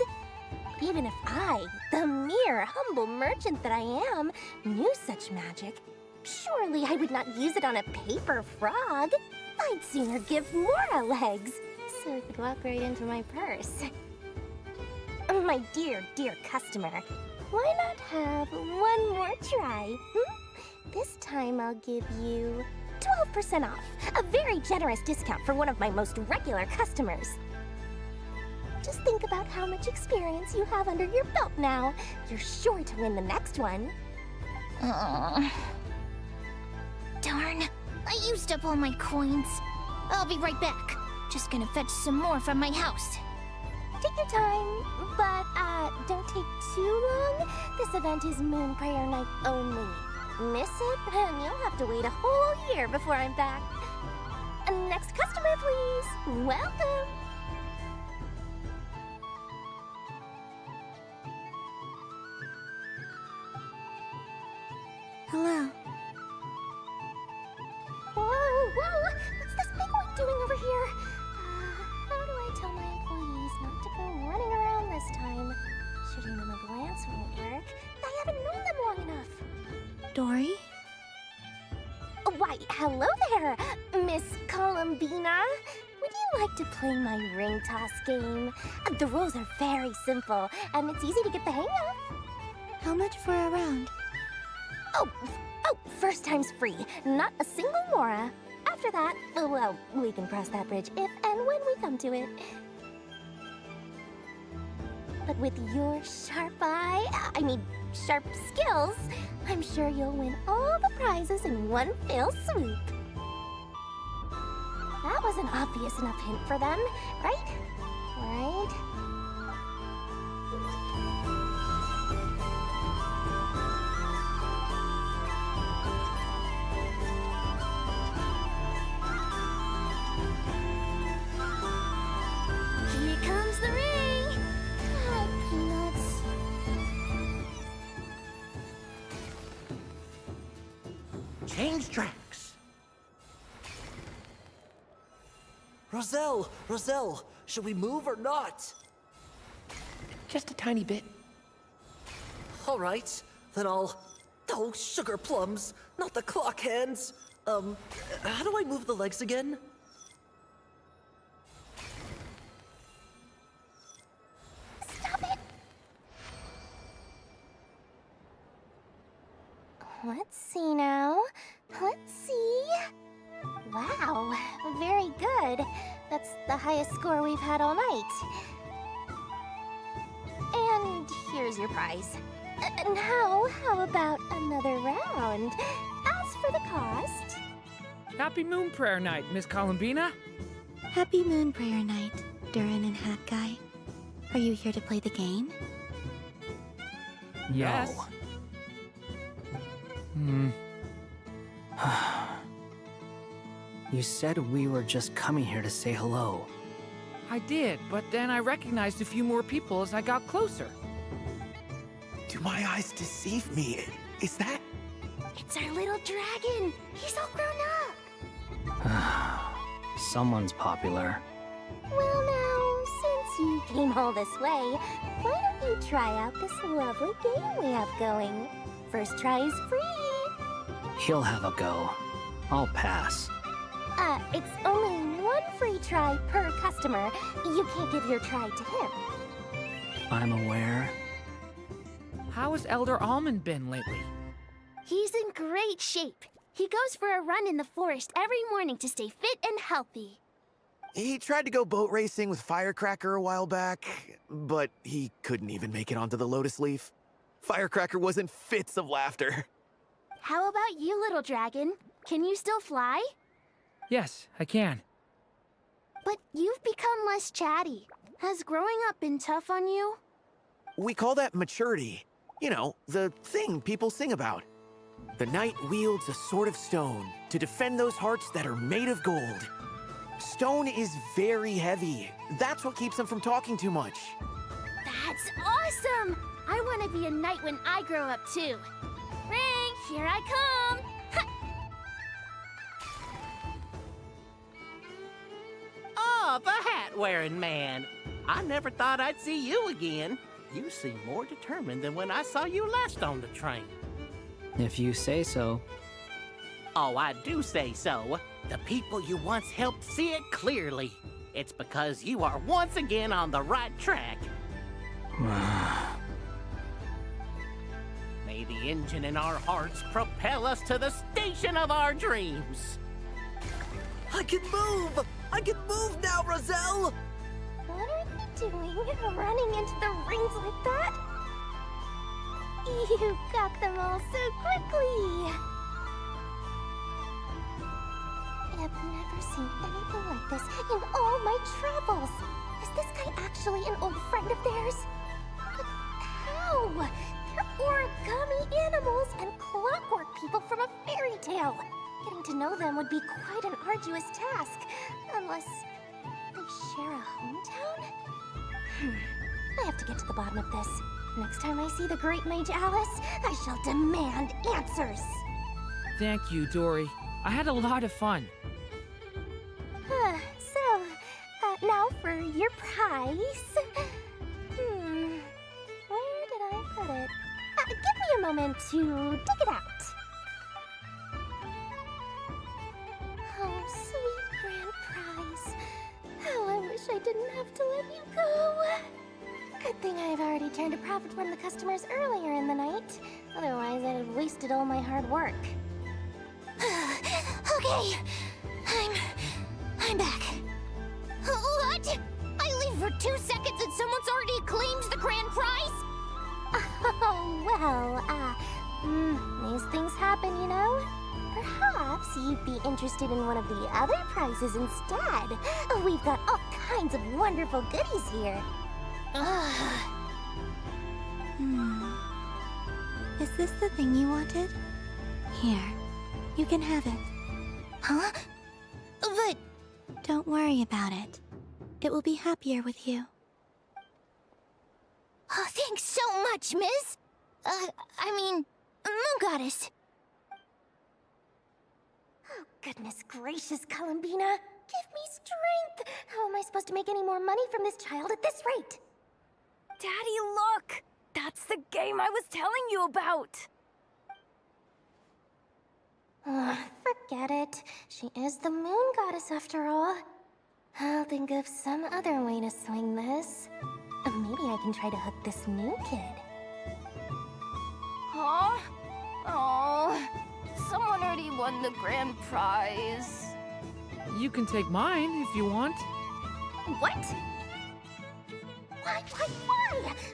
Even if I, the mere humble merchant that I am, knew such magic, surely I would not use it on a paper frog. I'd sooner give Mora legs, so it could walk right into my purse. My dear, dear customer, why not have one more try? This time I'll give you 12% off, a very generous discount for one of my most regular customers. Just think about how much experience you have under your belt now. You're sure to win the next one. Darn, I used up all my coins. I'll be right back. Just gonna fetch some more from my house. Take your time, but don't take too long. This event is Moon Prayer Night only. Miss it, and you'll have to wait a whole year before I'm back. Next customer, please. Welcome. Hello. Whoa! What's this big one doing over here? How do I tell my employees not to go running around this time? Shooting them a glance won't work. I haven't known them long enough. Dory? Why, hello there, Miss Columbina. Would you like to play my ring toss game? The rules are very simple, and it's easy to get the hang of. How much for a round? Oh, first time's free. Not a single Mora. After that, well, we can cross that bridge if and when we come to it. But with your sharp sharp skills, I'm sure you'll win all the prizes in one fell swoop. That was an obvious enough hint for them, right? Right? Here comes the ring! Oh, peanuts. Change tracks. Roselle, should we move or not? Just a tiny bit. All right, then I'll... Oh, sugar plums, not the clock hands. How do I move the legs again? Stop it! Let's see now. Let's see. Wow, very good. That's the highest score we've had all night. And here's your prize. Now, how about another round? As for the cost... Happy Moon Prayer Night, Miss Columbina. Happy Moon Prayer Night, Durin and Hat Guy. Are you here to play the game? Yes. You said we were just coming here to say hello. I did, but then I recognized a few more people as I got closer. Do my eyes deceive me? Is that... It's our little dragon! He's all grown up! Someone's popular. Well now, since you came all this way, why don't you try out this lovely game we have going? First try is free! He'll have a go. I'll pass. It's only one free try per customer. You can't give your try to him. I'm aware. How has Elder Almond been lately? He's in great shape. He goes for a run in the forest every morning to stay fit and healthy. He tried to go boat racing with Firecracker a while back, but he couldn't even make it onto the Lotus Leaf. Firecracker was in fits of laughter. How about you, little dragon? Can you still fly? Yes, I can. But you've become less chatty. Has growing up been tough on you? We call that maturity. You know, the thing people sing about. The knight wields a sword of stone to defend those hearts that are made of gold. Stone is very heavy. That's what keeps him from talking too much. That's awesome! I want to be a knight when I grow up too. Ring, here I come! the hat-wearing man. I never thought I'd see you again. You seem more determined than when I saw you last on the train. If you say so. Oh, I do say so. The people you once helped see it clearly. It's because you are once again on the right track. May the engine in our hearts propel us to the station of our dreams. I can move! I can move now, Roselle! What are you doing? Running into the rings like that? You got them all so quickly! I've never seen anything like this in all my travels. Is this guy actually an old friend of theirs? But how? They're origami animals and clockwork people from a fairy tale. Getting to know them would be quite an arduous task, unless they share a hometown? I have to get to the bottom of this. Next time I see the Great Mage Alice, I shall demand answers. Thank you, Dory. I had a lot of fun. Now for your prize. Where did I put it? Give me a moment to dig it out. Oh, sweet grand prize. How I wish I didn't have to let you go. Good thing I've already turned a profit from the customers earlier in the night. Otherwise, I'd have wasted all my hard work. Okay, I'm back. What? I leave for 2 seconds and someone's already claimed the grand prize? Oh, well, these things happen, you know? Perhaps you'd be interested in one of the other prizes instead. We've got all kinds of wonderful goodies here. Is this the thing you wanted? Here, you can have it. Huh? But... Don't worry about it. It will be happier with you. Oh, thanks so much, Miss. Moon Goddess. Oh, goodness gracious, Columbina. Give me strength. How am I supposed to make any more money from this child at this rate? Daddy, look! That's the game I was telling you about! Forget it. She is the Moon Goddess after all. I'll think of some other way to swing this. Maybe I can try to hook this new kid. Huh? Oh, someone already won the grand prize. You can take mine if you want. What? Why?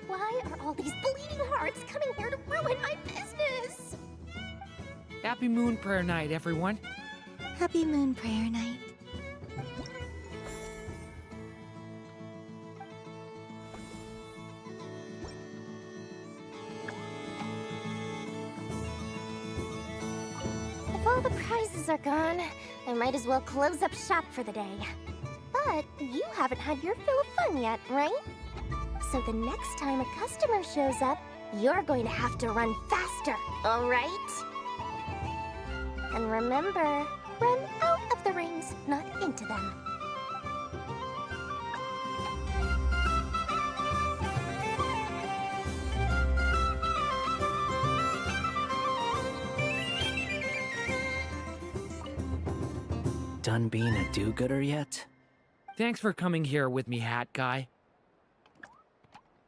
Why are all these bleeding hearts coming here to ruin my business? Happy Moon Prayer Night, everyone. Happy Moon Prayer Night. If all the prizes are gone, I might as well close up shop for the day. But you haven't had your fill of fun yet, right? So the next time a customer shows up, you're going to have to run faster, all right? And remember, run out of the rings, not into them. Done being a do-gooder yet? Thanks for coming here with me, Hat Guy.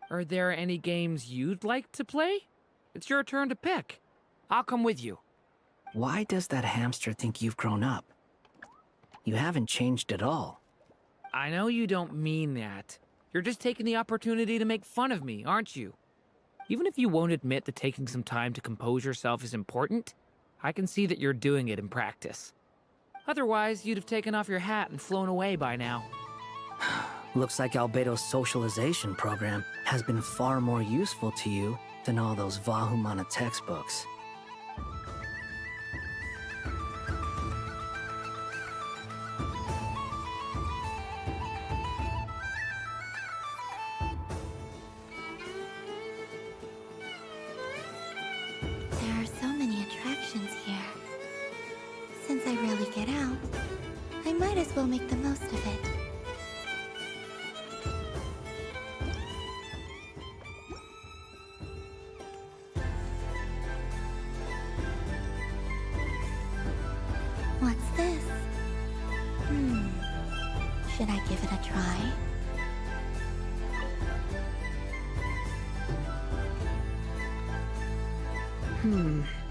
Are there any games you'd like to play? It's your turn to pick. I'll come with you. Why does that hamster think you've grown up? You haven't changed at all. I know you don't mean that. You're just taking the opportunity to make fun of me, aren't you? Even if you won't admit that taking some time to compose yourself is important, I can see that you're doing it in practice. Otherwise, you'd have taken off your hat and flown away by now. Looks like Albedo's socialization program has been far more useful to you than all those Vahumana textbooks. There are so many attractions here. Since I rarely get out, I might as well make the most of it. a try.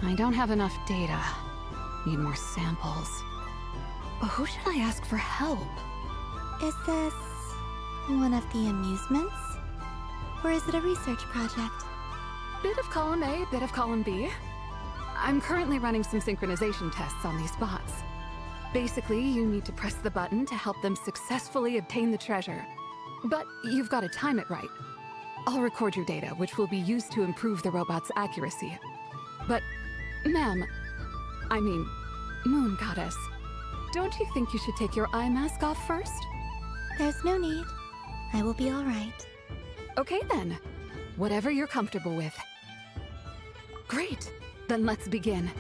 I don't have enough data. Need more samples. Who should I ask for help? Is this one of the amusements? Or is it a research project? Bit of column A, bit of column B. I'm currently running some synchronization tests on these bots. Basically, you need to press the button to help them successfully obtain the treasure. But you've got to time it right. I'll record your data, which will be used to improve the robot's accuracy. But, ma'am, I mean, Moon Goddess, don't you think you should take your eye mask off first? There's no need. I will be all right. Okay then. Whatever you're comfortable with. Great. Then let's begin.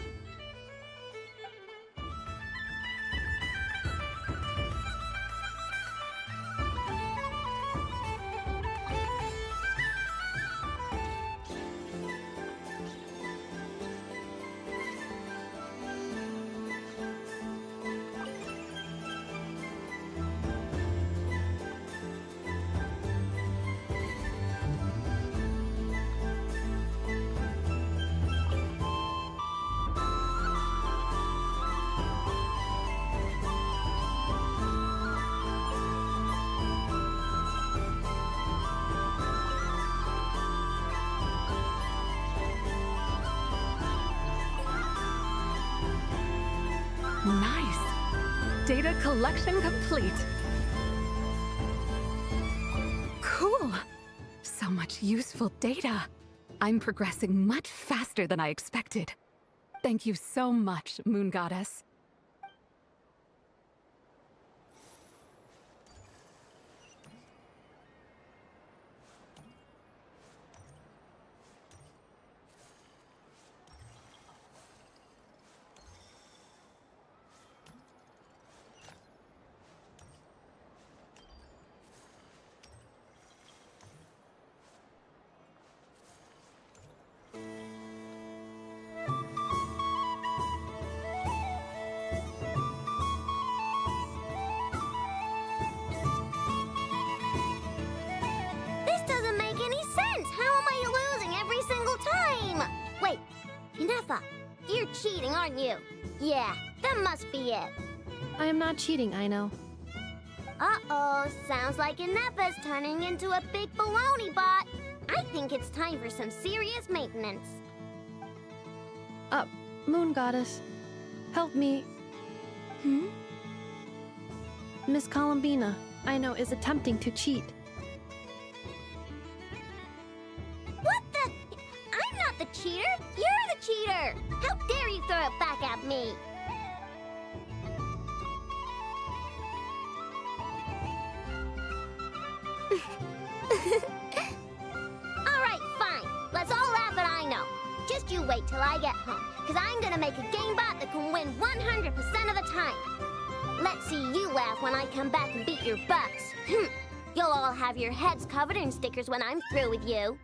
Nice. Data collection complete. Cool. So much useful data. I'm progressing much faster than I expected. Thank you so much, Moon Goddess. This doesn't make any sense! How am I losing every single time? Wait, Inefa, you're cheating, aren't you? Yeah, that must be it. I am not cheating, Aino. Uh-oh, sounds like Inefa's turning into a big baloney bot. I think it's time for some serious maintenance. Moon Goddess, help me. Miss Columbina, Aino is attempting to cheat. What the? I'm not the cheater! You're the cheater! How dare you throw it back at me? Alright, fine. Let's all laugh at Aino. Just you wait till I get home, because I'm gonna make a game bot that can win 100% of the time. Let's see you laugh when I come back and beat your butts. You'll all have your heads covered in stickers when I'm through with you.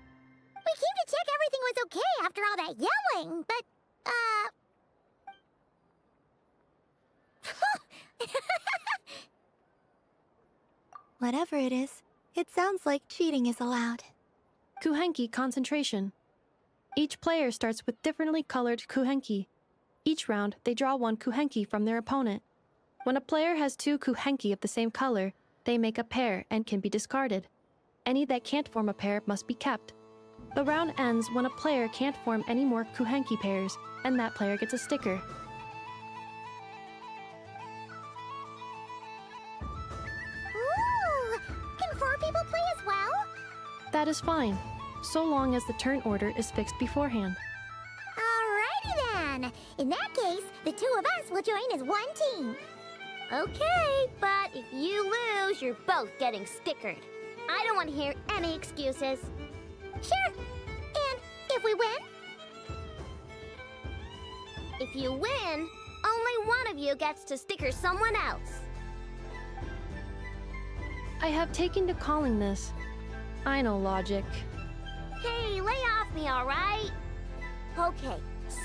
We came to check everything was okay after all that yelling, but, Whatever it is, it sounds like cheating is allowed. Kuhenki concentration. Each player starts with differently colored kuhenki. Each round, they draw one kuhenki from their opponent. When a player has two kuhenki of the same color, they make a pair and can be discarded. Any that can't form a pair must be kept. The round ends when a player can't form any more kuhenki pairs, and that player gets a sticker. ooh! Can 4 people play as well? That is fine, so long as the turn order is fixed beforehand. Alrighty then. In that case, the 2 of us will join as one team. Okay, but if you lose, you're both getting stickered. I don't want to hear any excuses. Sure. And if we win? If you win, only one of you gets to sticker someone else. I have taken to calling this. I know logic. Hey, lay off me, alright? Okay,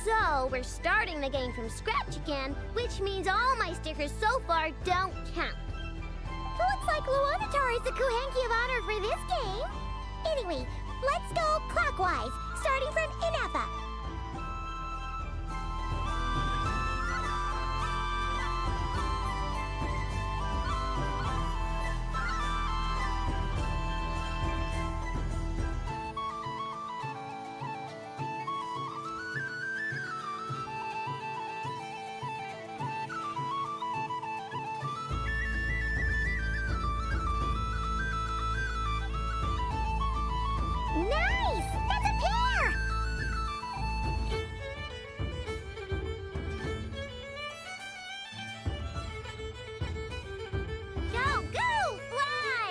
so we're starting the game from scratch again, which means all my stickers so far don't count. Who would like Luanatar is the Kuhenki of honor for this game. Anyway, let's go clockwise, starting from Inafa. Nice! That's a pair! Go, go, fly!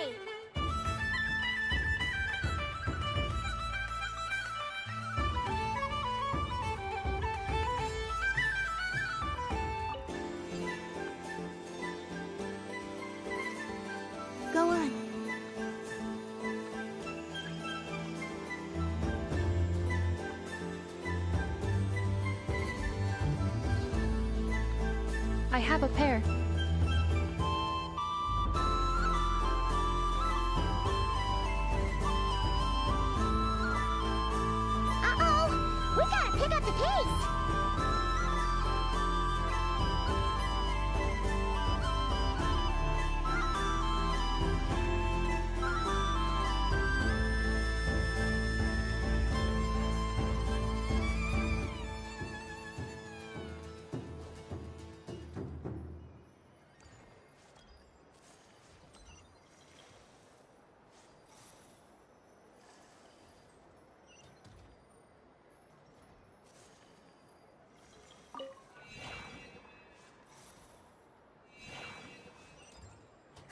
Go on. I have a pair. Uh-oh! We gotta pick up the pace!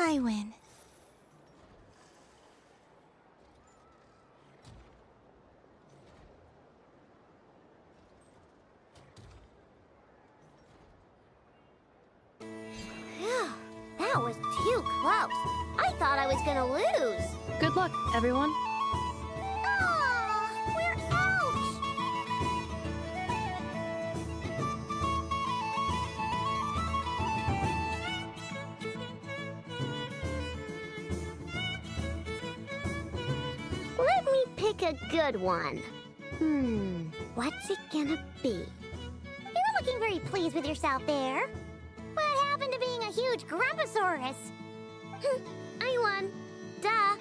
I win. Phew, that was too close. I thought I was gonna lose. Good luck, everyone. Oh, we're out! Let me pick a good one. What's it gonna be? You're not looking very pleased with yourself there. What happened to being a huge Grumposaurus? I won. Duh.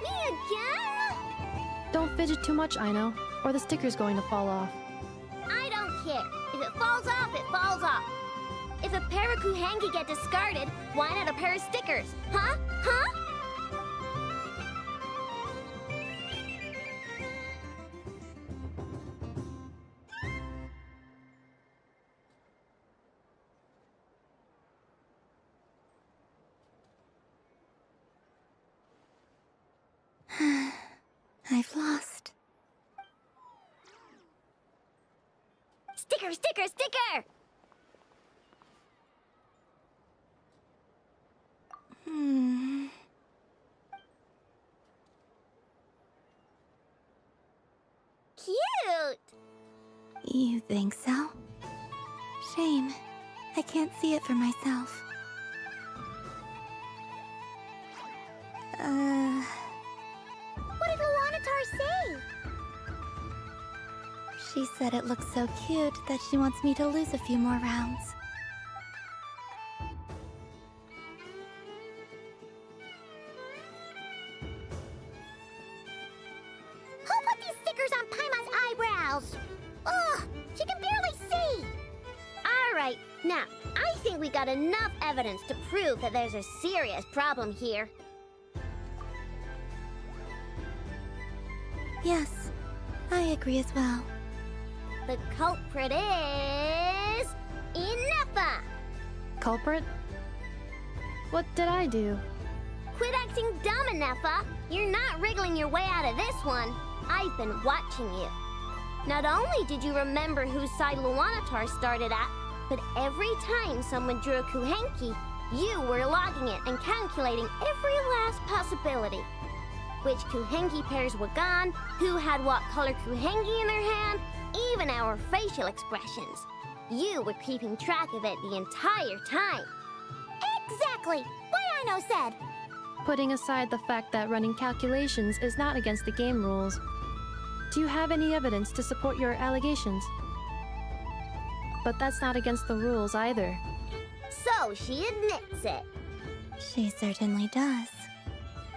Me again? Don't fidget too much, Aino, or the sticker's going to fall off. I don't care. If it falls off, it falls off. If a pair of Kuhenki get discarded, why not a pair of stickers? Huh? Huh? I've lost. Sticker, sticker, sticker! Cute! You think so? Shame. I can't see it for myself. What did Luanatar say? She said it looks so cute that she wants me to lose a few more rounds. Who put these stickers on Paimon's eyebrows? Ugh, she can barely see. All right, now, I think we got enough evidence to prove that there's a serious problem here. Yes, I agree as well. The culprit is... Inafa! Culprit? What did I do? Quit acting dumb, Inafa! You're not wriggling your way out of this one. I've been watching you. Not only did you remember whose side Luanatar started at, but every time someone drew a Kuhenki, You were logging it and calculating every last possibility. Which Kuhengi pairs were gone, who had what color Kuhengi in their hand, even our facial expressions. You were keeping track of it the entire time. Exactly! What Aino said! Putting aside the fact that running calculations is not against the game rules, do you have any evidence to support your allegations? But that's not against the rules either. So she admits it. She certainly does.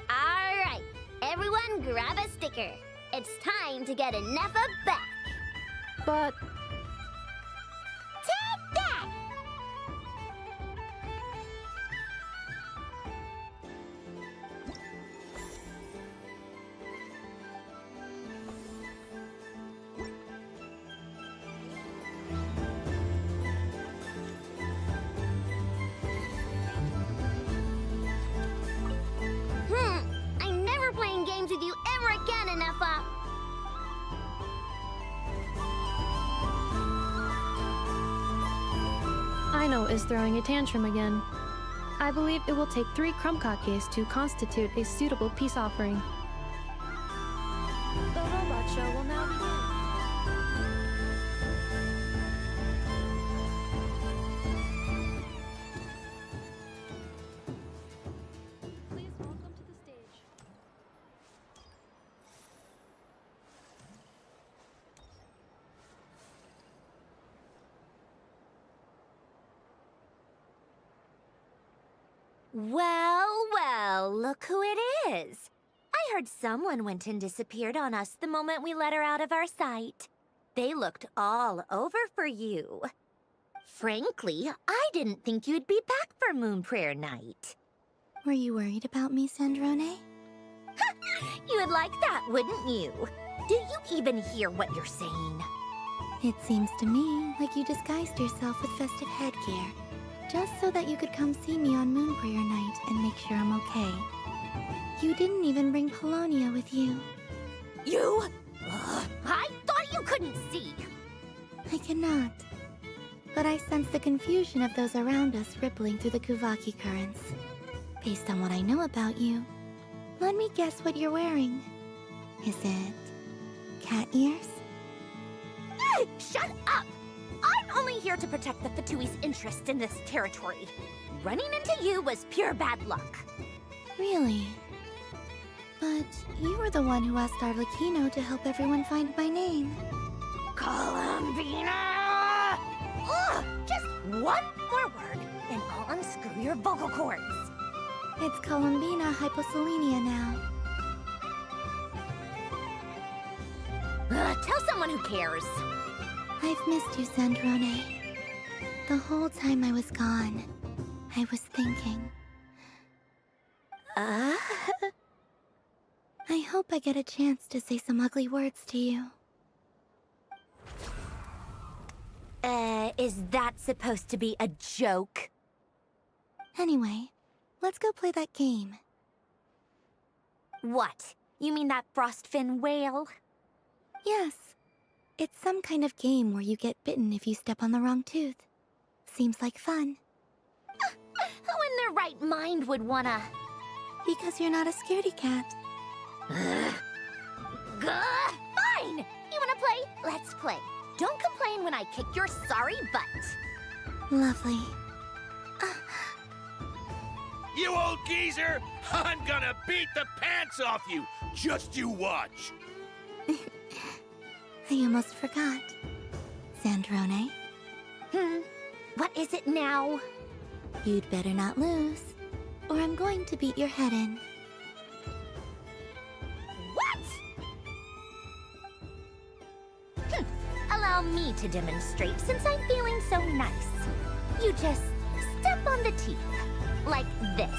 All right, everyone grab a sticker. It's time to get Nefa back. But... Take that! I'm never playing games with you ever again, Nefa. Aino is throwing a tantrum again. I believe it will take 3 crumb-kakes to constitute a suitable peace offering. The robot show will now begin. Please welcome to the stage. Well, look who it is. I heard someone went and disappeared on us the moment we let her out of our sight. They looked all over for you. Frankly, I didn't think you'd be back for Moon Prayer Night. Were you worried about me, Sandrone? You would like that, wouldn't you? Do you even hear what you're saying? It seems to me like you disguised yourself with festive headgear, just so that you could come see me on Moon Prayer Night and make sure I'm okay. You didn't even bring Polonia with you. You? I thought you couldn't see. I cannot. But I sense the confusion of those around us rippling through the Kuvaki currents. Based on what I know about you, let me guess what you're wearing. Is it cat ears? Shut up! I'm only here to protect the Fatui's interest in this territory. Running into you was pure bad luck. Really? But you were the one who asked Arlecchino to help everyone find my name. Columbina! Ugh, just one more word, and I'll unscrew your vocal cords. It's Columbina hyposelenia now. Tell someone who cares. I've missed you, Sandrone. The whole time I was gone, I was thinking. I hope I get a chance to say some ugly words to you. Is that supposed to be a joke? Anyway, let's go play that game. What? You mean that frostfin whale? Yes. It's some kind of game where you get bitten if you step on the wrong tooth. Seems like fun. Who in their right mind would wanna... Because you're not a scaredy cat. Fine! You wanna play? Let's play. Don't complain when I kick your sorry butt. Lovely. You old geezer! I'm gonna beat the pants off you! Just you watch! I almost forgot. Sandrone? What is it now? You'd better not lose, or I'm going to beat your head in. What? Allow me to demonstrate since I'm feeling so nice. You just step on the teeth, like this.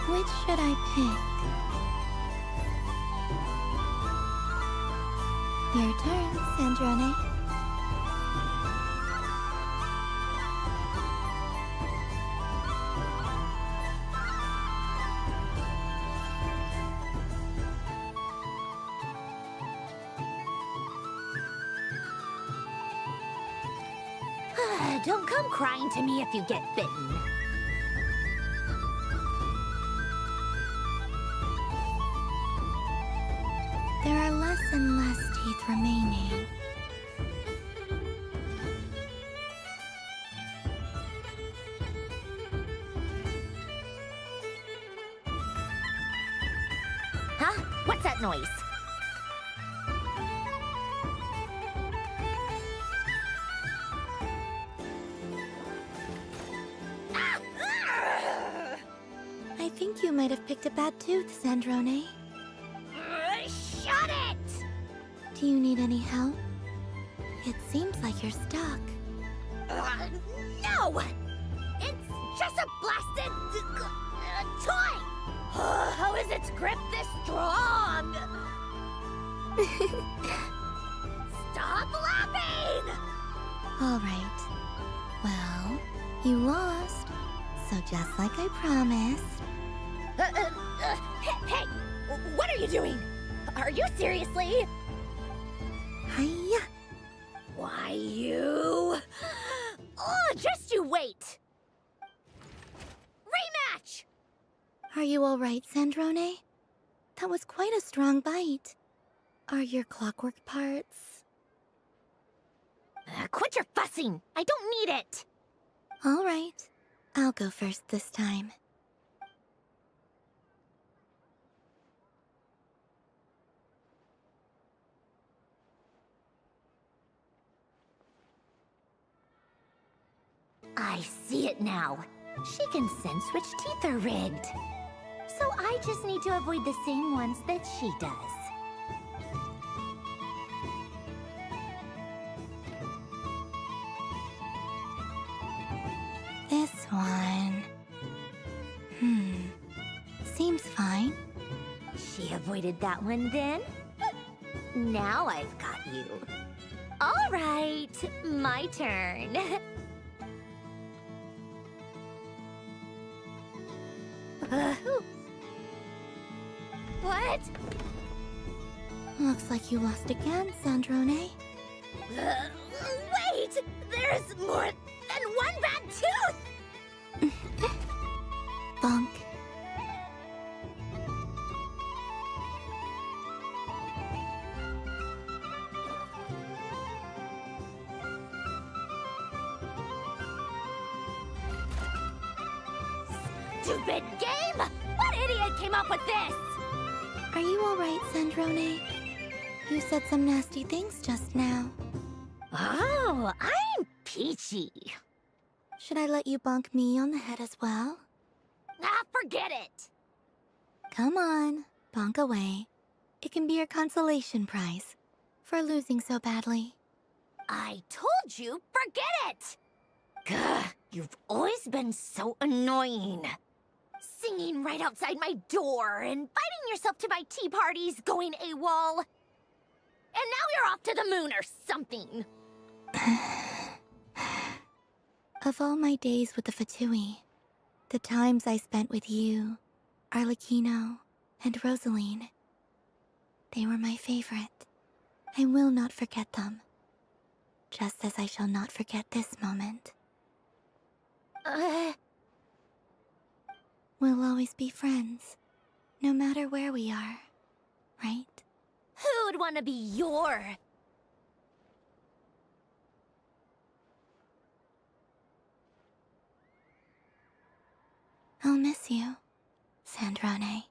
Which should I pick? Your turn, Sandrone. don't come crying to me if you get bitten. There are less and less teeth remaining. Huh? What's that noise? I think you might have picked a bad tooth, Sandrone. Shut it! Do you need any help? It seems like you're stuck. No! It's just a blasted toy! How is its grip this strong? Stop laughing! All right. Well, you lost. So just like I promised. Hey! What are you doing? Are you seriously? Hiya! Why, you... Oh, just you wait! Rematch! Are you all right, Sandrone? That was quite a strong bite. Are your clockwork parts? Quit your fussing! I don't need it! All right. I'll go first this time. I see it now. She can sense which teeth are rigged. So I just need to avoid the same ones that she does. This one... Seems fine. She avoided that one then? Now I've got you. All right, my turn. What? Looks like you lost again, Sandrone. Wait! There's more than one bad tooth! Bonk. Stupid game! What idiot came up with this? Are you all right, Sandrone? You said some nasty things just now. Oh, I'm peachy. Should I let you bonk me on the head as well? Ah, forget it! Come on, bonk away. It can be your consolation prize for losing so badly. I told you, forget it! Gah, you've always been so annoying. Singing right outside my door, inviting yourself to my tea parties, going AWOL. And now you're off to the moon or something. Of all my days with the Fatui, the times I spent with you, Arlecchino, and Rosaline, they were my favorite. I will not forget them. Just as I shall not forget this moment. We'll always be friends, no matter where we are, right? Who would want to be your... I'll miss you, Sandrone.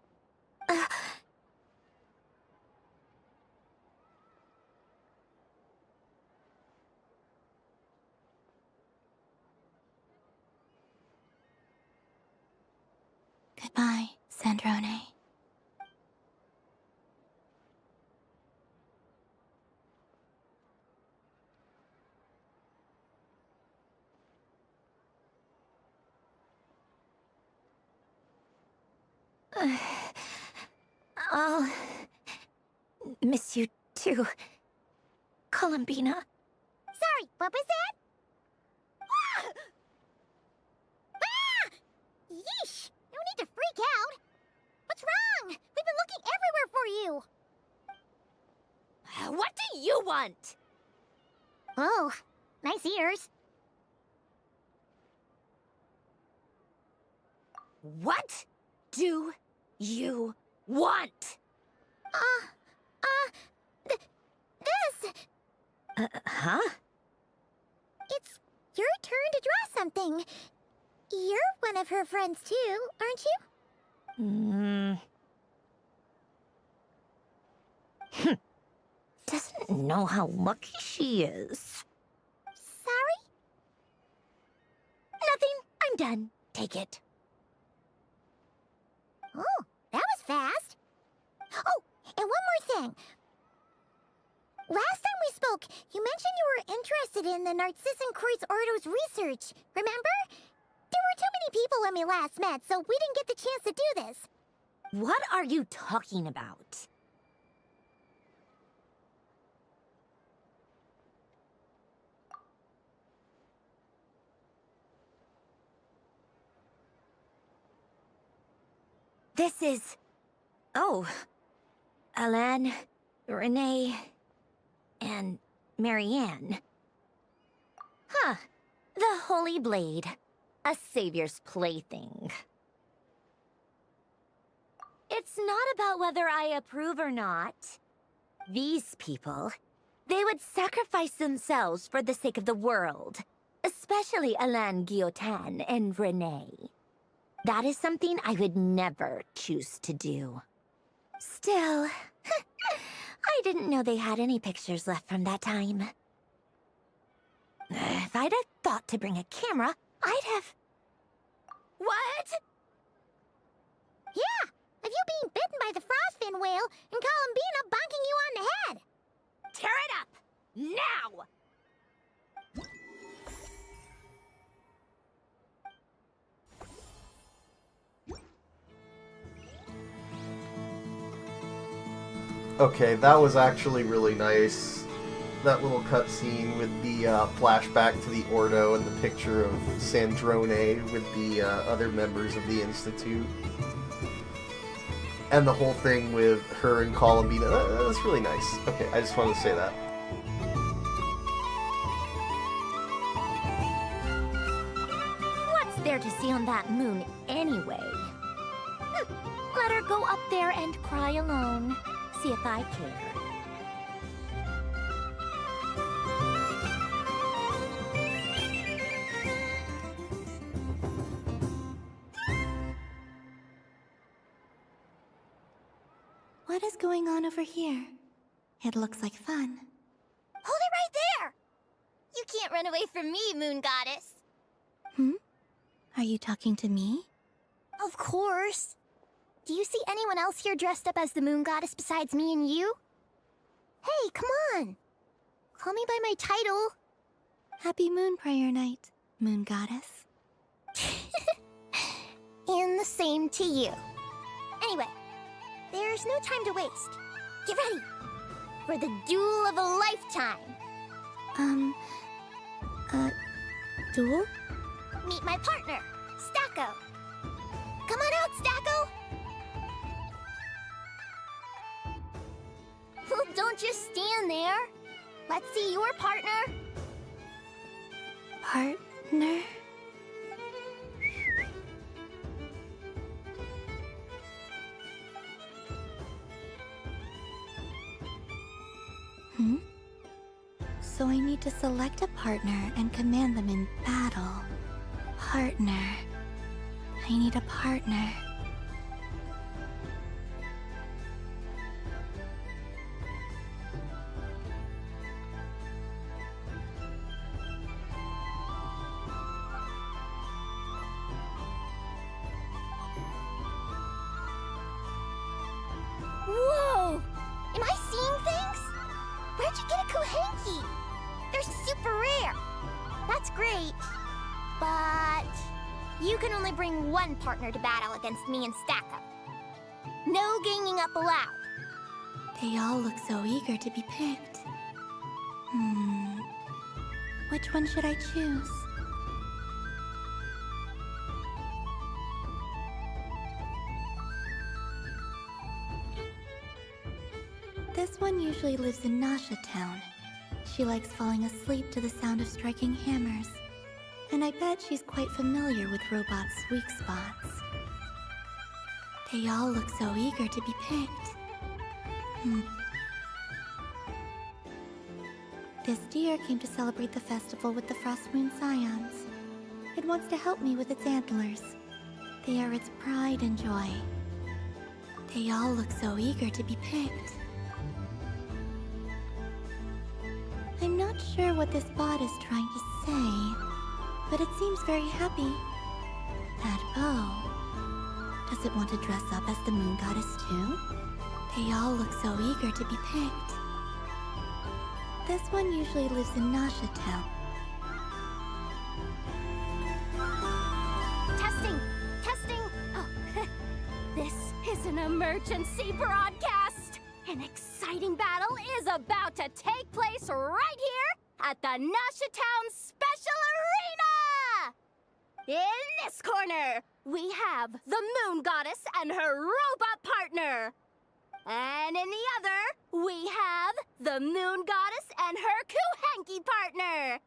Goodbye, Sandrone. I'll miss you too, Columbina. Sorry, what was that? Yeesh! No need to freak out. What's wrong? We've been looking everywhere for you. What do you want? Oh, nice ears. What do you want? This! Huh? It's your turn to draw something. You're one of her friends too, aren't you? Doesn't know how lucky she is. Sorry? Nothing. I'm done. Take it. Oh, that was fast. Oh, and one more thing. Last time we spoke, you mentioned you were interested in the Narcissan Kreuz Ordo's research, remember? There were too many people when we last met, so we didn't get the chance to do this. What are you talking about? This is... Oh. Alan, Renee, and Marianne. Huh. The Holy Blade. A savior's plaything. It's not about whether I approve or not. These people, they would sacrifice themselves for the sake of the world. Especially Alain Guillotin and Renee. That is something I would never choose to do. Still, I didn't know they had any pictures left from that time. If I'd have thought to bring a camera, I'd have... What? Yeah, of you being bitten by the frostfin whale and Columbina bonking you on the head. Tear it up! Now! Okay, that was actually really nice. That little cutscene with the flashback to the Ordo and the picture of Sandrone with the other members of the Institute. And the whole thing with her and Columbina. That was really nice. Okay, I just wanted to say that. What's there to see on that moon anyway? Let her go up there and cry alone. See if I care. What is going on over here? It looks like fun. Hold it right there! You can't run away from me, Moon Goddess. Are you talking to me? Of course. Do you see anyone else here dressed up as the Moon Goddess besides me and you? Hey, come on! Call me by my title. Happy Moon Prayer Night, Moon Goddess. And the same to you. Anyway, there's no time to waste. Get ready for the duel of a lifetime. Duel? Meet my partner, Stacko. Come on out, Stacko! Well, don't just stand there. Let's see your partner. Partner? So I need to select a partner and command them in battle. Partner. I need a partner. Whoa! Am I seeing things? Where'd you get a Kohenki? They're super rare. That's great. But you can only bring one partner to battle against me and Stacko. No ganging up allowed. They all look so eager to be picked. Which one should I choose? This one usually lives in Nasha Town. She likes falling asleep to the sound of striking hammers. And I bet she's quite familiar with robots' weak spots. They all look so eager to be picked. This deer came to celebrate the festival with the Frostmoon Scions. It wants to help me with its antlers. They are its pride and joy. They all look so eager to be picked. I'm not sure what this bot is trying to say, but it seems very happy. That bow. Does it want to dress up as the moon goddess too? They all look so eager to be picked. This one usually lives in Nasha Town. Testing! Testing! Oh, this is an emergency broadcast! An exciting battle is about to take place right here at the Nasha Town Special Arena! In this corner, we have the Moon Goddess and her robot partner. And in the other, we have the Moon Goddess and her Kuhenki partner.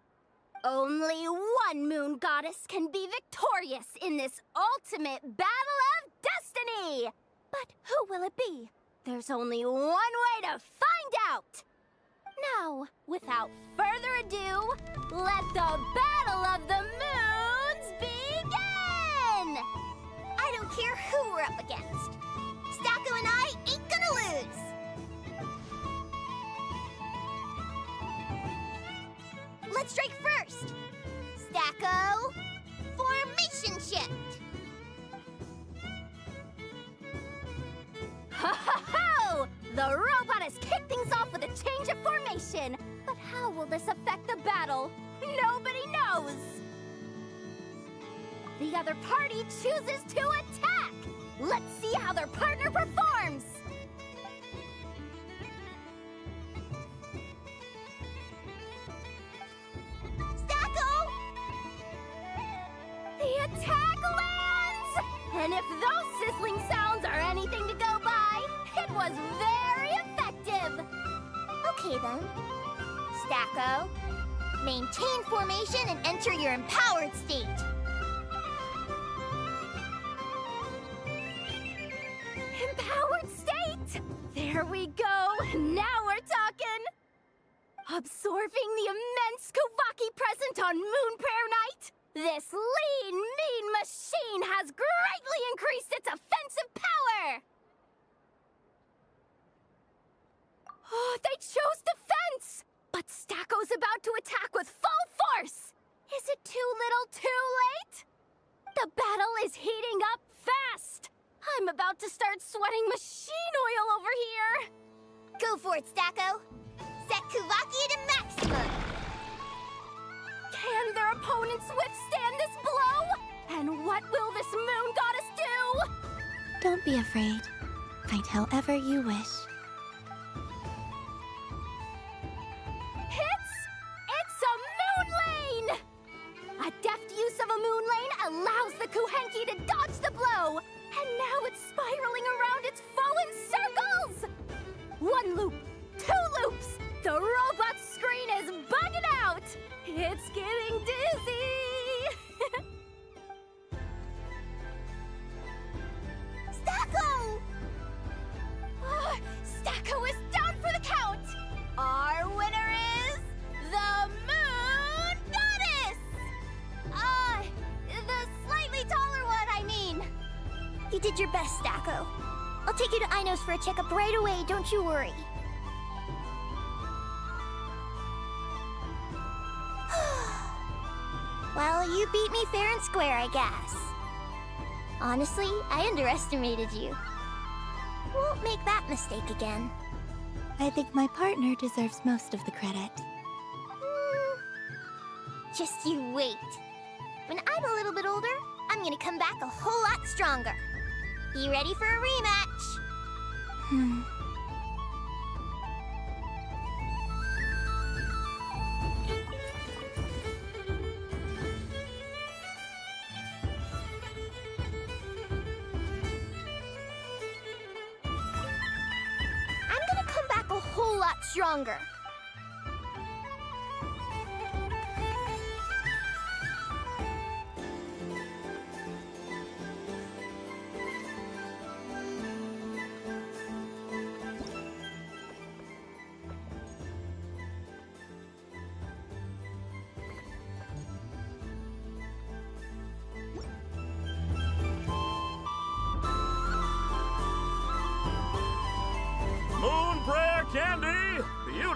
Only one Moon Goddess can be victorious in this ultimate battle of destiny. But who will it be? There's only one way to find out. Now, without further ado, let the Battle of the Moons begin! I don't care who we're up against. Stacko and I ain't gonna lose. Let's strike first. Stacko, formation shift. Ho ho ho! The robot has kicked things off with a change of formation. But how will this affect the battle? Nobody knows. The other party chooses to attack. Let's see how their partner performs. Stacko! The attack lands! And if those sizzling sounds are anything to go by, it was very effective. Okay then. Stacko, maintain formation and enter your empowered state. Empowered state! There we go! Now we're talking! Absorbing the immense Kuvaki present on Moon Prayer Night, this lean, mean machine has greatly increased its offensive power! Oh, they chose defense! But Stacko's about to attack with full force! Is it too little too late? The battle is heating up fast! I'm about to start sweating machine oil over here! Go for it, Stacko! Set Kuvaki to maximum! Can their opponents withstand this blow? And what will this moon goddess do? Don't be afraid. Fight however you wish. It's a moon lane! A deft use of a moon lane allows the Kuhenki to dodge the blow, and now it's spiraling around its foe in circles! One loop, two loops, the robot's screen is bugging out! It's getting dizzy! Stacko! Stacko is down for the count! Our winner is the Moon Goddess! The slightly taller one, I mean. You did your best, Stacko. I'll take you to Ainos for a checkup right away, don't you worry. Well, you beat me fair and square, I guess. Honestly, I underestimated you. Won't make that mistake again. I think my partner deserves most of the credit. Just you wait. When I'm a little bit older, I'm gonna come back a whole lot stronger. You ready for a rematch? I'm gonna come back a whole lot stronger.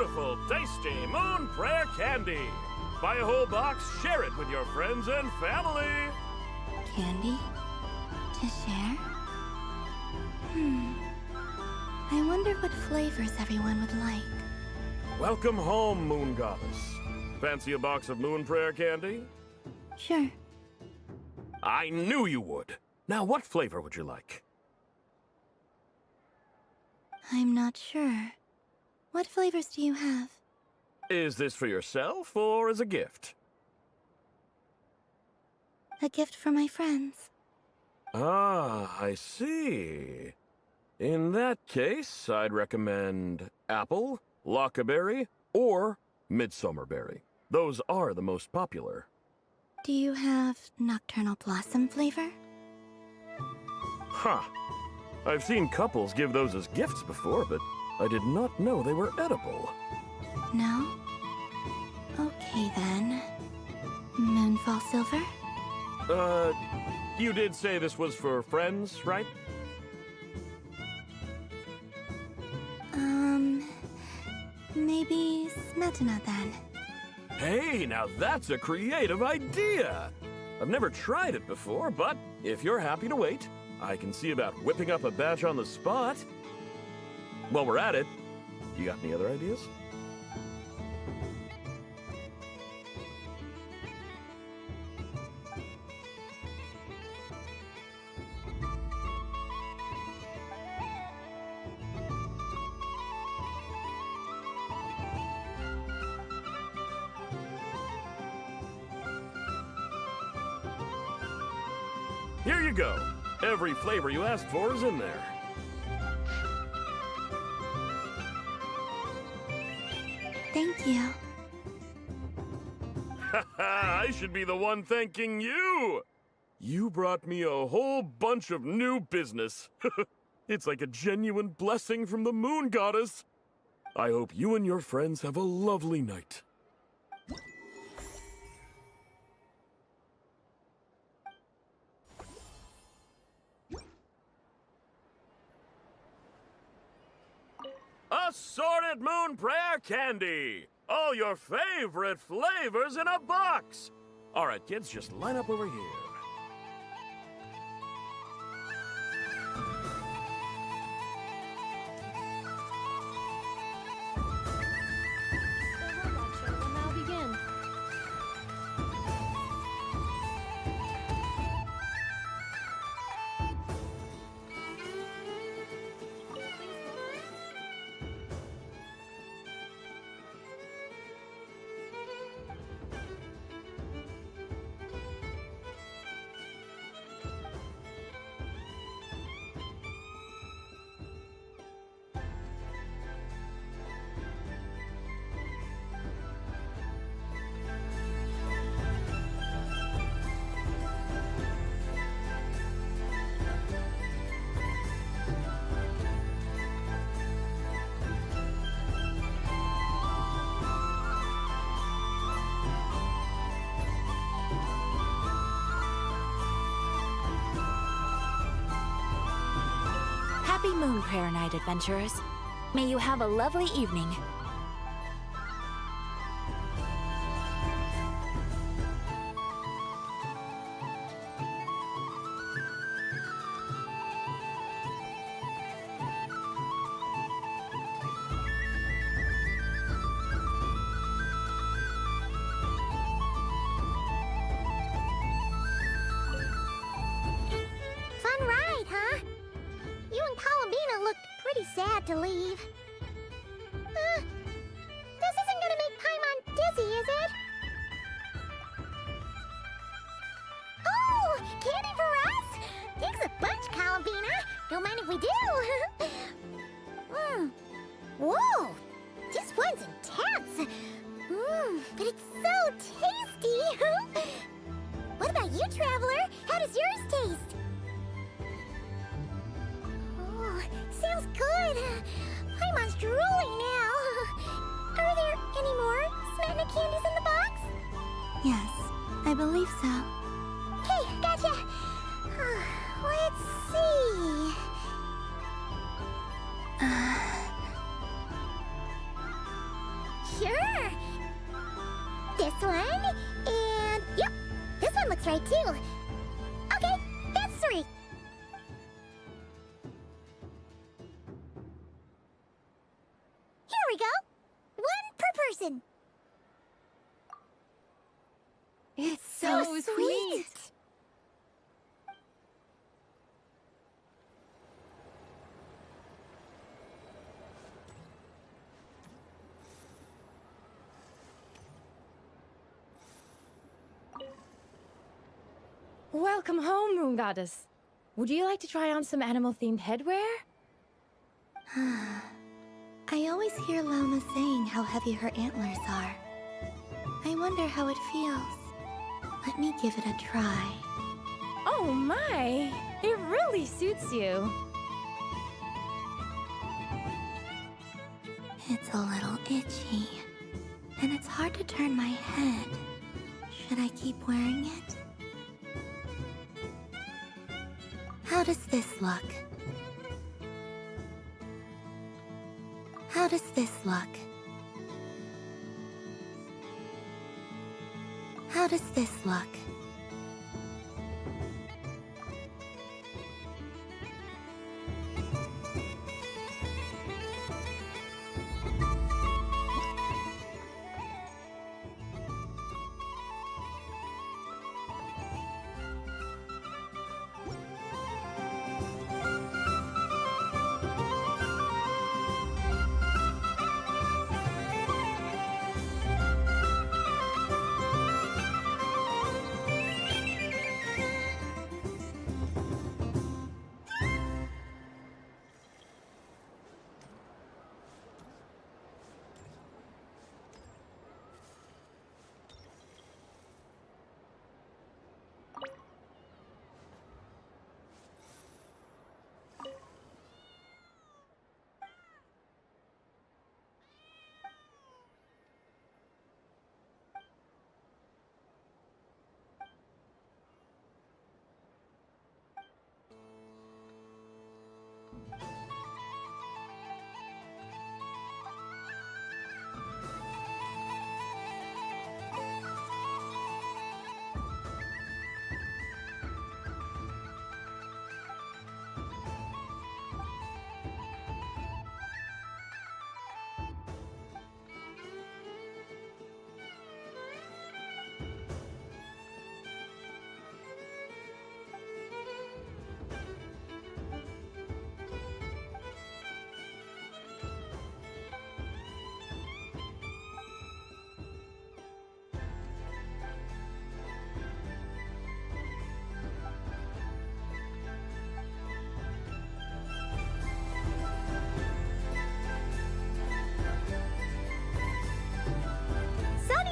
beautiful, tasty Moon Prayer candy. Buy a whole box, share it with your friends and family. Candy? To share? I wonder what flavors everyone would like. Welcome home, Moon Goddess. Fancy a box of Moon Prayer candy? Sure. I knew you would. Now, what flavor would you like? I'm not sure. What flavors do you have? Is this for yourself or as a gift? A gift for my friends. Ah, I see. In that case, I'd recommend apple, lockaberry, or midsummerberry. Those are the most popular. Do you have nocturnal blossom flavor? Huh. I've seen couples give those as gifts before, but I did not know they were edible. No? Okay then. Moonfall silver? You did say this was for friends, right? Maybe Smetana then. Hey, now that's a creative idea! I've never tried it before, but if you're happy to wait, I can see about whipping up a batch on the spot. While we're at it, you got any other ideas? Here you go. Every flavor you asked for is in there. Thank you. I should be the one thanking you! You brought me a whole bunch of new business. It's like a genuine blessing from the Moon Goddess. I hope you and your friends have a lovely night. Assorted Moon Prayer candy! All your favorite flavors in a box! All right, kids, just line up over here. The robot show will now begin. Happy Moon Prayer Night, adventurers. May you have a lovely evening. Fun ride, huh? You and Columbina looked pretty sad to leave. This isn't gonna make Paimon dizzy, is it? Oh, candy for us? Thanks a bunch, Columbina. Don't mind if we do. Whoa, this one's intense. But it's so tasty. What about you, Traveler? How does yours taste? Oh, sounds good. Paimon's drooling now. Are there any more Smetana candies in the box? Yes, I believe so. Okay, gotcha. Let's see. Sure. This one, and yep, this one looks right too. Okay, that's 3. Here we go. 1 per person. It's so sweet. Welcome home, Moon Goddess. Would you like to try on some animal-themed headwear? I always hear Lama saying how heavy her antlers are. I wonder how it feels. Let me give it a try. Oh my! It really suits you. It's a little itchy, and it's hard to turn my head. Should I keep wearing it? How does this look? How does this look? How does this look?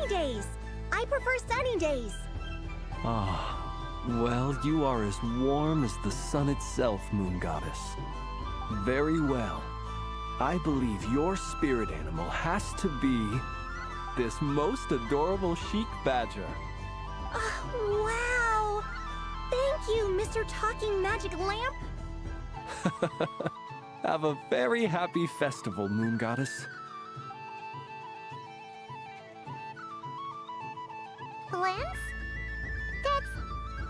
Days. I prefer sunny days. Ah, well, you are as warm as the sun itself, Moon Goddess. Very well. I believe your spirit animal has to be this most adorable chic badger. Wow! Thank you, Mr. Talking Magic Lamp. Have a very happy festival, Moon Goddess. Lance? That's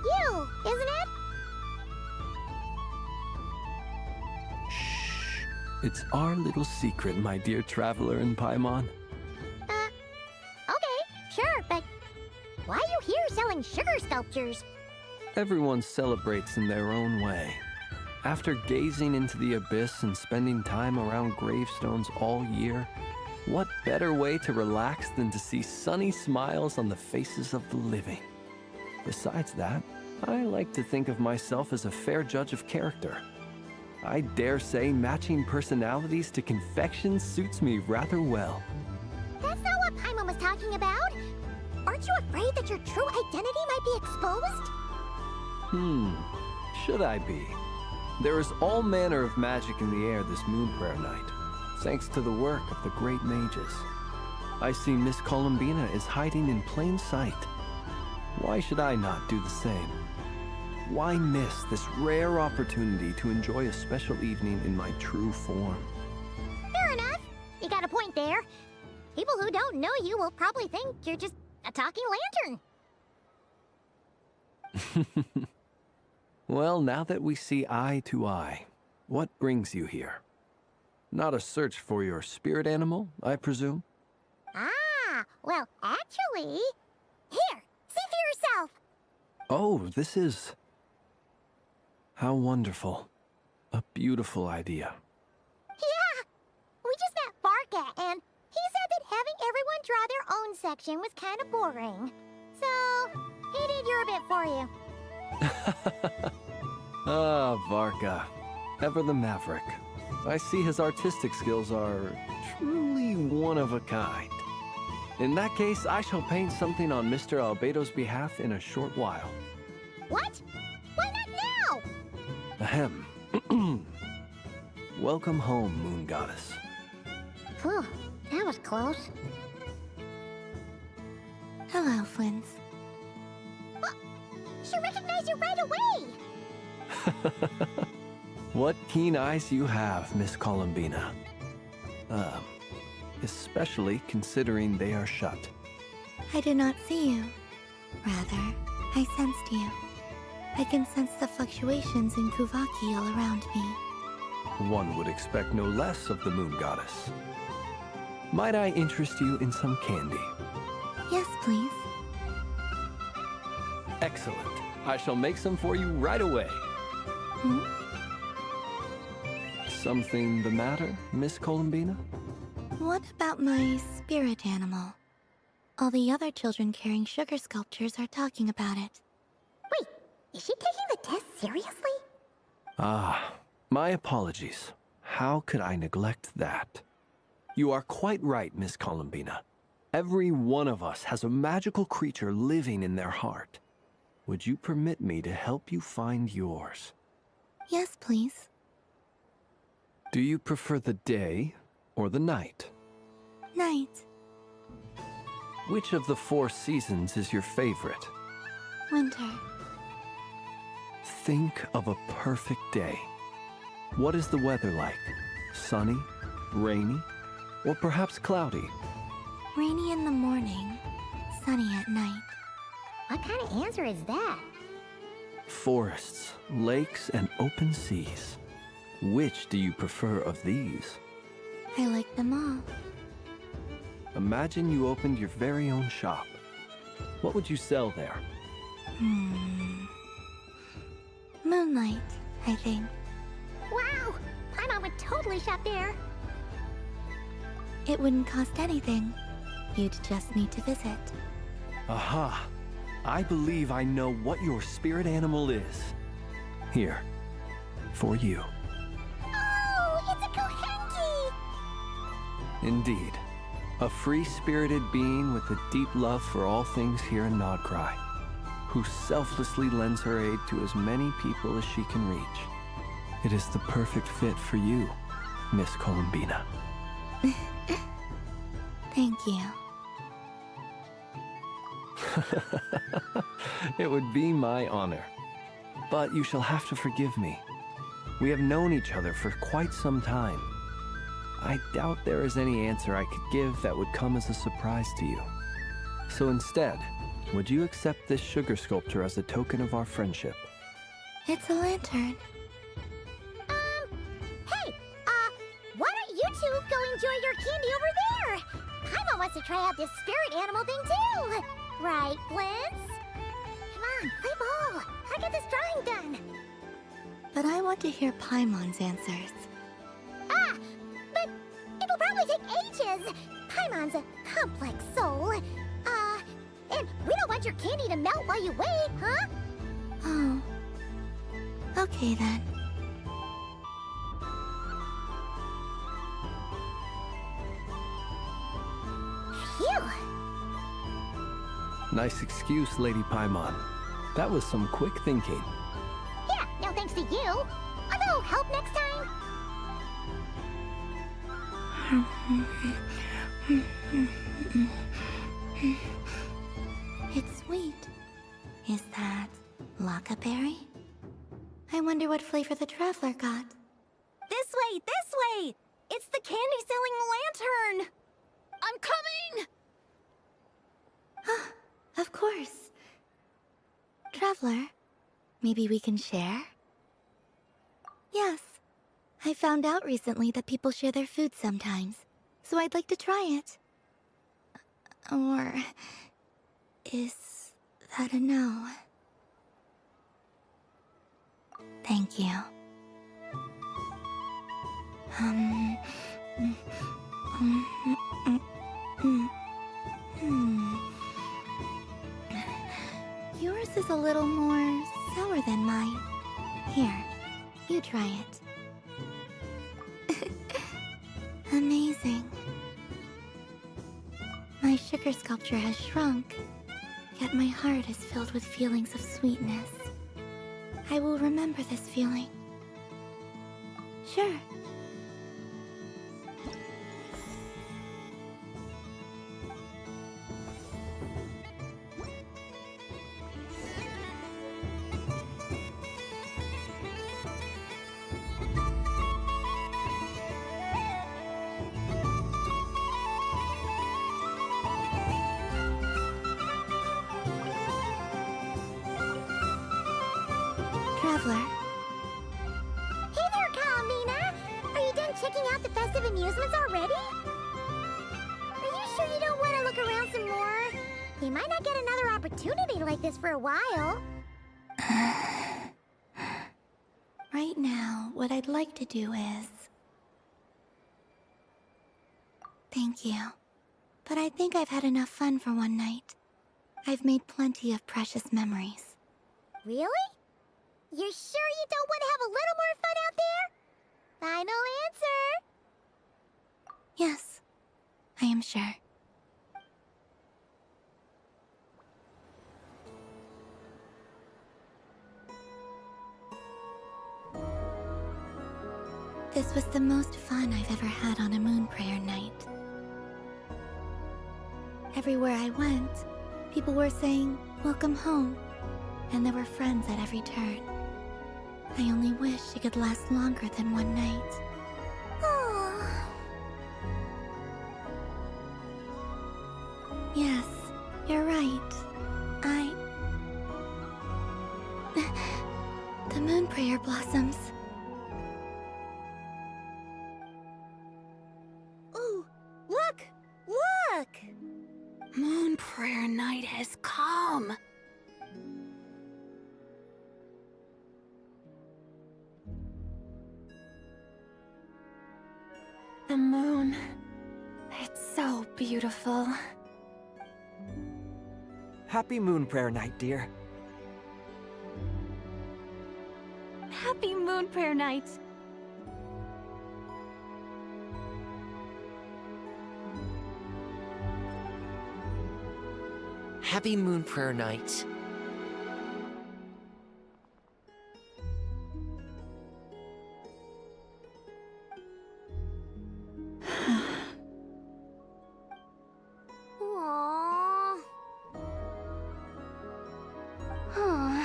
you, isn't it? Shh. It's our little secret, my dear traveler in Paimon. Okay, sure, but why are you here selling sugar sculptures? Everyone celebrates in their own way. After gazing into the abyss and spending time around gravestones all year, what better way to relax than to see sunny smiles on the faces of the living? Besides that, I like to think of myself as a fair judge of character. I dare say matching personalities to confection suits me rather well. That's not what Paimon was talking about. Aren't you afraid that your true identity might be exposed? Should I be? There is all manner of magic in the air this moon prayer night, thanks to the work of the great mages. I see Miss Columbina is hiding in plain sight. Why should I not do the same? Why miss this rare opportunity to enjoy a special evening in my true form? Fair enough. You got a point there. People who don't know you will probably think you're just a talking lantern. Well, now that we see eye to eye, what brings you here? Not a search for your spirit animal, I presume? Ah, well, actually... Here, see for yourself! Oh, this is... How wonderful. A beautiful idea. Yeah! We just met Varka, and he said that having everyone draw their own section was kind of boring. So, he did your bit for you. Ah, Varka. Ever the maverick. I see his artistic skills are truly one of a kind. In that case, I shall paint something on Mr. Albedo's behalf in a short while. What? Why not now? Ahem. Welcome home, Moon Goddess. Whew, that was close. Hello, Flint. She recognized you right away! What keen eyes you have, Miss Columbina. Especially considering they are shut. I did not see you. Rather, I sensed you. I can sense the fluctuations in Kuvaki all around me. One would expect no less of the Moon Goddess. Might I interest you in some candy? Yes, please. Excellent. I shall make some for you right away. Hmm? Something the matter, Miss Columbina? What about my spirit animal? All the other children carrying sugar sculptures are talking about it. Wait, is she taking the test seriously? Ah, my apologies. How could I neglect that? You are quite right, Miss Columbina. Every one of us has a magical creature living in their heart. Would you permit me to help you find yours? Yes, please. Do you prefer the day or the night? Night. Which of the 4 seasons is your favorite? Winter. Think of a perfect day. What is the weather like? Sunny, rainy, or perhaps cloudy? Rainy in the morning, sunny at night. What kind of answer is that? Forests, lakes, and open seas. Which do you prefer of these? I like them all. Imagine you opened your very own shop. What would you sell there? Moonlight, I think. Wow! Paimon would totally shop there. It wouldn't cost anything. You'd just need to visit. Aha! I believe I know what your spirit animal is. Here, for you. Oh, it's a Kohenki! Indeed. A free-spirited being with a deep love for all things here in Nodcry, who selflessly lends her aid to as many people as she can reach. It is the perfect fit for you, Miss Columbina. Thank you. It would be my honor. But you shall have to forgive me. We have known each other for quite some time. I doubt there is any answer I could give that would come as a surprise to you. So instead, would you accept this sugar sculpture as a token of our friendship? It's a lantern. Hey, why don't you two go enjoy your candy over there? Paimon wants to try out this spirit animal thing too. Right, Blitz? Come on, play ball. I get this drawing done. But I want to hear Paimon's answers. Ah, but it'll probably take ages. Paimon's a complex soul. And we don't want your candy to melt while you wait, huh? Oh. Okay then. Phew. Nice excuse, Lady Paimon. That was some quick thinking. Yeah, no thanks to you. A little help next time. It's sweet. Is that Lockaberry? I wonder what flavor the traveler got. This way! This way! It's the candy-selling lantern! I'm coming! Traveler, maybe we can share? Yes. I found out recently that people share their food sometimes, so I'd like to try it. Or... is that a no? Thank you. Yours is a little more sour than mine. Here, you try it. Amazing. My sugar sculpture has shrunk, yet my heart is filled with feelings of sweetness. I will remember this feeling. Sure. Traveler. Hey there, Kalamina! Are you done checking out the festive amusements already? Are you sure you don't want to look around some more? You might not get another opportunity like this for a while. Right now, what I'd like to do is... Thank you. But I think I've had enough fun for one night. I've made plenty of precious memories. Really? You're sure you don't want to have a little more fun out there? Final answer! Yes, I am sure. This was the most fun I've ever had on a moon prayer night. Everywhere I went, people were saying, "Welcome home," and there were friends at every turn. I only wish it could last longer than one night. Yes, you're right. The moon prayer blossoms. Ooh, look! Look! Moon prayer night has come. The moon. It's so beautiful. Happy Moon Prayer Night, dear. Happy Moon Prayer Night! Happy Moon Prayer Night. Aww. Huh.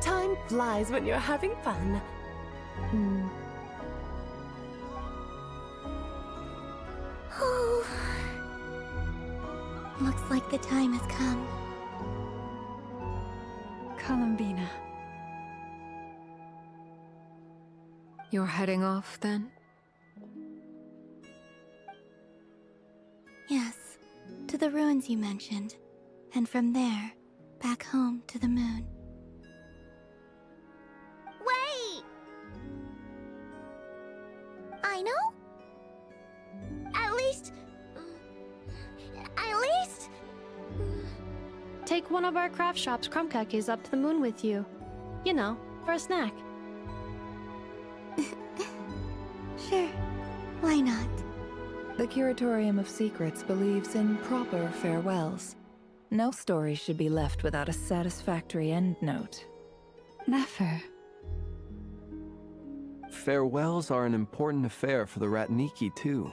Time flies when you're having fun. Oh. Looks like the time has come. Columbina. You're heading off, then? Yes, to the ruins you mentioned. And from there, back home to the moon. Wait! I know? At least... Take one of our craft shop's crumb cookies up to the moon with you. You know, for a snack. Sure, why not? The Curatorium of Secrets believes in proper farewells. No story should be left without a satisfactory endnote. Never. Farewells are an important affair for the Ratniki, too.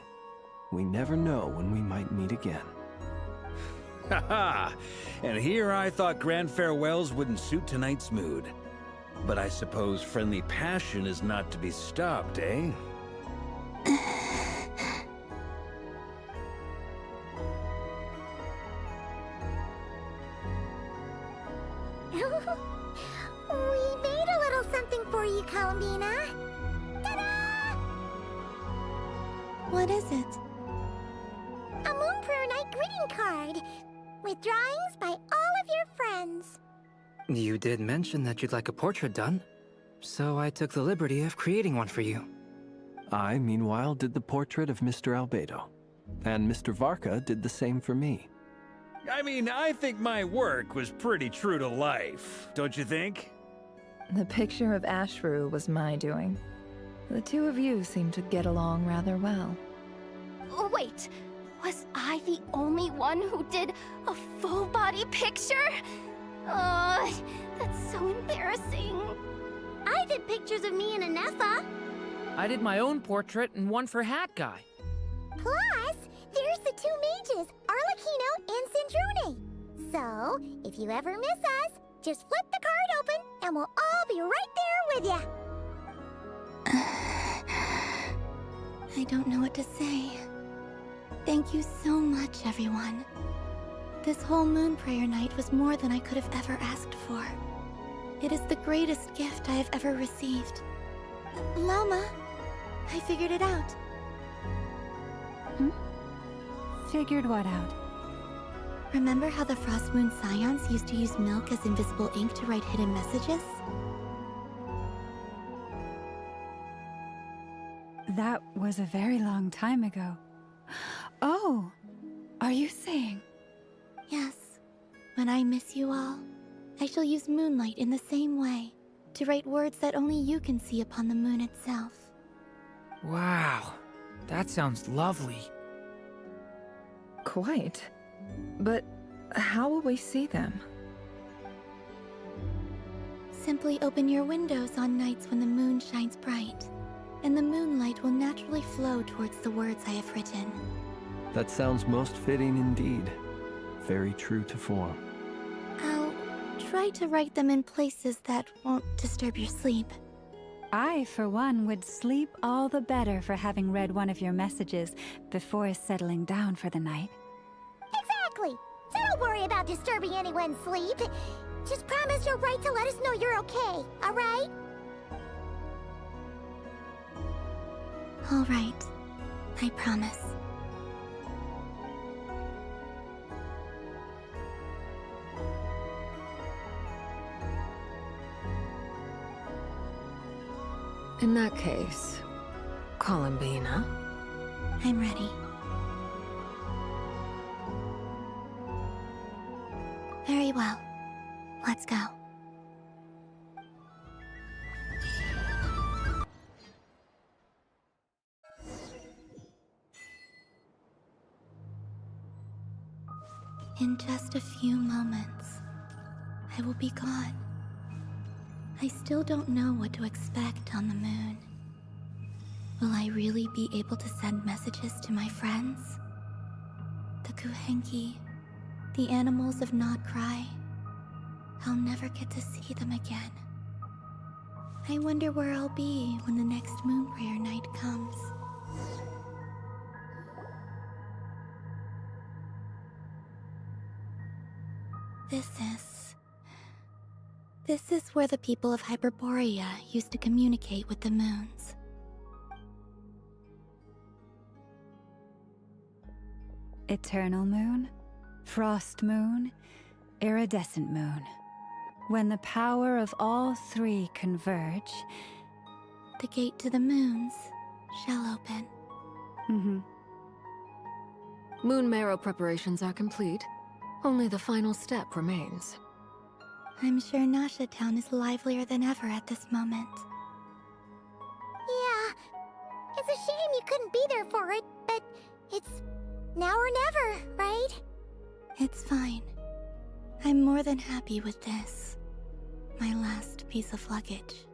We never know when we might meet again. Haha! And here I thought grand farewells wouldn't suit tonight's mood. But I suppose friendly passion is not to be stopped, eh? We made a little something for you, Columbina. What is it? A Moon Prayer Night greeting card with drawings by all of your friends. You did mention that you'd like a portrait done, so I took the liberty of creating one for you. I, meanwhile, did the portrait of Mr. Albedo, and Mr. Varka did the same for me. I mean, I think my work was pretty true to life, don't you think? The picture of Ashru was my doing. The two of you seem to get along rather well. Oh, wait, was I the only one who did a full-body picture? That's so embarrassing. I did pictures of me and Anefa. I did my own portrait and one for Hat Guy. Plus, there's the two mages, Arlecchino and Sandrone. So, if you ever miss us, just flip the card open and we'll all be right there with you. I don't know what to say. Thank you so much, everyone. This whole Moon Prayer Night was more than I could have ever asked for. It is the greatest gift I have ever received. Lama, I figured it out. Figured what out? Remember how the Frost Moon Scions used to use milk as invisible ink to write hidden messages? That was a very long time ago. Oh, are you saying? Yes. When I miss you all, I shall use moonlight in the same way, to write words that only you can see upon the moon itself. Wow, that sounds lovely. Quite. But how will we see them? Simply open your windows on nights when the moon shines bright, and the moonlight will naturally flow towards the words I have written. That sounds most fitting indeed. Very true to form. I'll try to write them in places that won't disturb your sleep. I, for one, would sleep all the better for having read one of your messages before settling down for the night. Exactly. So don't worry about disturbing anyone's sleep. Just promise you'll write to let us know you're okay, all right? All right. I promise. In that case, Columbina? I'm ready. Very well. Let's go. In just a few moments, I will be gone. I still don't know what to expect on the moon. Will I really be able to send messages to my friends? The Kuhenki, the animals of Not Cry. I'll never get to see them again. I wonder where I'll be when the next Moon Prayer Night comes. This is where the people of Hyperborea used to communicate with the moons. Eternal moon, frost moon, iridescent moon. When the power of all three converge, the gate to the moons shall open. Moon marrow preparations are complete. Only the final step remains. I'm sure Nasha Town is livelier than ever at this moment. Yeah, it's a shame you couldn't be there for it, but it's now or never, right? It's fine. I'm more than happy with this. My last piece of luggage.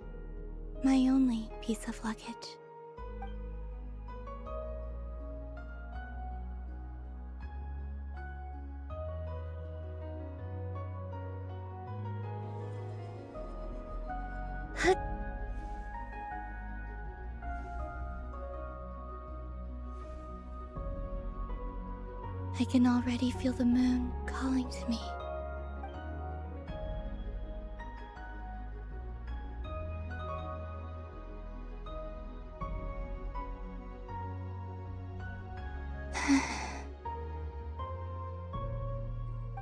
My only piece of luggage. I can already feel the moon calling to me.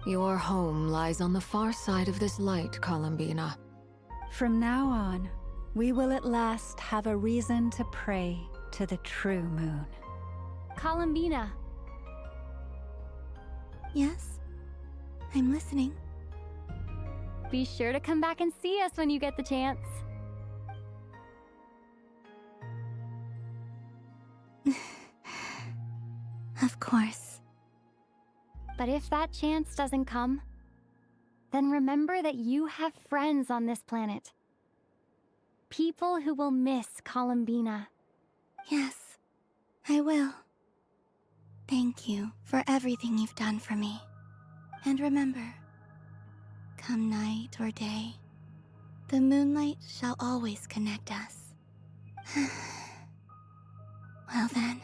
Your home lies on the far side of this light, Columbina. From now on, we will at last have a reason to pray to the true moon. Columbina. Yes? I'm listening. Be sure to come back and see us when you get the chance. Of course. But if that chance doesn't come, then remember that you have friends on this planet. People who will miss Columbina. Yes, I will. Thank you for everything you've done for me. And remember, come night or day, the moonlight shall always connect us. Well then,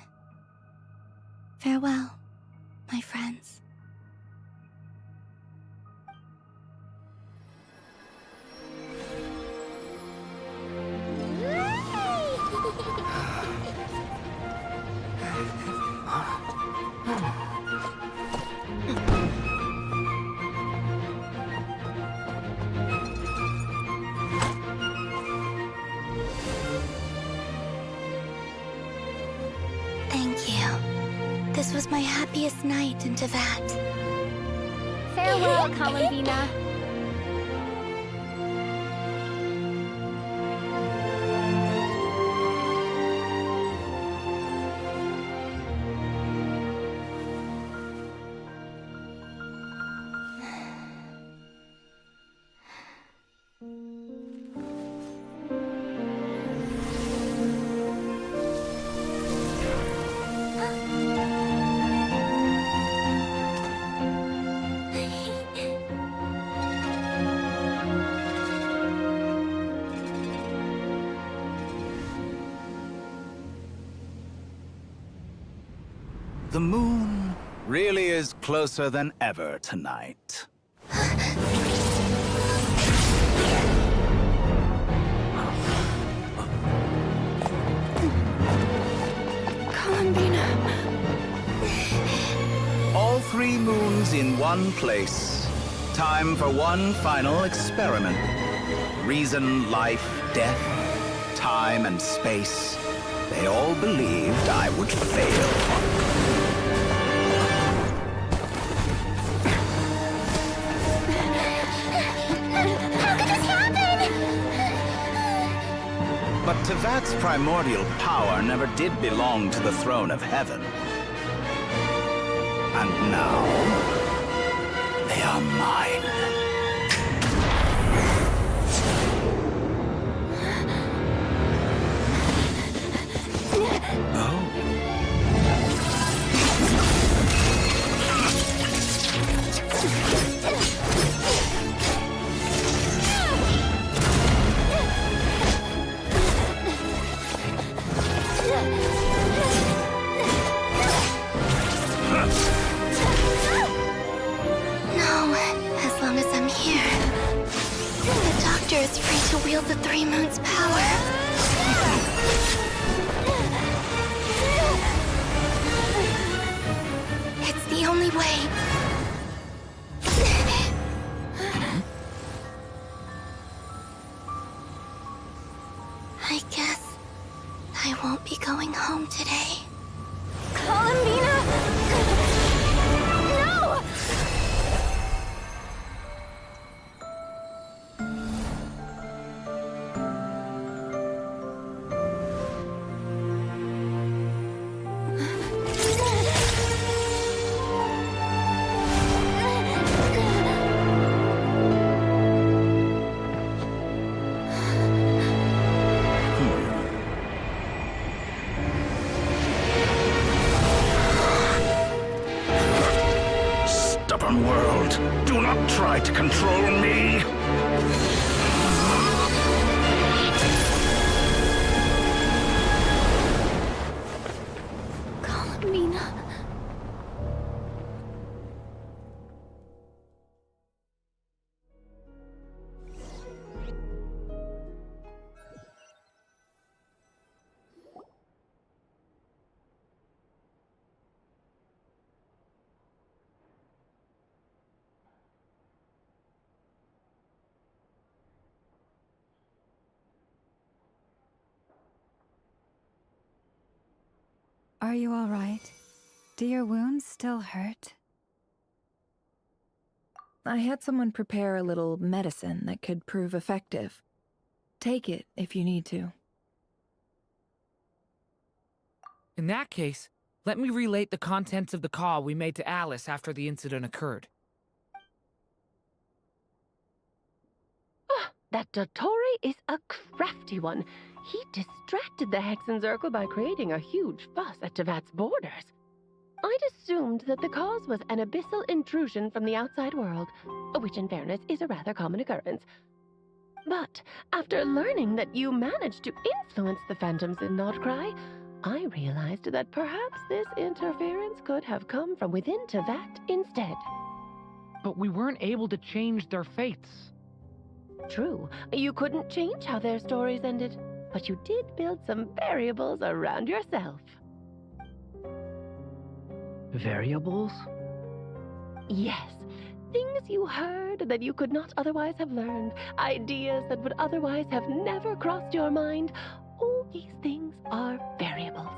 farewell, my friends. Thank you. This was my happiest night in Teyvat. Farewell, Columbina. The moon really is closer than ever tonight. Columbina. All 3 moons in one place. Time for one final experiment. Reason, life, death, time, and space. They all believed I would fail. But Teyvat's primordial power never did belong to the throne of heaven. And now, they are mine. Is free to wield the 3 moons' power. It's the only way. I guess I won't be going home today. Columbina! No! Stubborn world, do not try to control me! Are you all right? Do your wounds still hurt? I had someone prepare a little medicine that could prove effective. Take it if you need to. In that case, let me relate the contents of the call we made to Alice after the incident occurred. That Dottore is a crafty one. He distracted the Hexenzirkel by creating a huge fuss at Tevat's borders. I'd assumed that the cause was an abyssal intrusion from the outside world, which in fairness is a rather common occurrence. But after learning that you managed to influence the phantoms in Nodcry, I realized that perhaps this interference could have come from within Tevat instead. But we weren't able to change their fates. True, you couldn't change how their stories ended, but you did build some variables around yourself. Variables? Yes, things you heard that you could not otherwise have learned, ideas that would otherwise have never crossed your mind. All these things are variables.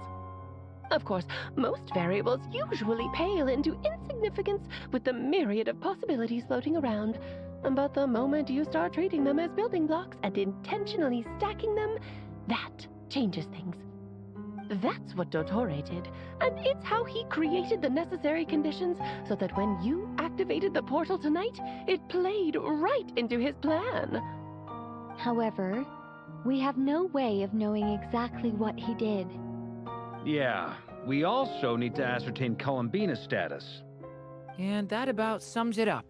Of course, most variables usually pale into insignificance with the myriad of possibilities floating around. But the moment you start treating them as building blocks and intentionally stacking them, that changes things. That's what Dottore did, and it's how he created the necessary conditions so that when you activated the portal tonight, it played right into his plan. However, we have no way of knowing exactly what he did. Yeah, we also need to ascertain Columbina's status. And that about sums it up.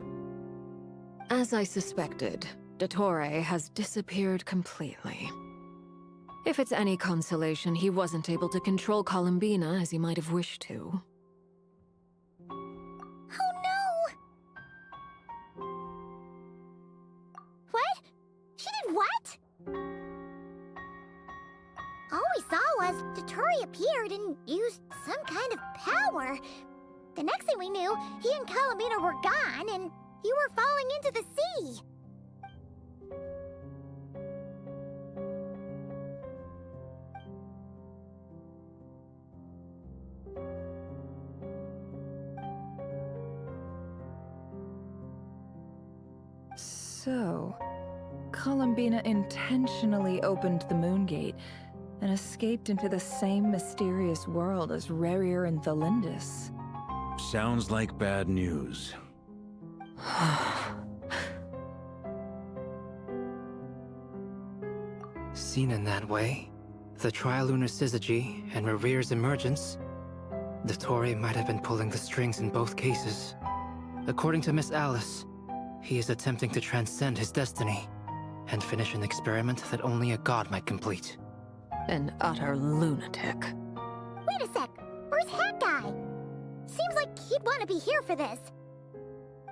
As I suspected, Dottore has disappeared completely. If it's any consolation, he wasn't able to control Columbina as he might have wished to. Oh no! What? She did what? All we saw was Dottore appeared and used some kind of power. The next thing we knew, he and Columbina were gone and you were falling into the sea. So, Columbina intentionally opened the Moon Gate and escaped into the same mysterious world as Rerir and Thalindus. Sounds like bad news. Seen in that way, the Trilunar Syzygy and Rerir's emergence, Dottore might have been pulling the strings in both cases. According to Miss Alice, he is attempting to transcend his destiny and finish an experiment that only a god might complete. An utter lunatic. Wait a sec, where's Hat Guy? Seems like he'd want to be here for this.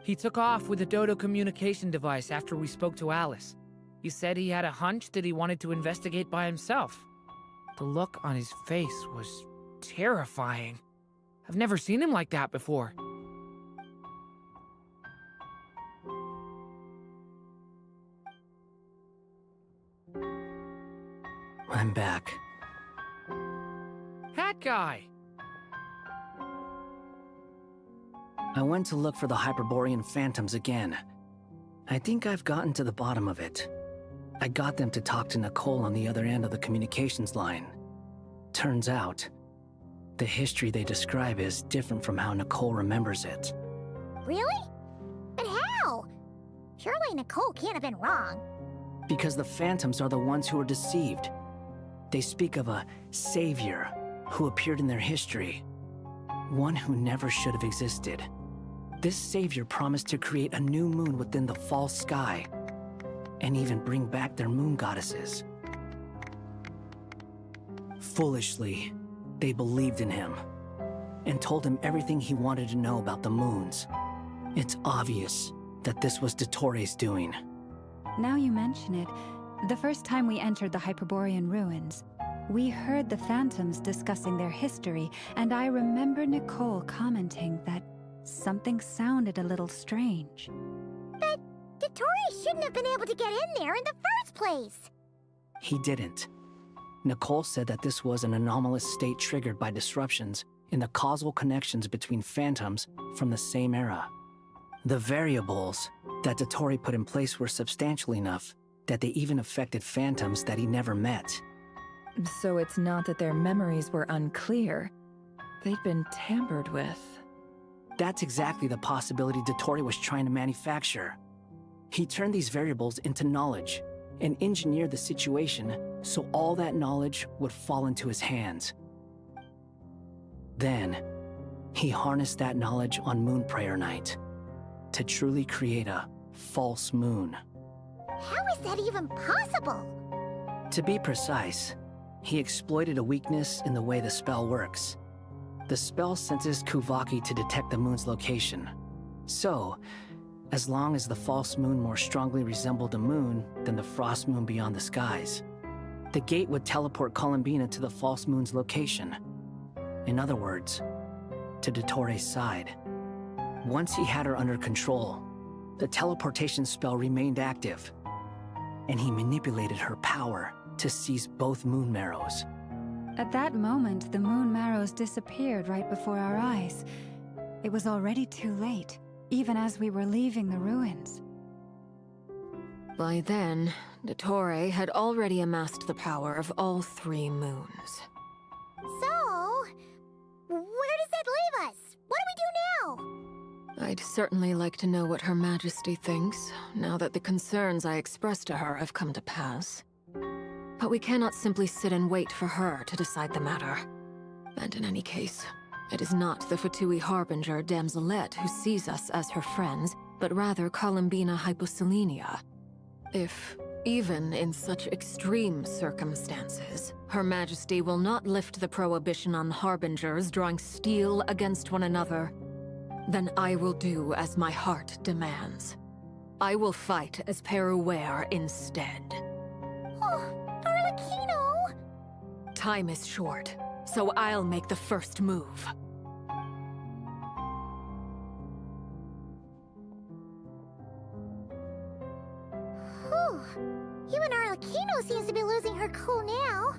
He took off with the Dodo communication device after we spoke to Alice. He said he had a hunch that he wanted to investigate by himself. The look on his face was terrifying. I've never seen him like that before. I'm back. Hat Guy! I went to look for the Hyperborean phantoms again. I think I've gotten to the bottom of it. I got them to talk to Nicole on the other end of the communications line. Turns out, the history they describe is different from how Nicole remembers it. Really? But how? Surely Nicole can't have been wrong. Because the phantoms are the ones who were deceived. They speak of a savior who appeared in their history. One who never should have existed. This savior promised to create a new moon within the false sky, and even bring back their moon goddesses. Foolishly, they believed in him, and told him everything he wanted to know about the moons. It's obvious that this was Dottore's doing. Now you mention it, the first time we entered the Hyperborean ruins, we heard the phantoms discussing their history, and I remember Nicole commenting that something sounded a little strange. But Dottore shouldn't have been able to get in there in the first place. He didn't. Nicole said that this was an anomalous state triggered by disruptions in the causal connections between phantoms from the same era. The variables that Dottore put in place were substantial enough that they even affected phantoms that he never met. So it's not that their memories were unclear. They'd been tampered with. That's exactly the possibility Dottore was trying to manufacture. He turned these variables into knowledge and engineered the situation so all that knowledge would fall into his hands. Then, he harnessed that knowledge on Moon Prayer Night to truly create a false moon. How is that even possible? To be precise, he exploited a weakness in the way the spell works. The spell senses Kuvaki to detect the moon's location. So, as long as the false moon more strongly resembled a moon than the frost moon beyond the skies, the gate would teleport Columbina to the false moon's location. In other words, to Dottore's side. Once he had her under control, the teleportation spell remained active, and he manipulated her power to seize both moon marrows. At that moment, the moon marrows disappeared right before our eyes. It was already too late, even as we were leaving the ruins. By then, Dottore had already amassed the power of all 3 moons. So, where does that leave us? What do we do now? I'd certainly like to know what Her Majesty thinks, now that the concerns I expressed to her have come to pass. But we cannot simply sit and wait for her to decide the matter. And in any case, it is not the Fatui Harbinger Damselette who sees us as her friends, but rather Columbina Hyposelenia. If, even in such extreme circumstances, Her Majesty will not lift the prohibition on Harbingers drawing steel against one another, then I will do as my heart demands. I will fight as Peruware instead. Oh, Arlecchino! Time is short, so I'll make the first move. Whew. Even Arlecchino seems to be losing her cool now.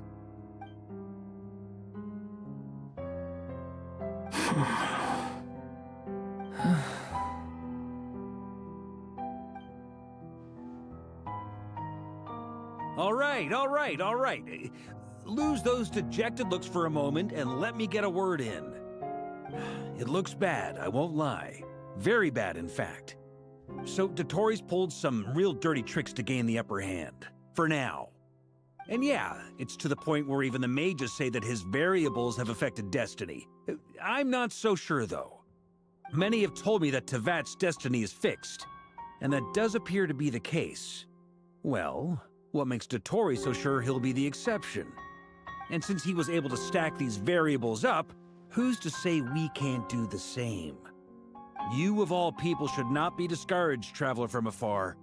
All right. Lose those dejected looks for a moment and let me get a word in. It looks bad, I won't lie. Very bad, in fact. So Dottore's pulled some real dirty tricks to gain the upper hand. For now. And yeah, it's to the point where even the mages say that his variables have affected destiny. I'm not so sure, though. Many have told me that Tevat's destiny is fixed, and that does appear to be the case. Well, what makes Dottore so sure he'll be the exception? And since he was able to stack these variables up, who's to say we can't do the same? You of all people should not be discouraged, traveler from afar.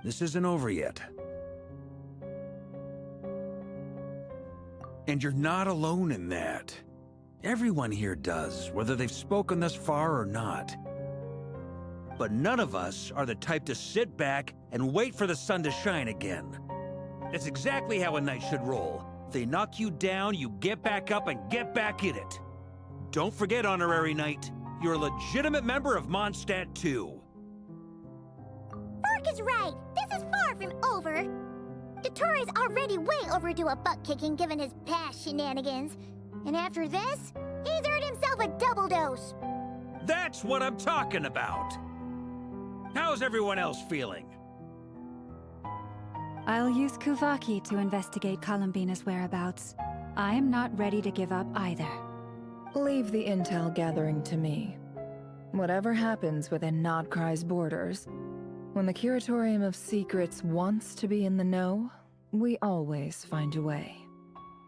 This isn't over yet. And you're not alone in that. Everyone here does, whether they've spoken thus far or not. But none of us are the type to sit back and wait for the sun to shine again. That's exactly how a knight should roll. If they knock you down, you get back up and get back in it. Don't forget, Honorary Knight, you're a legitimate member of Mondstadt too. Fark is right. This is far from over. Dottore's already way overdue a butt-kicking given his past shenanigans. And after this, he's earned himself a double dose. That's what I'm talking about. How's everyone else feeling? I'll use Kuvaki to investigate Columbina's whereabouts. I am not ready to give up either. Leave the intel gathering to me. Whatever happens within Nodcry's borders, when the Curatorium of Secrets wants to be in the know, we always find a way.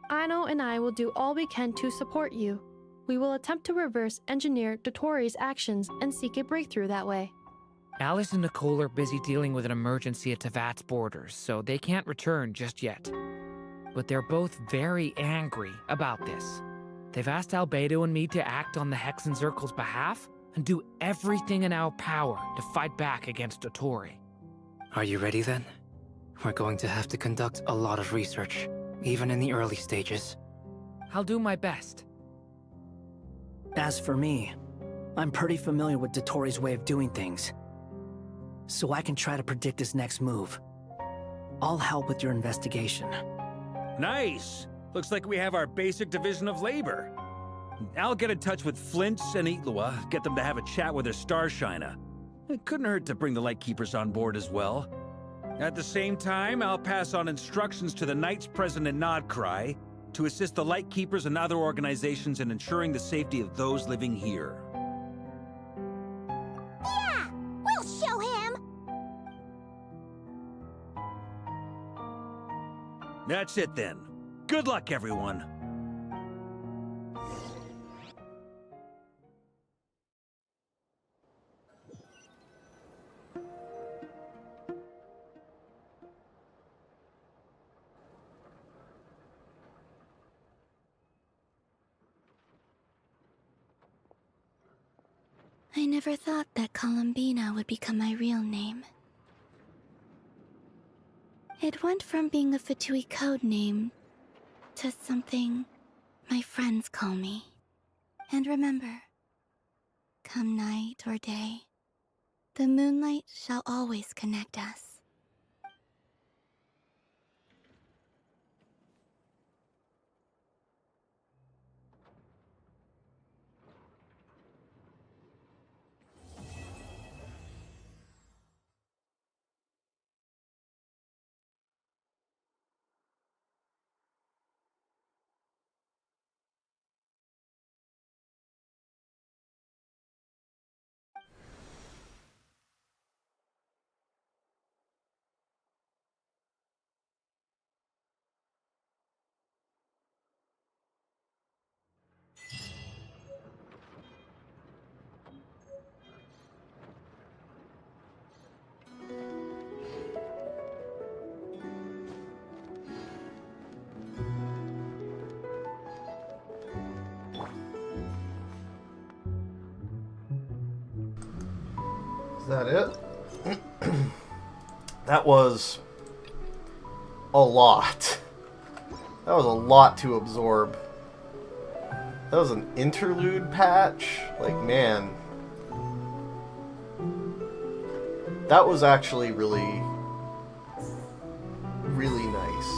Ano and I will do all we can to support you. We will attempt to reverse engineer Dottore's actions and seek a breakthrough that way. Alice and Nicole are busy dealing with an emergency at Tevat's borders, so they can't return just yet. But they're both very angry about this. They've asked Albedo and me to act on the Hexen Circle's behalf and do everything in our power to fight back against Dottore. Are you ready then? We're going to have to conduct a lot of research. even in the early stages. I'll do my best. As for me, I'm pretty familiar with Dotori's way of doing things, so I can try to predict his next move. I'll help with your investigation. Nice! Looks like we have our basic division of labor. I'll get in touch with Flints and Itlua, get them to have a chat with their Starshiner. It couldn't hurt to bring the Lightkeepers on board as well. At the same time, I'll pass on instructions to the Knights present in Nodcry to assist the Lightkeepers and other organizations in ensuring the safety of those living here. Yeah! We'll show him! That's it then. Good luck, everyone. I never thought that Columbina would become my real name. It went from being a Fatui code name to something my friends call me. And remember, come night or day, the moonlight shall always connect us. Is that it? That was a lot. That was a lot to absorb. That was an interlude patch? Like, man. That was actually really, really nice.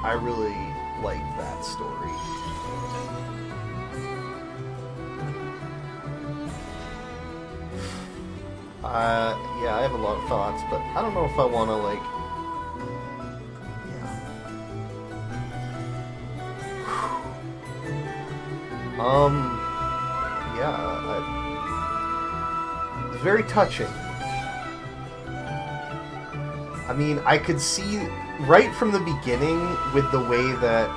I really liked that story. Yeah, I have a lot of thoughts, but I don't know if I want to, like... It's very touching. I mean, I could see right from the beginning with the way that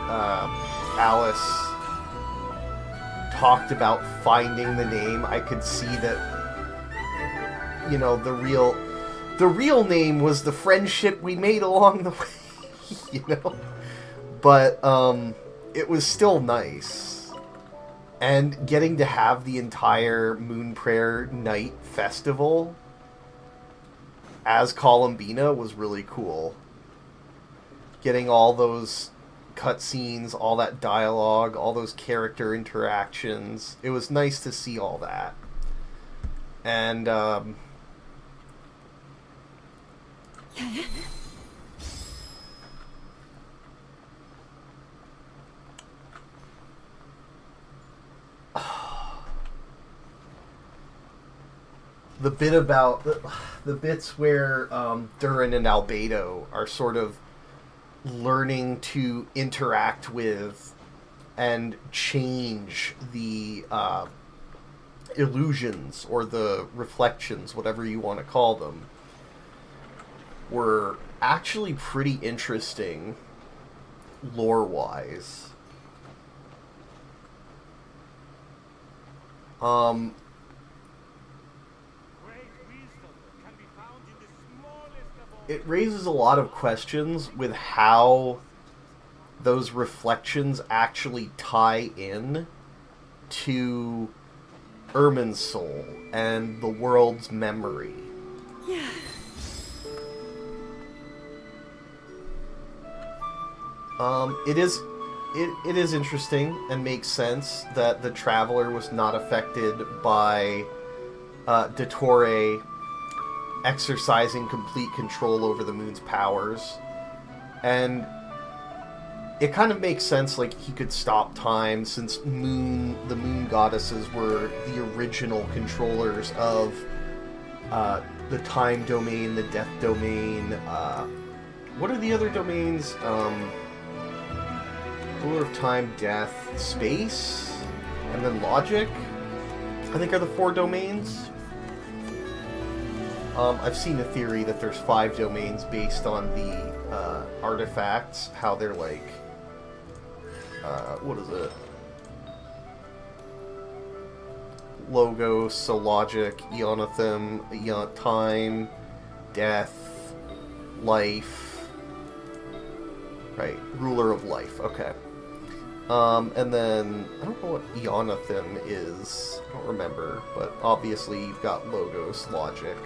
Alice talked about finding the name, I could see that, you know, the real name was the friendship we made along the way, you know? But, it was still nice. And getting to have the entire Moon Prayer Night Festival as Columbina was really cool. Getting all those cutscenes, all that dialogue, all those character interactions. It was nice to see all that. And, the bit about the bits where Durin and Albedo are sort of learning to interact with and change the illusions or the reflections, whatever you want to call them, were actually pretty interesting lore-wise. It raises a lot of questions with how those reflections actually tie in to Irmin's soul and the world's memory. Yeah. It is interesting and makes sense that the Traveler was not affected by Dottore exercising complete control over the moon's powers. And it kind of makes sense, like, he could stop time, since the moon goddesses were the original controllers of the time domain, the death domain. What are the other domains? Ruler of time, death, space, and then logic, I think, are the 4 domains. I've seen a theory that there's 5 domains based on the artifacts, how they're like, what is it? Logos, so logic, Eonathem, time, death, life, right, ruler of life, okay. And then, I don't know what Eonathem is, I don't remember, but obviously you've got logos, logic.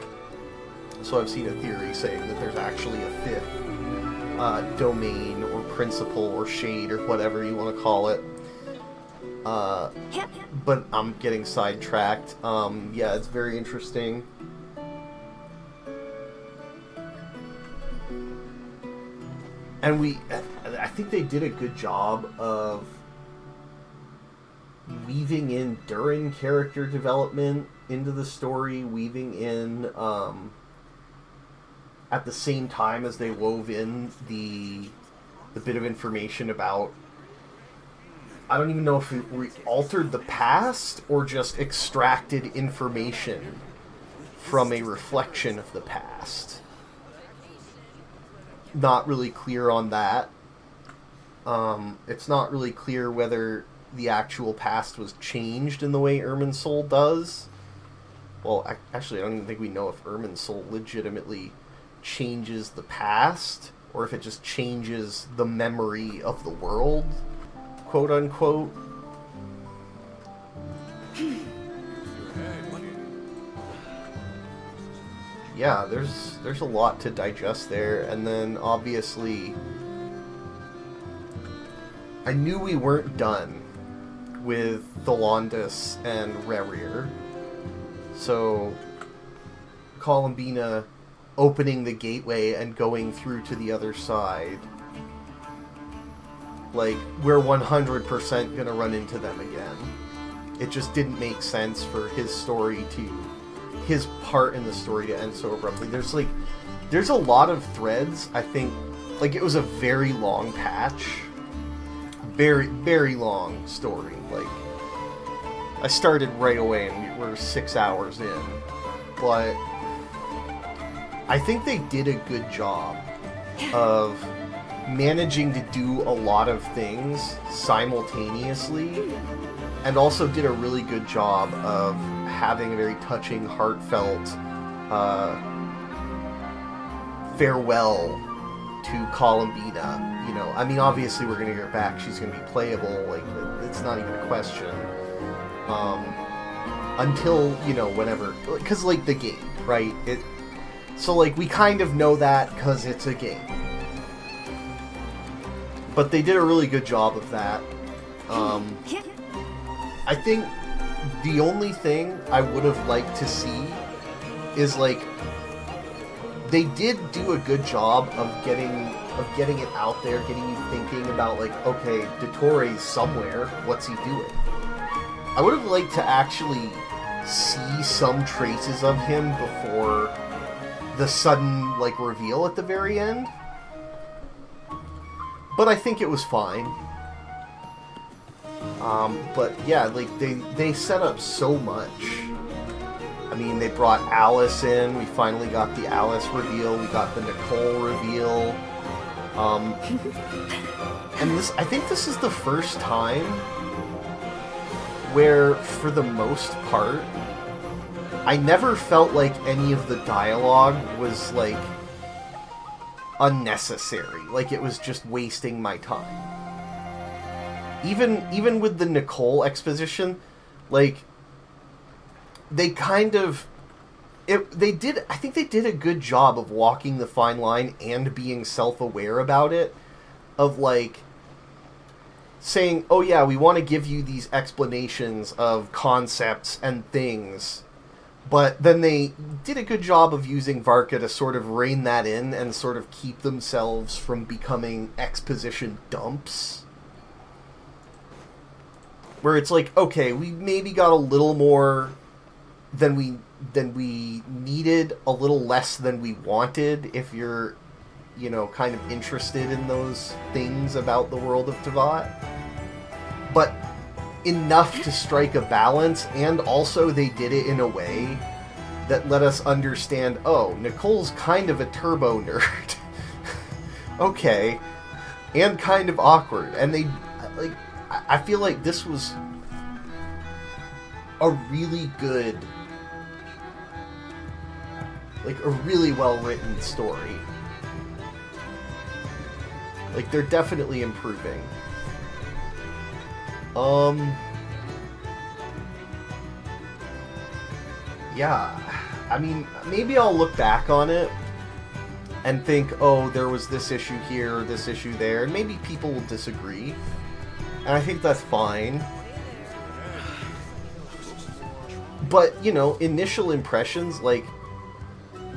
So I've seen a theory saying that there's actually a 5th domain or principle or shade or whatever you want to call it. But I'm getting sidetracked. Yeah, it's very interesting. And I think they did a good job of weaving in during character development into the story, weaving in at the same time as they wove in the bit of information about, I don't even know if it altered the past or just extracted information from a reflection of the past. Not really clear on that. It's not really clear whether the actual past was changed in the way Irminsul does. Well, actually, I don't even think we know if Irminsul legitimately changes the past, or if it just changes the memory of the world, quote unquote. Yeah, there's a lot to digest there, and then obviously I knew we weren't done with Thelandis and Rerir, so Columbina opening the gateway and going through to the other side, like, we're 100% gonna run into them again. It just didn't make sense for his part in the story to end so abruptly. There's a lot of threads. I think, like, it was a very long patch, very, very long story. Like, I started right away and we're 6 hours in, but I think they did a good job of managing to do a lot of things simultaneously, and also did a really good job of having a very touching, heartfelt farewell to Columbina. You know, I mean, obviously we're going to get her back. She's going to be playable. Like, it's not even a question. Until, you know, whenever, because, like, the game, right? So, like, we kind of know that because it's a game. But they did a really good job of that. I think the only thing I would have liked to see is, like, they did do a good job of getting it out there, getting you thinking about, like, okay, Dottore's somewhere, what's he doing? I would have liked to actually see some traces of him before the sudden, like, reveal at the very end. But I think it was fine. But yeah, like, they set up so much. I mean, they brought Alice in. We finally got the Alice reveal. We got the Nicole reveal. And I think this is the first time where, for the most part, I never felt like any of the dialogue was, like, unnecessary. Like, it was just wasting my time. Even with the Nicole exposition, like, they kind of... I think they did a good job of walking the fine line and being self-aware about it. of like saying, oh yeah, we want to give you these explanations of concepts and things, but then they did a good job of using Varka to sort of rein that in and sort of keep themselves from becoming exposition dumps. Where it's like, okay, we maybe got a little more than we needed, a little less than we wanted, if you're, you know, kind of interested in those things about the world of Teyvat. But enough to strike a balance, and also they did it in a way that let us understand, oh, Nicole's kind of a turbo nerd. Okay. And kind of awkward. And they, like, I feel like this was a really good, like, a really well-written story. Like, they're definitely improving. Yeah, I mean, maybe I'll look back on it and think, oh, there was this issue here, or this issue there, and maybe people will disagree. And I think that's fine. But, you know, initial impressions, like,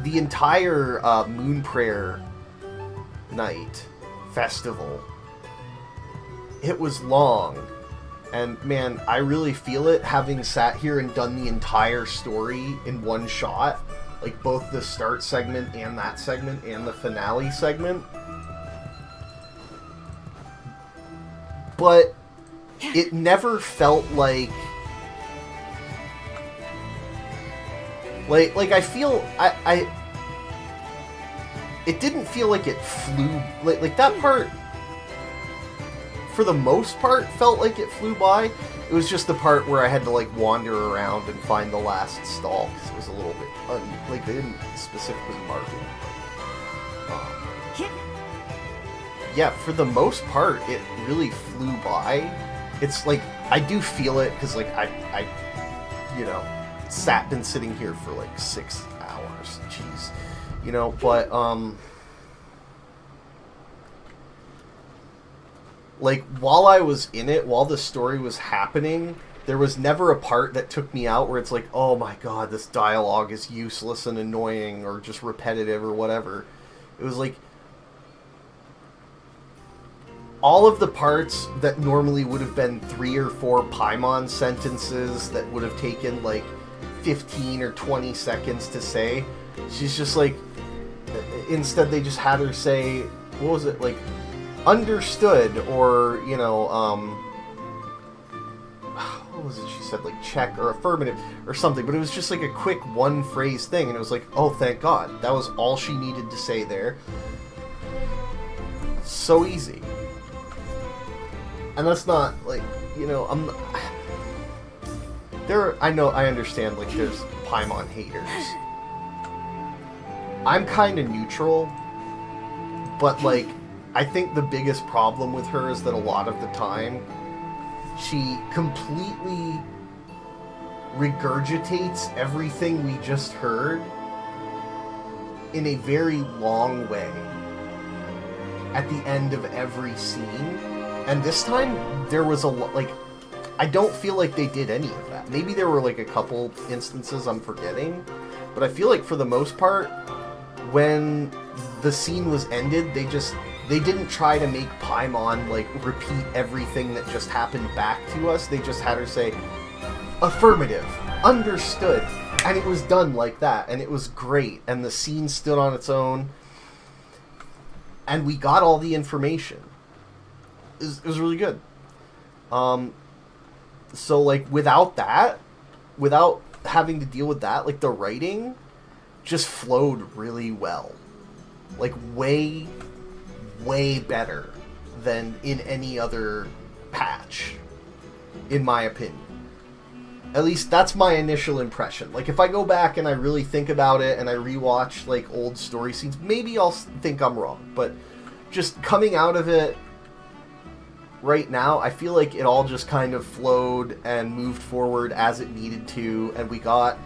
the entire Moon Prayer Night festival, it was long. And, man, I really feel it, having sat here and done the entire story in one shot. Like, both the start segment and that segment and the finale segment. But it never felt like I feel it didn't feel like it flew, like that part for the most part felt like it flew by. It was just the part where I had to like wander around and find the last stall, because it was a little bit like they didn't specifically mark it. Yeah, for the most part it really flew by. It's like, I do feel it, because, like, I you know, been sitting here for, like, 6 hours. Jeez. You know, but, like, while I was in it, while the story was happening, there was never a part that took me out where it's like, oh my god, this dialogue is useless and annoying, or just repetitive, or whatever. It was like, all of the parts that normally would have been 3 or 4 Paimon sentences that would have taken like 15 or 20 seconds to say, she's just like, instead they just had her say, what was it, like, understood, or, you know, what was it she said, like, check, or affirmative, or something, but it was just like a quick one phrase thing, and it was like, oh, thank god, that was all she needed to say there. So easy. And that's not, like, you know, I understand, like, there's Paimon haters. I'm kind of neutral, but, like, I think the biggest problem with her is that a lot of the time, she completely regurgitates everything we just heard in a very long way at the end of every scene. And this time, there was like, I don't feel like they did any of that. Maybe there were, like, a couple instances I'm forgetting, but I feel like for the most part, when the scene was ended, they didn't try to make Paimon, like, repeat everything that just happened back to us. They just had her say, affirmative, understood, and it was done like that, and it was great, and the scene stood on its own, and we got all the information. It was really good. So, like, without having to deal with that, like, the writing just flowed really well. Like, way, way better than in any other patch, in my opinion. At least that's my initial impression. Like, if I go back and I really think about it and I rewatch, like, old story scenes, maybe I'll think I'm wrong. But just coming out of it right now, I feel like it all just kind of flowed and moved forward as it needed to, and we got,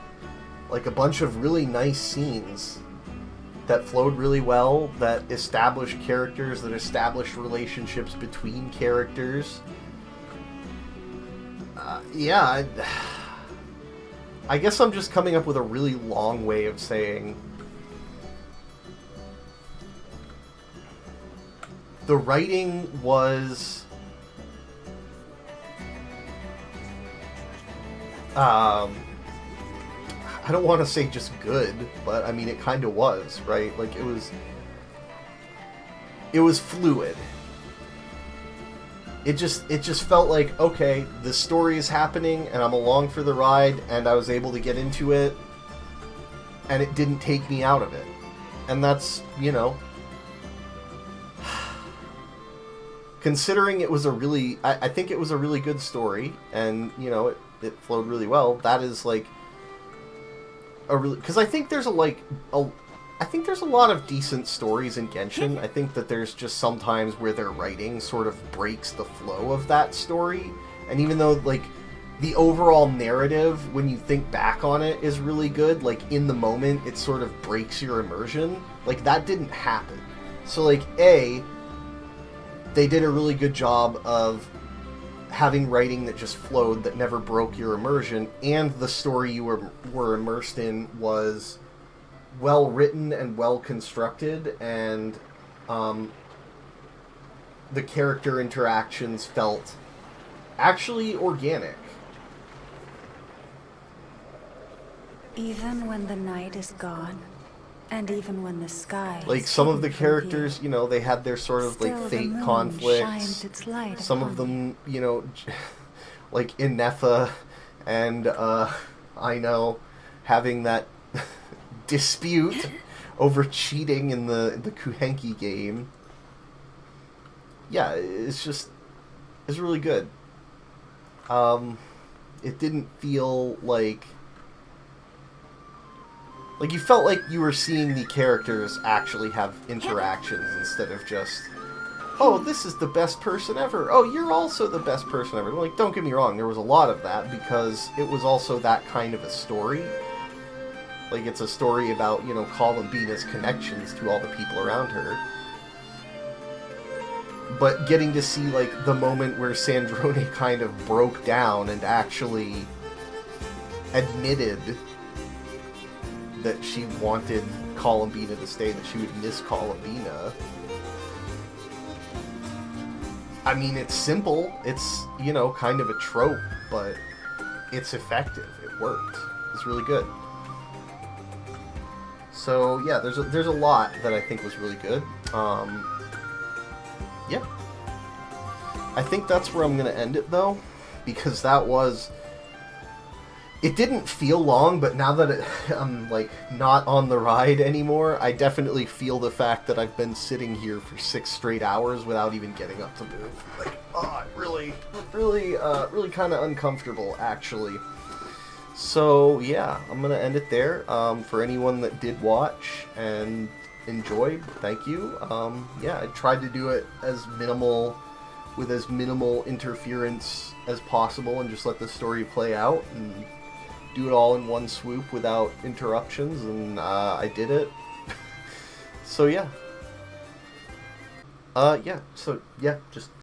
like, a bunch of really nice scenes that flowed really well, that established characters, that established relationships between characters. Yeah, I guess I'm just coming up with a really long way of saying the writing was I don't want to say just good, but I mean it kind of was, right? Like it was fluid. It just felt like, okay, the story is happening and I'm along for the ride and I was able to get into it and it didn't take me out of it. And that's, you know, considering it was a really, I think it was a really good story and, you know, it flowed really well. That is like a really, because I think there's I think there's a lot of decent stories in Genshin. I think that there's just sometimes where their writing sort of breaks the flow of that story. And even though, like, the overall narrative, when you think back on it, is really good, like, in the moment, it sort of breaks your immersion. Like, that didn't happen. So, like, they did a really good job of having writing that just flowed, that never broke your immersion, and the story you were immersed in was well written and well constructed, and the character interactions felt actually organic. Even when the night is gone, and even when the sky Like, is some of the hidden from characters, you know, they had their sort of, like, Still the fate moon conflicts. shines its light Some of upon them, you know, like Innefa and Aino having that dispute over cheating in the Kuhenki game. Yeah, it's really good. It didn't feel like you felt like you were seeing the characters actually have interactions instead of just, oh, this is the best person ever. Oh, you're also the best person ever. Like, don't get me wrong, there was a lot of that because it was also that kind of a story. Like, it's a story about, you know, Columbina's connections to all the people around her. But getting to see, like, the moment where Sandrone kind of broke down and actually admitted that she wanted Columbina to stay, that she would miss Columbina. I mean, it's simple. It's, you know, kind of a trope, but it's effective. It worked. It's really good. So, yeah, there's a lot that I think was really good. Yeah. I think that's where I'm going to end it, though, because that was... It didn't feel long, but now that I'm, like, not on the ride anymore, I definitely feel the fact that I've been sitting here for 6 straight hours without even getting up to move. Like, oh, really kind of uncomfortable, actually. So, yeah, I'm going to end it there. For anyone that did watch and enjoyed, thank you. Yeah, I tried to do it with as minimal interference as possible and just let the story play out and do it all in one swoop without interruptions, and I did it. So, yeah. Yeah, just